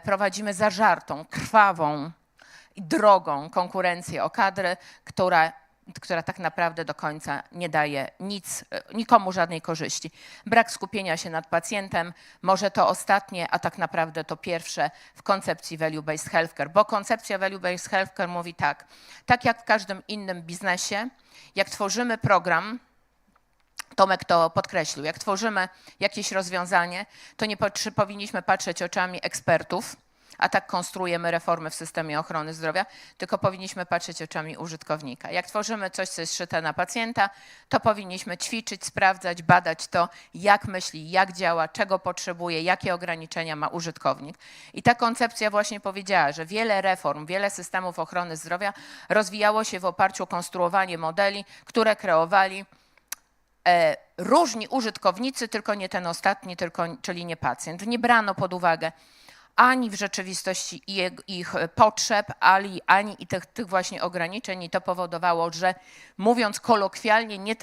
Prowadzimy zażartą, krwawą i drogą konkurencję o kadry, która tak naprawdę do końca nie daje nikomu żadnej korzyści. Brak skupienia się nad pacjentem, może to ostatnie, a tak naprawdę to pierwsze w koncepcji value-based healthcare, bo koncepcja value-based healthcare mówi tak jak w każdym innym biznesie, jak tworzymy program, Tomek to podkreślił, jak tworzymy jakieś rozwiązanie, to nie powinniśmy patrzeć oczami ekspertów, a tak konstruujemy reformy w systemie ochrony zdrowia, tylko powinniśmy patrzeć oczami użytkownika. Jak tworzymy coś, co jest szyte na pacjenta, to powinniśmy ćwiczyć, sprawdzać, badać to, jak myśli, jak działa, czego potrzebuje, jakie ograniczenia ma użytkownik. I ta koncepcja właśnie powiedziała, że wiele reform, wiele systemów ochrony zdrowia rozwijało się w oparciu o konstruowanie modeli, które kreowali różni użytkownicy, tylko nie ten ostatni, czyli nie pacjent. Nie brano pod uwagę ani w rzeczywistości ich potrzeb, ani i tych właśnie ograniczeń i to powodowało, że mówiąc kolokwialnie nie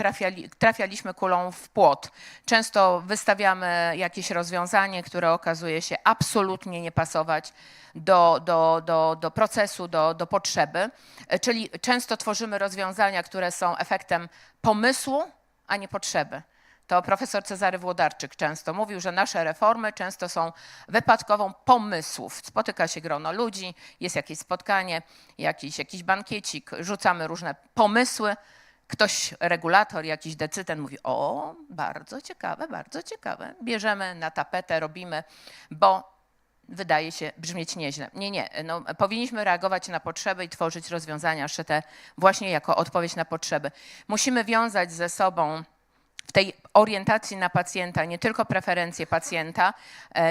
trafialiśmy kulą w płot. Często wystawiamy jakieś rozwiązanie, które okazuje się absolutnie nie pasować do procesu, do potrzeby, czyli często tworzymy rozwiązania, które są efektem pomysłu, a nie potrzeby. To profesor Cezary Włodarczyk często mówił, że nasze reformy często są wypadkową pomysłów. Spotyka się grono ludzi, jest jakieś spotkanie, jakiś bankiecik, rzucamy różne pomysły, ktoś, regulator, jakiś decydent mówi, o, bardzo ciekawe, bierzemy na tapetę, robimy, bo wydaje się brzmieć nieźle. Nie, no, powinniśmy reagować na potrzeby i tworzyć rozwiązania szyte właśnie jako odpowiedź na potrzeby. Musimy wiązać ze sobą w tej orientacji na pacjenta nie tylko preferencje pacjenta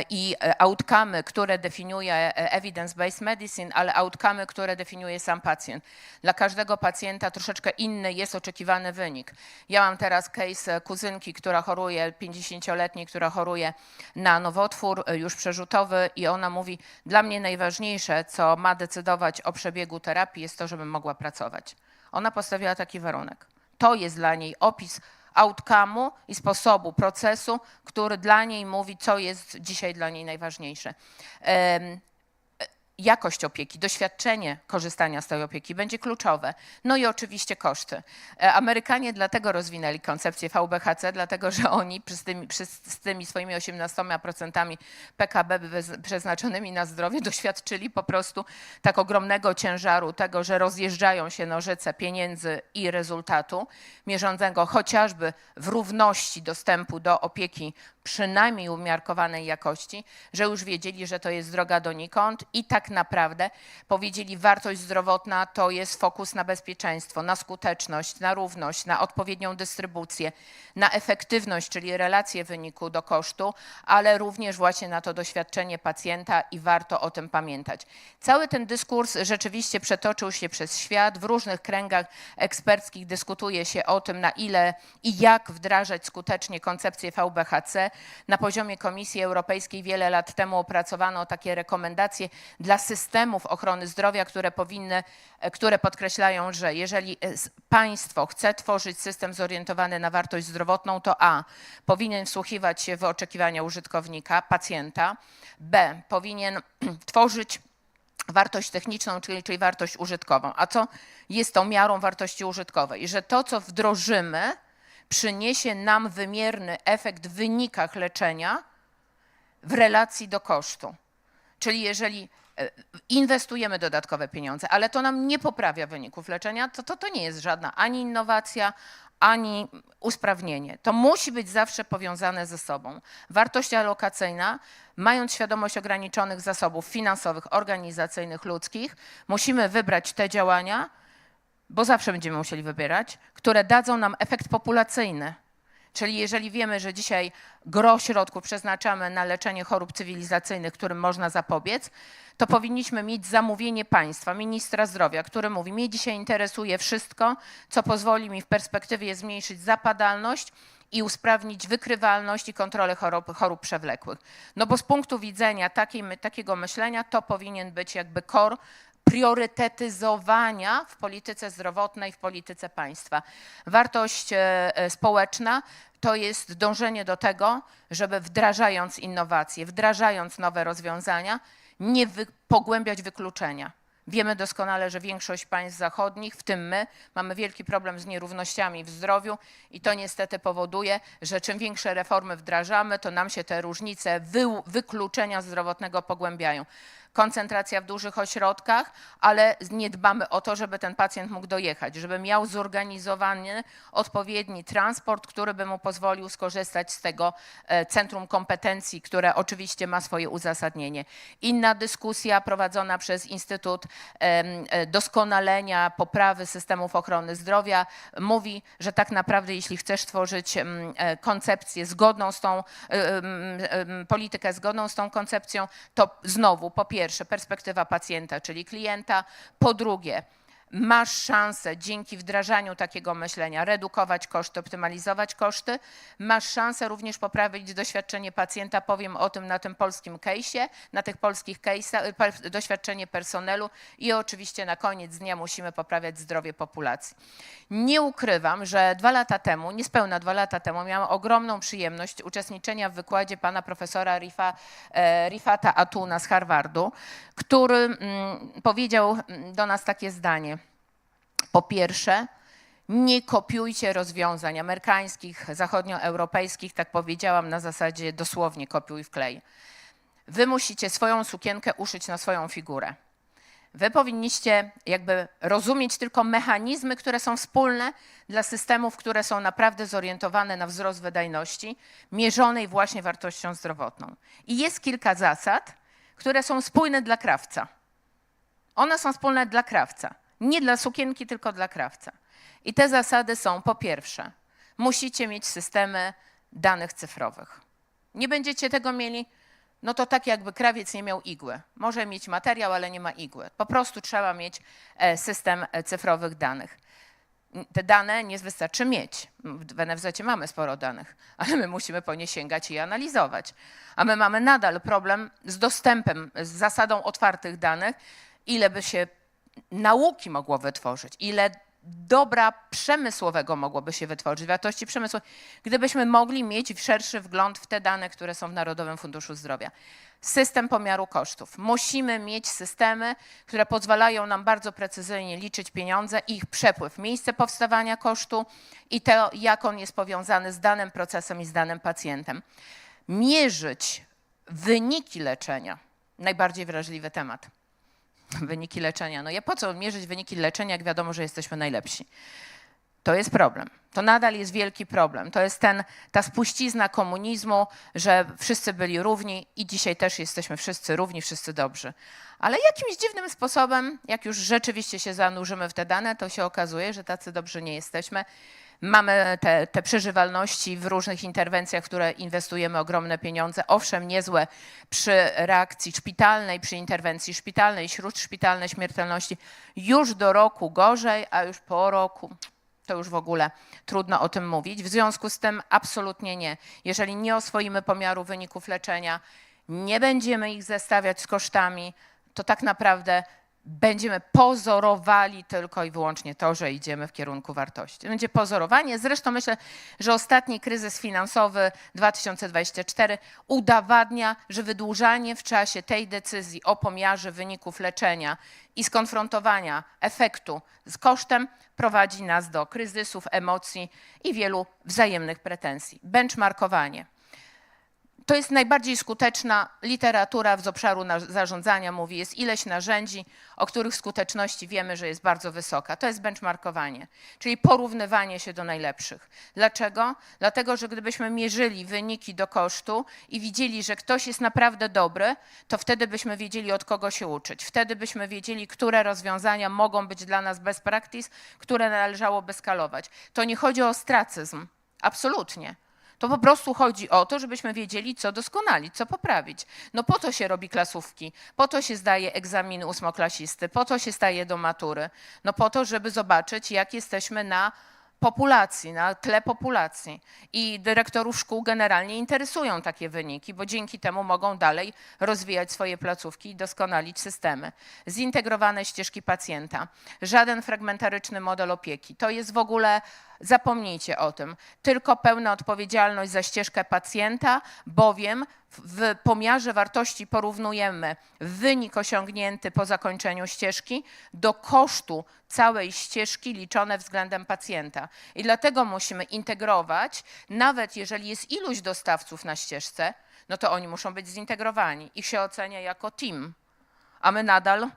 i outcome'y, które definiuje evidence-based medicine, ale outcome'y, które definiuje sam pacjent. Dla każdego pacjenta troszeczkę inny jest oczekiwany wynik. Ja mam teraz case kuzynki, która choruje, 50-letniej, która choruje na nowotwór już przerzutowy i ona mówi, dla mnie najważniejsze, co ma decydować o przebiegu terapii, jest to, żebym mogła pracować. Ona postawiła taki warunek. To jest dla niej opis outcome'u i sposobu procesu, który dla niej mówi, co jest dzisiaj dla niej najważniejsze. Jakość opieki, doświadczenie korzystania z tej opieki będzie kluczowe. No i oczywiście koszty. Amerykanie dlatego rozwinęli koncepcję VBHC, dlatego że oni z tymi swoimi 18% PKB przeznaczonymi na zdrowie doświadczyli po prostu tak ogromnego ciężaru tego, że rozjeżdżają się nożyce pieniędzy i rezultatu, mierzącego chociażby w równości dostępu do opieki przynajmniej umiarkowanej jakości, że już wiedzieli, że to jest droga donikąd i tak naprawdę powiedzieli, wartość zdrowotna to jest fokus na bezpieczeństwo, na skuteczność, na równość, na odpowiednią dystrybucję, na efektywność, czyli relację wyniku do kosztu, ale również właśnie na to doświadczenie pacjenta i warto o tym pamiętać. Cały ten dyskurs rzeczywiście przetoczył się przez świat. W różnych kręgach eksperckich dyskutuje się o tym, na ile i jak wdrażać skutecznie koncepcję VBHC. Na poziomie Komisji Europejskiej wiele lat temu opracowano takie rekomendacje dla systemów ochrony zdrowia, które podkreślają, że jeżeli państwo chce tworzyć system zorientowany na wartość zdrowotną, to a. powinien wsłuchiwać się w oczekiwania użytkownika, pacjenta, b. powinien tworzyć wartość techniczną, czyli wartość użytkową. A co jest tą miarą wartości użytkowej? Że to, co wdrożymy, przyniesie nam wymierny efekt w wynikach leczenia w relacji do kosztu. Czyli jeżeli inwestujemy dodatkowe pieniądze, ale to nam nie poprawia wyników leczenia, to nie jest żadna ani innowacja, ani usprawnienie. To musi być zawsze powiązane ze sobą. Wartość alokacyjna, mając świadomość ograniczonych zasobów finansowych, organizacyjnych, ludzkich, musimy wybrać te działania, bo zawsze będziemy musieli wybierać, które dadzą nam efekt populacyjny. Czyli jeżeli wiemy, że dzisiaj gros środków przeznaczamy na leczenie chorób cywilizacyjnych, którym można zapobiec, to powinniśmy mieć zamówienie państwa, ministra zdrowia, który mówi, mnie dzisiaj interesuje wszystko, co pozwoli mi w perspektywie zmniejszyć zapadalność i usprawnić wykrywalność i kontrolę chorób przewlekłych. No bo z punktu widzenia takiego myślenia to powinien być jakby core priorytetyzowania w polityce zdrowotnej, w polityce państwa. Wartość społeczna to jest dążenie do tego, żeby wdrażając innowacje, wdrażając nowe rozwiązania, nie pogłębiać wykluczenia. Wiemy doskonale, że większość państw zachodnich, w tym my, mamy wielki problem z nierównościami w zdrowiu i to niestety powoduje, że czym większe reformy wdrażamy, to nam się te różnice wykluczenia zdrowotnego pogłębiają. Koncentracja w dużych ośrodkach, ale nie dbamy o to, żeby ten pacjent mógł dojechać, żeby miał zorganizowany odpowiedni transport, który by mu pozwolił skorzystać z tego centrum kompetencji, które oczywiście ma swoje uzasadnienie. Inna dyskusja prowadzona przez Instytut Doskonalenia, Poprawy Systemów Ochrony Zdrowia mówi, że tak naprawdę jeśli chcesz tworzyć koncepcję zgodną z tą, politykę zgodną z tą koncepcją, to znowu po pierwsze perspektywa pacjenta, czyli klienta, po drugie masz szansę dzięki wdrażaniu takiego myślenia redukować koszty, optymalizować koszty, masz szansę również poprawić doświadczenie pacjenta, powiem o tym na tym polskim case'ie, na tych polskich case'ach, doświadczenie personelu i oczywiście na koniec dnia musimy poprawiać zdrowie populacji. Nie ukrywam, że 2 lata temu, niespełna 2 lata temu miałam ogromną przyjemność uczestniczenia w wykładzie pana profesora Rifata Atuna z Harvardu, który powiedział do nas takie zdanie. Po pierwsze, nie kopiujcie rozwiązań amerykańskich, zachodnioeuropejskich, tak powiedziałam na zasadzie dosłownie kopiuj wklej. Wy musicie swoją sukienkę uszyć na swoją figurę. Wy powinniście jakby rozumieć tylko mechanizmy, które są wspólne dla systemów, które są naprawdę zorientowane na wzrost wydajności, mierzonej właśnie wartością zdrowotną. I jest kilka zasad, które są spójne dla krawca. One są wspólne dla krawca. Nie dla sukienki, tylko dla krawca. I te zasady są, po pierwsze, musicie mieć systemy danych cyfrowych. Nie będziecie tego mieli, no to tak jakby krawiec nie miał igły. Może mieć materiał, ale nie ma igły. Po prostu trzeba mieć system cyfrowych danych. Te dane nie wystarczy mieć. W NFZ mamy sporo danych, ale my musimy po nie sięgać i je analizować. A my mamy nadal problem z dostępem, z zasadą otwartych danych, ile by się nauki mogło wytworzyć, ile dobra przemysłowego mogłoby się wytworzyć, wartości przemysłowej, gdybyśmy mogli mieć szerszy wgląd w te dane, które są w Narodowym Funduszu Zdrowia. System pomiaru kosztów. Musimy mieć systemy, które pozwalają nam bardzo precyzyjnie liczyć pieniądze, ich przepływ, miejsce powstawania kosztu i to, jak on jest powiązany z danym procesem i z danym pacjentem. Mierzyć wyniki leczenia. Najbardziej wrażliwy temat. Wyniki leczenia. No po co mierzyć wyniki leczenia, jak wiadomo, że jesteśmy najlepsi? To jest problem. To nadal jest wielki problem. To jest ta spuścizna komunizmu, że wszyscy byli równi i dzisiaj też jesteśmy wszyscy równi, wszyscy dobrzy. Ale jakimś dziwnym sposobem, jak już rzeczywiście się zanurzymy w te dane, to się okazuje, że tacy dobrzy nie jesteśmy. Mamy te przeżywalności w różnych interwencjach, w które inwestujemy ogromne pieniądze. Owszem, niezłe przy reakcji szpitalnej, przy interwencji szpitalnej, śródszpitalne śmiertelności. Już do roku gorzej, a już po roku to już w ogóle trudno o tym mówić. W związku z tym absolutnie nie. Jeżeli nie oswoimy pomiaru wyników leczenia, nie będziemy ich zestawiać z kosztami, to tak naprawdę będziemy pozorowali tylko i wyłącznie to, że idziemy w kierunku wartości. Będzie pozorowanie. Zresztą myślę, że ostatni kryzys finansowy 2024 udowadnia, że wydłużanie w czasie tej decyzji o pomiarze wyników leczenia i skonfrontowania efektu z kosztem prowadzi nas do kryzysów, emocji i wielu wzajemnych pretensji. Benchmarkowanie. To jest najbardziej skuteczna literatura z obszaru zarządzania, mówi, jest ileś narzędzi, o których skuteczności wiemy, że jest bardzo wysoka. To jest benchmarkowanie, czyli porównywanie się do najlepszych. Dlaczego? Dlatego, że gdybyśmy mierzyli wyniki do kosztu i widzieli, że ktoś jest naprawdę dobry, to wtedy byśmy wiedzieli, od kogo się uczyć. Wtedy byśmy wiedzieli, które rozwiązania mogą być dla nas best practice, które należałoby skalować. To nie chodzi o ostracyzm. Absolutnie. To po prostu chodzi o to, żebyśmy wiedzieli, co doskonalić, co poprawić. No po to się robi klasówki, po to się zdaje egzaminy ósmoklasisty, po to się staje do matury. No po to, żeby zobaczyć, jak jesteśmy na populacji, na tle populacji. I dyrektorów szkół generalnie interesują takie wyniki, bo dzięki temu mogą dalej rozwijać swoje placówki i doskonalić systemy. Zintegrowane ścieżki pacjenta. Żaden fragmentaryczny model opieki. To jest w ogóle, zapomnijcie o tym, tylko pełna odpowiedzialność za ścieżkę pacjenta, bowiem w pomiarze wartości porównujemy wynik osiągnięty po zakończeniu ścieżki do kosztu całej ścieżki liczone względem pacjenta. I dlatego musimy integrować, nawet jeżeli jest iluś dostawców na ścieżce, no to oni muszą być zintegrowani. Ich się ocenia jako team, a my nadal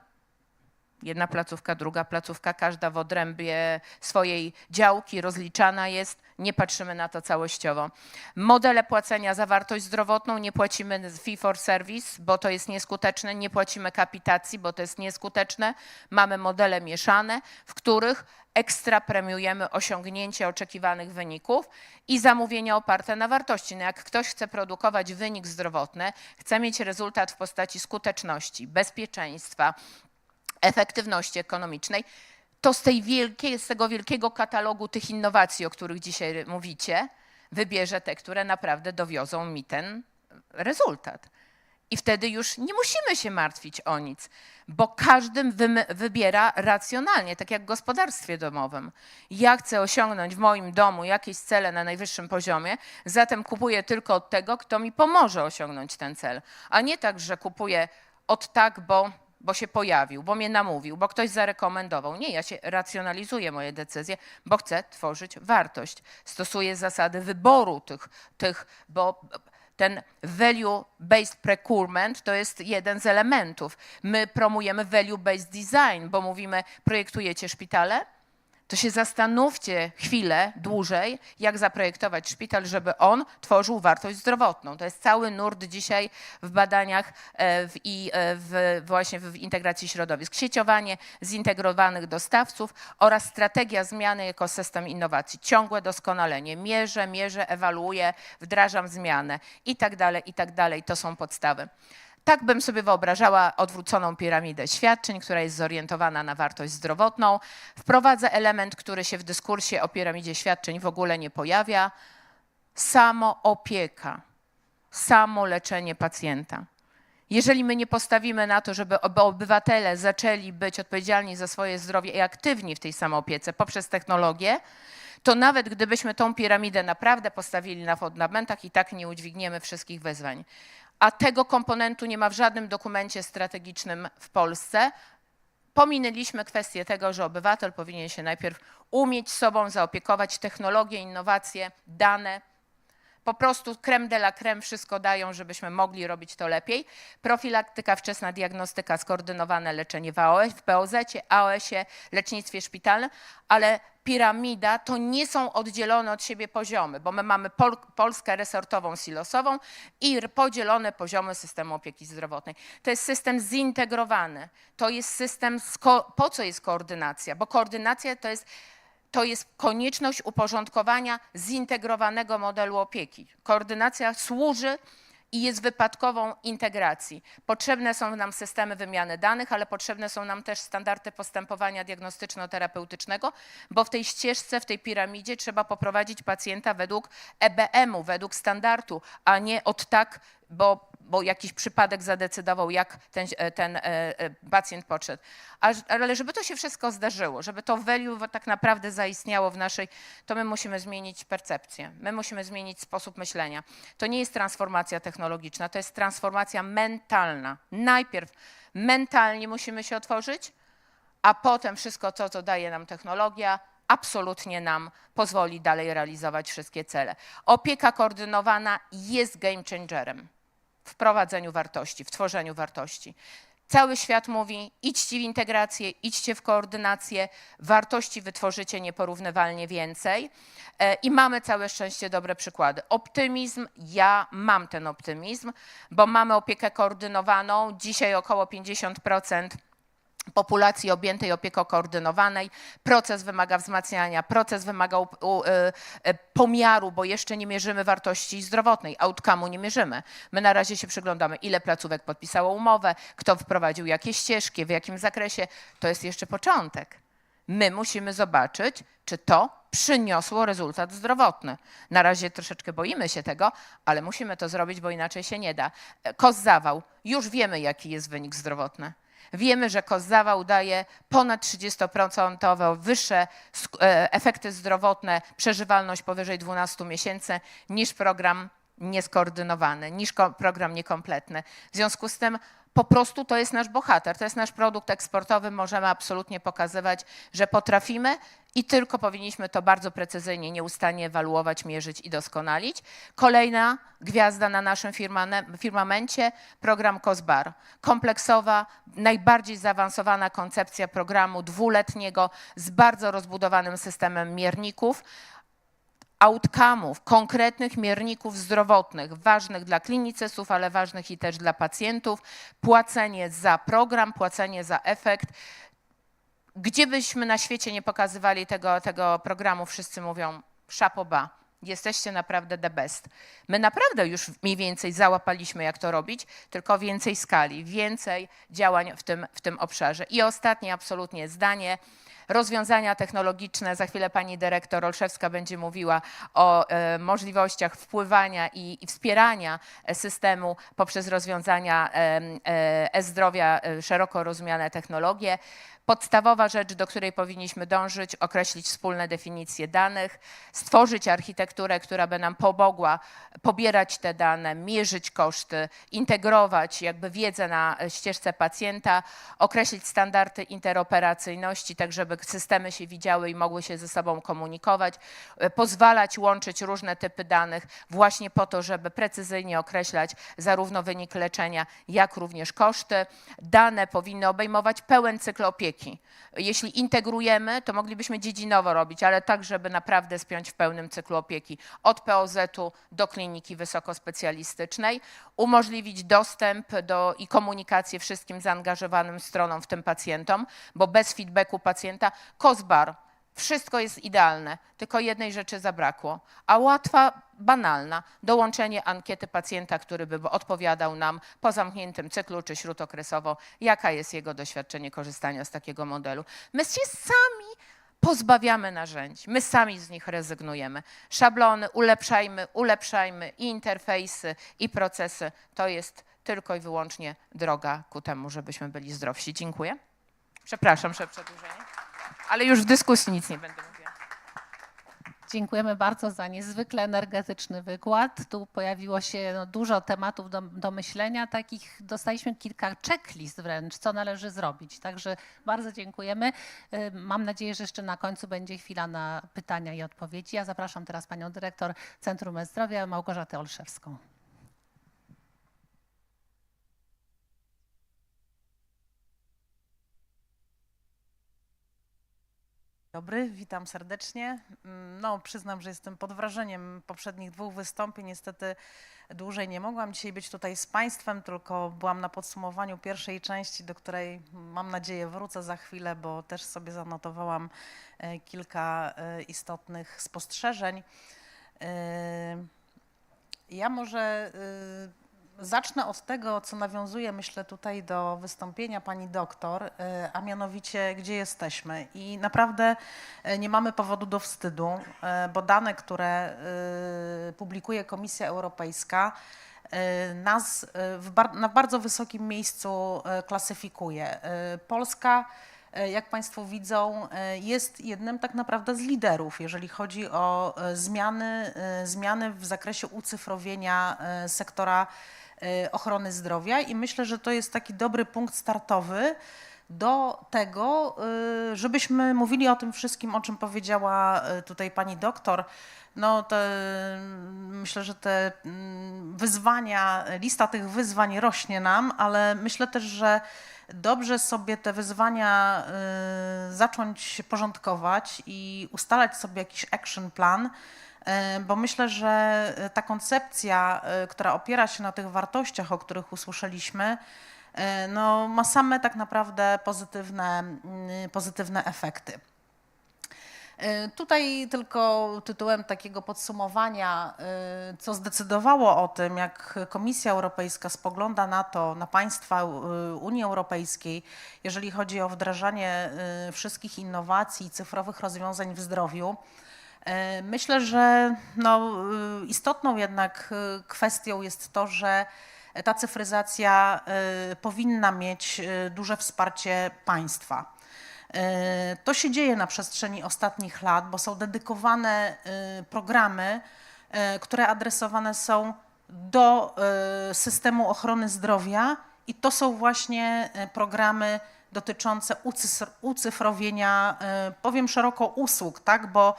jedna placówka, druga placówka, każda w odrębie swojej działki rozliczana jest, nie patrzymy na to całościowo. Modele płacenia za wartość zdrowotną, nie płacimy fee for service, bo to jest nieskuteczne, nie płacimy kapitacji, bo to jest nieskuteczne. Mamy modele mieszane, w których ekstra premiujemy osiągnięcie oczekiwanych wyników i zamówienia oparte na wartości. No jak ktoś chce produkować wynik zdrowotny, chce mieć rezultat w postaci skuteczności, bezpieczeństwa, efektywności ekonomicznej, to z tego wielkiego katalogu tych innowacji, o których dzisiaj mówicie, wybierze te, które naprawdę dowiozą mi ten rezultat. I wtedy już nie musimy się martwić o nic, bo każdy wybiera racjonalnie, tak jak w gospodarstwie domowym. Ja chcę osiągnąć w moim domu jakieś cele na najwyższym poziomie, zatem kupuję tylko od tego, kto mi pomoże osiągnąć ten cel, a nie tak, że kupuję od tak, bo się pojawił, bo mnie namówił, bo ktoś zarekomendował. Nie, ja się racjonalizuję moje decyzje, bo chcę tworzyć wartość. Stosuję zasady wyboru tych, bo ten value-based procurement to jest jeden z elementów. My promujemy value-based design, bo mówimy, projektujecie szpitale, to się zastanówcie chwilę dłużej, jak zaprojektować szpital, żeby on tworzył wartość zdrowotną. To jest cały nurt dzisiaj w badaniach właśnie w integracji środowisk. Sieciowanie zintegrowanych dostawców oraz strategia zmiany jako system innowacji. Ciągłe doskonalenie. Mierzę, ewaluuję, wdrażam zmianę i tak dalej. To są podstawy. Tak bym sobie wyobrażała odwróconą piramidę świadczeń, która jest zorientowana na wartość zdrowotną. Wprowadzę element, który się w dyskursie o piramidzie świadczeń w ogóle nie pojawia. Samoopieka, samoleczenie pacjenta. Jeżeli my nie postawimy na to, żeby obywatele zaczęli być odpowiedzialni za swoje zdrowie i aktywni w tej samoopiece poprzez technologię, to nawet gdybyśmy tą piramidę naprawdę postawili na fundamentach, i tak nie udźwigniemy wszystkich wyzwań. A tego komponentu nie ma w żadnym dokumencie strategicznym w Polsce. Pominęliśmy kwestię tego, że obywatel powinien się najpierw umieć sobą zaopiekować, technologie, innowacje, dane. Po prostu crème de la crème wszystko dają, żebyśmy mogli robić to lepiej. Profilaktyka, wczesna diagnostyka, skoordynowane leczenie w POZ-cie, AOS-ie, lecznictwie szpitalnym, ale piramida to nie są oddzielone od siebie poziomy, bo my mamy Polskę resortową, silosową i podzielone poziomy systemu opieki zdrowotnej. To jest system zintegrowany. To jest system, po co jest koordynacja? Bo koordynacja to jest konieczność uporządkowania zintegrowanego modelu opieki. Koordynacja służy i jest wypadkową integracji. Potrzebne są nam systemy wymiany danych, ale potrzebne są nam też standardy postępowania diagnostyczno-terapeutycznego, bo w tej ścieżce, w tej piramidzie trzeba poprowadzić pacjenta według EBM-u, według standardu, a nie od tak, bo jakiś przypadek zadecydował, jak ten pacjent podszedł. Ale żeby to się wszystko zdarzyło, żeby to value tak naprawdę zaistniało w naszej, to my musimy zmienić percepcję, my musimy zmienić sposób myślenia. To nie jest transformacja technologiczna, to jest transformacja mentalna. Najpierw mentalnie musimy się otworzyć, a potem wszystko to, co daje nam technologia, absolutnie nam pozwoli dalej realizować wszystkie cele. Opieka koordynowana jest game changerem w prowadzeniu wartości, w tworzeniu wartości. Cały świat mówi, idźcie w integrację, idźcie w koordynację, wartości wytworzycie nieporównywalnie więcej i mamy całe szczęście dobre przykłady. Optymizm, ja mam ten optymizm, bo mamy opiekę koordynowaną, dzisiaj około 50% populacji objętej opieką koordynowanej. Proces wymaga wzmacniania, proces wymaga pomiaru, bo jeszcze nie mierzymy wartości zdrowotnej, outcome'u nie mierzymy. My na razie się przyglądamy, ile placówek podpisało umowę, kto wprowadził jakie ścieżki, w jakim zakresie. To jest jeszcze początek. My musimy zobaczyć, czy to przyniosło rezultat zdrowotny. Na razie troszeczkę boimy się tego, ale musimy to zrobić, bo inaczej się nie da. Zawał. Już wiemy, jaki jest wynik zdrowotny. Wiemy, że zawał daje ponad 30% wyższe efekty zdrowotne, przeżywalność powyżej 12 miesięcy niż program nieskoordynowany, niż program niekompletny. W związku z tym po prostu to jest nasz bohater, to jest nasz produkt eksportowy, możemy absolutnie pokazywać, że potrafimy i tylko powinniśmy to bardzo precyzyjnie, nieustannie ewaluować, mierzyć i doskonalić. Kolejna gwiazda na naszym firmamencie, program COSBAR. Kompleksowa, najbardziej zaawansowana koncepcja programu dwuletniego z bardzo rozbudowanym systemem mierników, outcome'ów, konkretnych mierników zdrowotnych, ważnych dla klinicystów, ale ważnych i też dla pacjentów, płacenie za program, płacenie za efekt. Gdzie byśmy na świecie nie pokazywali tego programu, wszyscy mówią chapeau bas, jesteście naprawdę the best. My naprawdę już mniej więcej załapaliśmy, jak to robić, tylko więcej skali, więcej działań w tym obszarze. I ostatnie absolutnie zdanie. Rozwiązania technologiczne, za chwilę pani dyrektor Olszewska będzie mówiła o możliwościach wpływania i wspierania systemu poprzez rozwiązania e-zdrowia, szeroko rozumiane technologie. Podstawowa rzecz, do której powinniśmy dążyć, określić wspólne definicje danych, stworzyć architekturę, która by nam pomogła pobierać te dane, mierzyć koszty, integrować jakby wiedzę na ścieżce pacjenta, określić standardy interoperacyjności, tak żeby systemy się widziały i mogły się ze sobą komunikować, pozwalać łączyć różne typy danych właśnie po to, żeby precyzyjnie określać zarówno wynik leczenia, jak również koszty. Dane powinny obejmować pełen cykl opieki. Jeśli integrujemy, to moglibyśmy dziedzinowo robić, ale tak, żeby naprawdę spiąć w pełnym cyklu opieki od POZ-u do kliniki wysokospecjalistycznej, umożliwić dostęp i komunikację wszystkim zaangażowanym stronom, w tym pacjentom, bo bez feedbacku pacjenta COSBAR, wszystko jest idealne, tylko jednej rzeczy zabrakło, a łatwa, banalna, dołączenie ankiety pacjenta, który by odpowiadał nam po zamkniętym cyklu czy śródokresowo, jaka jest jego doświadczenie korzystania z takiego modelu. My się sami pozbawiamy narzędzi, my sami z nich rezygnujemy. Szablony ulepszajmy i interfejsy, i procesy. To jest tylko i wyłącznie droga ku temu, żebyśmy byli zdrowsi. Dziękuję. Przepraszam, że przedłużenie, ale już w dyskusji nic nie będę mówiła. Dziękujemy bardzo za niezwykle energetyczny wykład. Tu pojawiło się dużo tematów do myślenia. Takich dostaliśmy kilka checklist wręcz, co należy zrobić. Także bardzo dziękujemy. Mam nadzieję, że jeszcze na końcu będzie chwila na pytania i odpowiedzi. Ja zapraszam teraz panią dyrektor Centrum E-Zdrowia, Małgorzatę Olszewską. Dobry, witam serdecznie. No, przyznam, że jestem pod wrażeniem poprzednich 2 wystąpień. Niestety dłużej nie mogłam dzisiaj być tutaj z Państwem, tylko byłam na podsumowaniu pierwszej części, do której mam nadzieję wrócę za chwilę, bo też sobie zanotowałam kilka istotnych spostrzeżeń. Ja może zacznę od tego, co nawiązuje, myślę, tutaj do wystąpienia pani doktor, a mianowicie, gdzie jesteśmy. I naprawdę nie mamy powodu do wstydu, bo dane, które publikuje Komisja Europejska, nas na bardzo wysokim miejscu klasyfikuje. Polska, jak Państwo widzą, jest jednym tak naprawdę z liderów, jeżeli chodzi o zmiany w zakresie ucyfrowienia sektora ochrony zdrowia i myślę, że to jest taki dobry punkt startowy do tego, żebyśmy mówili o tym wszystkim, o czym powiedziała tutaj pani doktor. No myślę, że te wyzwania, lista tych wyzwań rośnie nam, ale myślę też, że dobrze sobie te wyzwania zacząć porządkować i ustalać sobie jakiś action plan, bo myślę, że ta koncepcja, która opiera się na tych wartościach, o których usłyszeliśmy, no, ma same tak naprawdę pozytywne efekty. Tutaj tylko tytułem takiego podsumowania, co zdecydowało o tym, jak Komisja Europejska spogląda na to, na państwa Unii Europejskiej, jeżeli chodzi o wdrażanie wszystkich innowacji i cyfrowych rozwiązań w zdrowiu. Myślę, że no, istotną jednak kwestią jest to, że ta cyfryzacja powinna mieć duże wsparcie państwa. To się dzieje na przestrzeni ostatnich lat, bo są dedykowane programy, które adresowane są do systemu ochrony zdrowia i to są właśnie programy dotyczące ucyfrowienia, powiem szeroko, usług, tak? Bo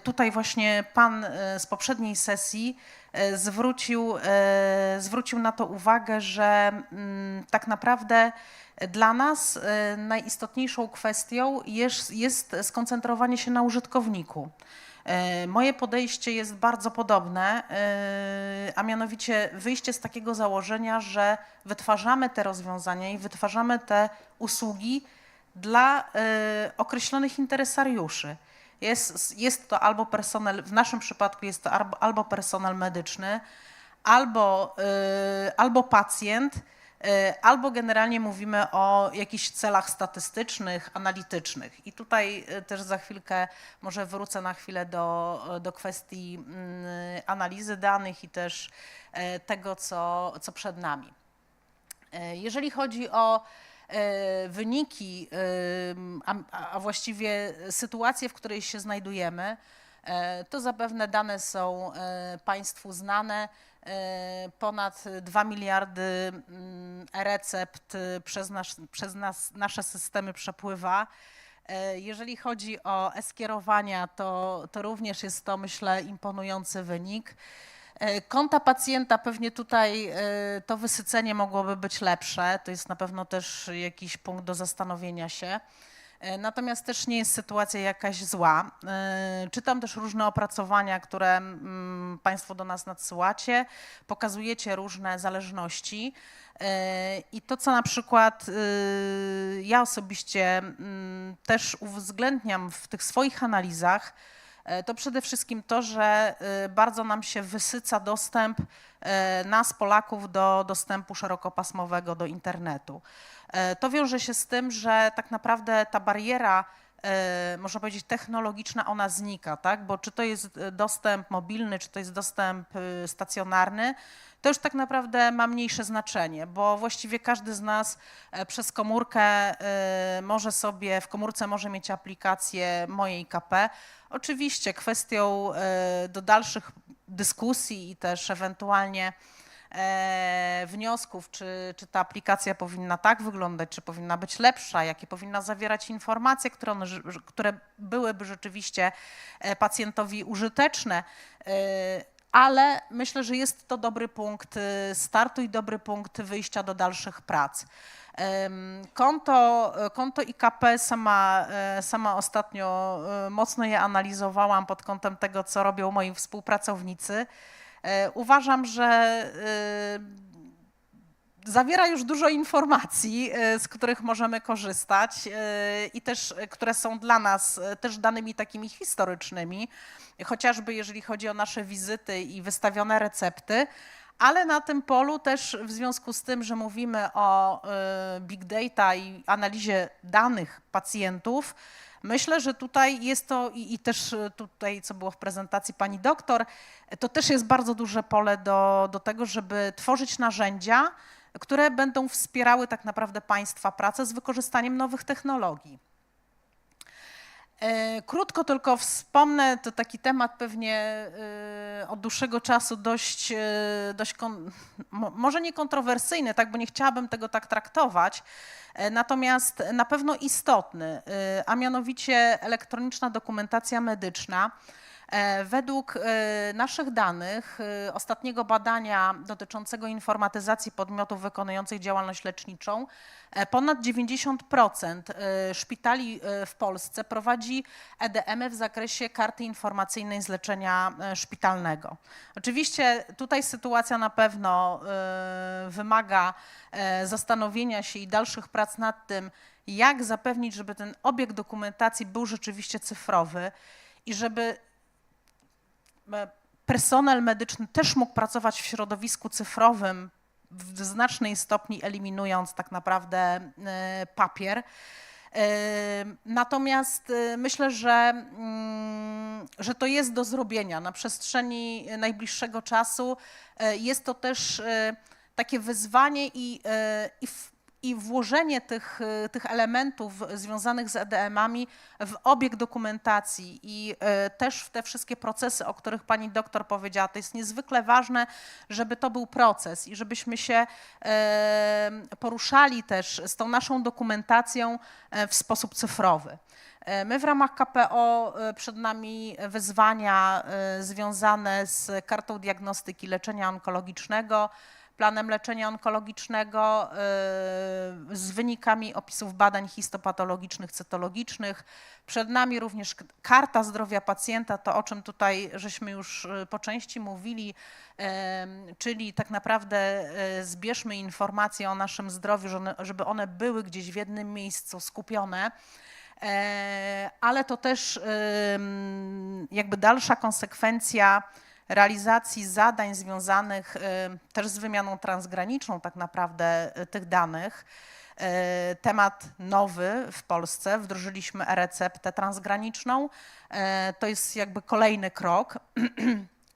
tutaj właśnie pan z poprzedniej sesji zwrócił na to uwagę, że tak naprawdę dla nas najistotniejszą kwestią jest skoncentrowanie się na użytkowniku. Moje podejście jest bardzo podobne, a mianowicie wyjście z takiego założenia, że wytwarzamy te rozwiązania i wytwarzamy te usługi dla określonych interesariuszy. Jest to albo personel, w naszym przypadku jest to albo personel medyczny, albo pacjent, albo generalnie mówimy o jakichś celach statystycznych, analitycznych. I tutaj też za chwilkę może wrócę na chwilę do kwestii analizy danych i też tego, co przed nami. Jeżeli chodzi o wyniki, a właściwie sytuację, w której się znajdujemy, to zapewne dane są Państwu znane. Ponad 2 miliardy e-recept przez nasze systemy przepływa. Jeżeli chodzi o e-skierowania, to również jest to, myślę, imponujący wynik. Konta pacjenta, pewnie tutaj to wysycenie mogłoby być lepsze. To jest na pewno też jakiś punkt do zastanowienia się. Natomiast też nie jest sytuacja jakaś zła. Czytam też różne opracowania, które Państwo do nas nadsyłacie. Pokazujecie różne zależności. I to, co na przykład ja osobiście też uwzględniam w tych swoich analizach, to przede wszystkim to, że bardzo nam się wysyca dostęp nas, Polaków, do dostępu szerokopasmowego do internetu. To wiąże się z tym, że tak naprawdę ta bariera, można powiedzieć, technologiczna, ona znika, tak? Bo czy to jest dostęp mobilny, czy to jest dostęp stacjonarny, to już tak naprawdę ma mniejsze znaczenie, bo właściwie każdy z nas przez komórkę może sobie, w komórce może mieć aplikację Moje IKP. Oczywiście kwestią do dalszych dyskusji i też ewentualnie wniosków, czy ta aplikacja powinna tak wyglądać, czy powinna być lepsza, jakie powinna zawierać informacje, które byłyby rzeczywiście pacjentowi użyteczne, ale myślę, że jest to dobry punkt startu i dobry punkt wyjścia do dalszych prac. Konto IKP sama ostatnio mocno je analizowałam pod kątem tego, co robią moi współpracownicy. Uważam, że zawiera już dużo informacji, z których możemy korzystać i też, które są dla nas też danymi takimi historycznymi, chociażby jeżeli chodzi o nasze wizyty i wystawione recepty, ale na tym polu też w związku z tym, że mówimy o big data i analizie danych pacjentów, myślę, że tutaj jest to i też tutaj, co było w prezentacji pani doktor, to też jest bardzo duże pole do tego, żeby tworzyć narzędzia, które będą wspierały tak naprawdę państwa pracę z wykorzystaniem nowych technologii. Krótko tylko wspomnę, to taki temat pewnie od dłuższego czasu dość może nie kontrowersyjny, tak, bo nie chciałabym tego tak traktować, natomiast na pewno istotny, a mianowicie elektroniczna dokumentacja medyczna. Według naszych danych, ostatniego badania dotyczącego informatyzacji podmiotów wykonujących działalność leczniczą, ponad 90% szpitali w Polsce prowadzi EDM-y w zakresie karty informacyjnej z leczenia szpitalnego. Oczywiście tutaj sytuacja na pewno wymaga zastanowienia się i dalszych prac nad tym, jak zapewnić, żeby ten obieg dokumentacji był rzeczywiście cyfrowy i żeby personel medyczny też mógł pracować w środowisku cyfrowym, w znacznej stopni eliminując tak naprawdę papier. Natomiast myślę, że to jest do zrobienia na przestrzeni najbliższego czasu. Jest to też takie wyzwanie i włożenie tych elementów związanych z EDM-ami w obieg dokumentacji i też w te wszystkie procesy, o których pani doktor powiedziała, to jest niezwykle ważne, żeby to był proces i żebyśmy się poruszali też z tą naszą dokumentacją w sposób cyfrowy. My w ramach KPO przed nami wyzwania związane z kartą diagnostyki leczenia onkologicznego, planem leczenia onkologicznego, z wynikami opisów badań histopatologicznych, cytologicznych. Przed nami również karta zdrowia pacjenta, to o czym tutaj żeśmy już po części mówili, czyli tak naprawdę zbierzmy informacje o naszym zdrowiu, żeby one były gdzieś w jednym miejscu skupione. Ale to też jakby dalsza konsekwencja realizacji zadań związanych też z wymianą transgraniczną tak naprawdę tych danych. Temat nowy w Polsce, wdrożyliśmy e-receptę transgraniczną. To jest jakby kolejny krok.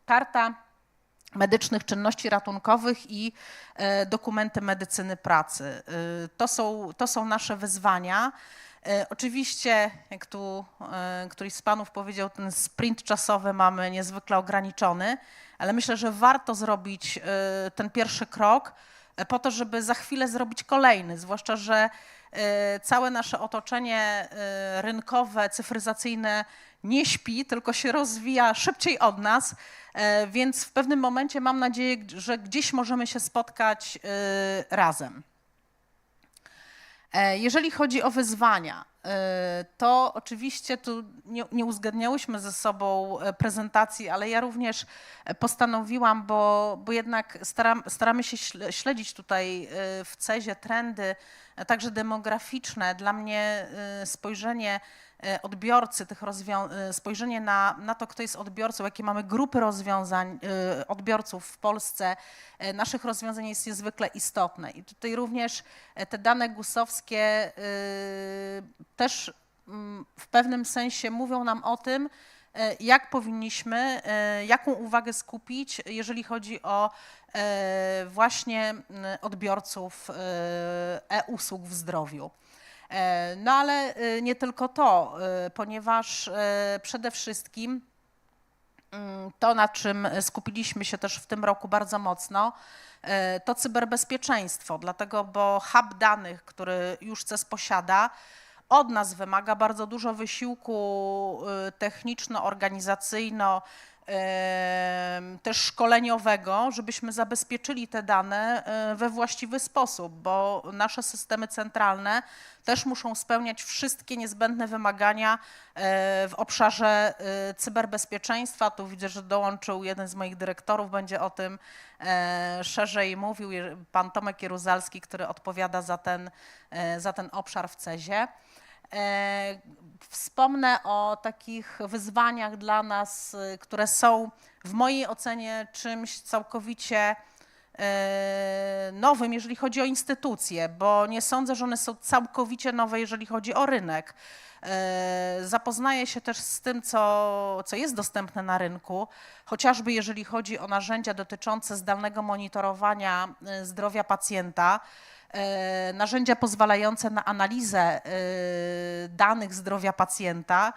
Karta medycznych czynności ratunkowych i dokumenty medycyny pracy. To są nasze wyzwania. Oczywiście, jak tu któryś z panów powiedział, ten sprint czasowy mamy niezwykle ograniczony, ale myślę, że warto zrobić ten pierwszy krok po to, żeby za chwilę zrobić kolejny, zwłaszcza, że całe nasze otoczenie rynkowe, cyfryzacyjne nie śpi, tylko się rozwija szybciej od nas, więc w pewnym momencie mam nadzieję, że gdzieś możemy się spotkać razem. Jeżeli chodzi o wyzwania, to oczywiście tu nie uzgadniałyśmy ze sobą prezentacji, ale ja również postanowiłam, bo jednak staramy się śledzić tutaj w CEZ-ie trendy, także demograficzne. Dla mnie spojrzenie odbiorcy tych spojrzenie na to, kto jest odbiorcą, jakie mamy grupy rozwiązań, odbiorców w Polsce, naszych rozwiązań jest niezwykle istotne. I tutaj również te dane GUS-owskie też w pewnym sensie mówią nam o tym, jak powinniśmy, jaką uwagę skupić, jeżeli chodzi o właśnie odbiorców e-usług w zdrowiu. No ale nie tylko to, ponieważ przede wszystkim to, na czym skupiliśmy się też w tym roku bardzo mocno, to cyberbezpieczeństwo, dlatego, bo hub danych, który już CES posiada, od nas wymaga bardzo dużo wysiłku techniczno-organizacyjno, też szkoleniowego, żebyśmy zabezpieczyli te dane we właściwy sposób, bo nasze systemy centralne też muszą spełniać wszystkie niezbędne wymagania w obszarze cyberbezpieczeństwa. Tu widzę, że dołączył jeden z moich dyrektorów, będzie o tym szerzej mówił, pan Tomek Jeruzalski, który odpowiada za ten obszar w CEZ-ie. Wspomnę o takich wyzwaniach dla nas, które są w mojej ocenie czymś całkowicie nowym, jeżeli chodzi o instytucje, bo nie sądzę, że one są całkowicie nowe, jeżeli chodzi o rynek. Zapoznaję się też z tym, co jest dostępne na rynku, chociażby jeżeli chodzi o narzędzia dotyczące zdalnego monitorowania zdrowia pacjenta, narzędzia pozwalające na analizę danych zdrowia pacjenta,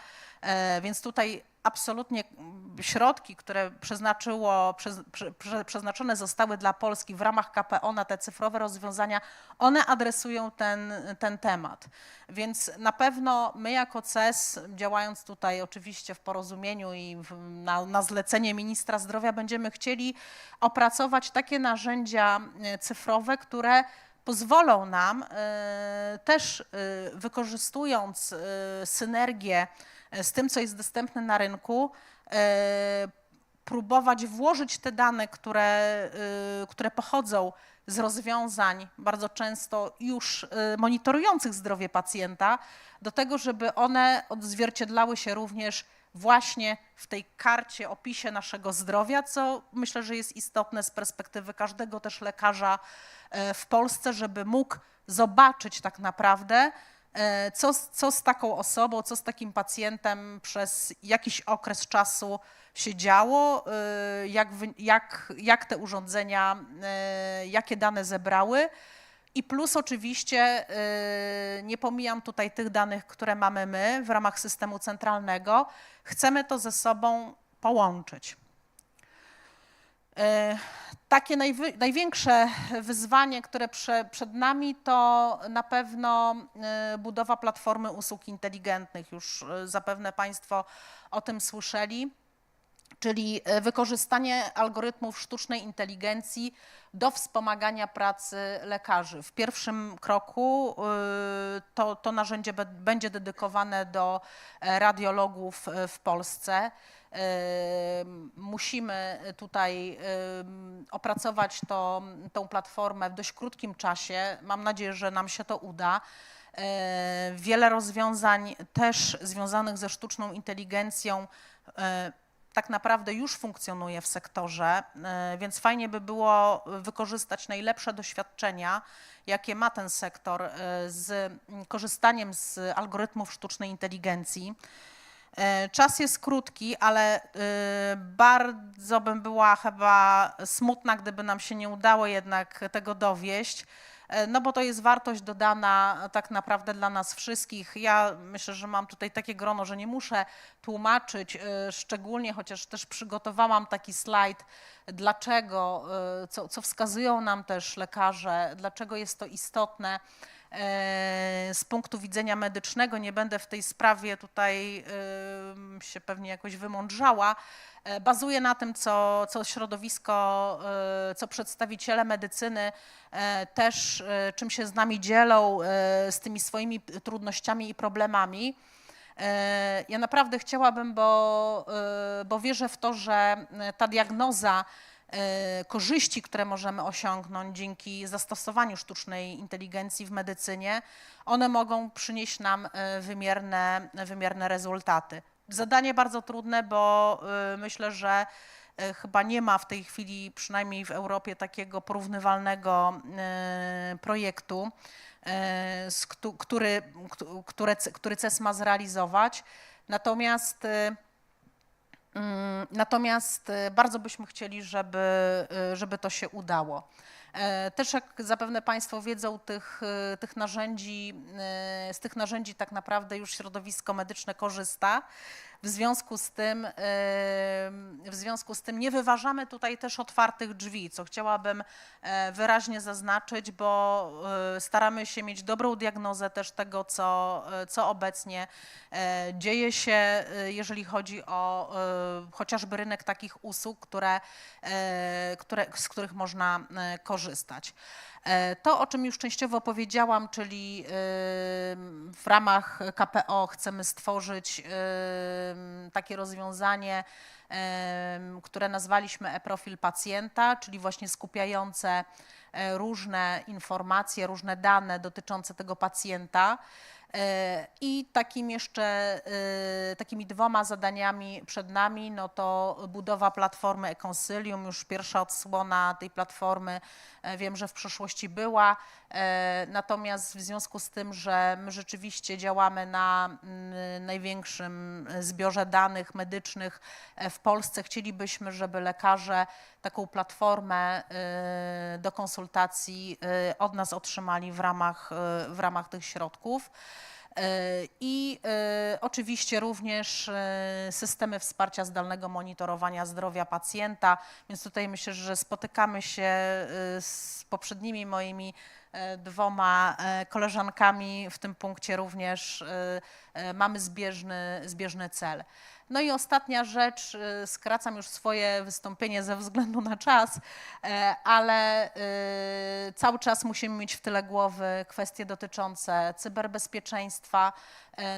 więc tutaj absolutnie środki, które przeznaczone zostały dla Polski w ramach KPO na te cyfrowe rozwiązania, one adresują ten temat. Więc na pewno my jako CES, działając tutaj oczywiście w porozumieniu i na zlecenie ministra zdrowia, będziemy chcieli opracować takie narzędzia cyfrowe, które pozwolą nam też, wykorzystująć synergię z tym, co jest dostępne na rynku, próbować włożyć te dane, które pochodzą z rozwiązań bardzo często już monitorujących zdrowie pacjenta, do tego, żeby one odzwierciedlały się również właśnie w tej karcie, opisie naszego zdrowia, co myślę, że jest istotne z perspektywy każdego też lekarza w Polsce, żeby mógł zobaczyć tak naprawdę, co z taką osobą, co z takim pacjentem przez jakiś okres czasu się działo, jak te urządzenia, jakie dane zebrały. I plus oczywiście nie pomijam tutaj tych danych, które mamy my w ramach systemu centralnego. Chcemy to ze sobą połączyć. Takie największe wyzwanie, które przed nami, to na pewno budowa platformy usług inteligentnych. Już zapewne Państwo o tym słyszeli, czyli wykorzystanie algorytmów sztucznej inteligencji do wspomagania pracy lekarzy. W pierwszym kroku to narzędzie będzie dedykowane do radiologów w Polsce. Musimy tutaj opracować tą platformę w dość krótkim czasie. Mam nadzieję, że nam się to uda. Wiele rozwiązań też związanych ze sztuczną inteligencją tak naprawdę już funkcjonuje w sektorze, więc fajnie by było wykorzystać najlepsze doświadczenia, jakie ma ten sektor z korzystaniem z algorytmów sztucznej inteligencji. Czas jest krótki, ale bardzo bym była chyba smutna, gdyby nam się nie udało jednak tego dowieść. No bo to jest wartość dodana tak naprawdę dla nas wszystkich. Ja myślę, że mam tutaj takie grono, że nie muszę tłumaczyć szczególnie, chociaż też przygotowałam taki slajd, dlaczego, co wskazują nam też lekarze, dlaczego jest to istotne z punktu widzenia medycznego. Nie będę w tej sprawie tutaj się pewnie jakoś wymądrzała. Bazuje na tym, co środowisko, co przedstawiciele medycyny też, czym się z nami dzielą, z tymi swoimi trudnościami i problemami. Ja naprawdę chciałabym, bo wierzę w to, że ta diagnoza korzyści, które możemy osiągnąć dzięki zastosowaniu sztucznej inteligencji w medycynie, one mogą przynieść nam wymierne rezultaty. Zadanie bardzo trudne, bo myślę, że chyba nie ma w tej chwili, przynajmniej w Europie, takiego porównywalnego projektu, który CES ma zrealizować. Natomiast bardzo byśmy chcieli, żeby to się udało. Też jak zapewne Państwo wiedzą, z tych narzędzi tak naprawdę już środowisko medyczne korzysta. W związku z tym nie wyważamy tutaj też otwartych drzwi, co chciałabym wyraźnie zaznaczyć, bo staramy się mieć dobrą diagnozę też tego, co obecnie dzieje się, jeżeli chodzi o chociażby rynek takich usług, z których można korzystać. To, o czym już częściowo powiedziałam, czyli w ramach KPO chcemy stworzyć takie rozwiązanie, które nazwaliśmy e-profil pacjenta, czyli właśnie skupiające różne informacje, różne dane dotyczące tego pacjenta. I takimi dwoma zadaniami przed nami, no to budowa platformy e-Consylium. Już pierwsza odsłona tej platformy wiem, że w przeszłości była, natomiast w związku z tym, że my rzeczywiście działamy na największym zbiorze danych medycznych w Polsce, chcielibyśmy, żeby lekarze taką platformę do konsultacji od nas otrzymali w ramach tych środków. I oczywiście również systemy wsparcia zdalnego monitorowania zdrowia pacjenta, więc tutaj myślę, że spotykamy się z poprzednimi moimi dwoma koleżankami w tym punkcie również mamy zbieżny cel. No i ostatnia rzecz, skracam już swoje wystąpienie ze względu na czas, ale cały czas musimy mieć w tyle głowy kwestie dotyczące cyberbezpieczeństwa.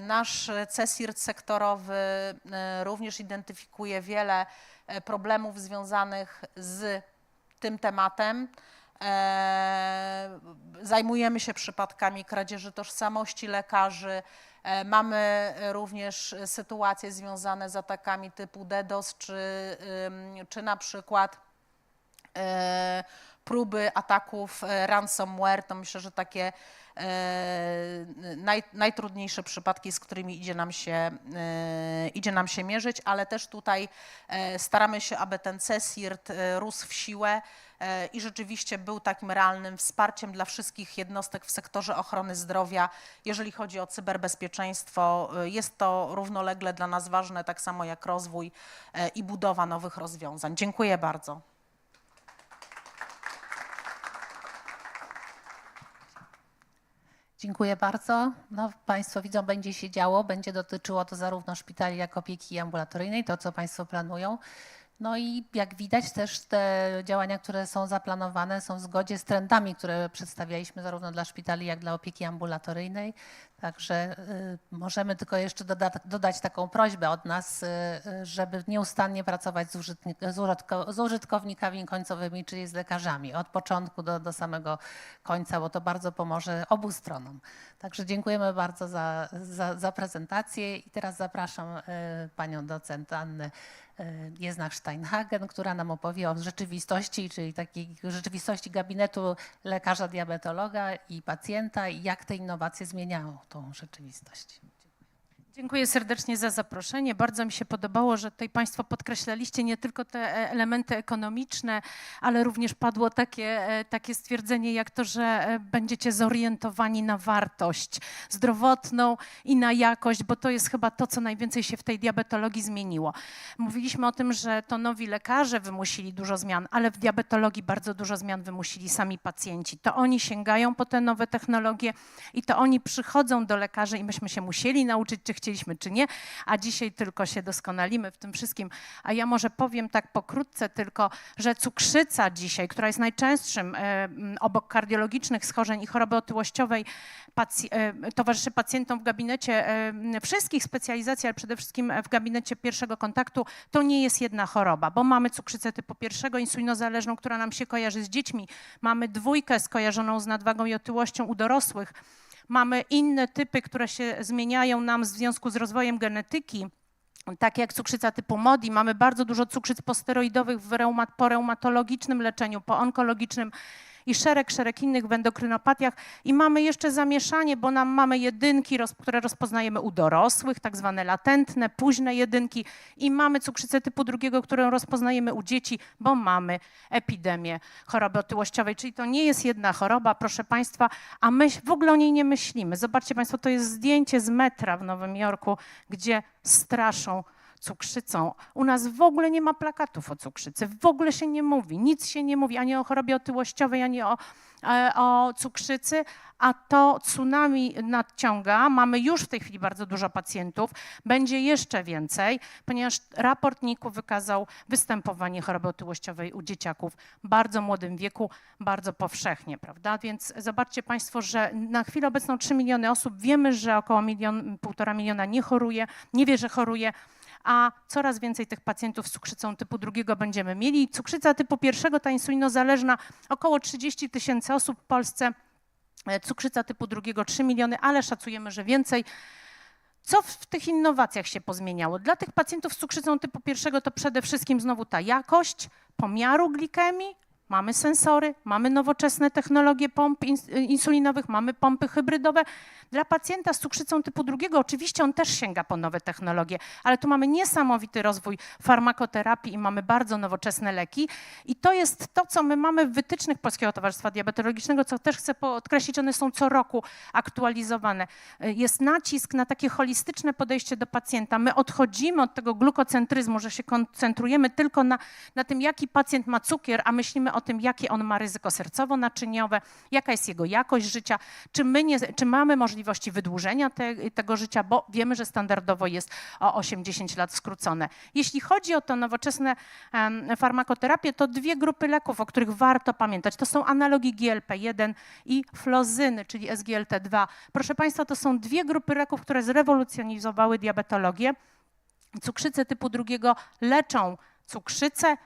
Nasz CSIRT sektorowy również identyfikuje wiele problemów związanych z tym tematem. Zajmujemy się przypadkami kradzieży tożsamości lekarzy. Mamy również sytuacje związane z atakami typu DDoS, czy na przykład próby ataków ransomware. To myślę, że takie najtrudniejsze przypadki, z którymi idzie nam się mierzyć, ale też tutaj staramy się, aby ten CSIRT rósł w siłę i rzeczywiście był takim realnym wsparciem dla wszystkich jednostek w sektorze ochrony zdrowia. Jeżeli chodzi o cyberbezpieczeństwo, jest to równolegle dla nas ważne, tak samo jak rozwój i budowa nowych rozwiązań. Dziękuję bardzo. Dziękuję bardzo. No, Państwo widzą, będzie się działo, będzie dotyczyło to zarówno szpitali, jak opieki ambulatoryjnej, to co Państwo planują. No i jak widać też te działania, które są zaplanowane, są w zgodzie z trendami, które przedstawialiśmy zarówno dla szpitali, jak dla opieki ambulatoryjnej. Także możemy tylko jeszcze dodać taką prośbę od nas, żeby nieustannie pracować z użytkownikami końcowymi, czyli z lekarzami, od początku do samego końca, bo to bardzo pomoże obu stronom. Także dziękujemy bardzo za prezentację i teraz zapraszam panią docent Annę Jeznach-Steinhagen, która nam opowie o rzeczywistości, czyli takiej rzeczywistości gabinetu lekarza diabetologa i pacjenta i jak te innowacje zmieniają tą rzeczywistość. Dziękuję serdecznie za zaproszenie. Bardzo mi się podobało, że tutaj Państwo podkreślaliście nie tylko te elementy ekonomiczne, ale również padło takie stwierdzenie jak to, że będziecie zorientowani na wartość zdrowotną i na jakość, bo to jest chyba to, co najwięcej się w tej diabetologii zmieniło. Mówiliśmy o tym, że to nowi lekarze wymusili dużo zmian, ale w diabetologii bardzo dużo zmian wymusili sami pacjenci. To oni sięgają po te nowe technologie i to oni przychodzą do lekarzy i myśmy się musieli nauczyć, czy chcieliśmy, czy nie, a dzisiaj tylko się doskonalimy w tym wszystkim. A ja może powiem tak pokrótce tylko, że cukrzyca dzisiaj, która jest najczęstszym obok kardiologicznych schorzeń i choroby otyłościowej, towarzyszy pacjentom w gabinecie wszystkich specjalizacji, ale przede wszystkim w gabinecie pierwszego kontaktu, to nie jest jedna choroba, bo mamy cukrzycę typu 1, insulinozależną, która nam się kojarzy z dziećmi, mamy 2 skojarzoną z nadwagą i otyłością u dorosłych, mamy inne typy, które się zmieniają nam w związku z rozwojem genetyki, takie jak cukrzyca typu MODI. Mamy bardzo dużo cukrzyc posteroidowych po reumatologicznym leczeniu, po onkologicznym i szereg innych w endokrynopatiach. I mamy jeszcze zamieszanie, bo mamy jedynki, które rozpoznajemy u dorosłych, tak zwane latentne, późne jedynki i mamy cukrzycę typu 2, którą rozpoznajemy u dzieci, bo mamy epidemię choroby otyłościowej. Czyli to nie jest jedna choroba, proszę Państwa, a my w ogóle o niej nie myślimy. Zobaczcie Państwo, to jest zdjęcie z metra w Nowym Jorku, gdzie straszą cukrzycą. U nas w ogóle nie ma plakatów o cukrzycy, w ogóle się nie mówi, nic się nie mówi ani o chorobie otyłościowej, ani o cukrzycy, a to tsunami nadciąga. Mamy już w tej chwili bardzo dużo pacjentów, będzie jeszcze więcej, ponieważ raport NIK-u wykazał występowanie choroby otyłościowej u dzieciaków w bardzo młodym wieku, bardzo powszechnie, prawda? Więc zobaczcie Państwo, że na chwilę obecną 3 miliony osób, wiemy, że około 1,5 miliona nie choruje, nie wie, że choruje, a coraz więcej tych pacjentów z cukrzycą typu 2 będziemy mieli. Cukrzyca typu 1, ta insulinozależna, około 30 000 osób w Polsce, cukrzyca typu 2 3 miliony, ale szacujemy, że więcej. Co w tych innowacjach się pozmieniało? Dla tych pacjentów z cukrzycą typu 1 to przede wszystkim znowu ta jakość pomiaru glikemii. Mamy sensory, mamy nowoczesne technologie pomp insulinowych, mamy pompy hybrydowe. Dla pacjenta z cukrzycą typu 2 oczywiście on też sięga po nowe technologie, ale tu mamy niesamowity rozwój farmakoterapii i mamy bardzo nowoczesne leki. I to jest to, co my mamy w wytycznych Polskiego Towarzystwa Diabetologicznego, co też chcę podkreślić, one są co roku aktualizowane. Jest nacisk na takie holistyczne podejście do pacjenta. My odchodzimy od tego glukocentryzmu, że się koncentrujemy tylko na tym, jaki pacjent ma cukier, a myślimy o tym, jakie on ma ryzyko sercowo-naczyniowe, jaka jest jego jakość życia, czy mamy możliwości wydłużenia tego życia, bo wiemy, że standardowo jest o 8-10 lat skrócone. Jeśli chodzi o to nowoczesne farmakoterapię, to 2 grupy leków, o których warto pamiętać. To są analogi GLP-1 i flozyny, czyli SGLT2. Proszę Państwa, to są 2 grupy leków, które zrewolucjonizowały diabetologię. Cukrzycę typu 2 leczą cukrzycę,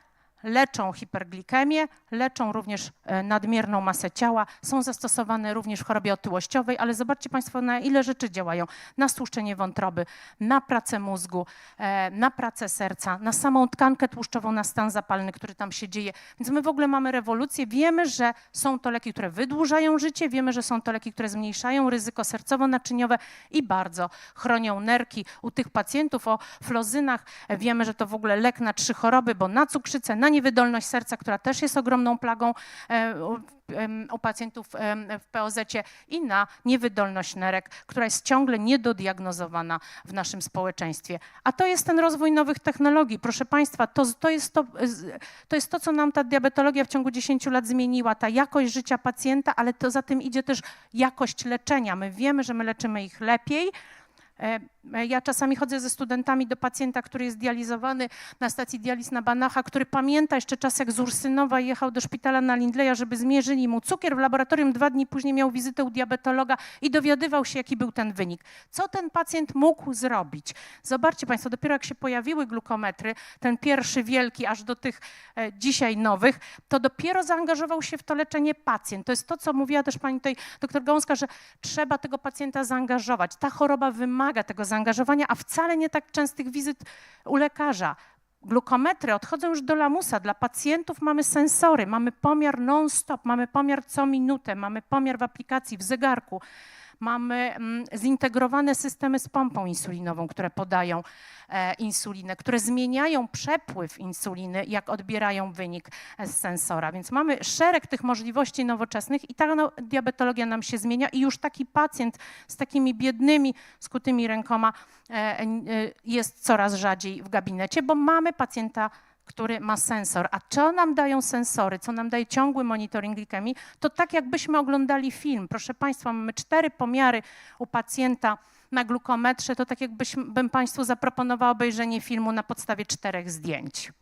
leczą hiperglikemię, leczą również nadmierną masę ciała, są zastosowane również w chorobie otyłościowej, ale zobaczcie Państwo, na ile rzeczy działają. Na stłuszczenie wątroby, na pracę mózgu, na pracę serca, na samą tkankę tłuszczową, na stan zapalny, który tam się dzieje. Więc my w ogóle mamy rewolucję. Wiemy, że są to leki, które wydłużają życie, wiemy, że są to leki, które zmniejszają ryzyko sercowo-naczyniowe i bardzo chronią nerki. U tych pacjentów o flozynach wiemy, że to w ogóle lek na 3 choroby, bo na cukrzycę, na niewydolność serca, która też jest ogromną plagą u pacjentów w POZ-cie i na niewydolność nerek, która jest ciągle niedodiagnozowana w naszym społeczeństwie. A to jest ten rozwój nowych technologii. Proszę Państwa, to jest to, co nam ta diabetologia w ciągu 10 lat zmieniła, ta jakość życia pacjenta, ale to za tym idzie też jakość leczenia. My wiemy, że my leczymy ich lepiej. Ja czasami chodzę ze studentami do pacjenta, który jest dializowany na stacji dializ na Banacha, który pamięta jeszcze czas, jak z Ursynowa jechał do szpitala na Lindleya, żeby zmierzyli mu cukier w laboratorium. 2 dni później miał wizytę u diabetologa i dowiadywał się, jaki był ten wynik. Co ten pacjent mógł zrobić? Zobaczcie Państwo, dopiero jak się pojawiły glukometry, ten pierwszy wielki, aż do tych dzisiaj nowych, to dopiero zaangażował się w to leczenie pacjent. To jest to, co mówiła też pani tutaj doktor Gąska, że trzeba tego pacjenta zaangażować. Ta choroba wymaga tego zaangażowania, a wcale nie tak częstych wizyt u lekarza. Glukometry odchodzą już do lamusa. Dla pacjentów mamy sensory, mamy pomiar non-stop, mamy pomiar co minutę, mamy pomiar w aplikacji, w zegarku. mamy zintegrowane systemy z pompą insulinową, które podają insulinę, które zmieniają przepływ insuliny, jak odbierają wynik z sensora. Więc mamy szereg tych możliwości nowoczesnych i ta diabetologia nam się zmienia i już taki pacjent z takimi biednymi, skutymi rękoma jest coraz rzadziej w gabinecie, bo mamy pacjenta, który ma sensor. A co nam dają sensory, co nam daje ciągły monitoring glikemii, to tak jakbyśmy oglądali film. Proszę Państwa, mamy 4 pomiary u pacjenta na glukometrze, to tak jakbym Państwu zaproponowała obejrzenie filmu na podstawie 4 zdjęć.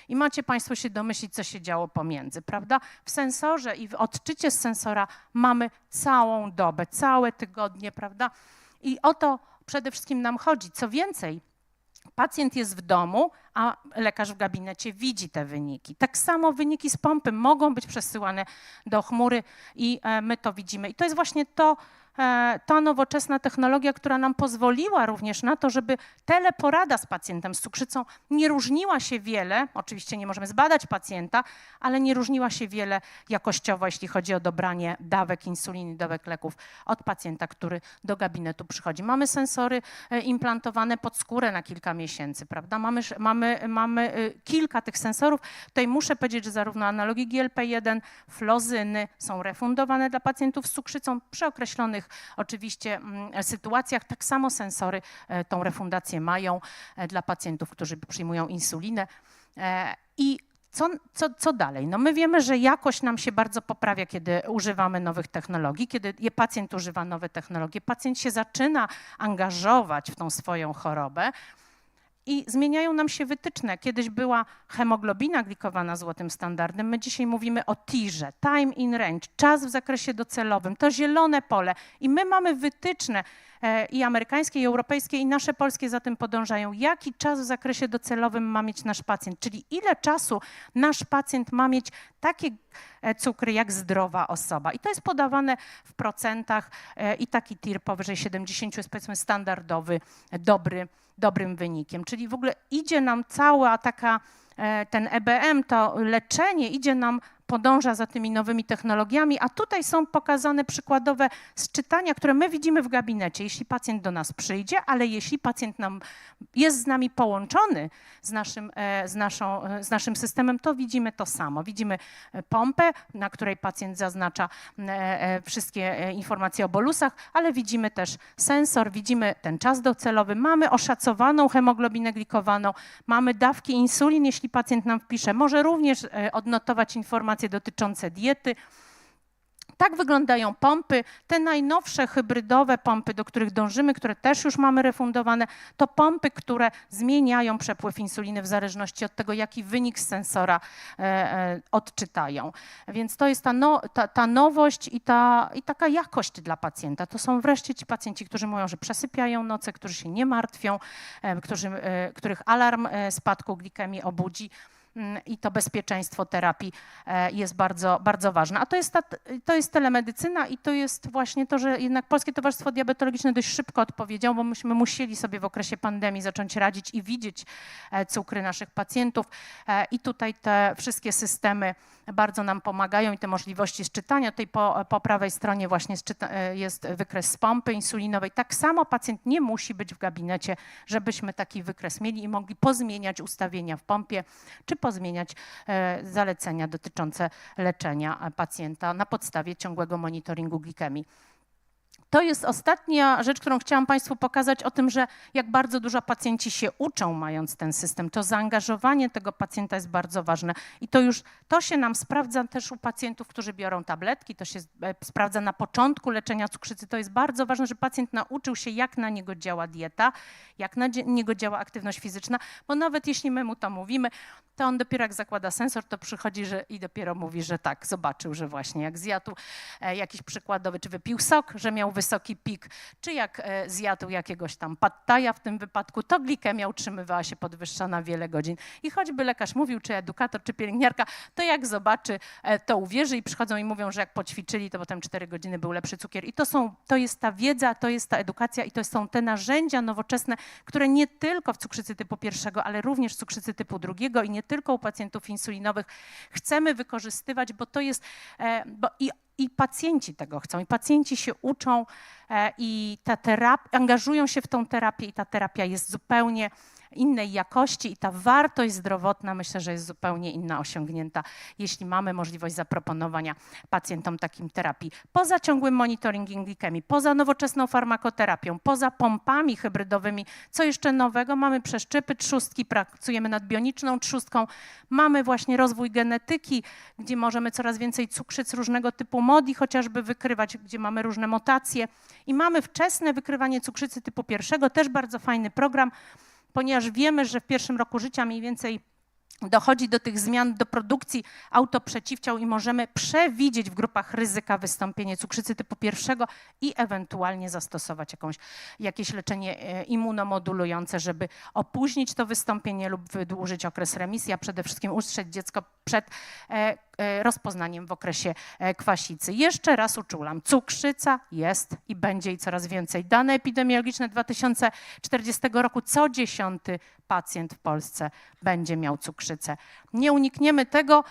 I macie Państwo się domyślić, co się działo pomiędzy, prawda? W sensorze i w odczycie z sensora mamy całą dobę, całe tygodnie, prawda? I o to przede wszystkim nam chodzi. Co więcej, pacjent jest w domu, a lekarz w gabinecie widzi te wyniki. Tak samo wyniki z pompy mogą być przesyłane do chmury i my to widzimy. I to jest właśnie ta nowoczesna technologia, która nam pozwoliła również na to, żeby teleporada z pacjentem z cukrzycą nie różniła się wiele, oczywiście nie możemy zbadać pacjenta, ale nie różniła się wiele jakościowo, jeśli chodzi o dobranie dawek insuliny, dawek leków od pacjenta, który do gabinetu przychodzi. Mamy sensory implantowane pod skórę na kilka miesięcy, prawda? Mamy kilka tych sensorów. Tutaj muszę powiedzieć, że zarówno analogi GLP-1, flozyny są refundowane dla pacjentów z cukrzycą przy określonych oczywiście sytuacjach. Tak samo sensory tą refundację mają dla pacjentów, którzy przyjmują insulinę. I co dalej? No my wiemy, że jakość nam się bardzo poprawia, kiedy używamy nowych technologii, kiedy pacjent używa nowe technologie, pacjent się zaczyna angażować w tą swoją chorobę. I zmieniają nam się wytyczne. Kiedyś była hemoglobina glikowana złotym standardem. My dzisiaj mówimy o TIR-ze, time in range, czas w zakresie docelowym, to zielone pole. I my mamy wytyczne i amerykańskie, i europejskie, i nasze polskie za tym podążają. Jaki czas w zakresie docelowym ma mieć nasz pacjent? Czyli ile czasu nasz pacjent ma mieć takie cukry jak zdrowa osoba. I to jest podawane w procentach i taki TIR powyżej 70 jest powiedzmy standardowy, dobrym wynikiem. Czyli w ogóle idzie nam cała ten EBM, to leczenie idzie nam, podąża za tymi nowymi technologiami, a tutaj są pokazane przykładowe sczytania, które my widzimy w gabinecie, jeśli pacjent do nas przyjdzie, ale jeśli pacjent jest z nami połączony z naszym systemem, to widzimy to samo. Widzimy pompę, na której pacjent zaznacza wszystkie informacje o bolusach, ale widzimy też sensor, widzimy ten czas docelowy, mamy oszacowaną hemoglobinę glikowaną, mamy dawki insulin, jeśli pacjent nam wpisze, może również odnotować informacje dotyczące diety. Tak wyglądają pompy. Te najnowsze hybrydowe pompy, do których dążymy, które też już mamy refundowane, to pompy, które zmieniają przepływ insuliny w zależności od tego, jaki wynik z sensora odczytają. Więc to jest ta nowość i taka jakość dla pacjenta. To są wreszcie ci pacjenci, którzy mówią, że przesypiają noce, którzy się nie martwią, których alarm spadku glikemii obudzi. I to bezpieczeństwo terapii jest bardzo, bardzo ważne. A to jest telemedycyna i to jest właśnie to, że jednak Polskie Towarzystwo Diabetologiczne dość szybko odpowiedziało, bo myśmy musieli sobie w okresie pandemii zacząć radzić i widzieć cukry naszych pacjentów i tutaj te wszystkie systemy bardzo nam pomagają i te możliwości sczytania. Tutaj po prawej stronie właśnie jest wykres z pompy insulinowej. Tak samo pacjent nie musi być w gabinecie, żebyśmy taki wykres mieli i mogli pozmieniać ustawienia w pompie, czy pozmieniać zalecenia dotyczące leczenia pacjenta na podstawie ciągłego monitoringu glikemii. To jest ostatnia rzecz, którą chciałam Państwu pokazać o tym, że jak bardzo dużo pacjenci się uczą, mając ten system. To zaangażowanie tego pacjenta jest bardzo ważne i to się nam sprawdza też u pacjentów, którzy biorą tabletki, to się sprawdza na początku leczenia cukrzycy. To jest bardzo ważne, że pacjent nauczył się, jak na niego działa dieta, jak na niego działa aktywność fizyczna, bo nawet jeśli my mu to mówimy, to on dopiero jak zakłada sensor, to przychodzi i dopiero mówi, że tak, zobaczył, że właśnie jak zjadł jakiś przykładowy, czy wypił sok, że miał wysoki pik, czy jak zjadł jakiegoś tam pad thaia w tym wypadku, to glikemia utrzymywała się podwyższona wiele godzin. I choćby lekarz mówił, czy edukator, czy pielęgniarka, to jak zobaczy, to uwierzy i przychodzą i mówią, że jak poćwiczyli, to potem 4 godziny był lepszy cukier. I to jest ta wiedza, to jest ta edukacja i to są te narzędzia nowoczesne, które nie tylko w cukrzycy typu 1, ale również w cukrzycy typu 2 i nie tylko u pacjentów insulinowych chcemy wykorzystywać, bo to jest, i pacjenci tego chcą, i pacjenci się uczą i ta angażują się w tą terapię i ta terapia jest zupełnie innej jakości i ta wartość zdrowotna myślę, że jest zupełnie inna osiągnięta, jeśli mamy możliwość zaproponowania pacjentom takim terapii. Poza ciągłym monitoringiem glikemii, poza nowoczesną farmakoterapią, poza pompami hybrydowymi, co jeszcze nowego? Mamy przeszczepy trzustki, pracujemy nad bioniczną trzustką, mamy właśnie rozwój genetyki, gdzie możemy coraz więcej cukrzyc różnego typu MODI chociażby wykrywać, gdzie mamy różne mutacje i mamy wczesne wykrywanie cukrzycy typu 1, też bardzo fajny program, ponieważ wiemy, że w pierwszym roku życia mniej więcej dochodzi do tych zmian, do produkcji autoprzeciwciał i możemy przewidzieć w grupach ryzyka wystąpienie cukrzycy typu 1 i ewentualnie zastosować jakieś leczenie immunomodulujące, żeby opóźnić to wystąpienie lub wydłużyć okres remisji, a przede wszystkim ustrzec dziecko przed rozpoznaniem w okresie kwasicy. Jeszcze raz uczulam, cukrzyca jest i będzie i coraz więcej. Dane epidemiologiczne 2040 roku, co 10. pacjent w Polsce będzie miał cukrzycę. Nie unikniemy tego,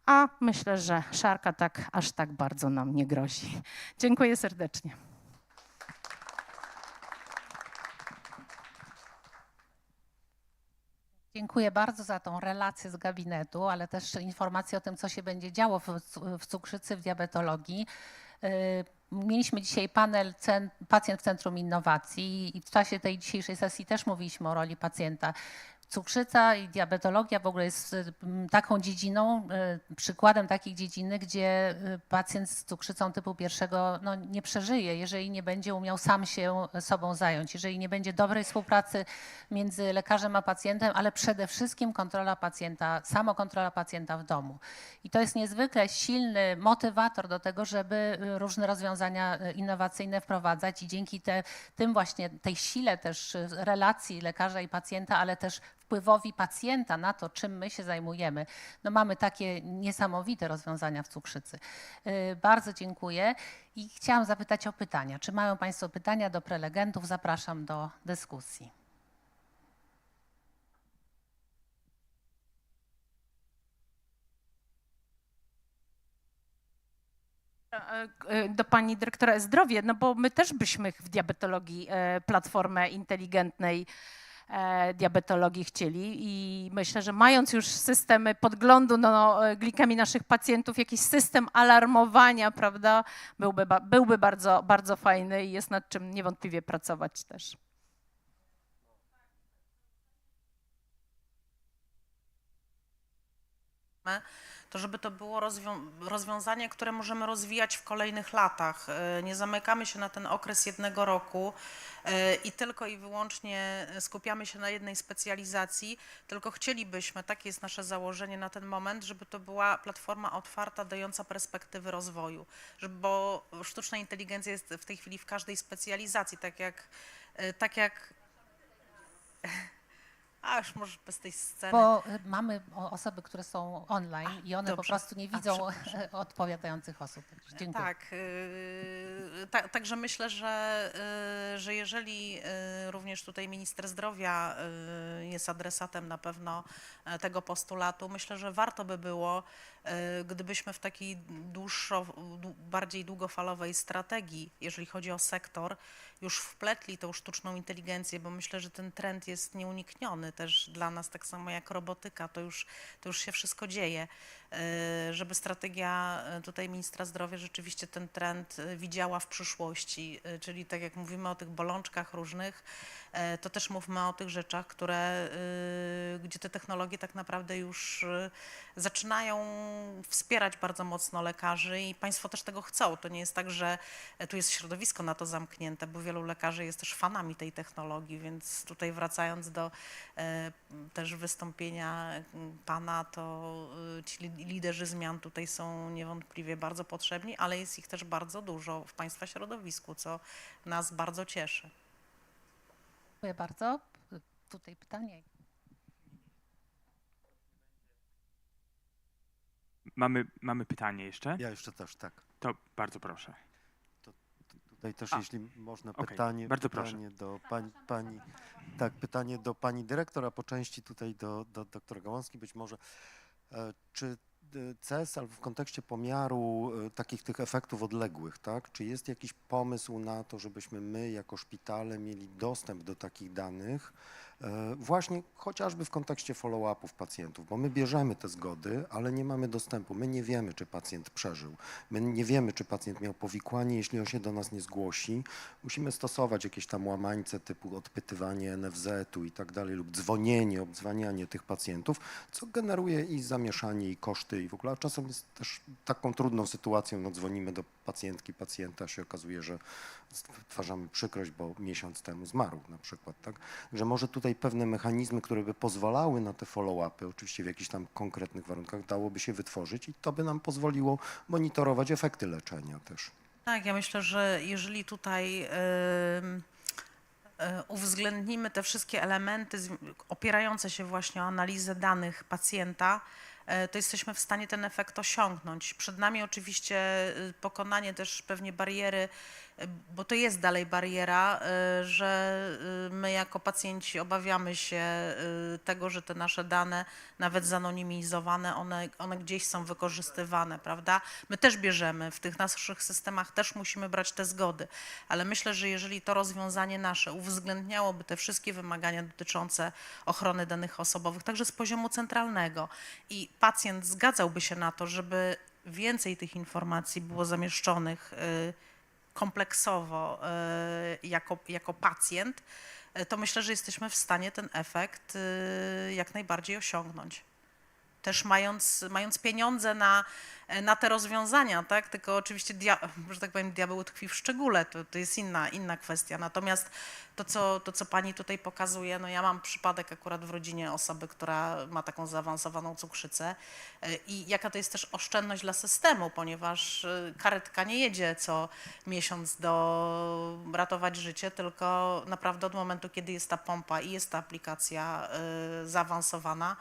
a myślę, że szarka aż tak bardzo nam nie grozi. Dziękuję serdecznie. Dziękuję bardzo za tą relację z gabinetu, ale też informację o tym, co się będzie działo w cukrzycy, w diabetologii. Mieliśmy dzisiaj panel Pacjent w Centrum Innowacji i w czasie tej dzisiejszej sesji też mówiliśmy o roli pacjenta. Cukrzyca i diabetologia w ogóle jest taką dziedziną, przykładem takiej dziedziny, gdzie pacjent z cukrzycą typu 1 nie przeżyje, jeżeli nie będzie umiał sam się sobą zająć, jeżeli nie będzie dobrej współpracy między lekarzem a pacjentem, ale przede wszystkim kontrola pacjenta, samokontrola pacjenta w domu. I to jest niezwykle silny motywator do tego, żeby różne rozwiązania innowacyjne wprowadzać i dzięki tym właśnie tej sile też relacji lekarza i pacjenta, ale też wpływowi pacjenta na to, czym my się zajmujemy. Mamy takie niesamowite rozwiązania w cukrzycy. Bardzo dziękuję i chciałam zapytać o pytania. Czy mają Państwo pytania do prelegentów? Zapraszam do dyskusji. Do pani dyrektora zdrowie, bo my też byśmy w diabetologii platformę inteligentnej diabetologii chcieli i myślę, że mając już systemy podglądu glikemii naszych pacjentów, jakiś system alarmowania, prawda, byłby bardzo, bardzo fajny i jest nad czym niewątpliwie pracować też. To żeby to było rozwiązanie, które możemy rozwijać w kolejnych latach. Nie zamykamy się na ten okres 1 roku i tylko i wyłącznie skupiamy się na jednej specjalizacji, tylko chcielibyśmy, takie jest nasze założenie na ten moment, żeby to była platforma otwarta, dająca perspektywy rozwoju, bo sztuczna inteligencja jest w tej chwili w każdej specjalizacji, tak jak a już może bez tej sceny. Bo mamy osoby, które są online i one po prostu nie widzą odpowiadających osób. Dziękuję. Także myślę, że jeżeli również tutaj minister zdrowia jest adresatem na pewno tego postulatu, myślę, że warto by było, gdybyśmy w takiej bardziej długofalowej strategii, jeżeli chodzi o sektor, już wpletli tą sztuczną inteligencję, bo myślę, że ten trend jest nieunikniony też dla nas, tak samo jak robotyka, to już się wszystko dzieje, żeby strategia tutaj ministra zdrowia rzeczywiście ten trend widziała w przyszłości, czyli tak jak mówimy o tych bolączkach różnych, to też mówmy o tych rzeczach, gdzie te technologie tak naprawdę już zaczynają wspierać bardzo mocno lekarzy i państwo też tego chcą. To nie jest tak, że tu jest środowisko na to zamknięte, bo wielu lekarzy jest też fanami tej technologii, więc tutaj wracając do też wystąpienia pana, to ci liderzy zmian tutaj są niewątpliwie bardzo potrzebni, ale jest ich też bardzo dużo w państwa środowisku, co nas bardzo cieszy. Dziękuję bardzo. Tutaj pytanie. Mamy pytanie jeszcze? Ja jeszcze też, tak. To bardzo proszę. Tutaj też, jeśli można, pytanie do pani, tak, pytanie do pani dyrektor, a po części tutaj do doktora Gałązki być może. Czy CESAL w kontekście pomiaru takich tych efektów odległych, tak? Czy jest jakiś pomysł na to, żebyśmy my jako szpitale mieli dostęp do takich danych, właśnie chociażby w kontekście follow-upów pacjentów, bo my bierzemy te zgody, ale nie mamy dostępu. My nie wiemy, czy pacjent przeżył. My nie wiemy, czy pacjent miał powikłanie, jeśli on się do nas nie zgłosi. Musimy stosować jakieś tam łamańce typu odpytywanie NFZ-u i tak dalej lub dzwonienie, obdzwanianie tych pacjentów, co generuje i zamieszanie, i koszty, i w ogóle. A czasem jest też taką trudną sytuacją, no dzwonimy do pacjentki, pacjenta, się okazuje, że stwarzamy przykrość, bo miesiąc temu zmarł na przykład, tak? Że może tutaj pewne mechanizmy, które by pozwalały na te follow-upy, oczywiście w jakichś tam konkretnych warunkach, dałoby się wytworzyć i to by nam pozwoliło monitorować efekty leczenia też. Tak, ja myślę, że jeżeli tutaj uwzględnimy te wszystkie elementy opierające się właśnie o analizę danych pacjenta, to jesteśmy w stanie ten efekt osiągnąć. Przed nami oczywiście pokonanie też pewnie bariery, bo to jest dalej bariera, że my jako pacjenci obawiamy się tego, że te nasze dane, nawet zanonimizowane, one gdzieś są wykorzystywane, prawda? My też bierzemy, w tych naszych systemach też musimy brać te zgody, ale myślę, że jeżeli to rozwiązanie nasze uwzględniałoby te wszystkie wymagania dotyczące ochrony danych osobowych, także z poziomu centralnego i pacjent zgadzałby się na to, żeby więcej tych informacji było zamieszczonych kompleksowo jako pacjent, to myślę, że jesteśmy w stanie ten efekt jak najbardziej osiągnąć. Też mając pieniądze na te rozwiązania, tak? Tylko oczywiście, że tak powiem, diabeł tkwi w szczególe, to jest inna kwestia. Natomiast to, co pani tutaj pokazuje, no ja mam przypadek akurat w rodzinie osoby, która ma taką zaawansowaną cukrzycę i jaka to jest też oszczędność dla systemu, ponieważ karetka nie jedzie co miesiąc ratować życie, tylko naprawdę od momentu, kiedy jest ta pompa i jest ta aplikacja zaawansowana,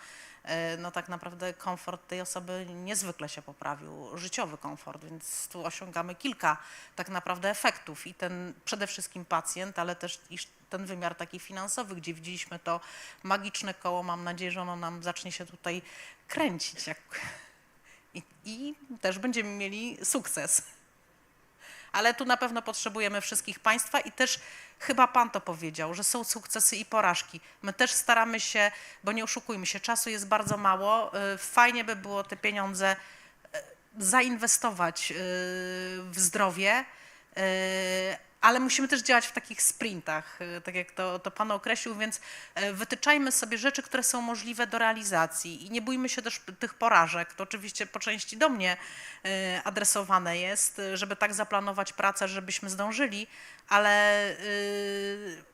no tak naprawdę komfort tej osoby niezwykle się poprawił, życiowy komfort, więc tu osiągamy kilka tak naprawdę efektów i ten przede wszystkim pacjent, ale też i ten wymiar taki finansowy, gdzie widzieliśmy to magiczne koło, mam nadzieję, że ono nam zacznie się tutaj kręcić i też będziemy mieli sukces. Ale tu na pewno potrzebujemy wszystkich Państwa i też chyba Pan to powiedział, że są sukcesy i porażki. My też staramy się, bo nie oszukujmy się, czasu jest bardzo mało, fajnie by było te pieniądze zainwestować w zdrowie, ale musimy też działać w takich sprintach, tak jak to Pan określił, więc wytyczajmy sobie rzeczy, które są możliwe do realizacji i nie bójmy się też tych porażek. To oczywiście po części do mnie adresowane jest, żeby tak zaplanować pracę, żebyśmy zdążyli, ale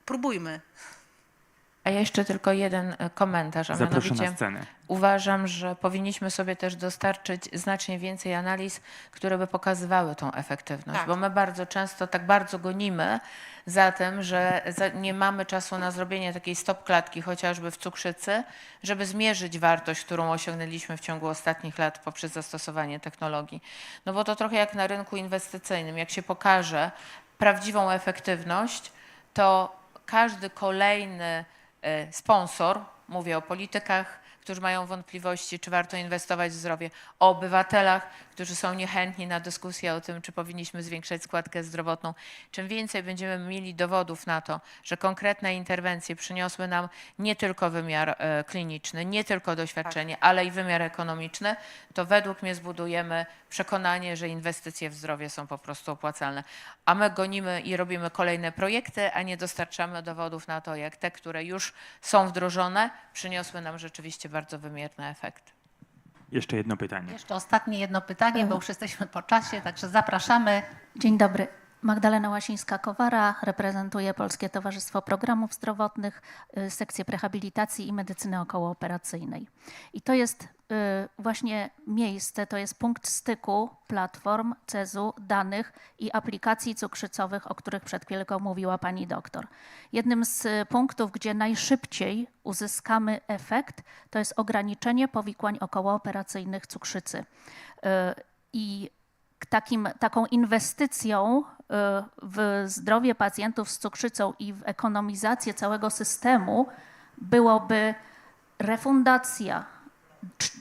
próbujmy. A ja jeszcze tylko jeden komentarz, a Zaproszę mianowicie na scenę. uważam, że powinniśmy sobie też dostarczyć znacznie więcej analiz, które by pokazywały tą efektywność, Tak. bo my bardzo często tak bardzo gonimy za tym, że nie mamy czasu na zrobienie takiej stop-klatki, chociażby w cukrzycy, żeby zmierzyć wartość, którą osiągnęliśmy w ciągu ostatnich lat poprzez zastosowanie technologii. No bo to trochę jak na rynku inwestycyjnym, jak się pokaże prawdziwą efektywność, to każdy kolejny sponsor, mówię o politykach, którzy mają wątpliwości, czy warto inwestować w zdrowie, o obywatelach, którzy są niechętni na dyskusję o tym, czy powinniśmy zwiększać składkę zdrowotną. Czym więcej będziemy mieli dowodów na to, że konkretne interwencje przyniosły nam nie tylko wymiar kliniczny, nie tylko doświadczenie, ale i wymiar ekonomiczny, to według mnie zbudujemy przekonanie, że inwestycje w zdrowie są po prostu opłacalne. A my gonimy i robimy kolejne projekty, a nie dostarczamy dowodów na to, jak te, które już są wdrożone, przyniosły nam rzeczywiście bardzo wymierny efekt. Jeszcze jedno pytanie. Jeszcze ostatnie jedno pytanie, bo już jesteśmy po czasie, także zapraszamy. Dzień dobry. Magdalena Łasińska-Kowara, reprezentuję Polskie Towarzystwo Programów Zdrowotnych, sekcję rehabilitacji i medycyny okołooperacyjnej. I to jest właśnie miejsce, to jest punkt styku platform, CEZU, danych i aplikacji cukrzycowych, o których przed chwilką mówiła pani doktor. Jednym z punktów, gdzie najszybciej uzyskamy efekt, to jest ograniczenie powikłań okołooperacyjnych cukrzycy. I taką inwestycją w zdrowie pacjentów z cukrzycą i w ekonomizację całego systemu byłoby refundacja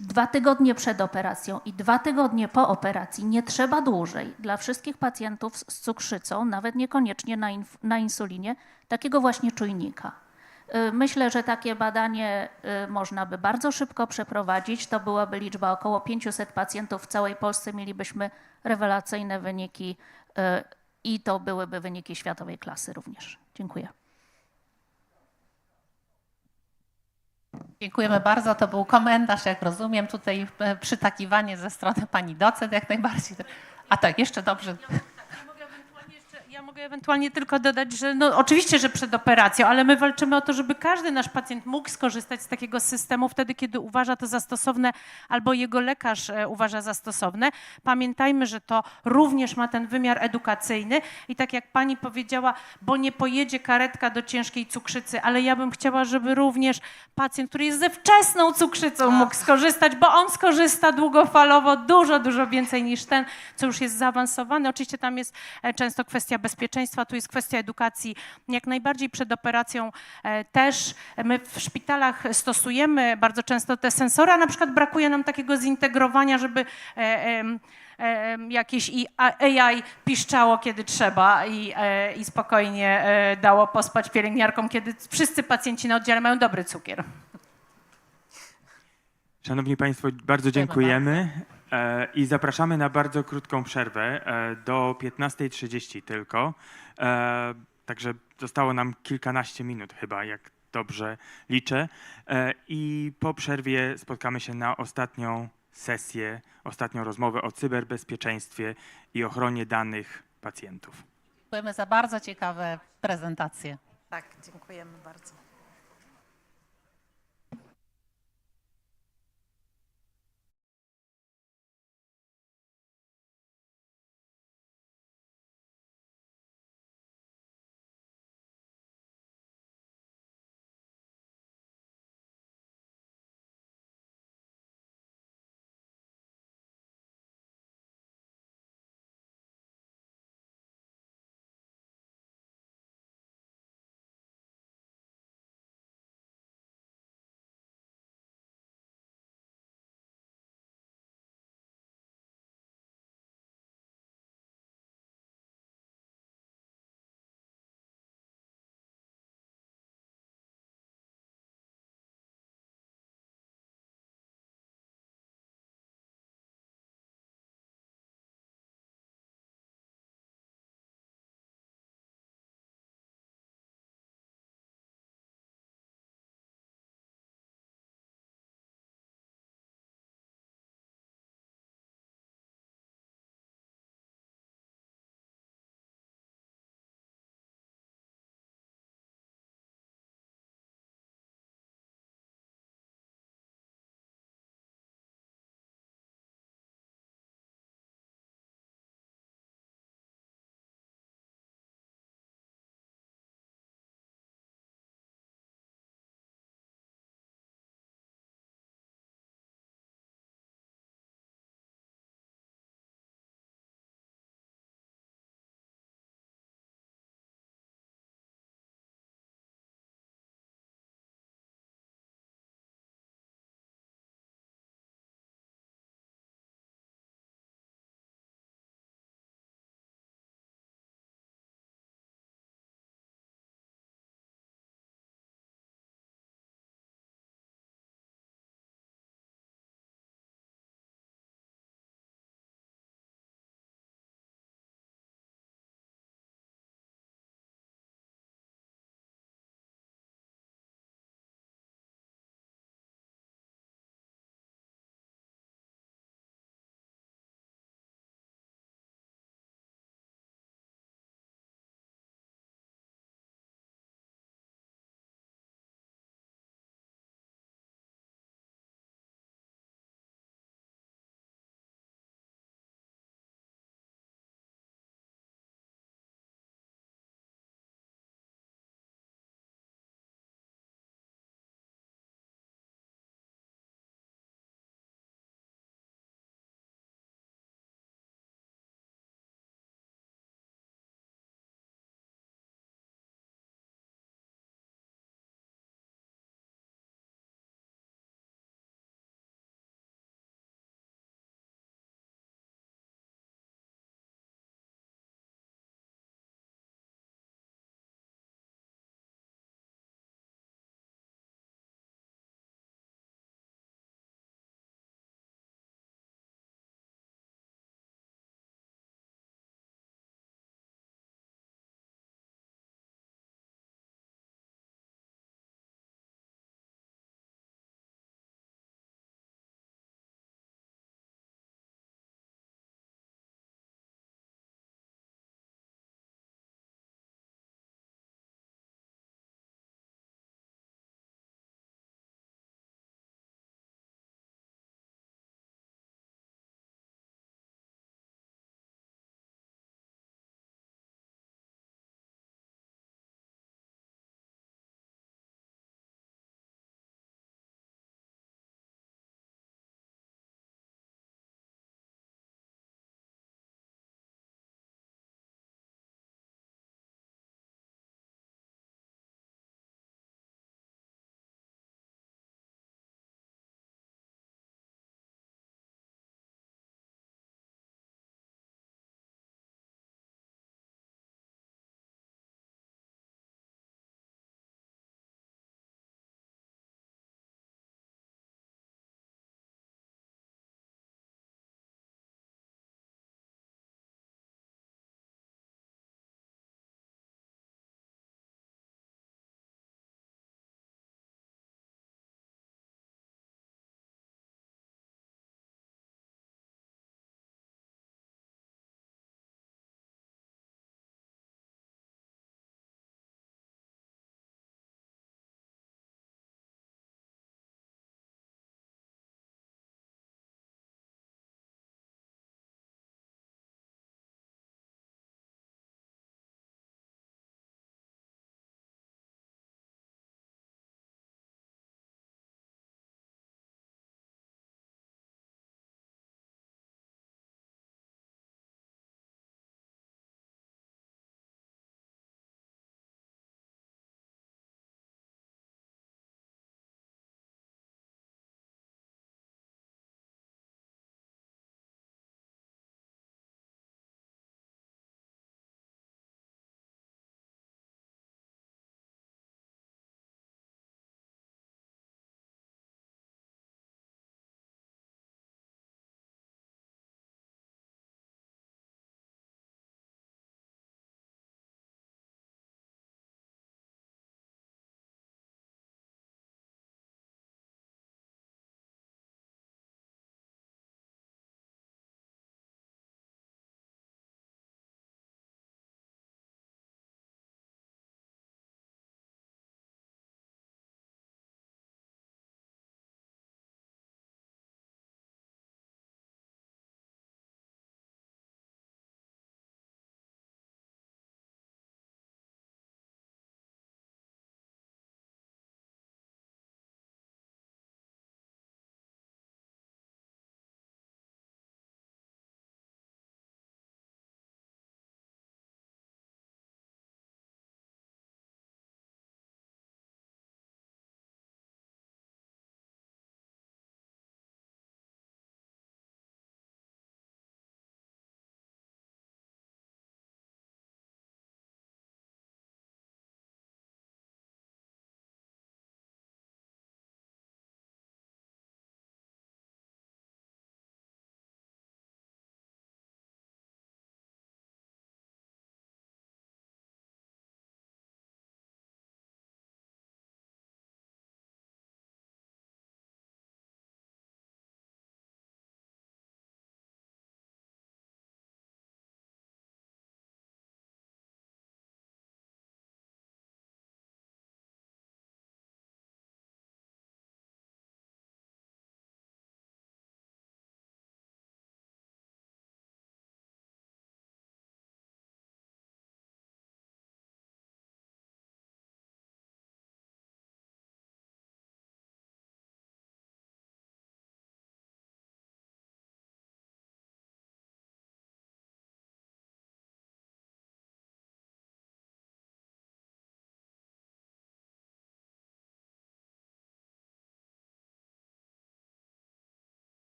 2 tygodnie przed operacją i 2 tygodnie po operacji, nie trzeba dłużej, dla wszystkich pacjentów z cukrzycą, nawet niekoniecznie na insulinie, takiego właśnie czujnika. Myślę, że takie badanie można by bardzo szybko przeprowadzić. To byłaby liczba około 500 pacjentów w całej Polsce. Mielibyśmy rewelacyjne wyniki i to byłyby wyniki światowej klasy również. Dziękuję. Dziękujemy bardzo. To był komentarz, jak rozumiem, tutaj przytakiwanie ze strony pani docent jak najbardziej. A tak, jeszcze dobrze. Ja mogę ewentualnie tylko dodać, że no, oczywiście, że przed operacją, ale my walczymy o to, żeby każdy nasz pacjent mógł skorzystać z takiego systemu wtedy, kiedy uważa to za stosowne albo jego lekarz uważa za stosowne. Pamiętajmy, że to również ma ten wymiar edukacyjny i tak jak pani powiedziała, bo nie pojedzie karetka do ciężkiej cukrzycy, ale ja bym chciała, żeby również pacjent, który jest ze wczesną cukrzycą mógł skorzystać, bo on skorzysta długofalowo dużo więcej niż ten, co już jest zaawansowany. Oczywiście tam jest często kwestia bezpieczeństwa, tu jest kwestia edukacji. Jak najbardziej przed operacją też my w szpitalach stosujemy bardzo często te sensory, a na przykład brakuje nam takiego zintegrowania, żeby jakieś AI piszczało, kiedy trzeba i spokojnie dało pospać pielęgniarkom, kiedy wszyscy pacjenci na oddziale mają dobry cukier. Szanowni Państwo, bardzo dziękujemy. I zapraszamy na bardzo krótką przerwę, do 15:30 tylko. Także zostało nam kilkanaście minut chyba, jak dobrze liczę. I po przerwie spotkamy się na ostatnią sesję, ostatnią rozmowę o cyberbezpieczeństwie i ochronie danych pacjentów. Dziękujemy za bardzo ciekawe prezentacje. Tak, dziękujemy bardzo.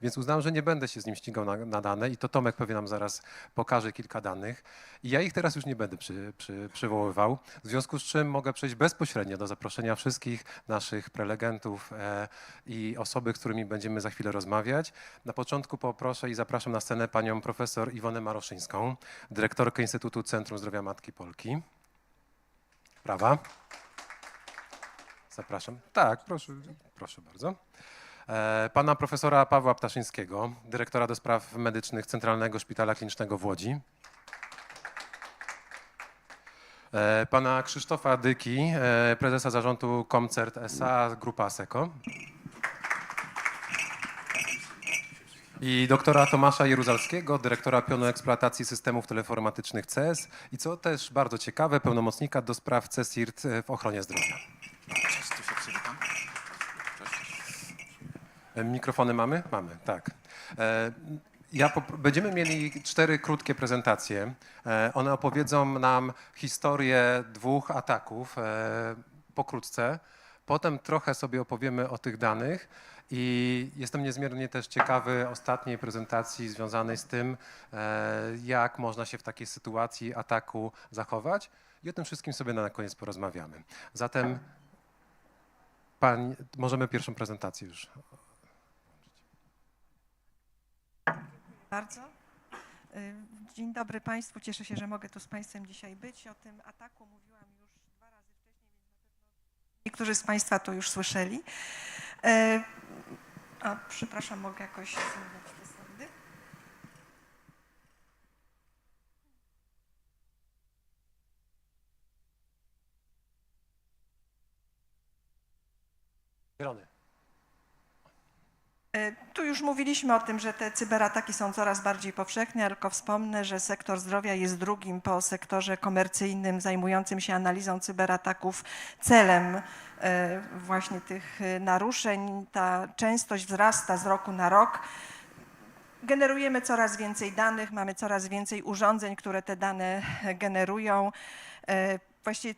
Więc uznałem, że nie będę się z nim ścigał na dane i to Tomek pewnie nam zaraz pokaże kilka danych. I ja ich teraz już nie będę przywoływał, w związku z czym mogę przejść bezpośrednio do zaproszenia wszystkich naszych prelegentów i osoby, z którymi będziemy za chwilę rozmawiać. Na początku poproszę i zapraszam na scenę panią profesor Iwonę Maroszyńską, dyrektorkę Instytutu Centrum Zdrowia Matki Polki. Brawa. Zapraszam. Tak, proszę bardzo. Pana profesora Pawła Ptaszyńskiego, dyrektora do spraw medycznych Centralnego Szpitala Klinicznego w Łodzi. Pana Krzysztofa Dyki, prezesa zarządu Comcert SA, Grupa Asseco. I doktora Tomasza Jeruzalskiego, dyrektora pionu eksploatacji systemów teleinformatycznych CES i co też bardzo ciekawe, pełnomocnika do spraw CSIRT w ochronie zdrowia. Mikrofony mamy? Mamy, tak. Będziemy mieli 4 krótkie prezentacje. One opowiedzą nam historię 2 ataków pokrótce. Potem trochę sobie opowiemy o tych danych i jestem niezmiernie też ciekawy ostatniej prezentacji związanej z tym, jak można się w takiej sytuacji ataku zachować i o tym wszystkim sobie na koniec porozmawiamy. Zatem możemy pierwszą prezentację już. Bardzo. Dzień dobry Państwu. Cieszę się, że mogę tu z Państwem dzisiaj być. O tym ataku mówiłam już 2 razy wcześniej, więc na pewno niektórzy z Państwa to już słyszeli. Przepraszam, mogę jakoś zmieniać te slajdy? Zielony. Tu już mówiliśmy o tym, że te cyberataki są coraz bardziej powszechne, tylko wspomnę, że sektor zdrowia jest drugim po sektorze komercyjnym zajmującym się analizą cyberataków celem właśnie tych naruszeń. Ta częstość wzrasta z roku na rok. Generujemy coraz więcej danych, mamy coraz więcej urządzeń, które te dane generują. Właściwie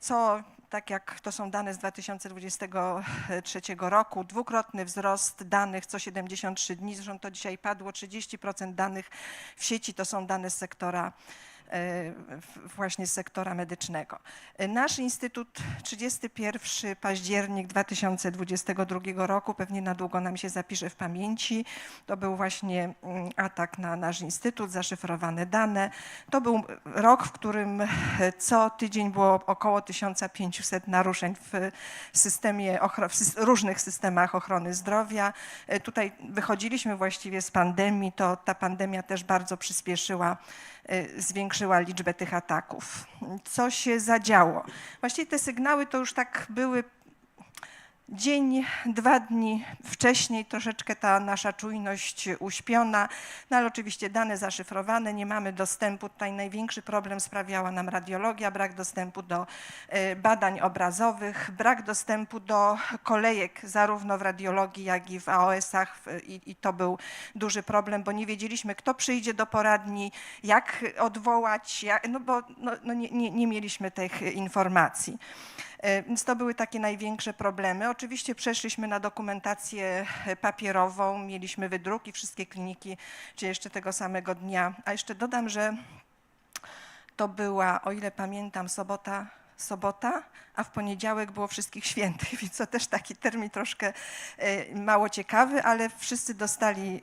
tak jak to są dane z 2023 roku, 2-krotny wzrost danych co 73 dni, zresztą to dzisiaj padło, 30% danych w sieci to są dane z sektora, właśnie z sektora medycznego. Nasz Instytut 31 październik 2022 roku, pewnie na długo nam się zapisze w pamięci, to był właśnie atak na nasz Instytut, zaszyfrowane dane. To był rok, w którym co tydzień było około 1500 naruszeń w systemie, w różnych systemach ochrony zdrowia. Tutaj wychodziliśmy właściwie z pandemii, to ta pandemia też bardzo przyspieszyła, zwiększyła liczbę tych ataków. Co się zadziało? Właściwie te sygnały to już tak były dzień, 2 dni wcześniej, troszeczkę ta nasza czujność uśpiona, no ale oczywiście dane zaszyfrowane, nie mamy dostępu. Tutaj największy problem sprawiała nam radiologia, brak dostępu do badań obrazowych, brak dostępu do kolejek zarówno w radiologii, jak i w AOS-ach i to był duży problem, bo nie wiedzieliśmy, kto przyjdzie do poradni, jak odwołać, bo nie mieliśmy tych informacji. Więc to były takie największe problemy. Oczywiście przeszliśmy na dokumentację papierową, mieliśmy wydruki, wszystkie kliniki, czy jeszcze tego samego dnia. A jeszcze dodam, że to była, o ile pamiętam, sobota, a w poniedziałek było Wszystkich Świętych, więc to też taki termin troszkę mało ciekawy, ale wszyscy dostali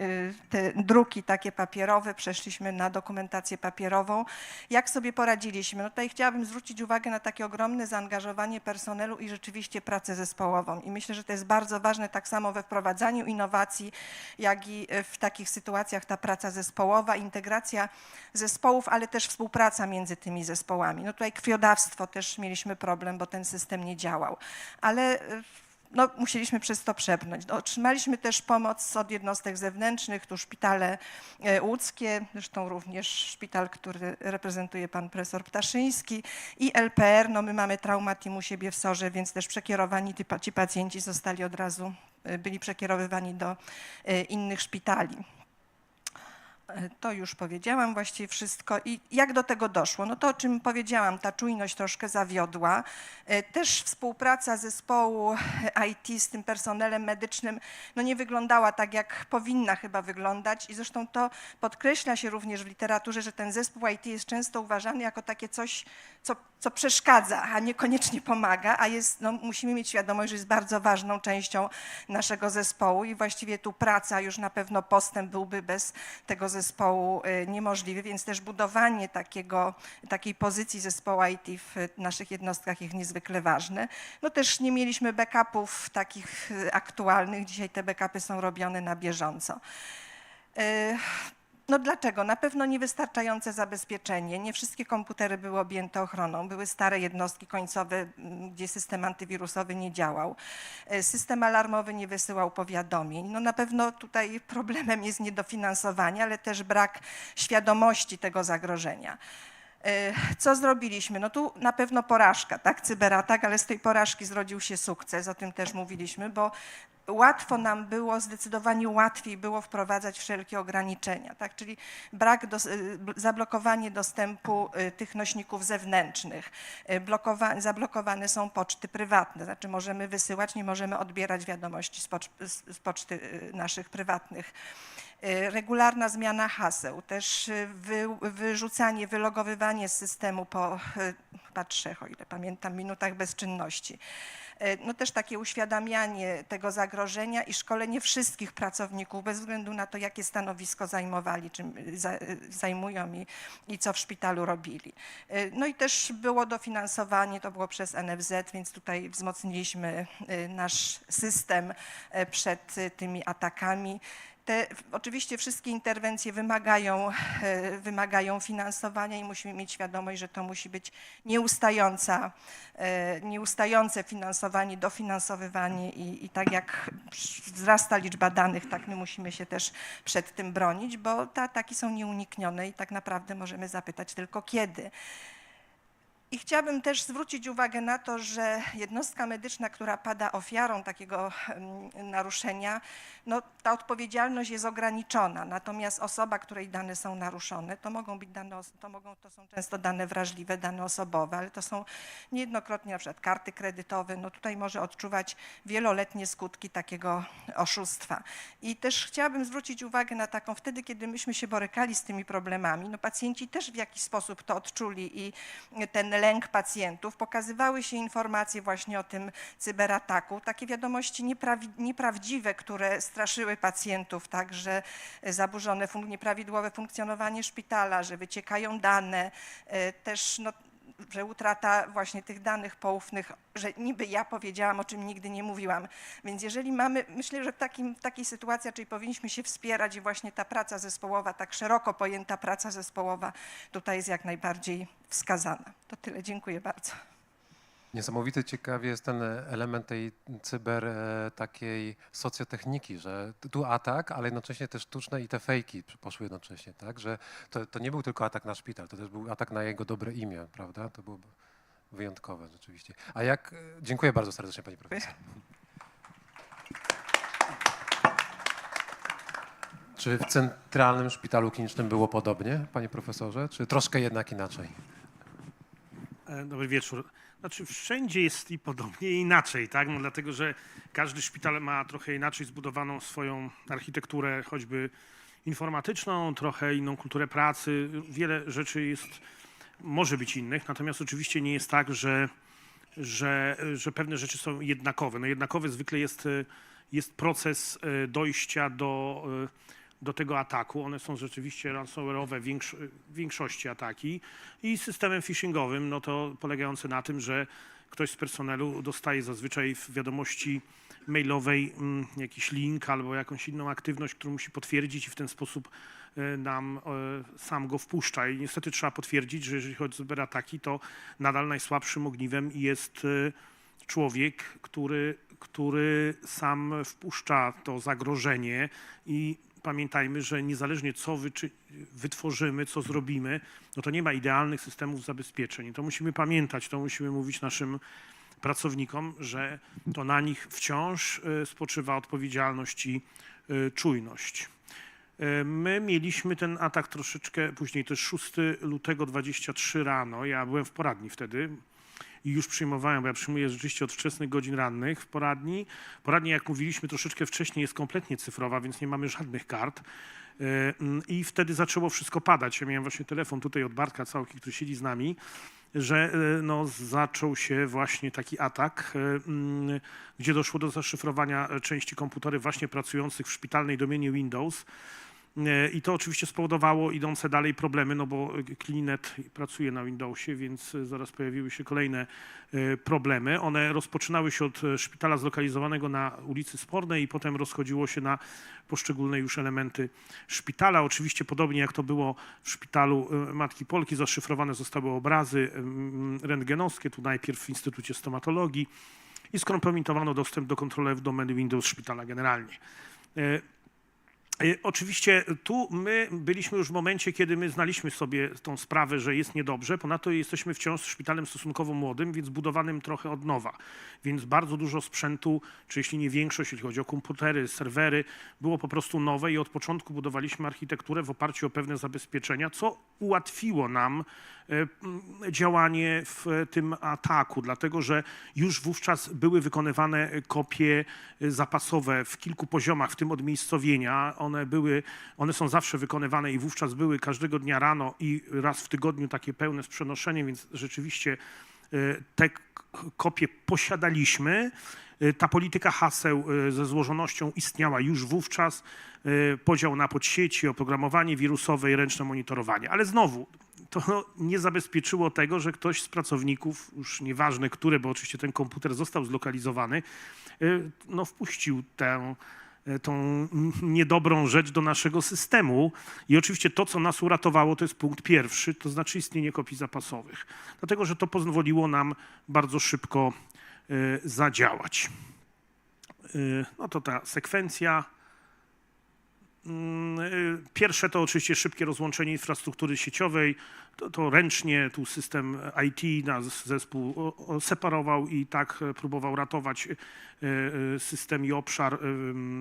te druki takie papierowe, przeszliśmy na dokumentację papierową. Jak sobie poradziliśmy? No tutaj chciałabym zwrócić uwagę na takie ogromne zaangażowanie personelu i rzeczywiście pracę zespołową. I myślę, że to jest bardzo ważne tak samo we wprowadzaniu innowacji, jak i w takich sytuacjach ta praca zespołowa, integracja zespołów, ale też współpraca między tymi zespołami. No tutaj krwiodawstwo też mieliśmy problem, bo ten system nie działał, ale musieliśmy przez to przebrnąć. Otrzymaliśmy też pomoc od jednostek zewnętrznych, tu szpitale łódzkie, zresztą również szpital, który reprezentuje pan profesor Ptaszyński i LPR. My mamy Trauma Team u siebie w SOR-ze, więc też przekierowani ci pacjenci zostali od razu, byli przekierowywani do innych szpitali. To już powiedziałam właściwie wszystko. I jak do tego doszło? No to, o czym powiedziałam, ta czujność troszkę zawiodła. Też współpraca zespołu IT z tym personelem medycznym no nie wyglądała tak, jak powinna chyba wyglądać. I zresztą to podkreśla się również w literaturze, że ten zespół IT jest często uważany jako takie coś, co przeszkadza, a niekoniecznie pomaga, a jest, no, musimy mieć świadomość, że jest bardzo ważną częścią naszego zespołu i właściwie tu praca, już na pewno postęp byłby bez tego zespołu niemożliwy, więc też budowanie takiej pozycji zespołu IT w naszych jednostkach jest niezwykle ważne. No też nie mieliśmy backupów takich aktualnych, dzisiaj te backupy są robione na bieżąco. No dlaczego? Na pewno niewystarczające zabezpieczenie. Nie wszystkie komputery były objęte ochroną. Były stare jednostki końcowe, gdzie system antywirusowy nie działał. System alarmowy nie wysyłał powiadomień. No na pewno tutaj problemem jest niedofinansowanie, ale też brak świadomości tego zagrożenia. Co zrobiliśmy? No tu na pewno porażka, tak, cyberatak, ale z tej porażki zrodził się sukces, o tym też mówiliśmy, bo łatwo nam było, zdecydowanie łatwiej było wprowadzać wszelkie ograniczenia, tak, czyli zablokowanie dostępu tych nośników zewnętrznych, zablokowane są poczty prywatne, znaczy możemy wysyłać, nie możemy odbierać wiadomości z poczty naszych prywatnych. Regularna zmiana haseł, też wyrzucanie, wylogowywanie z systemu po chyba 3, o ile pamiętam, minutach bezczynności. No też takie uświadamianie tego zagrożenia i szkolenie wszystkich pracowników bez względu na to, jakie stanowisko zajmowali, czym zajmują i co w szpitalu robili. No i też było dofinansowanie, to było przez NFZ, więc tutaj wzmocniliśmy nasz system przed tymi atakami. Oczywiście wszystkie interwencje wymagają finansowania i musimy mieć świadomość, że to musi być nieustające finansowanie, dofinansowywanie i tak jak wzrasta liczba danych, tak my musimy się też przed tym bronić, bo te ataki są nieuniknione i tak naprawdę możemy zapytać tylko kiedy. I chciałabym też zwrócić uwagę na to, że jednostka medyczna, która pada ofiarą takiego naruszenia, no, ta odpowiedzialność jest ograniczona. Natomiast osoba, której dane są naruszone, to są często dane wrażliwe, dane osobowe, ale to są niejednokrotnie na przykład karty kredytowe. No, tutaj może odczuwać wieloletnie skutki takiego oszustwa. I też chciałabym zwrócić uwagę na taką, wtedy kiedy myśmy się borykali z tymi problemami, no, pacjenci też w jakiś sposób to odczuli i ten lęk pacjentów, pokazywały się informacje właśnie o tym cyberataku, takie wiadomości nieprawdziwe, które straszyły pacjentów, tak, że zaburzone, nieprawidłowe funkcjonowanie szpitala, że wyciekają dane, też no, że utrata właśnie tych danych poufnych, że niby ja powiedziałam, o czym nigdy nie mówiłam. Więc jeżeli mamy, myślę, że w takiej sytuacji, czyli powinniśmy się wspierać i właśnie ta praca zespołowa, tak szeroko pojęta praca zespołowa tutaj jest jak najbardziej wskazana. To tyle, dziękuję bardzo. Niesamowite ciekawie jest ten element tej takiej socjotechniki, że tu atak, ale jednocześnie też sztuczne i te fejki poszły jednocześnie, tak? Że to nie był tylko atak na szpital, to też był atak na jego dobre imię, prawda? To byłoby wyjątkowe rzeczywiście. Dziękuję bardzo serdecznie, pani profesor. Czy w Centralnym Szpitalu Klinicznym było podobnie, panie profesorze, czy troszkę jednak inaczej? Dobry wieczór. Znaczy wszędzie jest i podobnie i inaczej, tak? No, dlatego, że każdy szpital ma trochę inaczej zbudowaną swoją architekturę, choćby informatyczną, trochę inną kulturę pracy. Wiele rzeczy może być innych, natomiast oczywiście nie jest tak, że pewne rzeczy są jednakowe. No, jednakowy zwykle jest proces dojścia do tego ataku. One są rzeczywiście ransomware'owe w większości ataki i systemem phishingowym, no to polegające na tym, że ktoś z personelu dostaje zazwyczaj w wiadomości mailowej jakiś link albo jakąś inną aktywność, którą musi potwierdzić i w ten sposób nam sam go wpuszcza. I niestety trzeba potwierdzić, że jeżeli chodzi o cyberataki, to nadal najsłabszym ogniwem jest człowiek, który sam wpuszcza to zagrożenie i pamiętajmy, że niezależnie co wytworzymy, co zrobimy, no to nie ma idealnych systemów zabezpieczeń. I to musimy pamiętać, to musimy mówić naszym pracownikom, że to na nich wciąż spoczywa odpowiedzialność i czujność. My mieliśmy ten atak troszeczkę później, to jest 6 lutego 23 rano, ja byłem w poradni wtedy i już przyjmowałem, bo ja przyjmuję rzeczywiście od wczesnych godzin rannych w poradni. Poradnia, jak mówiliśmy troszeczkę wcześniej, jest kompletnie cyfrowa, więc nie mamy żadnych kart. I wtedy zaczęło wszystko padać. Ja miałem właśnie telefon tutaj od Bartka Całki, który siedzi z nami, że no, zaczął się właśnie taki atak, gdzie doszło do zaszyfrowania części komputerów właśnie pracujących w szpitalnej domenie Windows. I to oczywiście spowodowało idące dalej problemy, no bo Clinet pracuje na Windowsie, więc zaraz pojawiły się kolejne problemy. One rozpoczynały się od szpitala zlokalizowanego na ulicy Spornej i potem rozchodziło się na poszczególne już elementy szpitala. Oczywiście podobnie jak to było w szpitalu Matki Polki, zaszyfrowane zostały obrazy rentgenowskie, tu najpierw w Instytucie Stomatologii i skompromitowano dostęp do kontrolerów domeny Windows szpitala generalnie. Oczywiście tu my byliśmy już w momencie, kiedy my znaliśmy sobie tą sprawę, że jest niedobrze. Ponadto jesteśmy wciąż szpitalem stosunkowo młodym, więc budowanym trochę od nowa. Więc bardzo dużo sprzętu, czy jeśli nie większość, jeśli chodzi o komputery, serwery, było po prostu nowe i od początku budowaliśmy architekturę w oparciu o pewne zabezpieczenia, co ułatwiło nam działanie w tym ataku, dlatego że już wówczas były wykonywane kopie zapasowe w kilku poziomach, w tym od miejscowienia. One są zawsze wykonywane i wówczas były każdego dnia rano i raz w tygodniu takie pełne z przenoszeniem, więc rzeczywiście te kopie posiadaliśmy. Ta polityka haseł ze złożonością istniała już wówczas. Podział na podsieci, oprogramowanie wirusowe i ręczne monitorowanie. Ale znowu, to nie zabezpieczyło tego, że ktoś z pracowników, już nieważne które, bo oczywiście ten komputer został zlokalizowany, no wpuścił tą niedobrą rzecz do naszego systemu. I oczywiście to, co nas uratowało, to jest punkt pierwszy, to znaczy istnienie kopii zapasowych. Dlatego, że to pozwoliło nam bardzo szybko zadziałać. No to ta sekwencja. Pierwsze to oczywiście szybkie rozłączenie infrastruktury sieciowej. To ręcznie tu system IT, nasz zespół separował i tak próbował ratować system i obszar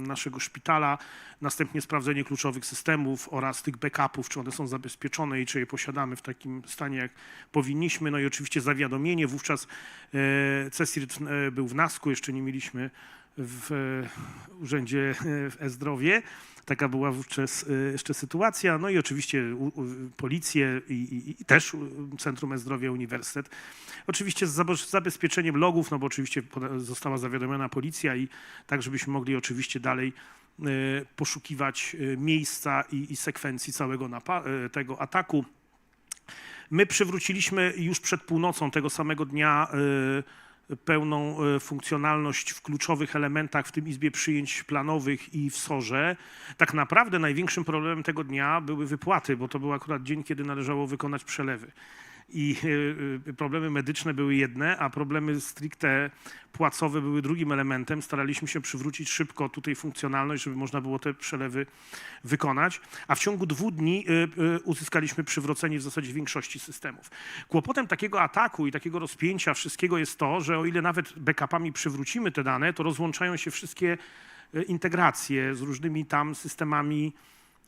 naszego szpitala. Następnie sprawdzenie kluczowych systemów oraz tych backupów, czy one są zabezpieczone i czy je posiadamy w takim stanie, jak powinniśmy. No i oczywiście zawiadomienie. Wówczas CSIRT był w NASK-u, jeszcze nie mieliśmy w Urzędzie E-Zdrowie. Taka była wówczas jeszcze sytuacja. No i oczywiście policję i też Centrum E-Zdrowia, Uniwersytet. Oczywiście z zabezpieczeniem logów, no bo oczywiście została zawiadomiona policja i tak, żebyśmy mogli oczywiście dalej poszukiwać miejsca i sekwencji całego tego ataku. My przywróciliśmy już przed północą tego samego dnia pełną funkcjonalność w kluczowych elementach, w tym Izbie Przyjęć Planowych i w SOR-ze. Tak naprawdę największym problemem tego dnia były wypłaty, bo to był akurat dzień, kiedy należało wykonać przelewy. I problemy medyczne były jedne, a problemy stricte płacowe były drugim elementem. Staraliśmy się przywrócić szybko tutaj funkcjonalność, żeby można było te przelewy wykonać, a w ciągu 2 dni uzyskaliśmy przywrócenie w zasadzie większości systemów. Kłopotem takiego ataku i takiego rozpięcia wszystkiego jest to, że o ile nawet backupami przywrócimy te dane, to rozłączają się wszystkie integracje z różnymi tam systemami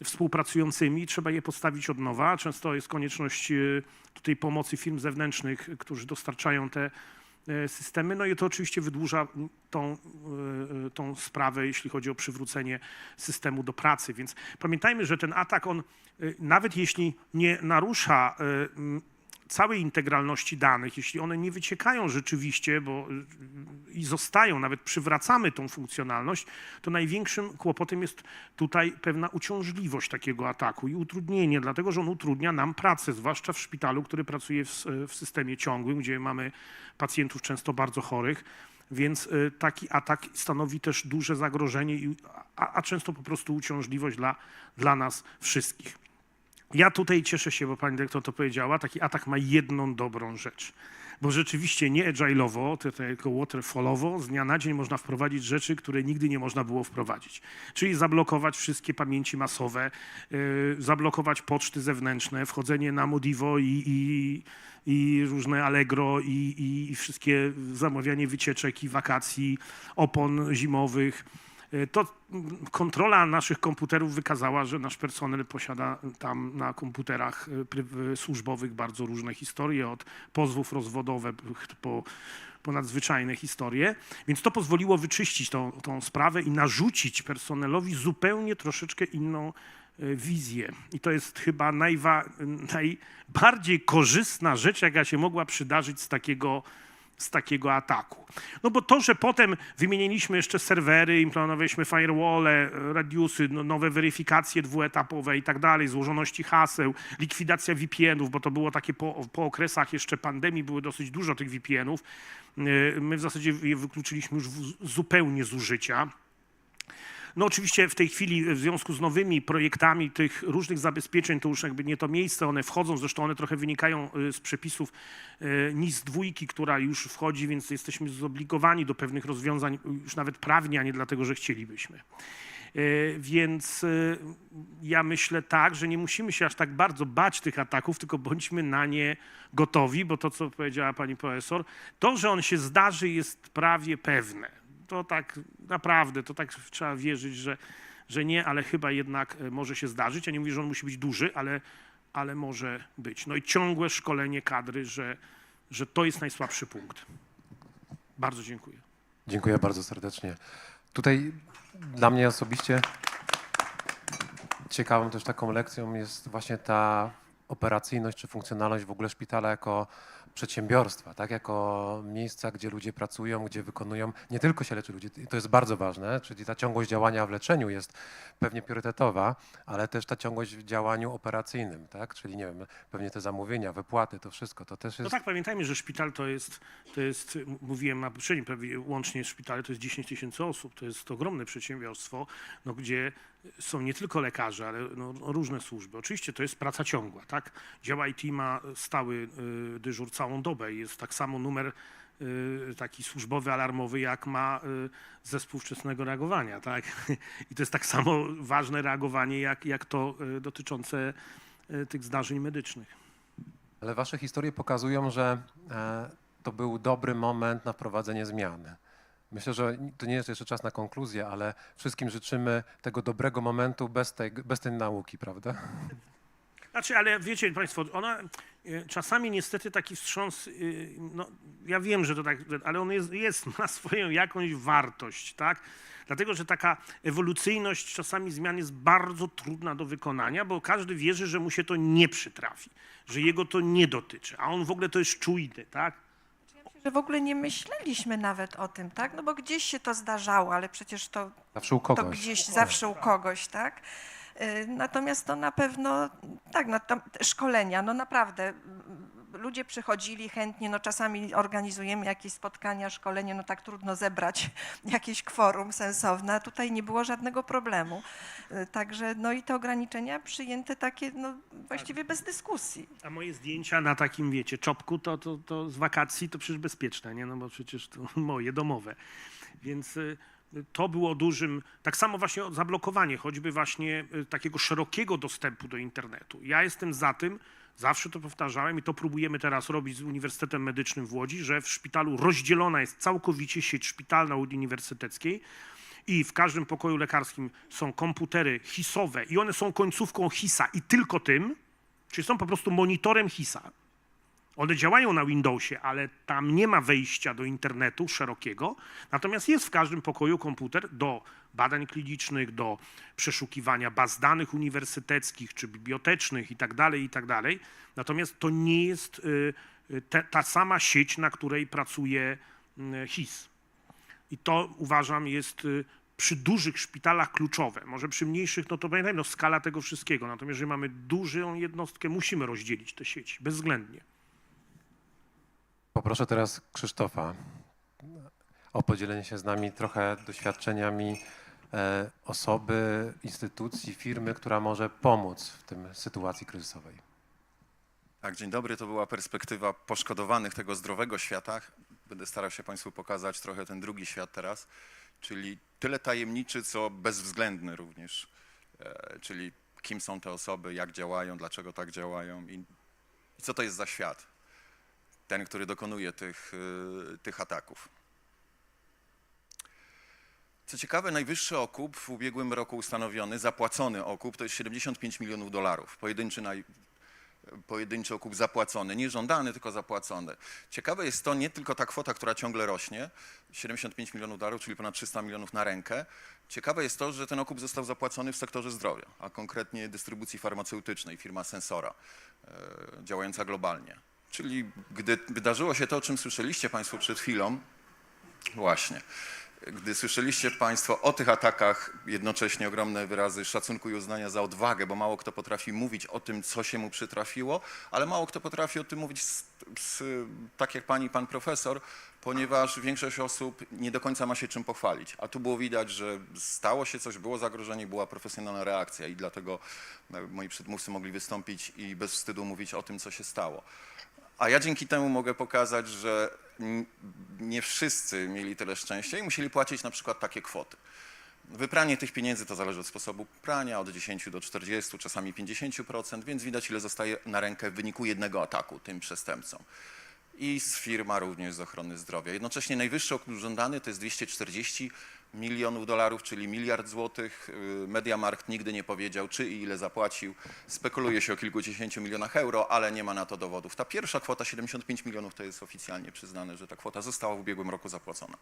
współpracującymi, trzeba je postawić od nowa. Często jest konieczność tutaj pomocy firm zewnętrznych, którzy dostarczają te systemy. No i to oczywiście wydłuża tą sprawę, jeśli chodzi o przywrócenie systemu do pracy. Więc pamiętajmy, że ten atak, on nawet jeśli nie narusza całej integralności danych, jeśli one nie wyciekają rzeczywiście i zostają, nawet przywracamy tą funkcjonalność, to największym kłopotem jest tutaj pewna uciążliwość takiego ataku i utrudnienie, dlatego że on utrudnia nam pracę, zwłaszcza w szpitalu, który pracuje w systemie ciągłym, gdzie mamy pacjentów często bardzo chorych, więc taki atak stanowi też duże zagrożenie, a często po prostu uciążliwość dla nas wszystkich. Ja tutaj cieszę się, bo pani dyrektor to powiedziała, taki atak ma jedną dobrą rzecz, bo rzeczywiście nie agile'owo, tylko waterfallowo z dnia na dzień można wprowadzić rzeczy, które nigdy nie można było wprowadzić. Czyli zablokować wszystkie pamięci masowe, zablokować poczty zewnętrzne, wchodzenie na Modivo i różne Allegro i wszystkie zamawianie wycieczek i wakacji, opon zimowych, To kontrola naszych komputerów wykazała, że nasz personel posiada tam na komputerach służbowych bardzo różne historie, od pozwów rozwodowych po nadzwyczajne historie, więc to pozwoliło wyczyścić tą sprawę i narzucić personelowi zupełnie troszeczkę inną wizję. I to jest chyba najbardziej korzystna rzecz, jaka się mogła przydarzyć z takiego ataku. No bo to, że potem wymieniliśmy jeszcze serwery, implementowaliśmy firewall, radiusy, nowe weryfikacje dwuetapowe i tak dalej, złożoności haseł, likwidacja VPN-ów, bo to było takie po okresach jeszcze pandemii, było dosyć dużo tych VPN-ów. My w zasadzie je wykluczyliśmy już zupełnie z użycia. No oczywiście w tej chwili w związku z nowymi projektami tych różnych zabezpieczeń to już jakby nie to miejsce, one wchodzą, zresztą one trochę wynikają z przepisów NIS-2, która już wchodzi, więc jesteśmy zobligowani do pewnych rozwiązań już nawet prawnie, a nie dlatego, że chcielibyśmy. Więc ja myślę tak, że nie musimy się aż tak bardzo bać tych ataków, tylko bądźmy na nie gotowi, bo to, co powiedziała pani profesor, to, że on się zdarzy, jest prawie pewne. To tak naprawdę, to tak trzeba wierzyć, że nie, ale chyba jednak może się zdarzyć. Ja nie mówię, że on musi być duży, ale może być. No i ciągłe szkolenie kadry, że to jest najsłabszy punkt. Bardzo dziękuję. Dziękuję bardzo serdecznie. Tutaj dla mnie osobiście ciekawą też taką lekcją jest właśnie ta operacyjność czy funkcjonalność w ogóle szpitala jako przedsiębiorstwa, tak? Jako miejsca, gdzie ludzie pracują, gdzie wykonują, nie tylko się leczy ludzi, to jest bardzo ważne, czyli ta ciągłość działania w leczeniu jest pewnie priorytetowa, ale też ta ciągłość w działaniu operacyjnym, tak? Czyli nie wiem, pewnie te zamówienia, wypłaty, to wszystko, to też jest... No tak, pamiętajmy, że szpital to jest mówiłem na poprzednim, prawie łącznie szpitale to jest 10 000 osób, to jest ogromne przedsiębiorstwo, no, gdzie są nie tylko lekarze, ale no, różne służby. Oczywiście to jest praca ciągła, tak? Dział IT ma stały dyżur całą dobę. Jest tak samo numer taki służbowy, alarmowy, jak ma zespół wczesnego reagowania, tak? I to jest tak samo ważne reagowanie, jak to dotyczące tych zdarzeń medycznych. Ale wasze historie pokazują, że to był dobry moment na wprowadzenie zmiany. Myślę, że to nie jest jeszcze czas na konkluzję, ale wszystkim życzymy tego dobrego momentu bez tej nauki, prawda? Znaczy, ale wiecie Państwo, ona czasami niestety taki wstrząs, no ja wiem, że to tak, ale on ma swoją jakąś wartość, tak? Dlatego, że taka ewolucyjność czasami zmian jest bardzo trudna do wykonania, bo każdy wierzy, że mu się to nie przytrafi, że jego to nie dotyczy, a on w ogóle to jest czujny, tak? Że w ogóle nie myśleliśmy nawet o tym, tak? No bo gdzieś się to zdarzało, ale przecież to gdzieś zawsze u kogoś, tak? Natomiast to na pewno, tak, no, szkolenia, no naprawdę, ludzie przychodzili chętnie, no czasami organizujemy jakieś spotkania, szkolenie, no tak trudno zebrać jakieś kworum sensowne, a tutaj nie było żadnego problemu. Także no i te ograniczenia przyjęte takie, no właściwie bez dyskusji. A moje zdjęcia na takim, wiecie, czopku, to z wakacji to przecież bezpieczne, nie? No bo przecież to moje domowe. Więc to było dużym, tak samo właśnie zablokowanie, choćby właśnie takiego szerokiego dostępu do internetu. Ja jestem za tym, zawsze to powtarzałem i to próbujemy teraz robić z Uniwersytetem Medycznym w Łodzi, że w szpitalu rozdzielona jest całkowicie sieć szpitalna uniwersyteckiej i w każdym pokoju lekarskim są komputery HIS-owe i one są końcówką HIS-a i tylko tym, czyli są po prostu monitorem HIS-a. One działają na Windowsie, ale tam nie ma wejścia do internetu szerokiego, natomiast jest w każdym pokoju komputer do badań klinicznych, do przeszukiwania baz danych uniwersyteckich czy bibliotecznych itd. Natomiast to nie jest ta sama sieć, na której pracuje HIS. I to uważam jest przy dużych szpitalach kluczowe. Może przy mniejszych, no to pamiętajmy, no skala tego wszystkiego. Natomiast jeżeli mamy dużą jednostkę, musimy rozdzielić te sieci, bezwzględnie. Poproszę teraz Krzysztofa o podzielenie się z nami trochę doświadczeniami osoby, instytucji, firmy, która może pomóc w tym sytuacji kryzysowej. Tak, dzień dobry. To była perspektywa poszkodowanych tego zdrowego świata. Będę starał się Państwu pokazać trochę ten drugi świat teraz, czyli tyle tajemniczy, co bezwzględny również. Czyli kim są te osoby, jak działają, dlaczego tak działają i co to jest za świat. Ten, który dokonuje tych ataków. Co ciekawe, najwyższy okup w ubiegłym roku ustanowiony, zapłacony okup, to jest 75 milionów dolarów. Pojedynczy okup zapłacony, nie żądany, tylko zapłacony. Ciekawe jest to nie tylko ta kwota, która ciągle rośnie, 75 milionów dolarów, czyli ponad 300 milionów na rękę. Ciekawe jest to, że ten okup został zapłacony w sektorze zdrowia, a konkretnie dystrybucji farmaceutycznej, firma Sensora, działająca globalnie. Czyli gdy wydarzyło się to, o czym słyszeliście Państwo przed chwilą, właśnie, gdy słyszeliście Państwo o tych atakach, jednocześnie ogromne wyrazy szacunku i uznania za odwagę, bo mało kto potrafi mówić o tym, co się mu przytrafiło, ale mało kto potrafi o tym mówić tak jak pani i pan profesor, ponieważ większość osób nie do końca ma się czym pochwalić. A tu było widać, że stało się coś, było zagrożenie, była profesjonalna reakcja i dlatego moi przedmówcy mogli wystąpić i bez wstydu mówić o tym, co się stało. A ja dzięki temu mogę pokazać, że nie wszyscy mieli tyle szczęścia i musieli płacić na przykład takie kwoty. Wypranie tych pieniędzy to zależy od sposobu prania, od 10 do 40, czasami 50%, więc widać, ile zostaje na rękę w wyniku jednego ataku tym przestępcom. I z firma również z ochrony zdrowia. Jednocześnie najwyższy okup żądany to jest 240 milionów dolarów, czyli miliard złotych. MediaMarkt nigdy nie powiedział, czy i ile zapłacił. Spekuluje się o kilkudziesięciu milionach euro, ale nie ma na to dowodów. Ta pierwsza kwota 75 milionów to jest oficjalnie przyznane, że ta kwota została w ubiegłym roku zapłacona.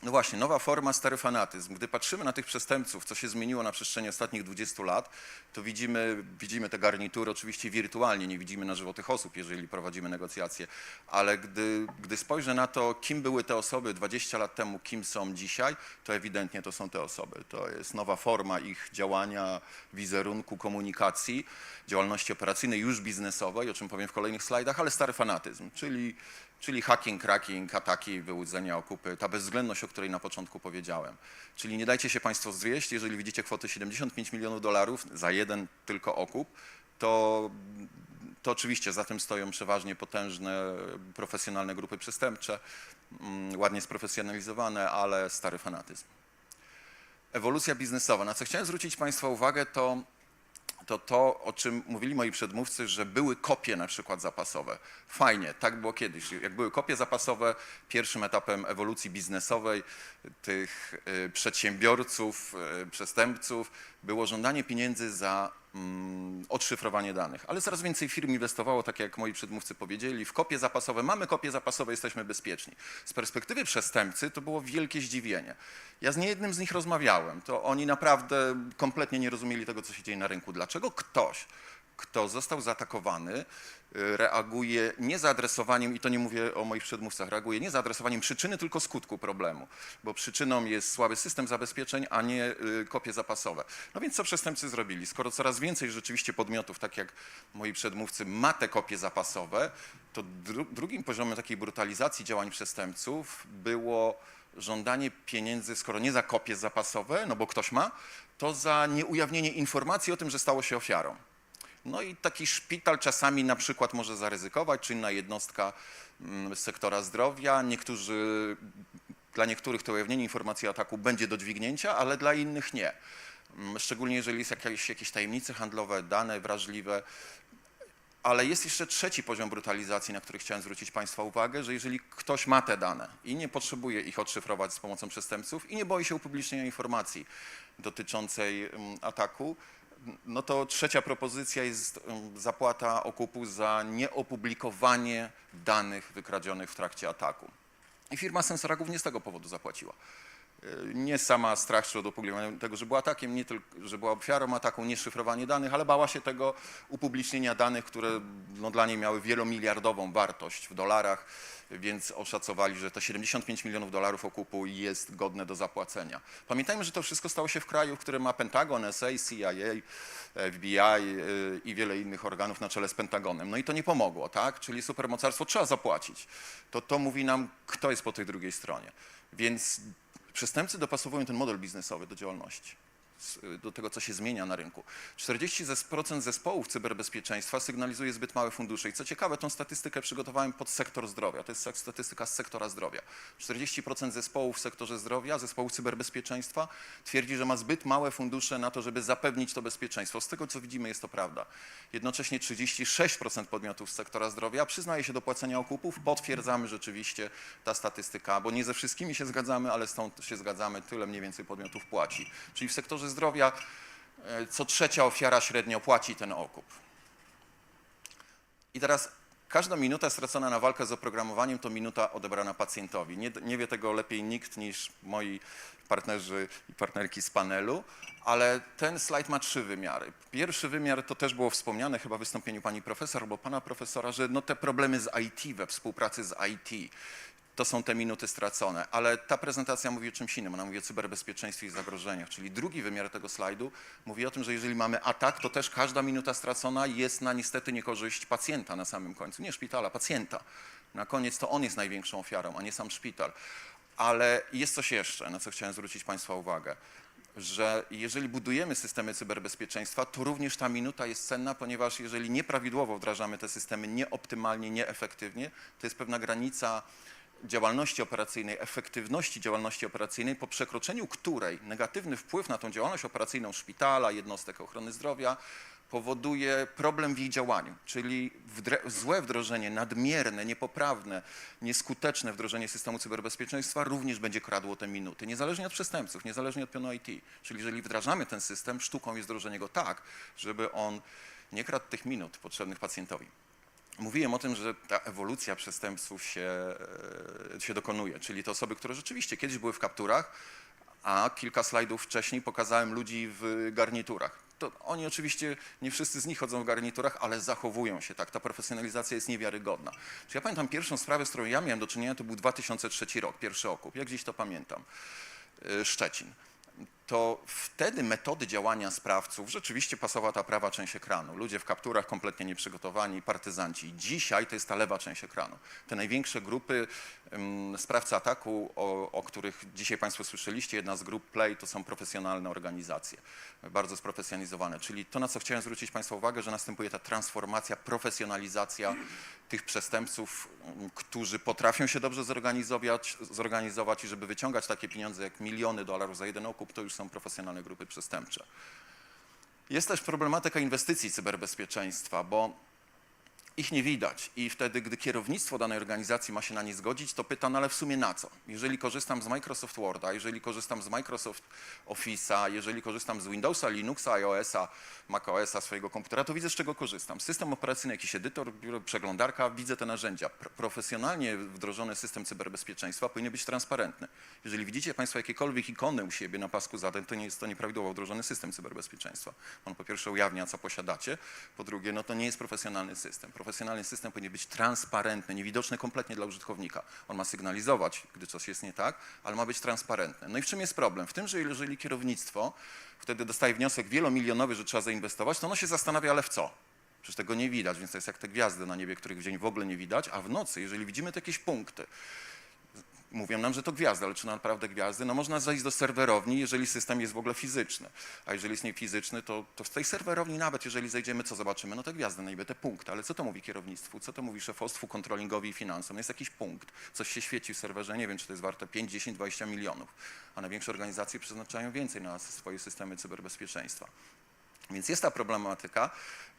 No właśnie, nowa forma, stary fanatyzm. Gdy patrzymy na tych przestępców, co się zmieniło na przestrzeni ostatnich 20 lat, to widzimy te garnitury oczywiście wirtualnie, nie widzimy na żywo tych osób, jeżeli prowadzimy negocjacje, ale gdy spojrzę na to, kim były te osoby 20 lat temu, kim są dzisiaj, to ewidentnie to są te osoby. To jest nowa forma ich działania, wizerunku, komunikacji, działalności operacyjnej, już biznesowej, o czym powiem w kolejnych slajdach, ale stary fanatyzm, czyli hacking, cracking, ataki, wyłudzenia, okupy, ta bezwzględność, o której na początku powiedziałem. Czyli nie dajcie się Państwo zwieść, jeżeli widzicie kwotę 75 milionów dolarów za jeden tylko okup, to oczywiście za tym stoją przeważnie potężne, profesjonalne grupy przestępcze, ładnie sprofesjonalizowane, ale stary fanatyzm. Ewolucja biznesowa. Na co chciałem zwrócić Państwa uwagę, to, o czym mówili moi przedmówcy, że były kopie na przykład zapasowe. Fajnie, tak było kiedyś. Jak były kopie zapasowe, pierwszym etapem ewolucji biznesowej tych przedsiębiorców, przestępców było żądanie pieniędzy za odszyfrowanie danych. Ale coraz więcej firm inwestowało, tak jak moi przedmówcy powiedzieli, w kopie zapasowe. Mamy kopie zapasowe, jesteśmy bezpieczni. Z perspektywy przestępcy to było wielkie zdziwienie. Ja z niejednym z nich rozmawiałem. To oni naprawdę kompletnie nie rozumieli tego, co się dzieje na rynku. Dlaczego ktoś, kto został zaatakowany, reaguje nie zaadresowaniem, i to nie mówię o moich przedmówcach, reaguje nie zaadresowaniem przyczyny, tylko skutku problemu, bo przyczyną jest słaby system zabezpieczeń, a nie kopie zapasowe. No więc co przestępcy zrobili? Skoro coraz więcej rzeczywiście podmiotów, tak jak moi przedmówcy, ma te kopie zapasowe, to drugim poziomem takiej brutalizacji działań przestępców było żądanie pieniędzy, skoro nie za kopie zapasowe, no bo ktoś ma, to za nieujawnienie informacji o tym, że stało się ofiarą. No i taki szpital czasami na przykład może zaryzykować, czy inna jednostka z sektora zdrowia. Dla niektórych to ujawnienie informacji o ataku będzie do dźwignięcia, ale dla innych nie. Szczególnie jeżeli jest jakieś tajemnice handlowe, dane wrażliwe. Ale jest jeszcze trzeci poziom brutalizacji, na który chciałem zwrócić Państwa uwagę, że jeżeli ktoś ma te dane i nie potrzebuje ich odszyfrować z pomocą przestępców i nie boi się upublicznienia informacji dotyczącej ataku, no to trzecia propozycja jest zapłata okupu za nieopublikowanie danych wykradzionych w trakcie ataku. I firma Sensora głównie z tego powodu zapłaciła. Nie sama strach przed opublikowaniem tego, że była atakiem, nie tylko, że była ofiarą ataku, nie szyfrowanie danych, ale bała się tego upublicznienia danych, które no, dla niej miały wielomiliardową wartość w dolarach, więc oszacowali, że te 75 milionów dolarów okupu jest godne do zapłacenia. Pamiętajmy, że to wszystko stało się w kraju, w którym ma Pentagon, NSA, CIA, FBI i wiele innych organów na czele z Pentagonem. No i to nie pomogło, tak? Czyli supermocarstwo trzeba zapłacić. To mówi nam, kto jest po tej drugiej stronie. Więc przestępcy dopasowują ten model biznesowy do działalności. do tego, co się zmienia na rynku. 40% zespołów cyberbezpieczeństwa sygnalizuje zbyt małe fundusze. I co ciekawe, tą statystykę przygotowałem pod sektor zdrowia. To jest statystyka z sektora zdrowia. 40% zespołów w sektorze zdrowia, zespołów cyberbezpieczeństwa twierdzi, że ma zbyt małe fundusze na to, żeby zapewnić to bezpieczeństwo. Z tego, co widzimy, jest to prawda. Jednocześnie 36% podmiotów z sektora zdrowia przyznaje się do płacenia okupów. Potwierdzamy rzeczywiście ta statystyka, bo nie ze wszystkimi się zgadzamy, ale stąd się zgadzamy, tyle mniej więcej podmiotów płaci. Czyli w sektorze zdrowia co trzecia ofiara średnio płaci ten okup. I teraz każda minuta stracona na walkę z oprogramowaniem to minuta odebrana pacjentowi. Nie wie tego lepiej nikt niż moi partnerzy i partnerki z panelu, ale ten slajd ma 3 wymiary. Pierwszy wymiar to też było wspomniane chyba w wystąpieniu pani profesor albo pana profesora, że no te problemy z IT, we współpracy z IT, to są te minuty stracone, ale ta prezentacja mówi o czymś innym, ona mówi o cyberbezpieczeństwie i zagrożeniach, czyli drugi wymiar tego slajdu mówi o tym, że jeżeli mamy atak, to też każda minuta stracona jest na niestety niekorzyść pacjenta na samym końcu, nie szpitala, pacjenta. Na koniec to on jest największą ofiarą, a nie sam szpital. Ale jest coś jeszcze, na co chciałem zwrócić państwa uwagę, że jeżeli budujemy systemy cyberbezpieczeństwa, to również ta minuta jest cenna, ponieważ jeżeli nieprawidłowo wdrażamy te systemy, nieoptymalnie, nieefektywnie, to jest pewna granica działalności operacyjnej, efektywności działalności operacyjnej, po przekroczeniu której negatywny wpływ na tą działalność operacyjną szpitala, jednostek ochrony zdrowia powoduje problem w jej działaniu, czyli złe wdrożenie, nadmierne, niepoprawne, nieskuteczne wdrożenie systemu cyberbezpieczeństwa również będzie kradło te minuty, niezależnie od przestępców, niezależnie od pionu IT. Czyli jeżeli wdrażamy ten system, sztuką jest wdrożenie go tak, żeby on nie kradł tych minut potrzebnych pacjentowi. Mówiłem o tym, że ta ewolucja przestępców się dokonuje, czyli to osoby, które rzeczywiście kiedyś były w kapturach, a kilka slajdów wcześniej pokazałem ludzi w garniturach. To oni oczywiście, nie wszyscy z nich chodzą w garniturach, ale zachowują się tak. Ta profesjonalizacja jest niewiarygodna. Czy ja pamiętam pierwszą sprawę, z którą ja miałem do czynienia, to był 2003 rok, pierwszy okup. Jak gdzieś to pamiętam. Szczecin. To wtedy metody działania sprawców rzeczywiście pasowała ta prawa część ekranu. Ludzie w kapturach kompletnie nieprzygotowani, partyzanci. Dzisiaj to jest ta lewa część ekranu. Te największe grupy sprawcy ataku, o których dzisiaj państwo słyszeliście, jedna z grup Play, to są profesjonalne organizacje, bardzo sprofesjonalizowane. Czyli to, na co chciałem zwrócić państwa uwagę, że następuje ta transformacja, profesjonalizacja tych przestępców, którzy potrafią się dobrze zorganizować i żeby wyciągać takie pieniądze jak miliony dolarów za jeden okup, to już są profesjonalne grupy przestępcze. Jest też problematyka inwestycji cyberbezpieczeństwa, bo ich nie widać i wtedy, gdy kierownictwo danej organizacji ma się na nie zgodzić, to pyta, no ale w sumie na co? Jeżeli korzystam z Microsoft Worda, jeżeli korzystam z Microsoft Office'a, jeżeli korzystam z Windowsa, Linuxa, iOS'a, macOS'a swojego komputera, to widzę, z czego korzystam. System operacyjny, jakiś edytor, przeglądarka, widzę te narzędzia. Profesjonalnie wdrożony system cyberbezpieczeństwa powinien być transparentny. Jeżeli widzicie państwo jakiekolwiek ikony u siebie na pasku zadań, to nie jest to nieprawidłowo wdrożony system cyberbezpieczeństwa. On po pierwsze ujawnia, co posiadacie, po drugie, no to nie jest profesjonalny system. Profesjonalny system powinien być transparentny, niewidoczny kompletnie dla użytkownika. On ma sygnalizować, gdy coś jest nie tak, ale ma być transparentny. No i w czym jest problem? W tym, że jeżeli kierownictwo wtedy dostaje wniosek wielomilionowy, że trzeba zainwestować, to ono się zastanawia, ale w co? Przecież tego nie widać, więc to jest jak te gwiazdy na niebie, których w dzień w ogóle nie widać, a w nocy, jeżeli widzimy te jakieś punkty, mówią nam, że to gwiazdy, ale czy naprawdę gwiazdy? No można zajść do serwerowni, jeżeli system jest w ogóle fizyczny, a jeżeli jest niefizyczny, to z tej serwerowni nawet, jeżeli zejdziemy, co zobaczymy? No te gwiazdy na niebie, te punkty, ale co to mówi kierownictwu, co to mówi szefostwu, kontrolingowi i finansom? Jest jakiś punkt, coś się świeci w serwerze, nie wiem, czy to jest warte 5, 10, 20 milionów, a największe organizacje przeznaczają więcej na swoje systemy cyberbezpieczeństwa. Więc jest ta problematyka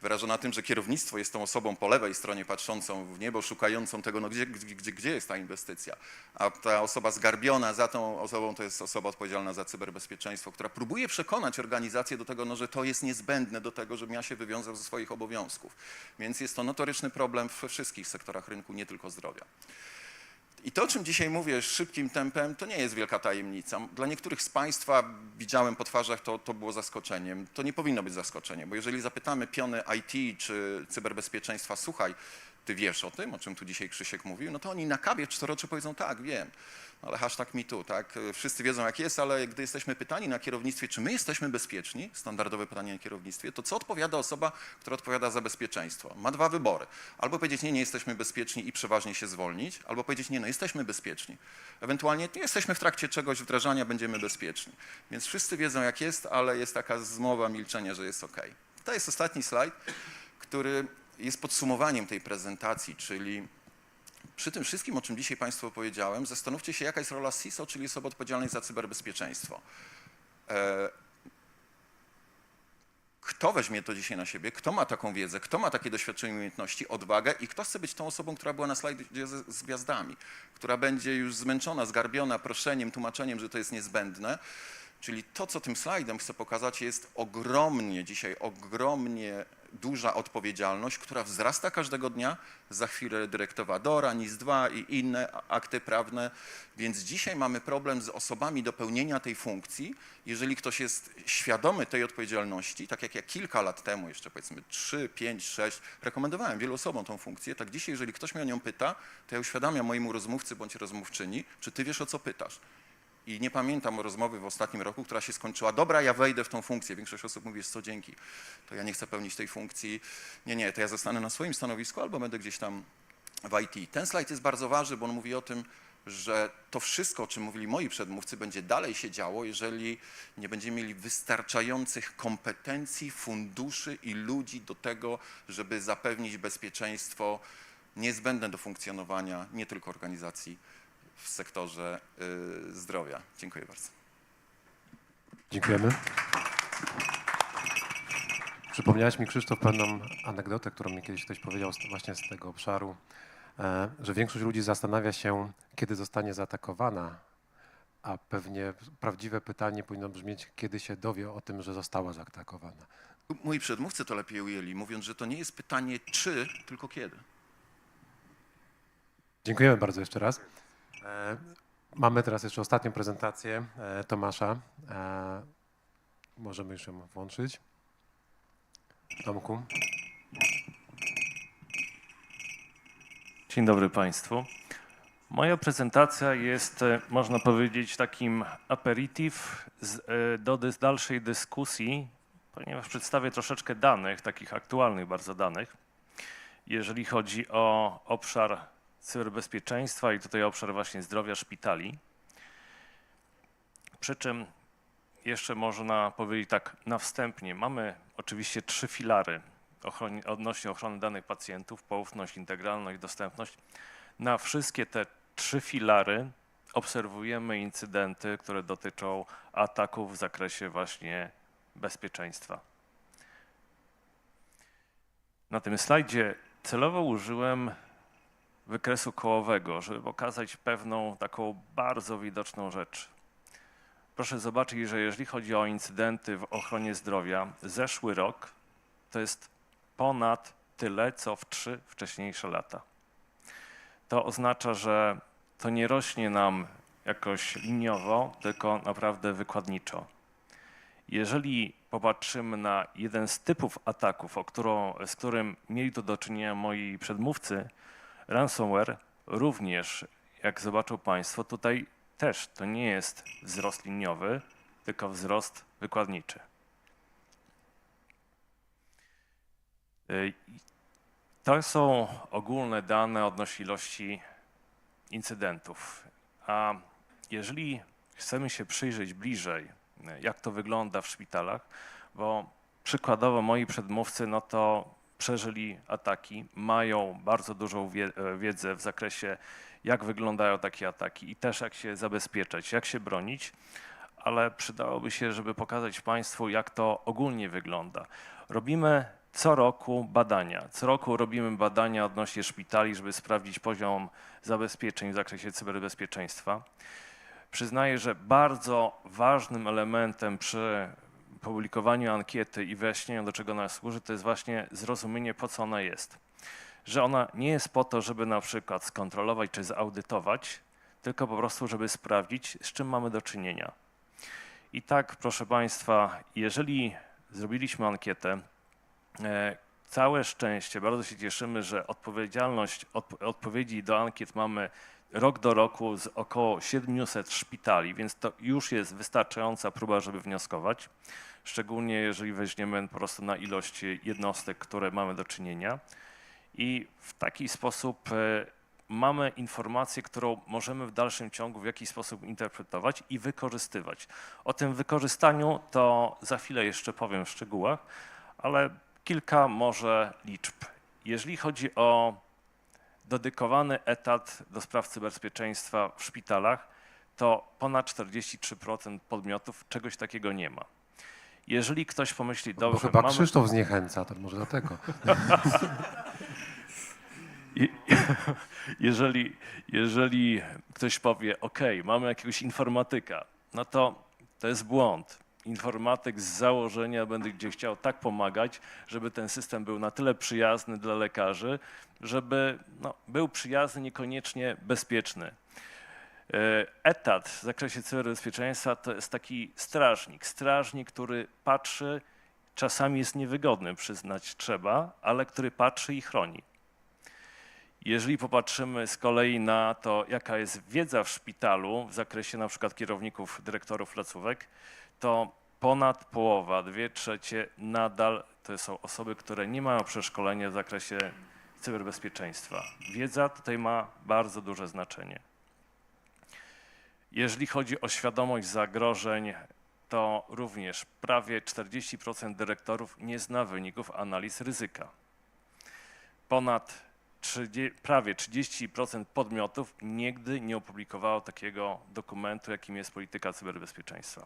wyrażona tym, że kierownictwo jest tą osobą po lewej stronie patrzącą w niebo, szukającą tego, no gdzie jest ta inwestycja. A ta osoba zgarbiona za tą osobą to jest osoba odpowiedzialna za cyberbezpieczeństwo, która próbuje przekonać organizację do tego, no, że to jest niezbędne do tego, żebym ja się wywiązał ze swoich obowiązków. Więc jest to notoryczny problem we wszystkich sektorach rynku, nie tylko zdrowia. I to, o czym dzisiaj mówię szybkim tempem, to nie jest wielka tajemnica. Dla niektórych z państwa, widziałem po twarzach, to było zaskoczeniem. To nie powinno być zaskoczeniem, bo jeżeli zapytamy piony IT czy cyberbezpieczeństwa, słuchaj, ty wiesz o tym, o czym tu dzisiaj Krzysiek mówił, no to oni na kawie czteroczy powiedzą, tak, wiem. Ale hashtag #MeToo, tak? Wszyscy wiedzą jak jest, ale gdy jesteśmy pytani na kierownictwie, czy my jesteśmy bezpieczni, standardowe pytanie na kierownictwie, to co odpowiada osoba, która odpowiada za bezpieczeństwo? Ma dwa wybory. Albo powiedzieć nie jesteśmy bezpieczni i przeważnie się zwolnić, albo powiedzieć nie, jesteśmy bezpieczni. Ewentualnie nie jesteśmy w trakcie czegoś wdrażania, będziemy bezpieczni. Więc wszyscy wiedzą jak jest, ale jest taka zmowa, milczenie, że jest ok. To jest ostatni slajd, który jest podsumowaniem tej prezentacji, czyli przy tym wszystkim, o czym dzisiaj Państwu opowiedziałem, zastanówcie się, jaka jest rola CISO, czyli osoby odpowiedzialnej za cyberbezpieczeństwo. Kto weźmie to dzisiaj na siebie, kto ma taką wiedzę, kto ma takie doświadczenie, umiejętności, odwagę i kto chce być tą osobą, która była na slajdzie z gwiazdami, która będzie już zmęczona, zgarbiona proszeniem, tłumaczeniem, że to jest niezbędne. Czyli to, co tym slajdem chcę pokazać, jest dzisiaj ogromnie duża odpowiedzialność, która wzrasta każdego dnia. Za chwilę dyrektywa DORA, NIS-2 i inne akty prawne. Więc dzisiaj mamy problem z osobami do pełnienia tej funkcji. Jeżeli ktoś jest świadomy tej odpowiedzialności, tak jak ja kilka lat temu, jeszcze powiedzmy 3, 5, 6, rekomendowałem wielu osobom tą funkcję, tak dzisiaj, jeżeli ktoś mnie o nią pyta, to ja uświadamiam mojemu rozmówcy bądź rozmówczyni, czy ty wiesz, o co pytasz. I nie pamiętam rozmowy w ostatnim roku, która się skończyła, dobra, ja wejdę w tą funkcję. Większość osób mówi, co dzięki, to ja nie chcę pełnić tej funkcji. Nie, to ja zostanę na swoim stanowisku albo będę gdzieś tam w IT. Ten slajd jest bardzo ważny, bo on mówi o tym, że to wszystko, o czym mówili moi przedmówcy, będzie dalej się działo, jeżeli nie będziemy mieli wystarczających kompetencji, funduszy i ludzi do tego, żeby zapewnić bezpieczeństwo niezbędne do funkcjonowania nie tylko organizacji w sektorze zdrowia. Dziękuję bardzo. Dziękujemy. Przypomniałeś mi, Krzysztof, pewną anegdotę, którą mi kiedyś ktoś powiedział właśnie z tego obszaru, że większość ludzi zastanawia się, kiedy zostanie zaatakowana, a pewnie prawdziwe pytanie powinno brzmieć, kiedy się dowie o tym, że została zaatakowana. Moi przedmówcy to lepiej ujęli, mówiąc, że to nie jest pytanie czy, tylko kiedy. Dziękujemy bardzo jeszcze raz. Mamy teraz jeszcze ostatnią prezentację Tomasza. Możemy już ją włączyć. Tomku. Dzień dobry Państwu. Moja prezentacja jest, można powiedzieć, takim aperitif do dalszej dyskusji, ponieważ przedstawię troszeczkę danych, takich aktualnych bardzo danych, jeżeli chodzi o obszar cyberbezpieczeństwa i tutaj obszar właśnie zdrowia szpitali. Przy czym jeszcze można powiedzieć tak na wstępnie, mamy oczywiście 3 filary odnośnie ochrony danych pacjentów, poufność, integralność, dostępność. Na wszystkie te 3 filary obserwujemy incydenty, które dotyczą ataków w zakresie właśnie bezpieczeństwa. Na tym slajdzie celowo użyłem wykresu kołowego, żeby pokazać pewną taką bardzo widoczną rzecz. Proszę zobaczyć, że jeżeli chodzi o incydenty w ochronie zdrowia, zeszły rok to jest ponad tyle, co w 3 wcześniejsze lata. To oznacza, że to nie rośnie nam jakoś liniowo, tylko naprawdę wykładniczo. Jeżeli popatrzymy na jeden z typów ataków, z którym mieli to do czynienia moi przedmówcy, ransomware, również, jak zobaczą Państwo, tutaj też to nie jest wzrost liniowy, tylko wzrost wykładniczy. To są ogólne dane odnośnie ilości incydentów. A jeżeli chcemy się przyjrzeć bliżej, jak to wygląda w szpitalach, bo przykładowo moi przedmówcy, no to przeżyli ataki, mają bardzo dużą wiedzę w zakresie, jak wyglądają takie ataki i też jak się zabezpieczać, jak się bronić, ale przydałoby się, żeby pokazać Państwu, jak to ogólnie wygląda. Robimy co roku badania. Co roku robimy badania odnośnie szpitali, żeby sprawdzić poziom zabezpieczeń w zakresie cyberbezpieczeństwa. Przyznaję, że bardzo ważnym elementem przy publikowaniu ankiety i wyjaśnieniu, do czego ona służy, to jest właśnie zrozumienie, po co ona jest. Że ona nie jest po to, żeby na przykład skontrolować czy zaudytować, tylko po prostu, żeby sprawdzić, z czym mamy do czynienia. I tak, proszę Państwa, jeżeli zrobiliśmy ankietę, całe szczęście, bardzo się cieszymy, że odpowiedzi do ankiet mamy rok do roku z około 700 szpitali, więc to już jest wystarczająca próba, żeby wnioskować, szczególnie jeżeli weźmiemy po prostu na ilość jednostek, które mamy do czynienia. I w taki sposób mamy informację, którą możemy w dalszym ciągu w jakiś sposób interpretować i wykorzystywać. O tym wykorzystaniu to za chwilę jeszcze powiem w szczegółach, ale kilka może liczb. Jeżeli chodzi o dedykowany etat do spraw cyberbezpieczeństwa w szpitalach, to ponad 43% podmiotów czegoś takiego nie ma. Jeżeli ktoś pomyśli, Bo dobrze, chyba mamy... Krzysztof zniechęca, to może dlatego. Jeżeli ktoś powie, OK, mamy jakiegoś informatyka, no to jest błąd. Informatyk z założenia będzie chciał tak pomagać, żeby ten system był na tyle przyjazny dla lekarzy, żeby był przyjazny, niekoniecznie bezpieczny. Etat w zakresie cyberbezpieczeństwa to jest taki strażnik, który patrzy, czasami jest niewygodny, przyznać trzeba, ale który patrzy i chroni. Jeżeli popatrzymy z kolei na to, jaka jest wiedza w szpitalu w zakresie na przykład kierowników, dyrektorów placówek, to ponad połowa, 2/3 nadal to są osoby, które nie mają przeszkolenia w zakresie cyberbezpieczeństwa. Wiedza tutaj ma bardzo duże znaczenie. Jeżeli chodzi o świadomość zagrożeń, to również prawie 40% dyrektorów nie zna wyników analiz ryzyka. Prawie 30% podmiotów nigdy nie opublikowało takiego dokumentu, jakim jest polityka cyberbezpieczeństwa.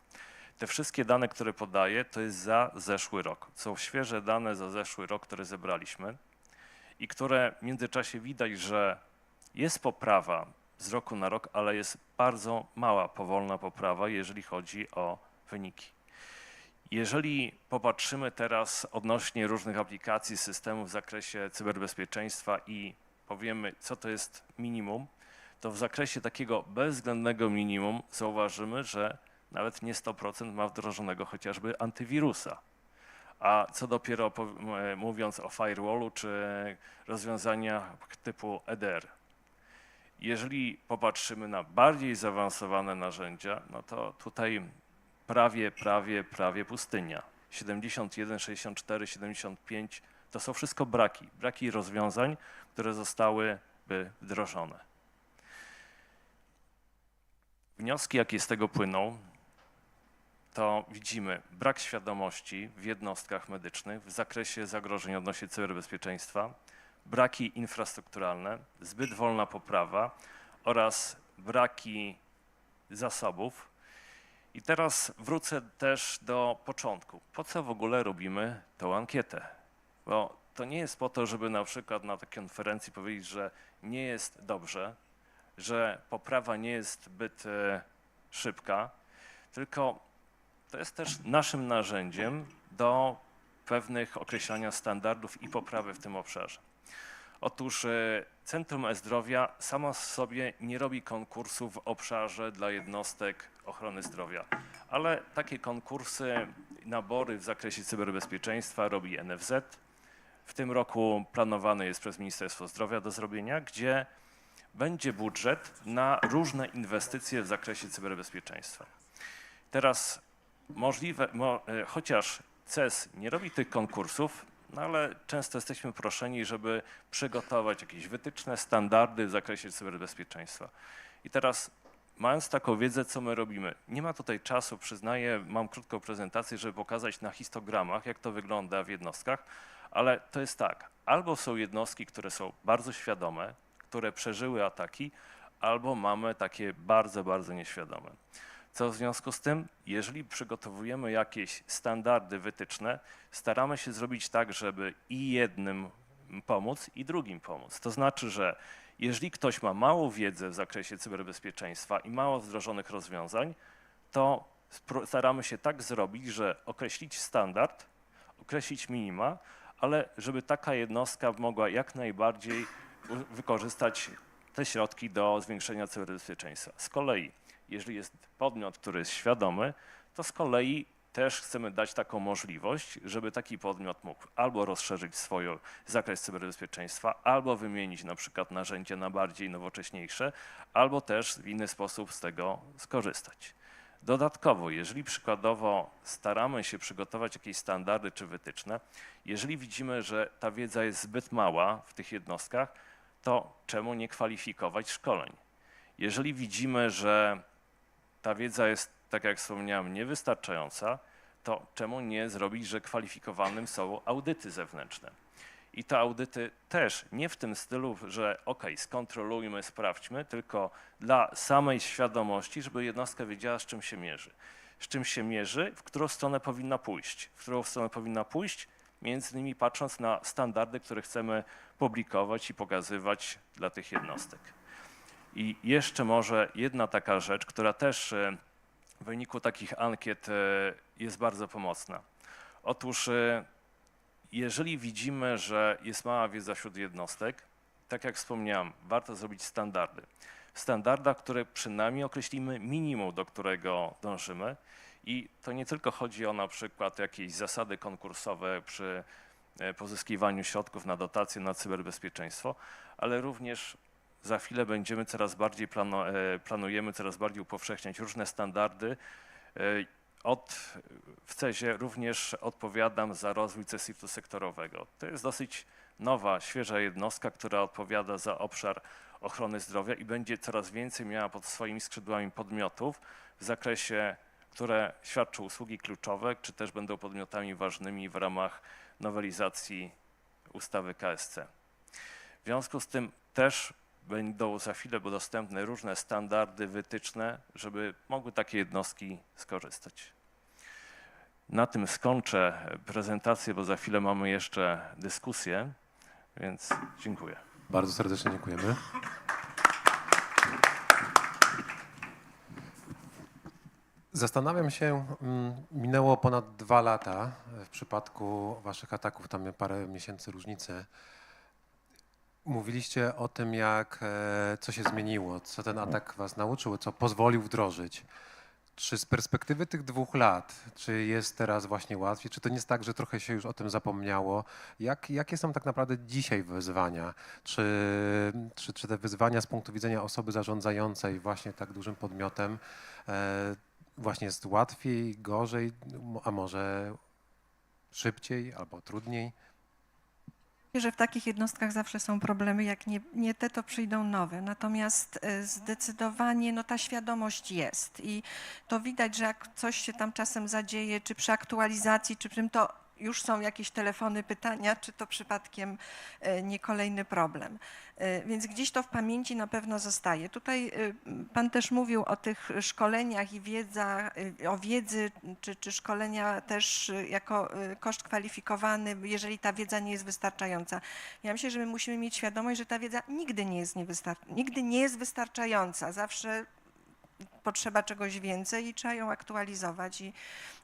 Te wszystkie dane, które podaję, to jest za zeszły rok. Są świeże dane za zeszły rok, które zebraliśmy i które w międzyczasie widać, że jest poprawa z roku na rok, ale jest bardzo mała, powolna poprawa, jeżeli chodzi o wyniki. Jeżeli popatrzymy teraz odnośnie różnych aplikacji, systemów w zakresie cyberbezpieczeństwa i powiemy, co to jest minimum, to w zakresie takiego bezwzględnego minimum zauważymy, że nawet nie 100% ma wdrożonego chociażby antywirusa. A co dopiero mówiąc o firewallu czy rozwiązaniach typu EDR. Jeżeli popatrzymy na bardziej zaawansowane narzędzia, no to tutaj prawie pustynia. 71, 64, 75 to są wszystko braki rozwiązań, które zostały wdrożone. Wnioski, jakie z tego płyną, to widzimy brak świadomości w jednostkach medycznych w zakresie zagrożeń odnośnie cyberbezpieczeństwa, braki infrastrukturalne, zbyt wolna poprawa oraz braki zasobów. I teraz wrócę też do początku. Po co w ogóle robimy tą ankietę? Bo to nie jest po to, żeby na przykład na takiej konferencji powiedzieć, że nie jest dobrze, że poprawa nie jest zbyt szybka, tylko to jest też naszym narzędziem do pewnych określania standardów i poprawy w tym obszarze. Otóż Centrum E-Zdrowia samo w sobie nie robi konkursów w obszarze dla jednostek ochrony zdrowia, ale takie konkursy, nabory w zakresie cyberbezpieczeństwa robi NFZ. W tym roku planowany jest przez Ministerstwo Zdrowia do zrobienia, gdzie będzie budżet na różne inwestycje w zakresie cyberbezpieczeństwa. Teraz chociaż CES nie robi tych konkursów, no ale często jesteśmy proszeni, żeby przygotować jakieś wytyczne, standardy w zakresie cyberbezpieczeństwa. I teraz, mając taką wiedzę, co my robimy, nie ma tutaj czasu, przyznaję, mam krótką prezentację, żeby pokazać na histogramach, jak to wygląda w jednostkach, ale to jest tak, albo są jednostki, które są bardzo świadome, które przeżyły ataki, albo mamy takie bardzo nieświadome. Co w związku z tym, jeżeli przygotowujemy jakieś standardy, wytyczne, staramy się zrobić tak, żeby i jednym pomóc, i drugim pomóc. To znaczy, że jeżeli ktoś ma małą wiedzę w zakresie cyberbezpieczeństwa i mało wdrożonych rozwiązań, to staramy się tak zrobić, że określić standard, określić minima, ale żeby taka jednostka mogła jak najbardziej wykorzystać te środki do zwiększenia cyberbezpieczeństwa. Z kolei, jeżeli jest podmiot, który jest świadomy, to z kolei też chcemy dać taką możliwość, żeby taki podmiot mógł albo rozszerzyć swój zakres cyberbezpieczeństwa, albo wymienić na przykład narzędzia na bardziej nowocześniejsze, albo też w inny sposób z tego skorzystać. Dodatkowo, jeżeli przykładowo staramy się przygotować jakieś standardy czy wytyczne, jeżeli widzimy, że ta wiedza jest zbyt mała w tych jednostkach, to czemu nie kwalifikować szkoleń? Jeżeli widzimy, że ta wiedza jest, tak jak wspomniałem, niewystarczająca, to czemu nie zrobić, że kwalifikowanym są audyty zewnętrzne? I te audyty też nie w tym stylu, że skontrolujmy, sprawdźmy, tylko dla samej świadomości, żeby jednostka wiedziała, z czym się mierzy. Z czym się mierzy, w którą stronę powinna pójść. W którą stronę powinna pójść, między innymi patrząc na standardy, które chcemy publikować i pokazywać dla tych jednostek. I jeszcze może jedna taka rzecz, która też w wyniku takich ankiet jest bardzo pomocna. Otóż jeżeli widzimy, że jest mała wiedza wśród jednostek, tak jak wspomniałem, warto zrobić standardy. W standardach, które przynajmniej określimy minimum, do którego dążymy. I to nie tylko chodzi o na przykład jakieś zasady konkursowe przy pozyskiwaniu środków na dotacje na cyberbezpieczeństwo, ale również za chwilę będziemy planujemy coraz bardziej upowszechniać różne standardy. W CEZ-ie również odpowiadam za rozwój CSIRT-u sektorowego. To jest dosyć nowa, świeża jednostka, która odpowiada za obszar ochrony zdrowia i będzie coraz więcej miała pod swoimi skrzydłami podmiotów w zakresie, które świadczą usługi kluczowe, czy też będą podmiotami ważnymi w ramach nowelizacji ustawy KSC. W związku z tym też będą za chwilę dostępne różne standardy, wytyczne, żeby mogły takie jednostki skorzystać. Na tym skończę prezentację, bo za chwilę mamy jeszcze dyskusję, więc dziękuję. Bardzo serdecznie dziękujemy. Zastanawiam się, minęło ponad 2 lata. W przypadku waszych ataków tam parę miesięcy różnicy. Mówiliście o tym, co się zmieniło, co ten atak was nauczył, co pozwolił wdrożyć. Czy z perspektywy tych 2 lat, czy jest teraz właśnie łatwiej, czy to nie jest tak, że trochę się już o tym zapomniało? Jakie są tak naprawdę dzisiaj wyzwania? Czy te wyzwania z punktu widzenia osoby zarządzającej właśnie tak dużym podmiotem właśnie jest łatwiej, gorzej, a może szybciej albo trudniej? Że w takich jednostkach zawsze są problemy, jak nie te, to przyjdą nowe. Natomiast zdecydowanie no, ta świadomość jest i to widać, że jak coś się tam czasem zadzieje, czy przy aktualizacji, czy przy tym, to już są jakieś telefony, pytania, czy to przypadkiem nie kolejny problem. Więc gdzieś to w pamięci na pewno zostaje. Tutaj pan też mówił o tych szkoleniach i o wiedzy, czy szkolenia też jako koszt kwalifikowany, jeżeli ta wiedza nie jest wystarczająca. Ja myślę, że my musimy mieć świadomość, że ta wiedza nigdy nie jest wystarczająca. Zawsze potrzeba czegoś więcej i trzeba ją aktualizować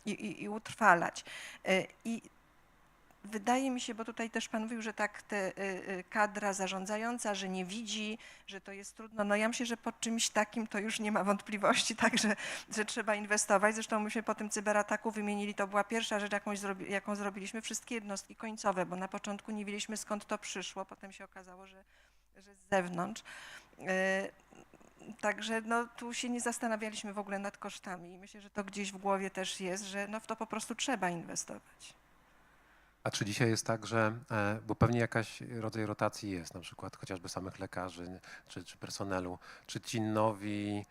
i utrwalać. I wydaje mi się, bo tutaj też pan mówił, że tak kadra zarządzająca, że nie widzi, że to jest trudno. No ja myślę, że pod czymś takim to już nie ma wątpliwości, także że trzeba inwestować. Zresztą myśmy po tym cyberataku wymienili, to była pierwsza rzecz, jaką zrobiliśmy, wszystkie jednostki końcowe, bo na początku nie wiedzieliśmy, skąd to przyszło, potem się okazało, że z zewnątrz. Także no, tu się nie zastanawialiśmy w ogóle nad kosztami i myślę, że to gdzieś w głowie też jest, że no, w to po prostu trzeba inwestować. A czy dzisiaj jest tak, że, bo pewnie jakaś rodzaj rotacji jest, na przykład chociażby samych lekarzy czy personelu, czy ci nowi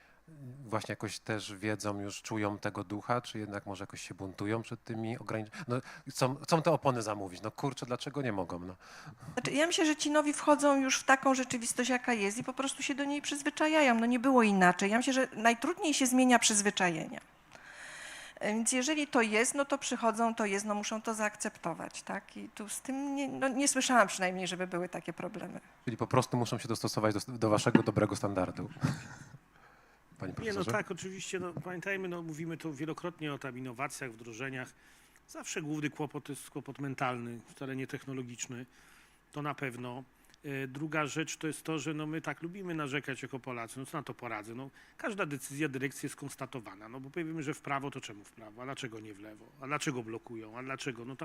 właśnie jakoś też wiedzą, już czują tego ducha, czy jednak może jakoś się buntują przed tymi ograniczeniami? No, chcą te opony zamówić, no kurczę, dlaczego nie mogą? No. Znaczy, ja myślę, że ci nowi wchodzą już w taką rzeczywistość, jaka jest i po prostu się do niej przyzwyczajają, no nie było inaczej. Ja myślę, że najtrudniej się zmienia przyzwyczajenia. Więc jeżeli to jest, no to przychodzą, to jest, no muszą to zaakceptować, tak? I tu z tym nie słyszałam przynajmniej, żeby były takie problemy. Czyli po prostu muszą się dostosować do waszego dobrego standardu. Panie profesorze? Nie, no tak, oczywiście, no, pamiętajmy, no, mówimy tu wielokrotnie o tam innowacjach, wdrożeniach. Zawsze główny kłopot to jest kłopot mentalny, wcale nie technologiczny, to na pewno. Druga rzecz to jest to, że no my tak lubimy narzekać jako Polacy, no co na to poradzę, no każda decyzja dyrekcji jest konstatowana, no bo powiemy, że w prawo, to czemu w prawo, a dlaczego nie w lewo, a dlaczego blokują, a dlaczego, no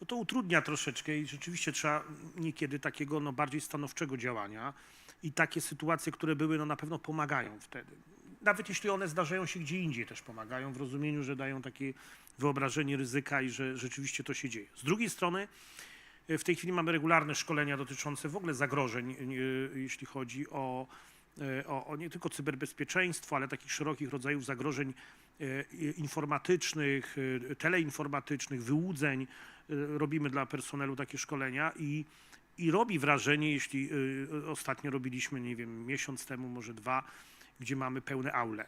to utrudnia troszeczkę i rzeczywiście trzeba niekiedy takiego no bardziej stanowczego działania i takie sytuacje, które były, no na pewno pomagają wtedy. Nawet jeśli one zdarzają się gdzie indziej, też pomagają w rozumieniu, że dają takie wyobrażenie ryzyka i że rzeczywiście to się dzieje. Z drugiej strony w tej chwili mamy regularne szkolenia dotyczące w ogóle zagrożeń, jeśli chodzi o nie tylko cyberbezpieczeństwo, ale takich szerokich rodzajów zagrożeń informatycznych, teleinformatycznych, wyłudzeń. Robimy dla personelu takie szkolenia i robi wrażenie, jeśli ostatnio robiliśmy, nie wiem, miesiąc temu, może 2, gdzie mamy pełne aule.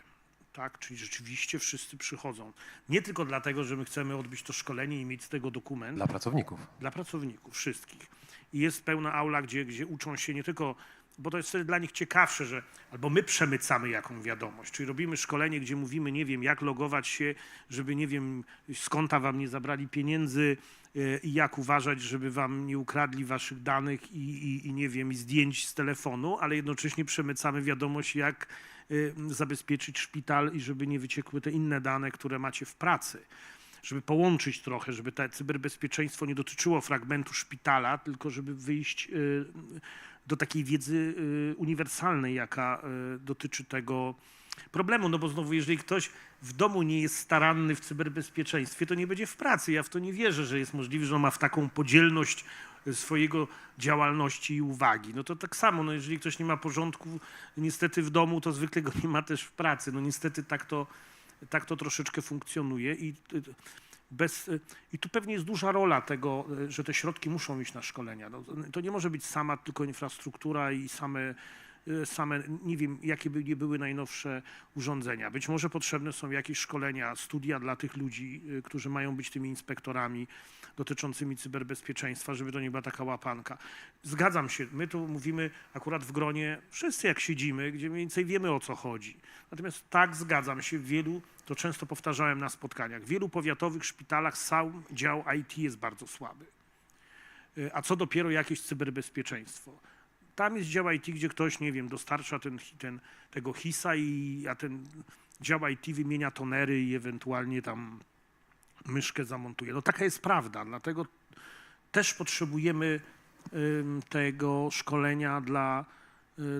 Tak, czyli rzeczywiście wszyscy przychodzą. Nie tylko dlatego, że my chcemy odbyć to szkolenie i mieć z tego dokument. Dla pracowników. Dla pracowników, wszystkich. I jest pełna aula, gdzie uczą się nie tylko, bo to jest wtedy dla nich ciekawsze, że albo my przemycamy jaką wiadomość, czyli robimy szkolenie, gdzie mówimy, nie wiem, jak logować się, żeby, nie wiem, z konta wam nie zabrali pieniędzy i jak uważać, żeby wam nie ukradli waszych danych i nie wiem, i zdjęć z telefonu, ale jednocześnie przemycamy wiadomość, jak zabezpieczyć szpital i żeby nie wyciekły te inne dane, które macie w pracy. Żeby połączyć trochę, żeby to cyberbezpieczeństwo nie dotyczyło fragmentu szpitala, tylko żeby wyjść do takiej wiedzy uniwersalnej, jaka dotyczy tego problemu. No bo znowu, jeżeli ktoś w domu nie jest staranny w cyberbezpieczeństwie, to nie będzie w pracy. Ja w to nie wierzę, że jest możliwe, że on ma w taką podzielność swojego działalności i uwagi. No to tak samo, no jeżeli ktoś nie ma porządku niestety w domu, to zwykle go nie ma też w pracy. No niestety tak to troszeczkę funkcjonuje i tu pewnie jest duża rola tego, że te środki muszą iść na szkolenia. No, to nie może być sama tylko infrastruktura i same, nie wiem, jakie by nie były najnowsze urządzenia. Być może potrzebne są jakieś szkolenia, studia dla tych ludzi, którzy mają być tymi inspektorami dotyczącymi cyberbezpieczeństwa, żeby to nie była taka łapanka. Zgadzam się, my tu mówimy akurat w gronie, wszyscy jak siedzimy, gdzie mniej więcej wiemy, o co chodzi. Natomiast tak, zgadzam się, to często powtarzałem na spotkaniach, w wielu powiatowych szpitalach sam dział IT jest bardzo słaby. A co dopiero jakieś cyberbezpieczeństwo. Tam jest dział IT, gdzie ktoś, nie wiem, dostarcza tego HIS-a a ten dział IT wymienia tonery i ewentualnie tam myszkę zamontuje. No taka jest prawda, dlatego też potrzebujemy tego szkolenia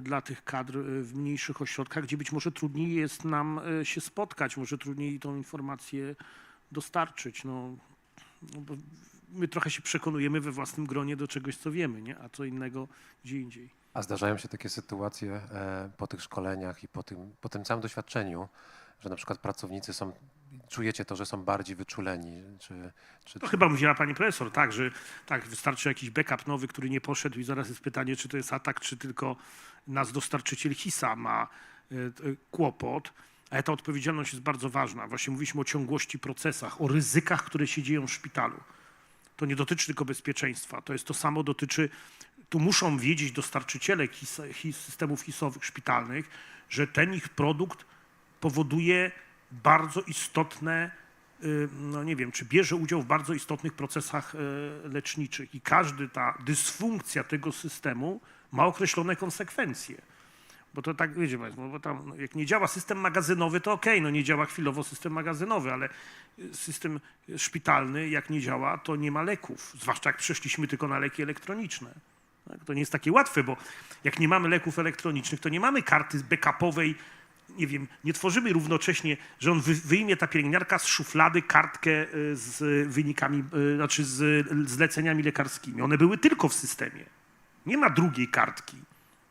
dla tych kadr w mniejszych ośrodkach, gdzie być może trudniej jest nam się spotkać, może trudniej tą informację dostarczyć. No bo my trochę się przekonujemy we własnym gronie do czegoś, co wiemy, nie? A co innego gdzie indziej. A zdarzają się takie sytuacje po tych szkoleniach i po tym całym doświadczeniu, że na przykład pracownicy czujecie to, że są bardziej wyczuleni? To chyba mówiła pani profesor, tak, że tak, wystarczy jakiś backup nowy, który nie poszedł i zaraz jest pytanie, czy to jest atak, czy tylko nasz dostarczyciel HIS-a ma kłopot. Ale ta odpowiedzialność jest bardzo ważna. Właśnie mówiliśmy o ciągłości procesach, o ryzykach, które się dzieją w szpitalu. To nie dotyczy tylko bezpieczeństwa, to jest to samo dotyczy, tu muszą wiedzieć dostarczyciele systemów HIS-owych szpitalnych, że ten ich produkt powoduje bardzo istotne, no nie wiem, czy bierze udział w bardzo istotnych procesach leczniczych i ta dysfunkcja tego systemu ma określone konsekwencje. Bo to tak, wiecie państwo, bo tam jak nie działa system magazynowy, to okej, no nie działa chwilowo system magazynowy, ale system szpitalny jak nie działa, to nie ma leków, zwłaszcza jak przeszliśmy tylko na leki elektroniczne. Tak? To nie jest takie łatwe, bo jak nie mamy leków elektronicznych, to nie mamy karty backupowej, nie wiem, nie tworzymy równocześnie, że on wyjmie ta pielęgniarka z szuflady kartkę z wynikami, znaczy z zleceniami lekarskimi. One były tylko w systemie. Nie ma drugiej kartki.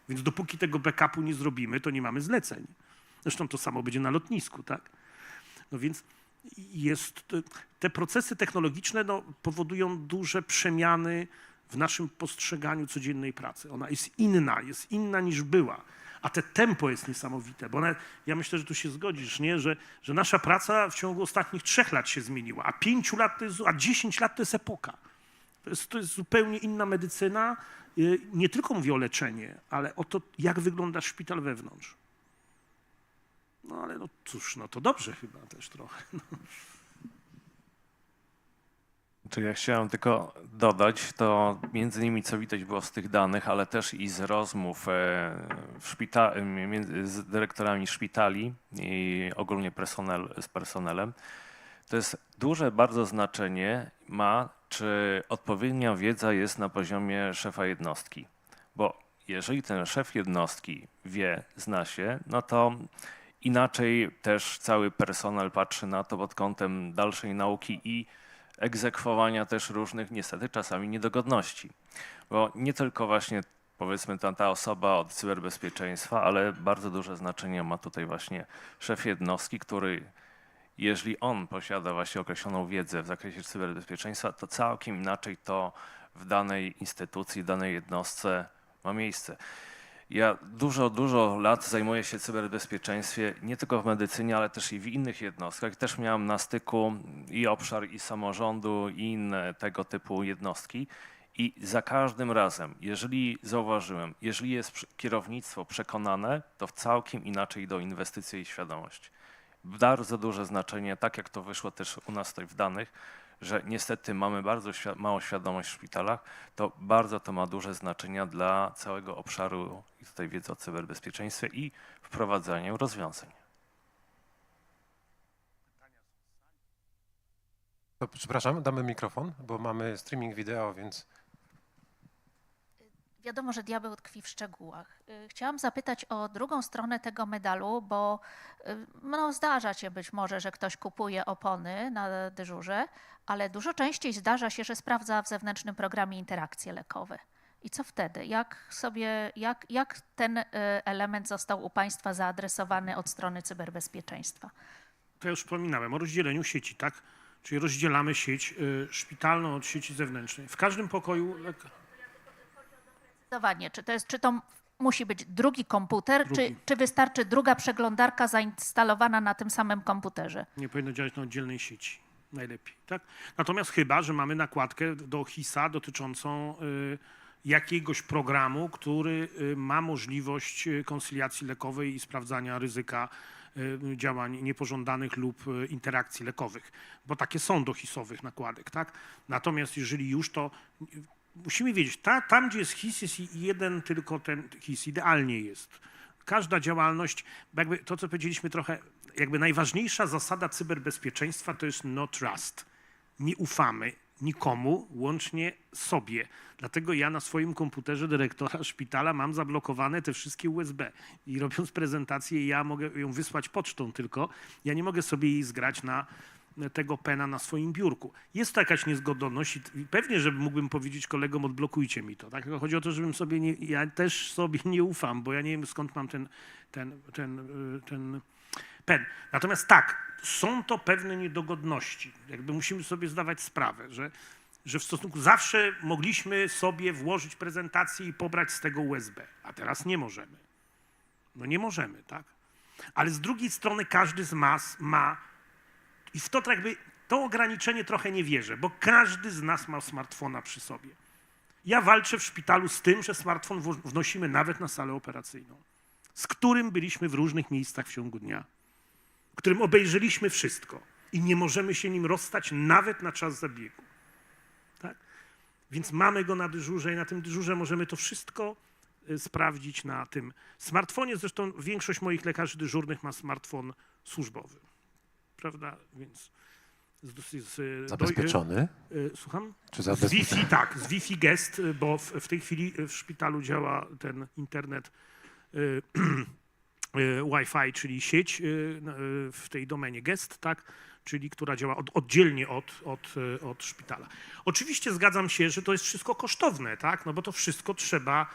Więc dopóki tego backupu nie zrobimy, to nie mamy zleceń. Zresztą to samo będzie na lotnisku, tak? No więc te procesy technologiczne powodują duże przemiany w naszym postrzeganiu codziennej pracy. Ona jest inna niż była. A te tempo jest niesamowite, bo ja myślę, że tu się zgodzisz, nie? Że nasza praca w ciągu ostatnich 3 lat się zmieniła, a 5 lat a 10 lat to jest epoka. To jest zupełnie inna medycyna. Nie tylko mówię o leczeniu, ale o to, jak wygląda szpital wewnątrz. No ale no cóż, no to dobrze chyba też trochę. No. Czy ja chciałem tylko dodać, to między innymi co widać było z tych danych, ale też i z rozmów z dyrektorami szpitali i ogólnie z personelem, to jest duże bardzo znaczenie ma, czy odpowiednia wiedza jest na poziomie szefa jednostki. Bo jeżeli ten szef jednostki wie, zna się, no to inaczej też cały personel patrzy na to pod kątem dalszej nauki i egzekwowania też różnych niestety czasami niedogodności. Bo nie tylko właśnie powiedzmy ta osoba od cyberbezpieczeństwa, ale bardzo duże znaczenie ma tutaj właśnie szef jednostki, który jeżeli on posiada właśnie określoną wiedzę w zakresie cyberbezpieczeństwa, to całkiem inaczej to w danej instytucji, danej jednostce ma miejsce. Ja dużo lat zajmuję się cyberbezpieczeństwem, nie tylko w medycynie, ale też i w innych jednostkach. Też miałem na styku i obszar i samorządu, i inne tego typu jednostki. I za każdym razem, jeżeli zauważyłem, jeżeli jest kierownictwo przekonane, to całkiem inaczej idą inwestycje i świadomość. Bardzo duże znaczenie, tak jak to wyszło też u nas tutaj w danych, że niestety mamy bardzo małą świadomość w szpitalach, to bardzo to ma duże znaczenie dla całego obszaru i tutaj wiedzy o cyberbezpieczeństwie i wprowadzaniu rozwiązań. To, przepraszam, damy mikrofon, bo mamy streaming wideo, więc... Wiadomo, że diabeł tkwi w szczegółach. Chciałam zapytać o drugą stronę tego medalu, bo no, zdarza się być może, że ktoś kupuje opony na dyżurze, ale dużo częściej zdarza się, że sprawdza w zewnętrznym programie interakcje lekowe. I co wtedy? Jak ten element został u Państwa zaadresowany od strony cyberbezpieczeństwa? To ja już wspominałem o rozdzieleniu sieci, tak? Czyli rozdzielamy sieć szpitalną od sieci zewnętrznej. W każdym pokoju... Czy to musi być drugi komputer, czy wystarczy druga przeglądarka zainstalowana na tym samym komputerze? Nie powinno działać na oddzielnej sieci, najlepiej, tak? Natomiast chyba, że mamy nakładkę do HIS-a dotyczącą jakiegoś programu, który ma możliwość konsyliacji lekowej i sprawdzania ryzyka działań niepożądanych lub interakcji lekowych, bo takie są do HIS-owych nakładek, tak? Natomiast jeżeli już to... Musimy wiedzieć, tam gdzie jest HIS, jest jeden tylko ten HIS, idealnie jest. Każda działalność, jakby to co powiedzieliśmy trochę, jakby najważniejsza zasada cyberbezpieczeństwa to jest no trust. Nie ufamy nikomu, łącznie sobie. Dlatego ja na swoim komputerze dyrektora szpitala mam zablokowane te wszystkie USB i robiąc prezentację ja mogę ją wysłać pocztą tylko, ja nie mogę sobie jej zgrać na tego pena na swoim biurku. Jest to jakaś niezgodność i pewnie, że mógłbym powiedzieć kolegom, odblokujcie mi to. Tak? Tylko chodzi o to, żebym sobie ja też sobie nie ufam, bo ja nie wiem skąd mam ten pen. Natomiast tak, są to pewne niedogodności. Jakby musimy sobie zdawać sprawę, że w stosunku zawsze mogliśmy sobie włożyć prezentację i pobrać z tego USB, a teraz nie możemy. No nie możemy, tak? Ale z drugiej strony każdy z nas ma i w to jakby to ograniczenie trochę nie wierzę, bo każdy z nas ma smartfona przy sobie. Ja walczę w szpitalu z tym, że smartfon wnosimy nawet na salę operacyjną, z którym byliśmy w różnych miejscach w ciągu dnia, którym obejrzeliśmy wszystko i nie możemy się nim rozstać nawet na czas zabiegu. Tak? Więc mamy go na dyżurze i na tym dyżurze możemy to wszystko sprawdzić na tym smartfonie. Zresztą większość moich lekarzy dyżurnych ma smartfon służbowy. Prawda? Więc zabezpieczony? Słucham? Czy z Wi-Fi, tak, z Wi-Fi Guest, bo w tej chwili w szpitalu działa ten internet Wi-Fi, czyli sieć w tej domenie Guest, tak, czyli która działa oddzielnie od szpitala. Oczywiście zgadzam się, że to jest wszystko kosztowne, tak, no bo to wszystko trzeba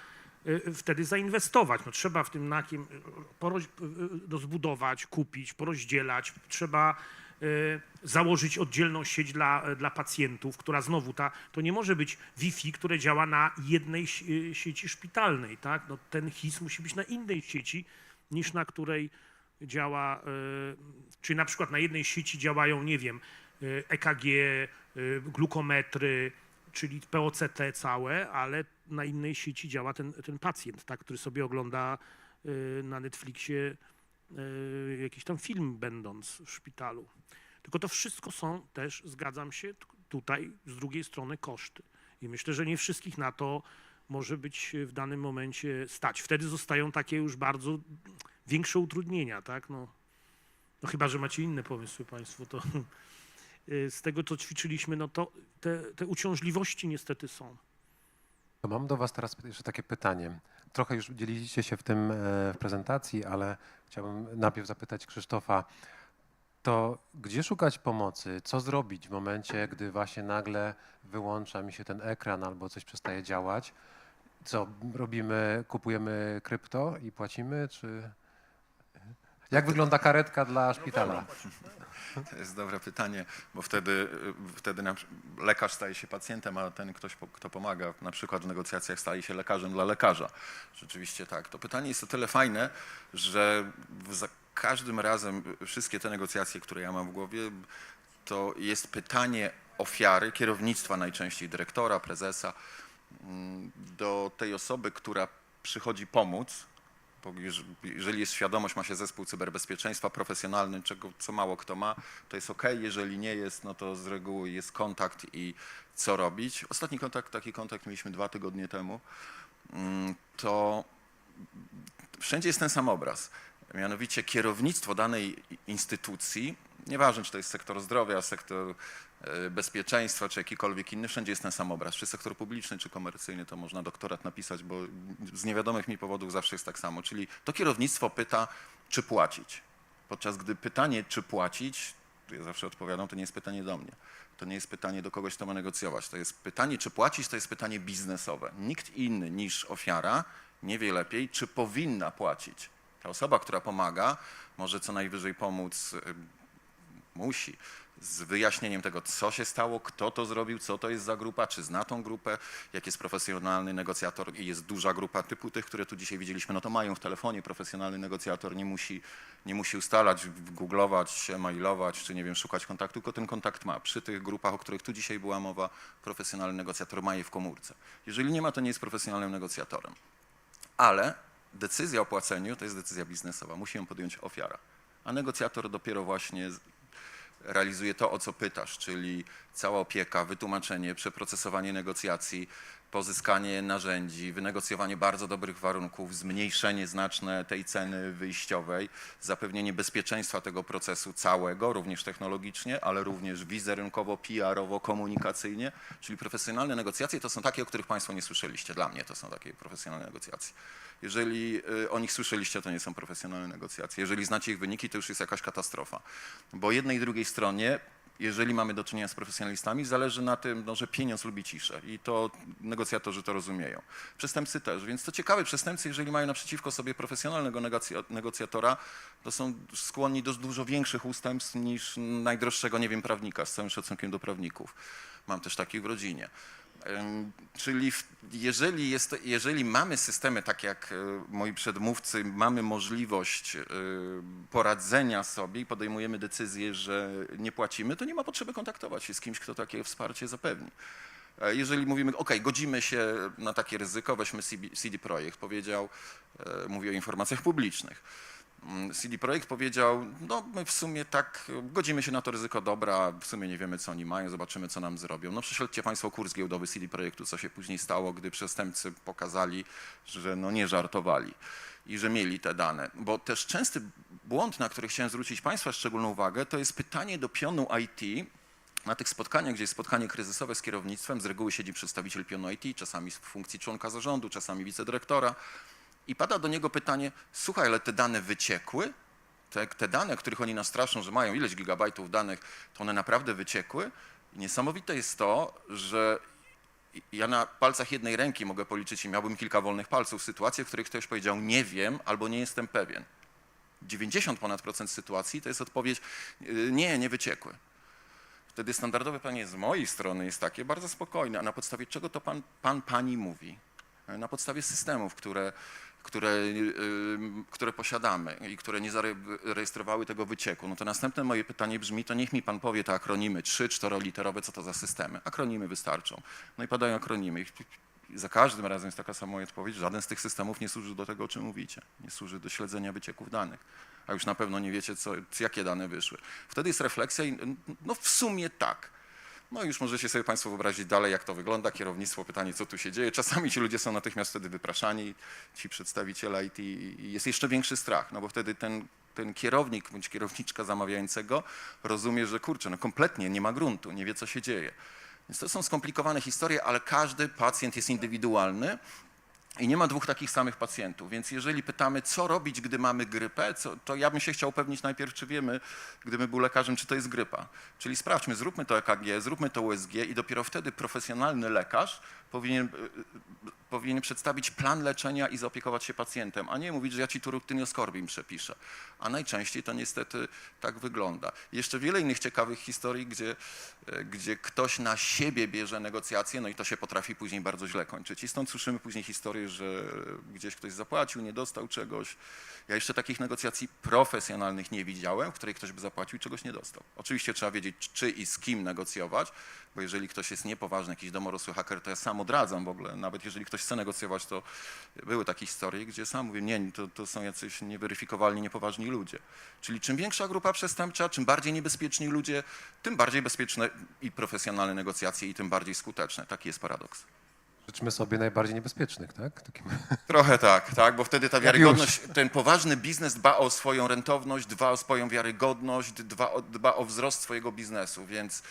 wtedy zainwestować. No, trzeba w tym NAK-iem zbudować, kupić, porozdzielać. Trzeba założyć oddzielną sieć dla pacjentów, która znowu to nie może być Wi-Fi, które działa na jednej sieci szpitalnej. Tak? No, ten HIS musi być na innej sieci niż na której działa, czyli na przykład na jednej sieci działają, nie wiem, EKG, glukometry, czyli POCT całe, ale na innej sieci działa ten pacjent, tak, który sobie ogląda na Netflixie jakiś tam film będąc w szpitalu. Tylko to wszystko są też, zgadzam się, tutaj z drugiej strony koszty. I myślę, że nie wszystkich na to może być w danym momencie stać. Wtedy zostają takie już bardzo większe utrudnienia, tak? No chyba, że macie inne pomysły państwo, to z tego, co ćwiczyliśmy, no to te uciążliwości niestety są. To mam do was teraz jeszcze takie pytanie. Trochę już dzieliliście się w tym w prezentacji, ale chciałbym najpierw zapytać Krzysztofa, to gdzie szukać pomocy? Co zrobić w momencie, gdy właśnie nagle wyłącza mi się ten ekran albo coś przestaje działać? Co robimy? Kupujemy krypto i płacimy, czy jak wygląda karetka dla szpitala? To jest dobre pytanie, bo wtedy lekarz staje się pacjentem, a ten ktoś, kto pomaga, na przykład w negocjacjach, staje się lekarzem dla lekarza. Rzeczywiście tak. To pytanie jest o tyle fajne, że za każdym razem wszystkie te negocjacje, które ja mam w głowie, to jest pytanie ofiary, kierownictwa najczęściej, dyrektora, prezesa, do tej osoby, która przychodzi pomóc. Bo jeżeli jest świadomość, ma się zespół cyberbezpieczeństwa profesjonalny, co mało kto ma, to jest ok. Jeżeli nie jest, no to z reguły jest kontakt i co robić. Ostatni taki kontakt mieliśmy 2 tygodnie temu. To wszędzie jest ten sam obraz. Mianowicie kierownictwo danej instytucji, nieważne czy to jest sektor zdrowia, sektor bezpieczeństwa, czy jakikolwiek inny, wszędzie jest ten sam obraz. Czy sektor publiczny, czy komercyjny, to można doktorat napisać, bo z niewiadomych mi powodów zawsze jest tak samo. Czyli to kierownictwo pyta, czy płacić. Podczas gdy pytanie, czy płacić, ja zawsze odpowiadam, to nie jest pytanie do mnie. To nie jest pytanie do kogoś, kto ma negocjować. To jest pytanie, czy płacić, to jest pytanie biznesowe. Nikt inny niż ofiara nie wie lepiej, czy powinna płacić. Ta osoba, która pomaga, może co najwyżej pomóc, musi, z wyjaśnieniem tego, co się stało, kto to zrobił, co to jest za grupa, czy zna tą grupę, jak jest profesjonalny negocjator i jest duża grupa typu tych, które tu dzisiaj widzieliśmy, no to mają w telefonie profesjonalny negocjator, nie musi ustalać, googlować, mailować, czy nie wiem, szukać kontaktu, tylko ten kontakt ma. Przy tych grupach, o których tu dzisiaj była mowa, profesjonalny negocjator ma je w komórce. Jeżeli nie ma, to nie jest profesjonalnym negocjatorem. Ale decyzja o płaceniu to jest decyzja biznesowa, musi ją podjąć ofiara, a negocjator dopiero właśnie realizuje to, o co pytasz, czyli cała opieka, wytłumaczenie, przeprocesowanie negocjacji, pozyskanie narzędzi, wynegocjowanie bardzo dobrych warunków, zmniejszenie znaczne tej ceny wyjściowej, zapewnienie bezpieczeństwa tego procesu całego, również technologicznie, ale również wizerunkowo, PR-owo, komunikacyjnie, czyli profesjonalne negocjacje to są takie, o których Państwo nie słyszeliście. Dla mnie to są takie profesjonalne negocjacje. Jeżeli o nich słyszeliście, to nie są profesjonalne negocjacje. Jeżeli znacie ich wyniki, to już jest jakaś katastrofa. Bo jednej i drugiej stronie, jeżeli mamy do czynienia z profesjonalistami, zależy na tym, no, że pieniądz lubi ciszę i to negocjatorzy to rozumieją. Przestępcy też, więc to ciekawe, przestępcy, jeżeli mają naprzeciwko sobie profesjonalnego negocjatora, to są skłonni do dużo większych ustępstw niż najdroższego, nie wiem, prawnika, z całym szacunkiem do prawników. Mam też takich w rodzinie. Czyli jeżeli mamy systemy, tak jak moi przedmówcy, mamy możliwość poradzenia sobie i podejmujemy decyzję, że nie płacimy, to nie ma potrzeby kontaktować się z kimś, kto takie wsparcie zapewni. Jeżeli mówimy, ok, godzimy się na takie ryzyko, weźmy CD Projekt, mówi o informacjach publicznych. CD Projekt powiedział, no my w sumie tak godzimy się na to ryzyko, dobra, w sumie nie wiemy, co oni mają, zobaczymy, co nam zrobią. No prześledźcie Państwo kurs giełdowy CD Projektu, co się później stało, gdy przestępcy pokazali, że no nie żartowali i że mieli te dane. Bo też częsty błąd, na który chciałem zwrócić Państwa szczególną uwagę, to jest pytanie do pionu IT. Na tych spotkaniach, gdzie jest spotkanie kryzysowe z kierownictwem, z reguły siedzi przedstawiciel pionu IT, czasami w funkcji członka zarządu, czasami wicedyrektora. I pada do niego pytanie, słuchaj, ale te dane wyciekły? Te dane, których oni nas straszą, że mają ileś gigabajtów danych, to one naprawdę wyciekły? I niesamowite jest to, że ja na palcach jednej ręki mogę policzyć i miałbym kilka wolnych palców, sytuacje, w których ktoś powiedział nie wiem albo nie jestem pewien. 90% sytuacji to jest odpowiedź nie wyciekły. Wtedy standardowe pytanie z mojej strony jest takie bardzo spokojne, a na podstawie czego to pani mówi? Na podstawie systemów, które posiadamy i które nie zarejestrowały tego wycieku. No to następne moje pytanie brzmi, to niech mi pan powie te akronimy 3-4-literowe, co to za systemy. Akronimy wystarczą. No i padają akronimy. I za każdym razem jest taka sama odpowiedź, żaden z tych systemów nie służy do tego, o czym mówicie. Nie służy do śledzenia wycieków danych. A już na pewno nie wiecie, jakie dane wyszły. Wtedy jest refleksja i no w sumie tak. No i już możecie sobie Państwo wyobrazić dalej, jak to wygląda, kierownictwo, pytanie, co tu się dzieje. Czasami ci ludzie są natychmiast wtedy wypraszani, ci przedstawiciele IT, i jest jeszcze większy strach, no bo wtedy ten kierownik bądź kierowniczka zamawiającego rozumie, że kurczę, no kompletnie nie ma gruntu, nie wie, co się dzieje. Więc to są skomplikowane historie, ale każdy pacjent jest indywidualny i nie ma dwóch takich samych pacjentów. Więc jeżeli pytamy, co robić, gdy mamy grypę, to ja bym się chciał upewnić najpierw, czy wiemy, gdybym był lekarzem, czy to jest grypa. Czyli sprawdźmy, zróbmy to EKG, zróbmy to USG i dopiero wtedy profesjonalny lekarz powinien przedstawić plan leczenia i zaopiekować się pacjentem, a nie mówić, że ja ci tu rutynioskorbin przepiszę. A najczęściej to niestety tak wygląda. Jeszcze wiele innych ciekawych historii, gdzie ktoś na siebie bierze negocjacje, no i to się potrafi później bardzo źle kończyć. I stąd słyszymy później historię, że gdzieś ktoś zapłacił, nie dostał czegoś. Ja jeszcze takich negocjacji profesjonalnych nie widziałem, w której ktoś by zapłacił i czegoś nie dostał. Oczywiście trzeba wiedzieć, czy i z kim negocjować, bo jeżeli ktoś jest niepoważny, jakiś domorosły haker, to ja sam odradzam w ogóle. Nawet jeżeli ktoś chce negocjować, to były takie historie, gdzie sam mówię, nie, to są jacyś nieweryfikowalni, niepoważni ludzie. Czyli czym większa grupa przestępcza, czym bardziej niebezpieczni ludzie, tym bardziej bezpieczne i profesjonalne negocjacje i tym bardziej skuteczne. Taki jest paradoks. Życzmy sobie najbardziej niebezpiecznych, tak? Trochę tak, bo wtedy ta wiarygodność, ten poważny biznes dba o swoją rentowność, dba o swoją wiarygodność, dba o wzrost swojego biznesu, więc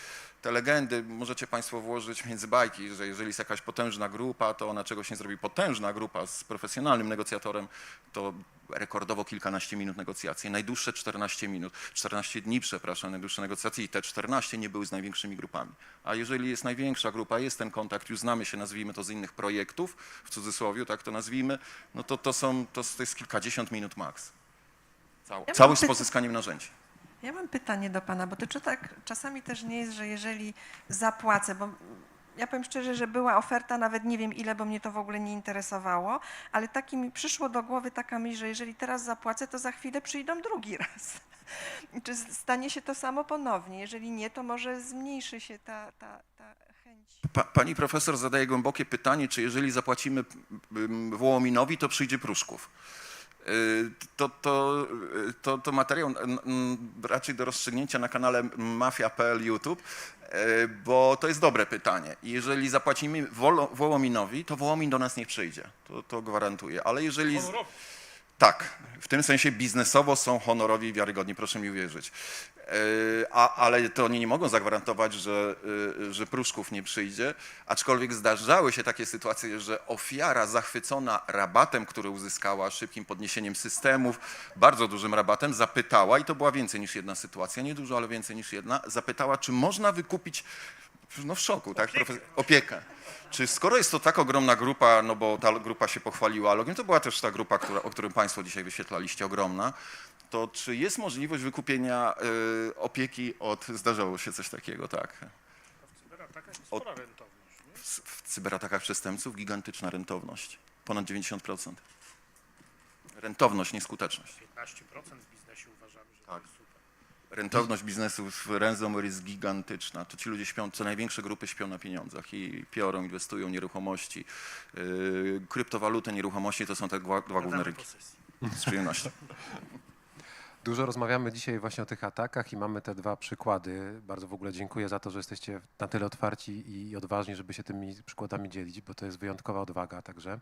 te legendy możecie Państwo włożyć między bajki, że jeżeli jest jakaś potężna grupa, to ona czegoś nie zrobi. Potężna grupa z profesjonalnym negocjatorem to rekordowo kilkanaście minut negocjacji. Najdłuższe 14 minut, 14 dni, przepraszam, najdłuższe negocjacje i te 14 nie były z największymi grupami. A jeżeli jest największa grupa, jest ten kontakt, już znamy się, nazwijmy to z innych projektów, w cudzysłowie, tak to nazwijmy, no to jest kilkadziesiąt minut maks. Całość z pozyskaniem narzędzi. Ja mam pytanie do Pana, bo to tak czasami też nie jest, że jeżeli zapłacę, bo ja powiem szczerze, że była oferta, nawet nie wiem ile, bo mnie to w ogóle nie interesowało, ale taki mi przyszło do głowy taka myśl, że jeżeli teraz zapłacę, to za chwilę przyjdą drugi raz. Czy stanie się to samo ponownie? Jeżeli nie, to może zmniejszy się ta chęć. Pani profesor zadaje głębokie pytanie, czy jeżeli zapłacimy Wołominowi, to przyjdzie Pruszków. To materiał raczej do rozstrzygnięcia na kanale mafia.pl YouTube, bo to jest dobre pytanie. Jeżeli zapłacimy Wołominowi, to Wołomin do nas nie przyjdzie, to gwarantuję. Ale jeżeli... Tak, w tym sensie biznesowo są honorowi i wiarygodni, proszę mi uwierzyć. Ale to oni nie mogą zagwarantować, że Pruszków nie przyjdzie, aczkolwiek zdarzały się takie sytuacje, że ofiara zachwycona rabatem, który uzyskała, szybkim podniesieniem systemów, bardzo dużym rabatem, zapytała, i to była więcej niż jedna sytuacja, nie dużo, ale więcej niż jedna, zapytała, czy można wykupić, no w szoku, tak, opiekę. Czy skoro jest to tak ogromna grupa, no bo ta grupa się pochwaliła logiem, to była też ta grupa, o którym Państwo dzisiaj wyświetlaliście, ogromna, to czy jest możliwość wykupienia opieki zdarzało się coś takiego, tak? W cyberatakach jest spora rentowność, nie? W cyberatakach przestępców gigantyczna rentowność, ponad 90%. Rentowność, nie skuteczność. 15% w biznesie uważamy, że tak. To jest super. Rentowność biznesu w ransomware jest gigantyczna. To ci ludzie śpią, co największe grupy śpią na pieniądzach i piorą, inwestują nieruchomości. Kryptowaluty, nieruchomości to są te dwa główne rynki. Z przyjemnością. Dużo rozmawiamy dzisiaj właśnie o tych atakach i mamy te dwa przykłady. Bardzo w ogóle dziękuję za to, że jesteście na tyle otwarci i odważni, żeby się tymi przykładami dzielić, bo to jest wyjątkowa odwaga także.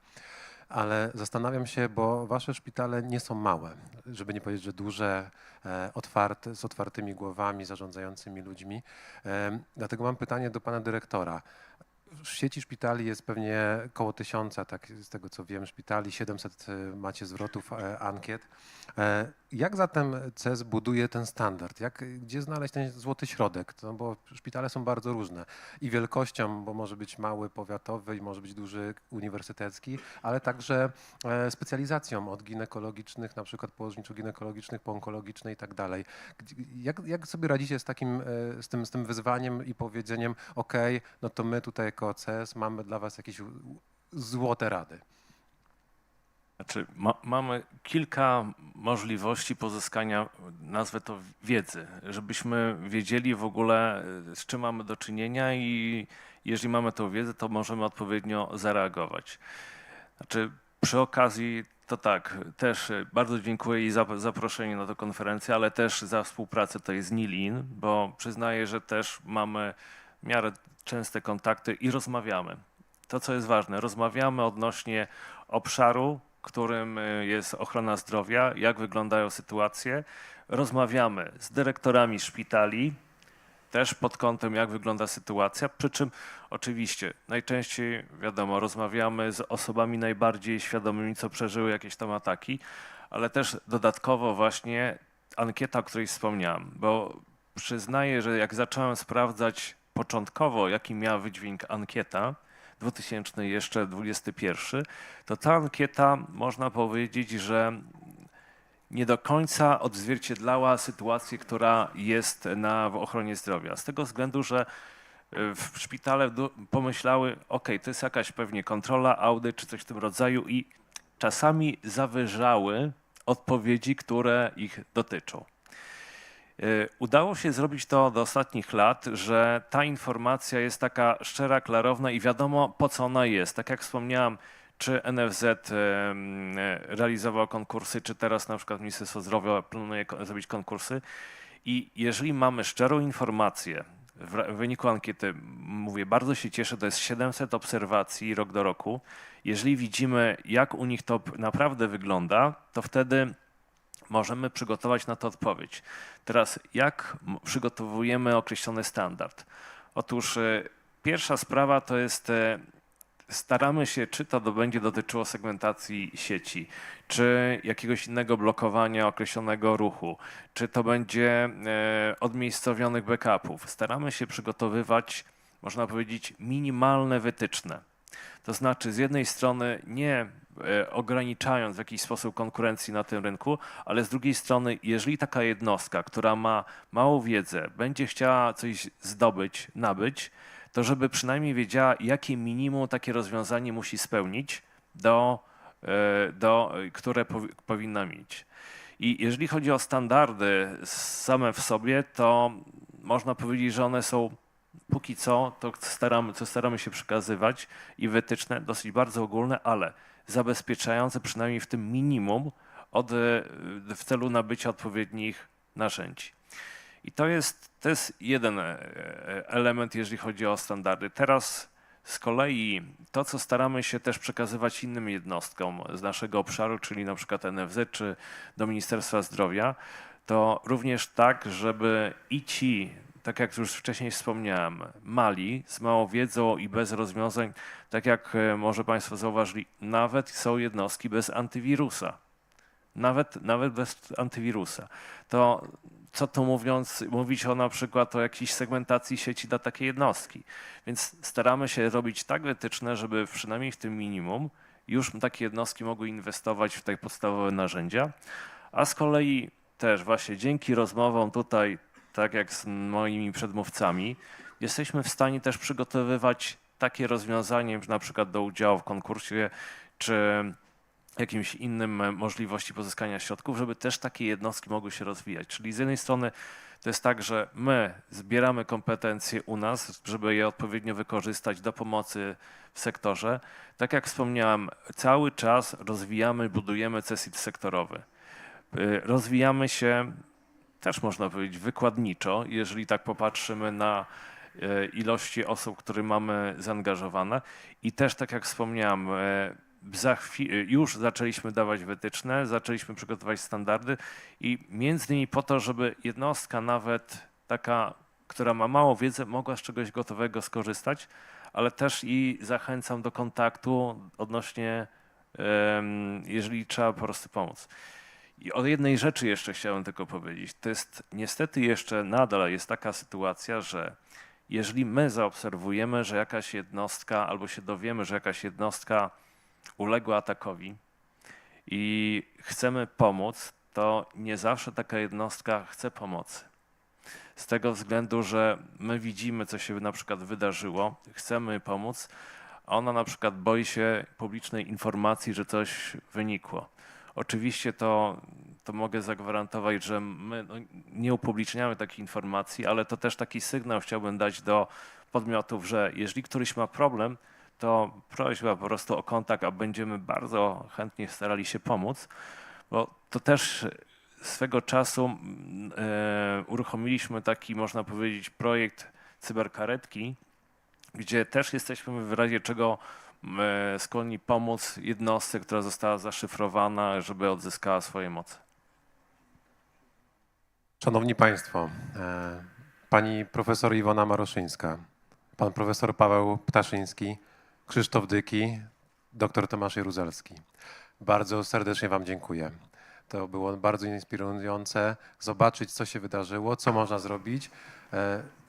Ale zastanawiam się, bo wasze szpitale nie są małe, żeby nie powiedzieć, że duże, otwarte, z otwartymi głowami, zarządzającymi ludźmi. Dlatego mam pytanie do pana dyrektora. W sieci szpitali jest pewnie koło 1000, tak z tego co wiem, szpitali, 700 macie zwrotów ankiet. Jak zatem CES buduje ten standard? Gdzie znaleźć ten złoty środek? No bo szpitale są bardzo różne i wielkością, bo może być mały powiatowy i może być duży uniwersytecki, ale także specjalizacją od ginekologicznych, na przykład położniczo-ginekologicznych, po onkologiczne i tak dalej. Jak sobie radzicie z tym wyzwaniem i powiedzeniem, ok, no to my tutaj jako CES mamy dla was jakieś złote rady? Znaczy, mamy kilka możliwości pozyskania, nazwę to, wiedzy, żebyśmy wiedzieli w ogóle, z czym mamy do czynienia i jeżeli mamy tę wiedzę, to możemy odpowiednio zareagować. Znaczy, przy okazji to tak, też bardzo dziękuję i za zaproszenie na tę konferencję, ale też za współpracę tutaj z NILIN, bo przyznaję, że też mamy w miarę częste kontakty i rozmawiamy. To, co jest ważne, rozmawiamy odnośnie obszaru, którym jest ochrona zdrowia, jak wyglądają sytuacje. Rozmawiamy z dyrektorami szpitali, też pod kątem, jak wygląda sytuacja, przy czym oczywiście najczęściej, wiadomo, rozmawiamy z osobami najbardziej świadomymi, co przeżyły jakieś tam ataki, ale też dodatkowo właśnie ankieta, o której wspomniałem, bo przyznaję, że jak zacząłem sprawdzać początkowo, jaki miała wydźwięk ankieta, 2021, to ta ankieta, można powiedzieć, że nie do końca odzwierciedlała sytuację, która jest w ochronie zdrowia. Z tego względu, że w szpitale pomyślały, ok, to jest jakaś pewnie kontrola, audyt czy coś w tym rodzaju i czasami zawyżały odpowiedzi, które ich dotyczą. Udało się zrobić to do ostatnich lat, że ta informacja jest taka szczera, klarowna i wiadomo, po co ona jest. Tak jak wspomniałem, czy NFZ realizował konkursy, czy teraz na przykład Ministerstwo Zdrowia planuje zrobić konkursy. I jeżeli mamy szczerą informację, w wyniku ankiety, mówię, bardzo się cieszę, to jest 700 obserwacji rok do roku. Jeżeli widzimy, jak u nich to naprawdę wygląda, to wtedy możemy przygotować na to odpowiedź. Teraz, jak przygotowujemy określony standard? Otóż pierwsza sprawa to jest, staramy się, czy to będzie dotyczyło segmentacji sieci, czy jakiegoś innego blokowania określonego ruchu, czy to będzie odmiejscowionych backupów. Staramy się przygotowywać, można powiedzieć, minimalne wytyczne. To znaczy z jednej strony nie ograniczając w jakiś sposób konkurencji na tym rynku, ale z drugiej strony, jeżeli taka jednostka, która ma małą wiedzę, będzie chciała coś zdobyć, nabyć, to żeby przynajmniej wiedziała, jakie minimum takie rozwiązanie musi spełnić, które powinna mieć. I jeżeli chodzi o standardy same w sobie, to można powiedzieć, że one są póki co, to staramy się przekazywać i wytyczne dosyć bardzo ogólne, ale zabezpieczające przynajmniej w tym minimum w celu nabycia odpowiednich narzędzi. I to jest jeden element, jeżeli chodzi o standardy. Teraz z kolei to, co staramy się też przekazywać innym jednostkom z naszego obszaru, czyli na przykład NFZ czy do Ministerstwa Zdrowia, to również tak, żeby i ci, tak jak już wcześniej wspomniałem, mali, z małą wiedzą i bez rozwiązań, tak jak może Państwo zauważyli, nawet są jednostki bez antywirusa. Nawet bez antywirusa. To co tu mówić na przykład o jakiejś segmentacji sieci dla takiej jednostki. Więc staramy się robić tak wytyczne, żeby przynajmniej w tym minimum już takie jednostki mogły inwestować w te podstawowe narzędzia, a z kolei też właśnie dzięki rozmowom tutaj, tak jak z moimi przedmówcami, jesteśmy w stanie też przygotowywać takie rozwiązanie, na przykład do udziału w konkursie, czy jakimś innym możliwości pozyskania środków, żeby też takie jednostki mogły się rozwijać. Czyli z jednej strony to jest tak, że my zbieramy kompetencje u nas, żeby je odpowiednio wykorzystać do pomocy w sektorze. Tak jak wspomniałem, cały czas rozwijamy, budujemy CSIRT sektorowy. Rozwijamy się też można powiedzieć wykładniczo, jeżeli tak popatrzymy na ilości osób, które mamy zaangażowane i też tak jak wspomniałem, już zaczęliśmy dawać wytyczne, zaczęliśmy przygotować standardy i między innymi po to, żeby jednostka nawet taka, która ma mało wiedzy, mogła z czegoś gotowego skorzystać, ale też i zachęcam do kontaktu odnośnie, jeżeli trzeba po prostu pomóc. I o jednej rzeczy jeszcze chciałem tylko powiedzieć. To jest niestety jeszcze nadal jest taka sytuacja, że jeżeli my zaobserwujemy, że jakaś jednostka albo się dowiemy, że jakaś jednostka uległa atakowi i chcemy pomóc, to nie zawsze taka jednostka chce pomocy. Z tego względu, że my widzimy, co się na przykład wydarzyło, chcemy pomóc, a ona na przykład boi się publicznej informacji, że coś wynikło. Oczywiście to mogę zagwarantować, że my nie upubliczniamy takich informacji, ale to też taki sygnał chciałbym dać do podmiotów, że jeżeli któryś ma problem, to prośba po prostu o kontakt, a będziemy bardzo chętnie starali się pomóc, bo to też swego czasu uruchomiliśmy taki, można powiedzieć, projekt cyberkaretki, gdzie też jesteśmy w razie czego skłonni pomóc jednostce, która została zaszyfrowana, żeby odzyskała swoje moce. Szanowni Państwo, pani profesor Iwona Maroszyńska, pan profesor Paweł Ptaszyński, Krzysztof Dyki, dr Tomasz Jaruzelski. Bardzo serdecznie Wam dziękuję. To było bardzo inspirujące zobaczyć, co się wydarzyło, co można zrobić,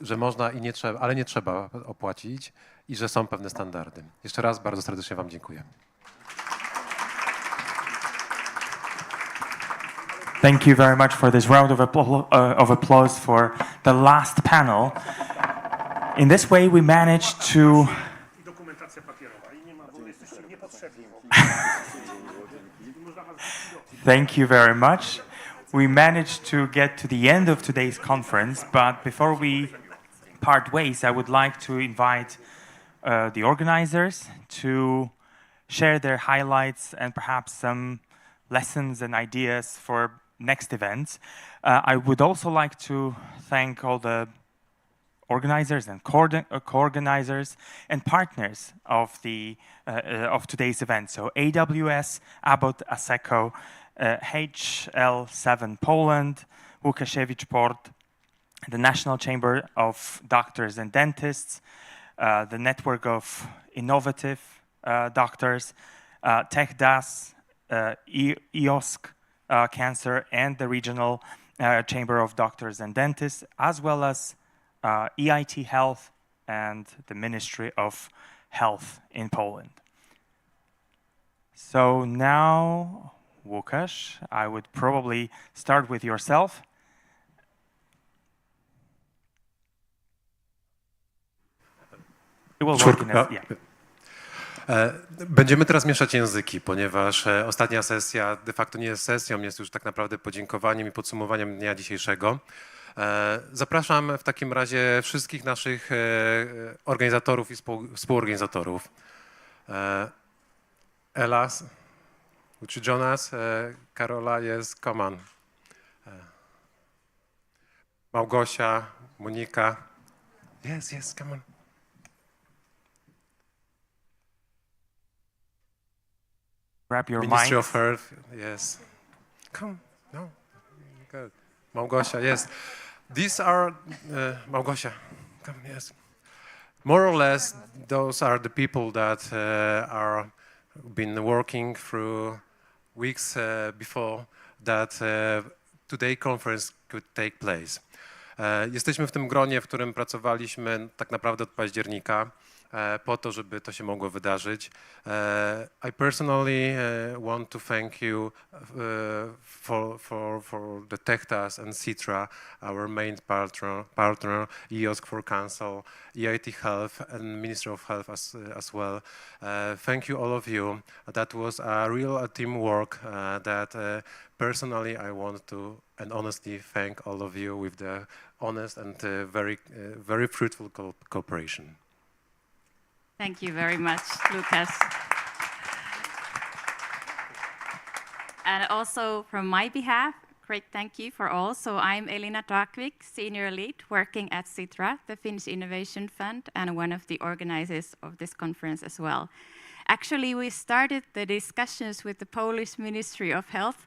że można i nie trzeba, ale nie trzeba opłacić i że są pewne standardy. Jeszcze raz bardzo serdecznie Wam dziękuję. Thank you very much for this round of applause for the last panel. In this way we managed to Thank you very much. We managed to get to the end of today's conference, but before we part ways, I would like to invite the organizers to share their highlights and perhaps some lessons and ideas for next events. I would also like to thank all the organizers and co-organizers and partners of today's event. So AWS, Abbott, Asseco, HL7 Poland, Łukasiewicz Port, the National Chamber of Doctors and Dentists, the Network of Innovative Doctors, TechDAS, EOSC Cancer, and the Regional Chamber of Doctors and Dentists, as well as EIT Health and the Ministry of Health in Poland. So now, Łukasz, I would probably start with yourself. It will work in a, yeah. Będziemy teraz mieszać języki, ponieważ ostatnia sesja de facto nie jest sesją, jest już tak naprawdę podziękowaniem i podsumowaniem dnia dzisiejszego. Zapraszam w takim razie wszystkich naszych organizatorów i współorganizatorów. Ela, czy Jonas, Karola jest, come on. Małgosia, Monika. Yes, come on. Grab your Ministry mics. of Health, yes. Come, no, good. Małgosia, yes. These are, Małgosia, come, yes. More or less, those are the people that are been working through weeks before that today conference could take place. Jesteśmy w tym gronie, w którym pracowaliśmy tak naprawdę od października po to, żeby to się mogło wydarzyć. I personally want to thank you for the TechDAS and Citra, our main partner, EOSC for Council, EIT Health and Ministry of Health as well. Thank you all of you. That was a real teamwork that personally I want to and honestly thank all of you with the honest and very fruitful cooperation. Thank you very much, Lucas. And also from my behalf, great thank you for all. So I'm Elina Drakvik, Senior Lead working at Citra, the Finnish Innovation Fund, and one of the organizers of this conference as well. Actually, we started the discussions with the Polish Ministry of Health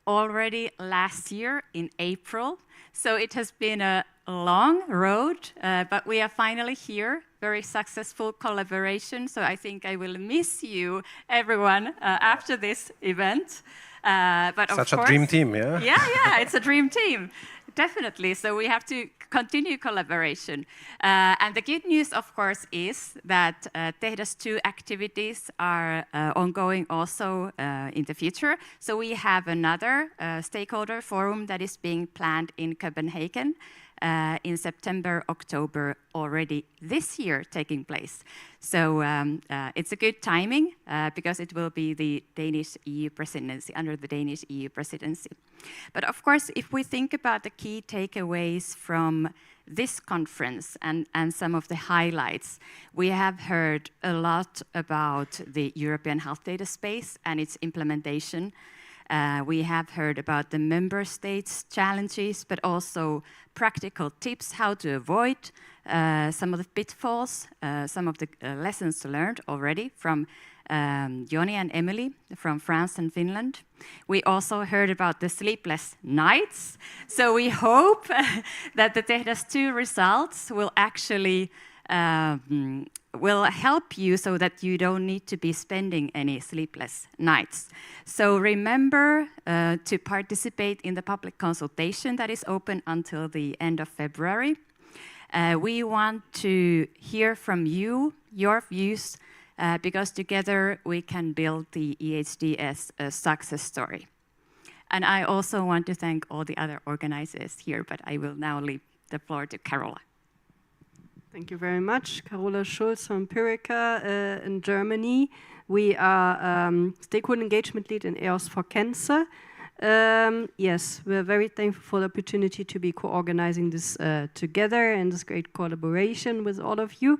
already last year in April. So it has been a long road, but we are finally here. Very successful collaboration. So I think I will miss you, everyone, after this event. But of Such course, a dream team, yeah? Yeah, it's a dream team. Definitely. So we have to continue collaboration. And the good news, of course, is that TechDAS 2 activities are ongoing also in the future. So we have another stakeholder forum that is being planned in Copenhagen in September, October already this year taking place. So it's a good timing because it will be the Danish EU presidency, under the Danish EU presidency. But of course, if we think about the key takeaways from this conference and some of the highlights, we have heard a lot about the European health data space and its implementation. We have heard about the member states' challenges, but also practical tips how to avoid some of the pitfalls, some of the lessons learned already from Joni and Emily from France and Finland. We also heard about the sleepless nights. So we hope that the TEHDAS 2 results will actually will help you so that you don't need to be spending any sleepless nights. So remember to participate in the public consultation that is open until the end of February. We want to hear from you, your views, because together we can build the EHDS success story. And I also want to thank all the other organizers here, but I will now leave the floor to Carola. Thank you very much. Carola Schulz from Empirica in Germany. We are stakeholder engagement lead in EOS for Cancer. Yes, we're very thankful for the opportunity to be co-organizing this together and this great collaboration with all of you.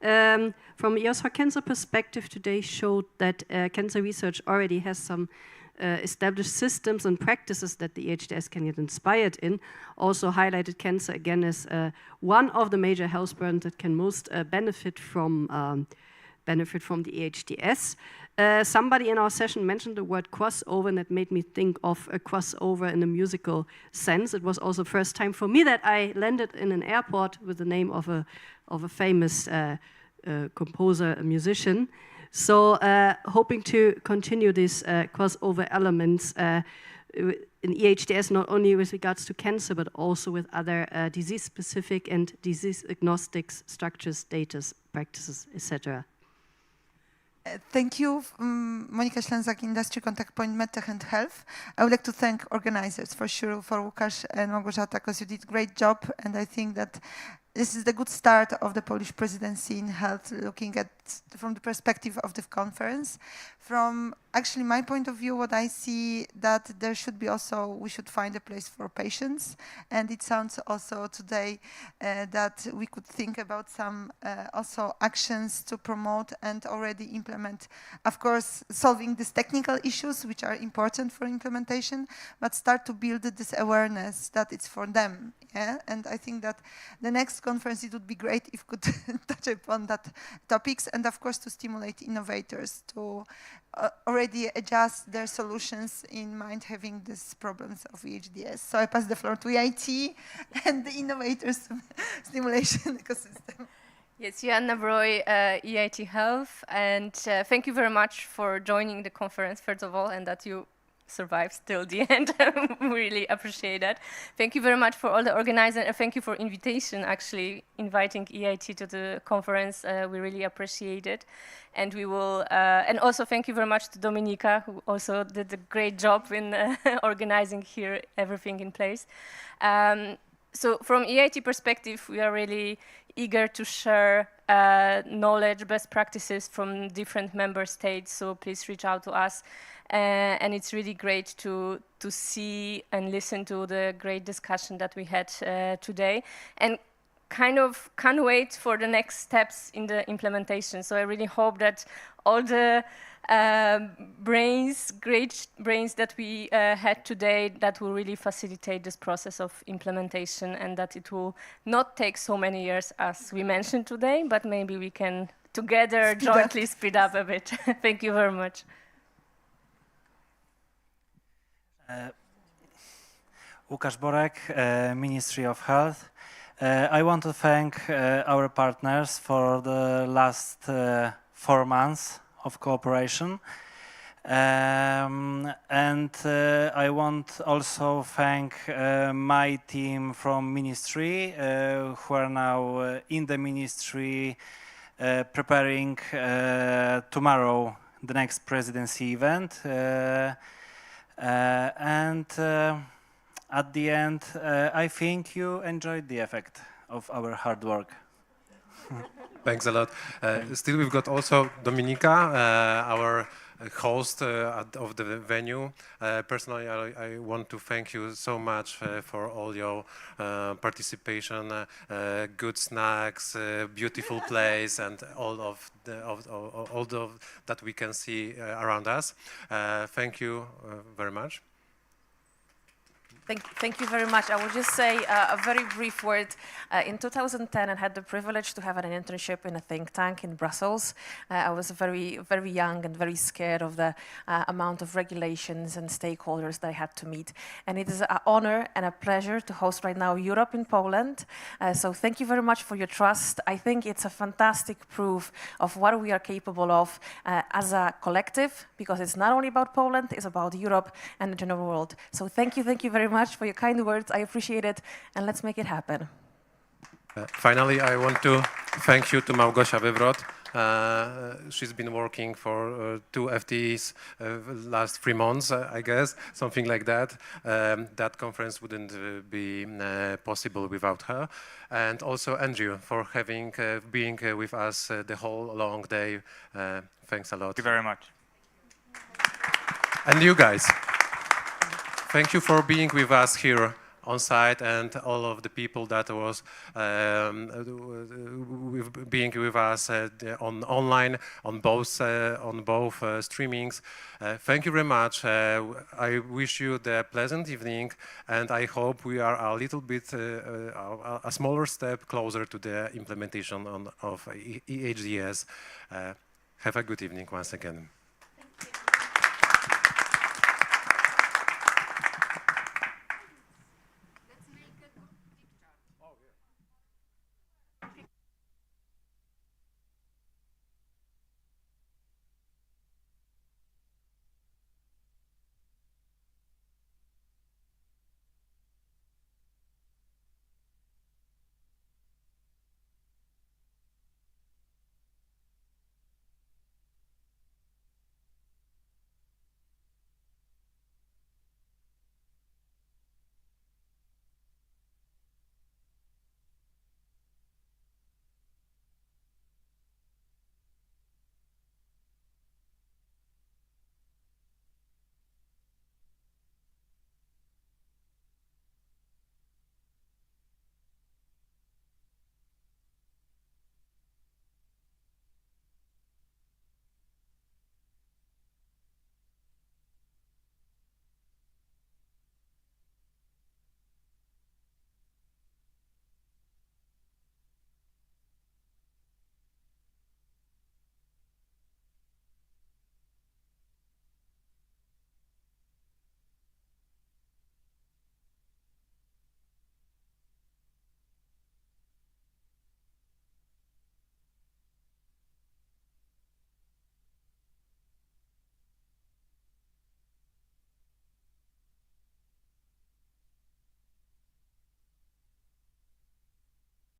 From EOS for Cancer perspective, today showed that cancer research already has some established systems and practices that the EHDS can get inspired in. Also highlighted cancer again as one of the major health burdens that can most benefit from the EHDS. Somebody in our session mentioned the word crossover, and that made me think of a crossover in a musical sense. It was also the first time for me that I landed in an airport with the name of a famous composer, a musician. So hoping to continue these crossover elements in EHDS, not only with regards to cancer, but also with other disease-specific and disease-agnostic structures, data, practices, etc. Thank you, Monika Ślęzak, Industry Contact Point, MedTech and Health. I would like to thank organizers for sure, for Łukasz and Małgorzata, because you did a great job, and I think that this is the good start of the Polish presidency in health, looking at from the perspective of the conference. From actually my point of view, what I see that there should be also, we should find a place for patients. And it sounds also today that we could think about some also actions to promote and already implement, of course, solving these technical issues, which are important for implementation, but start to build this awareness that it's for them. Yeah? And I think that the next conference, it would be great if we could touch upon that topics, and of course to stimulate innovators to already adjust their solutions in mind having these problems of EHDS. So I pass the floor to EIT and the innovators stimulation ecosystem. Yes, Joanna Broy, EIT Health, and thank you very much for joining the conference, first of all, and that you survived till the end. We really appreciate that. Thank you very much for all the organizers, and thank you for invitation, actually, inviting EIT to the conference. We really appreciate it. And we will, and also thank you very much to Dominika, who also did a great job in organizing here everything in place. So from EIT perspective, we are really eager to share knowledge, best practices from different member states, so please reach out to us. And it's really great to see and listen to the great discussion that we had today, and kind of can't wait for the next steps in the implementation. So I really hope that all the great brains that we had today, that will really facilitate this process of implementation, and that it will not take so many years as we mentioned today, but maybe we can together jointly speed up a bit. Thank you very much. Łukasz Borek, Ministry of Health. I want to thank our partners for the last 4 months of cooperation. And I want also thank my team from Ministry, who are now in the Ministry preparing tomorrow the next presidency event. At the end, I think you enjoyed the effect of our hard work. Thanks a lot. Still, we've got also Dominika, our host of the venue. Personally, I want to thank you so much for all your participation, good snacks, beautiful place, and all of that we can see around us. Thank you very much. Thank you very much. I will just say a very brief word. In 2010, I had the privilege to have an internship in a think tank in Brussels. I was very, very young and very scared of the amount of regulations and stakeholders that I had to meet. And it is an honor and a pleasure to host right now Europe in Poland. So thank you very much for your trust. I think it's a fantastic proof of what we are capable of as a collective, because it's not only about Poland, it's about Europe and the general world. So thank you very much for your kind words. I appreciate it, and let's make it happen. Finally, I want to thank you to Małgosia Wywrot. She's been working for 2 FTEs last 3 months, I guess, something like that. That conference wouldn't be possible without her. And also Andrew for being with us the whole long day. Thanks a lot. Thank you very much. And you guys. Thank you for being with us here on site, and all of the people that was being with us online on both streamings. Thank you very much. I wish you the pleasant evening, and I hope we are a little bit a smaller step closer to the implementation of EHDS. Have a good evening once again.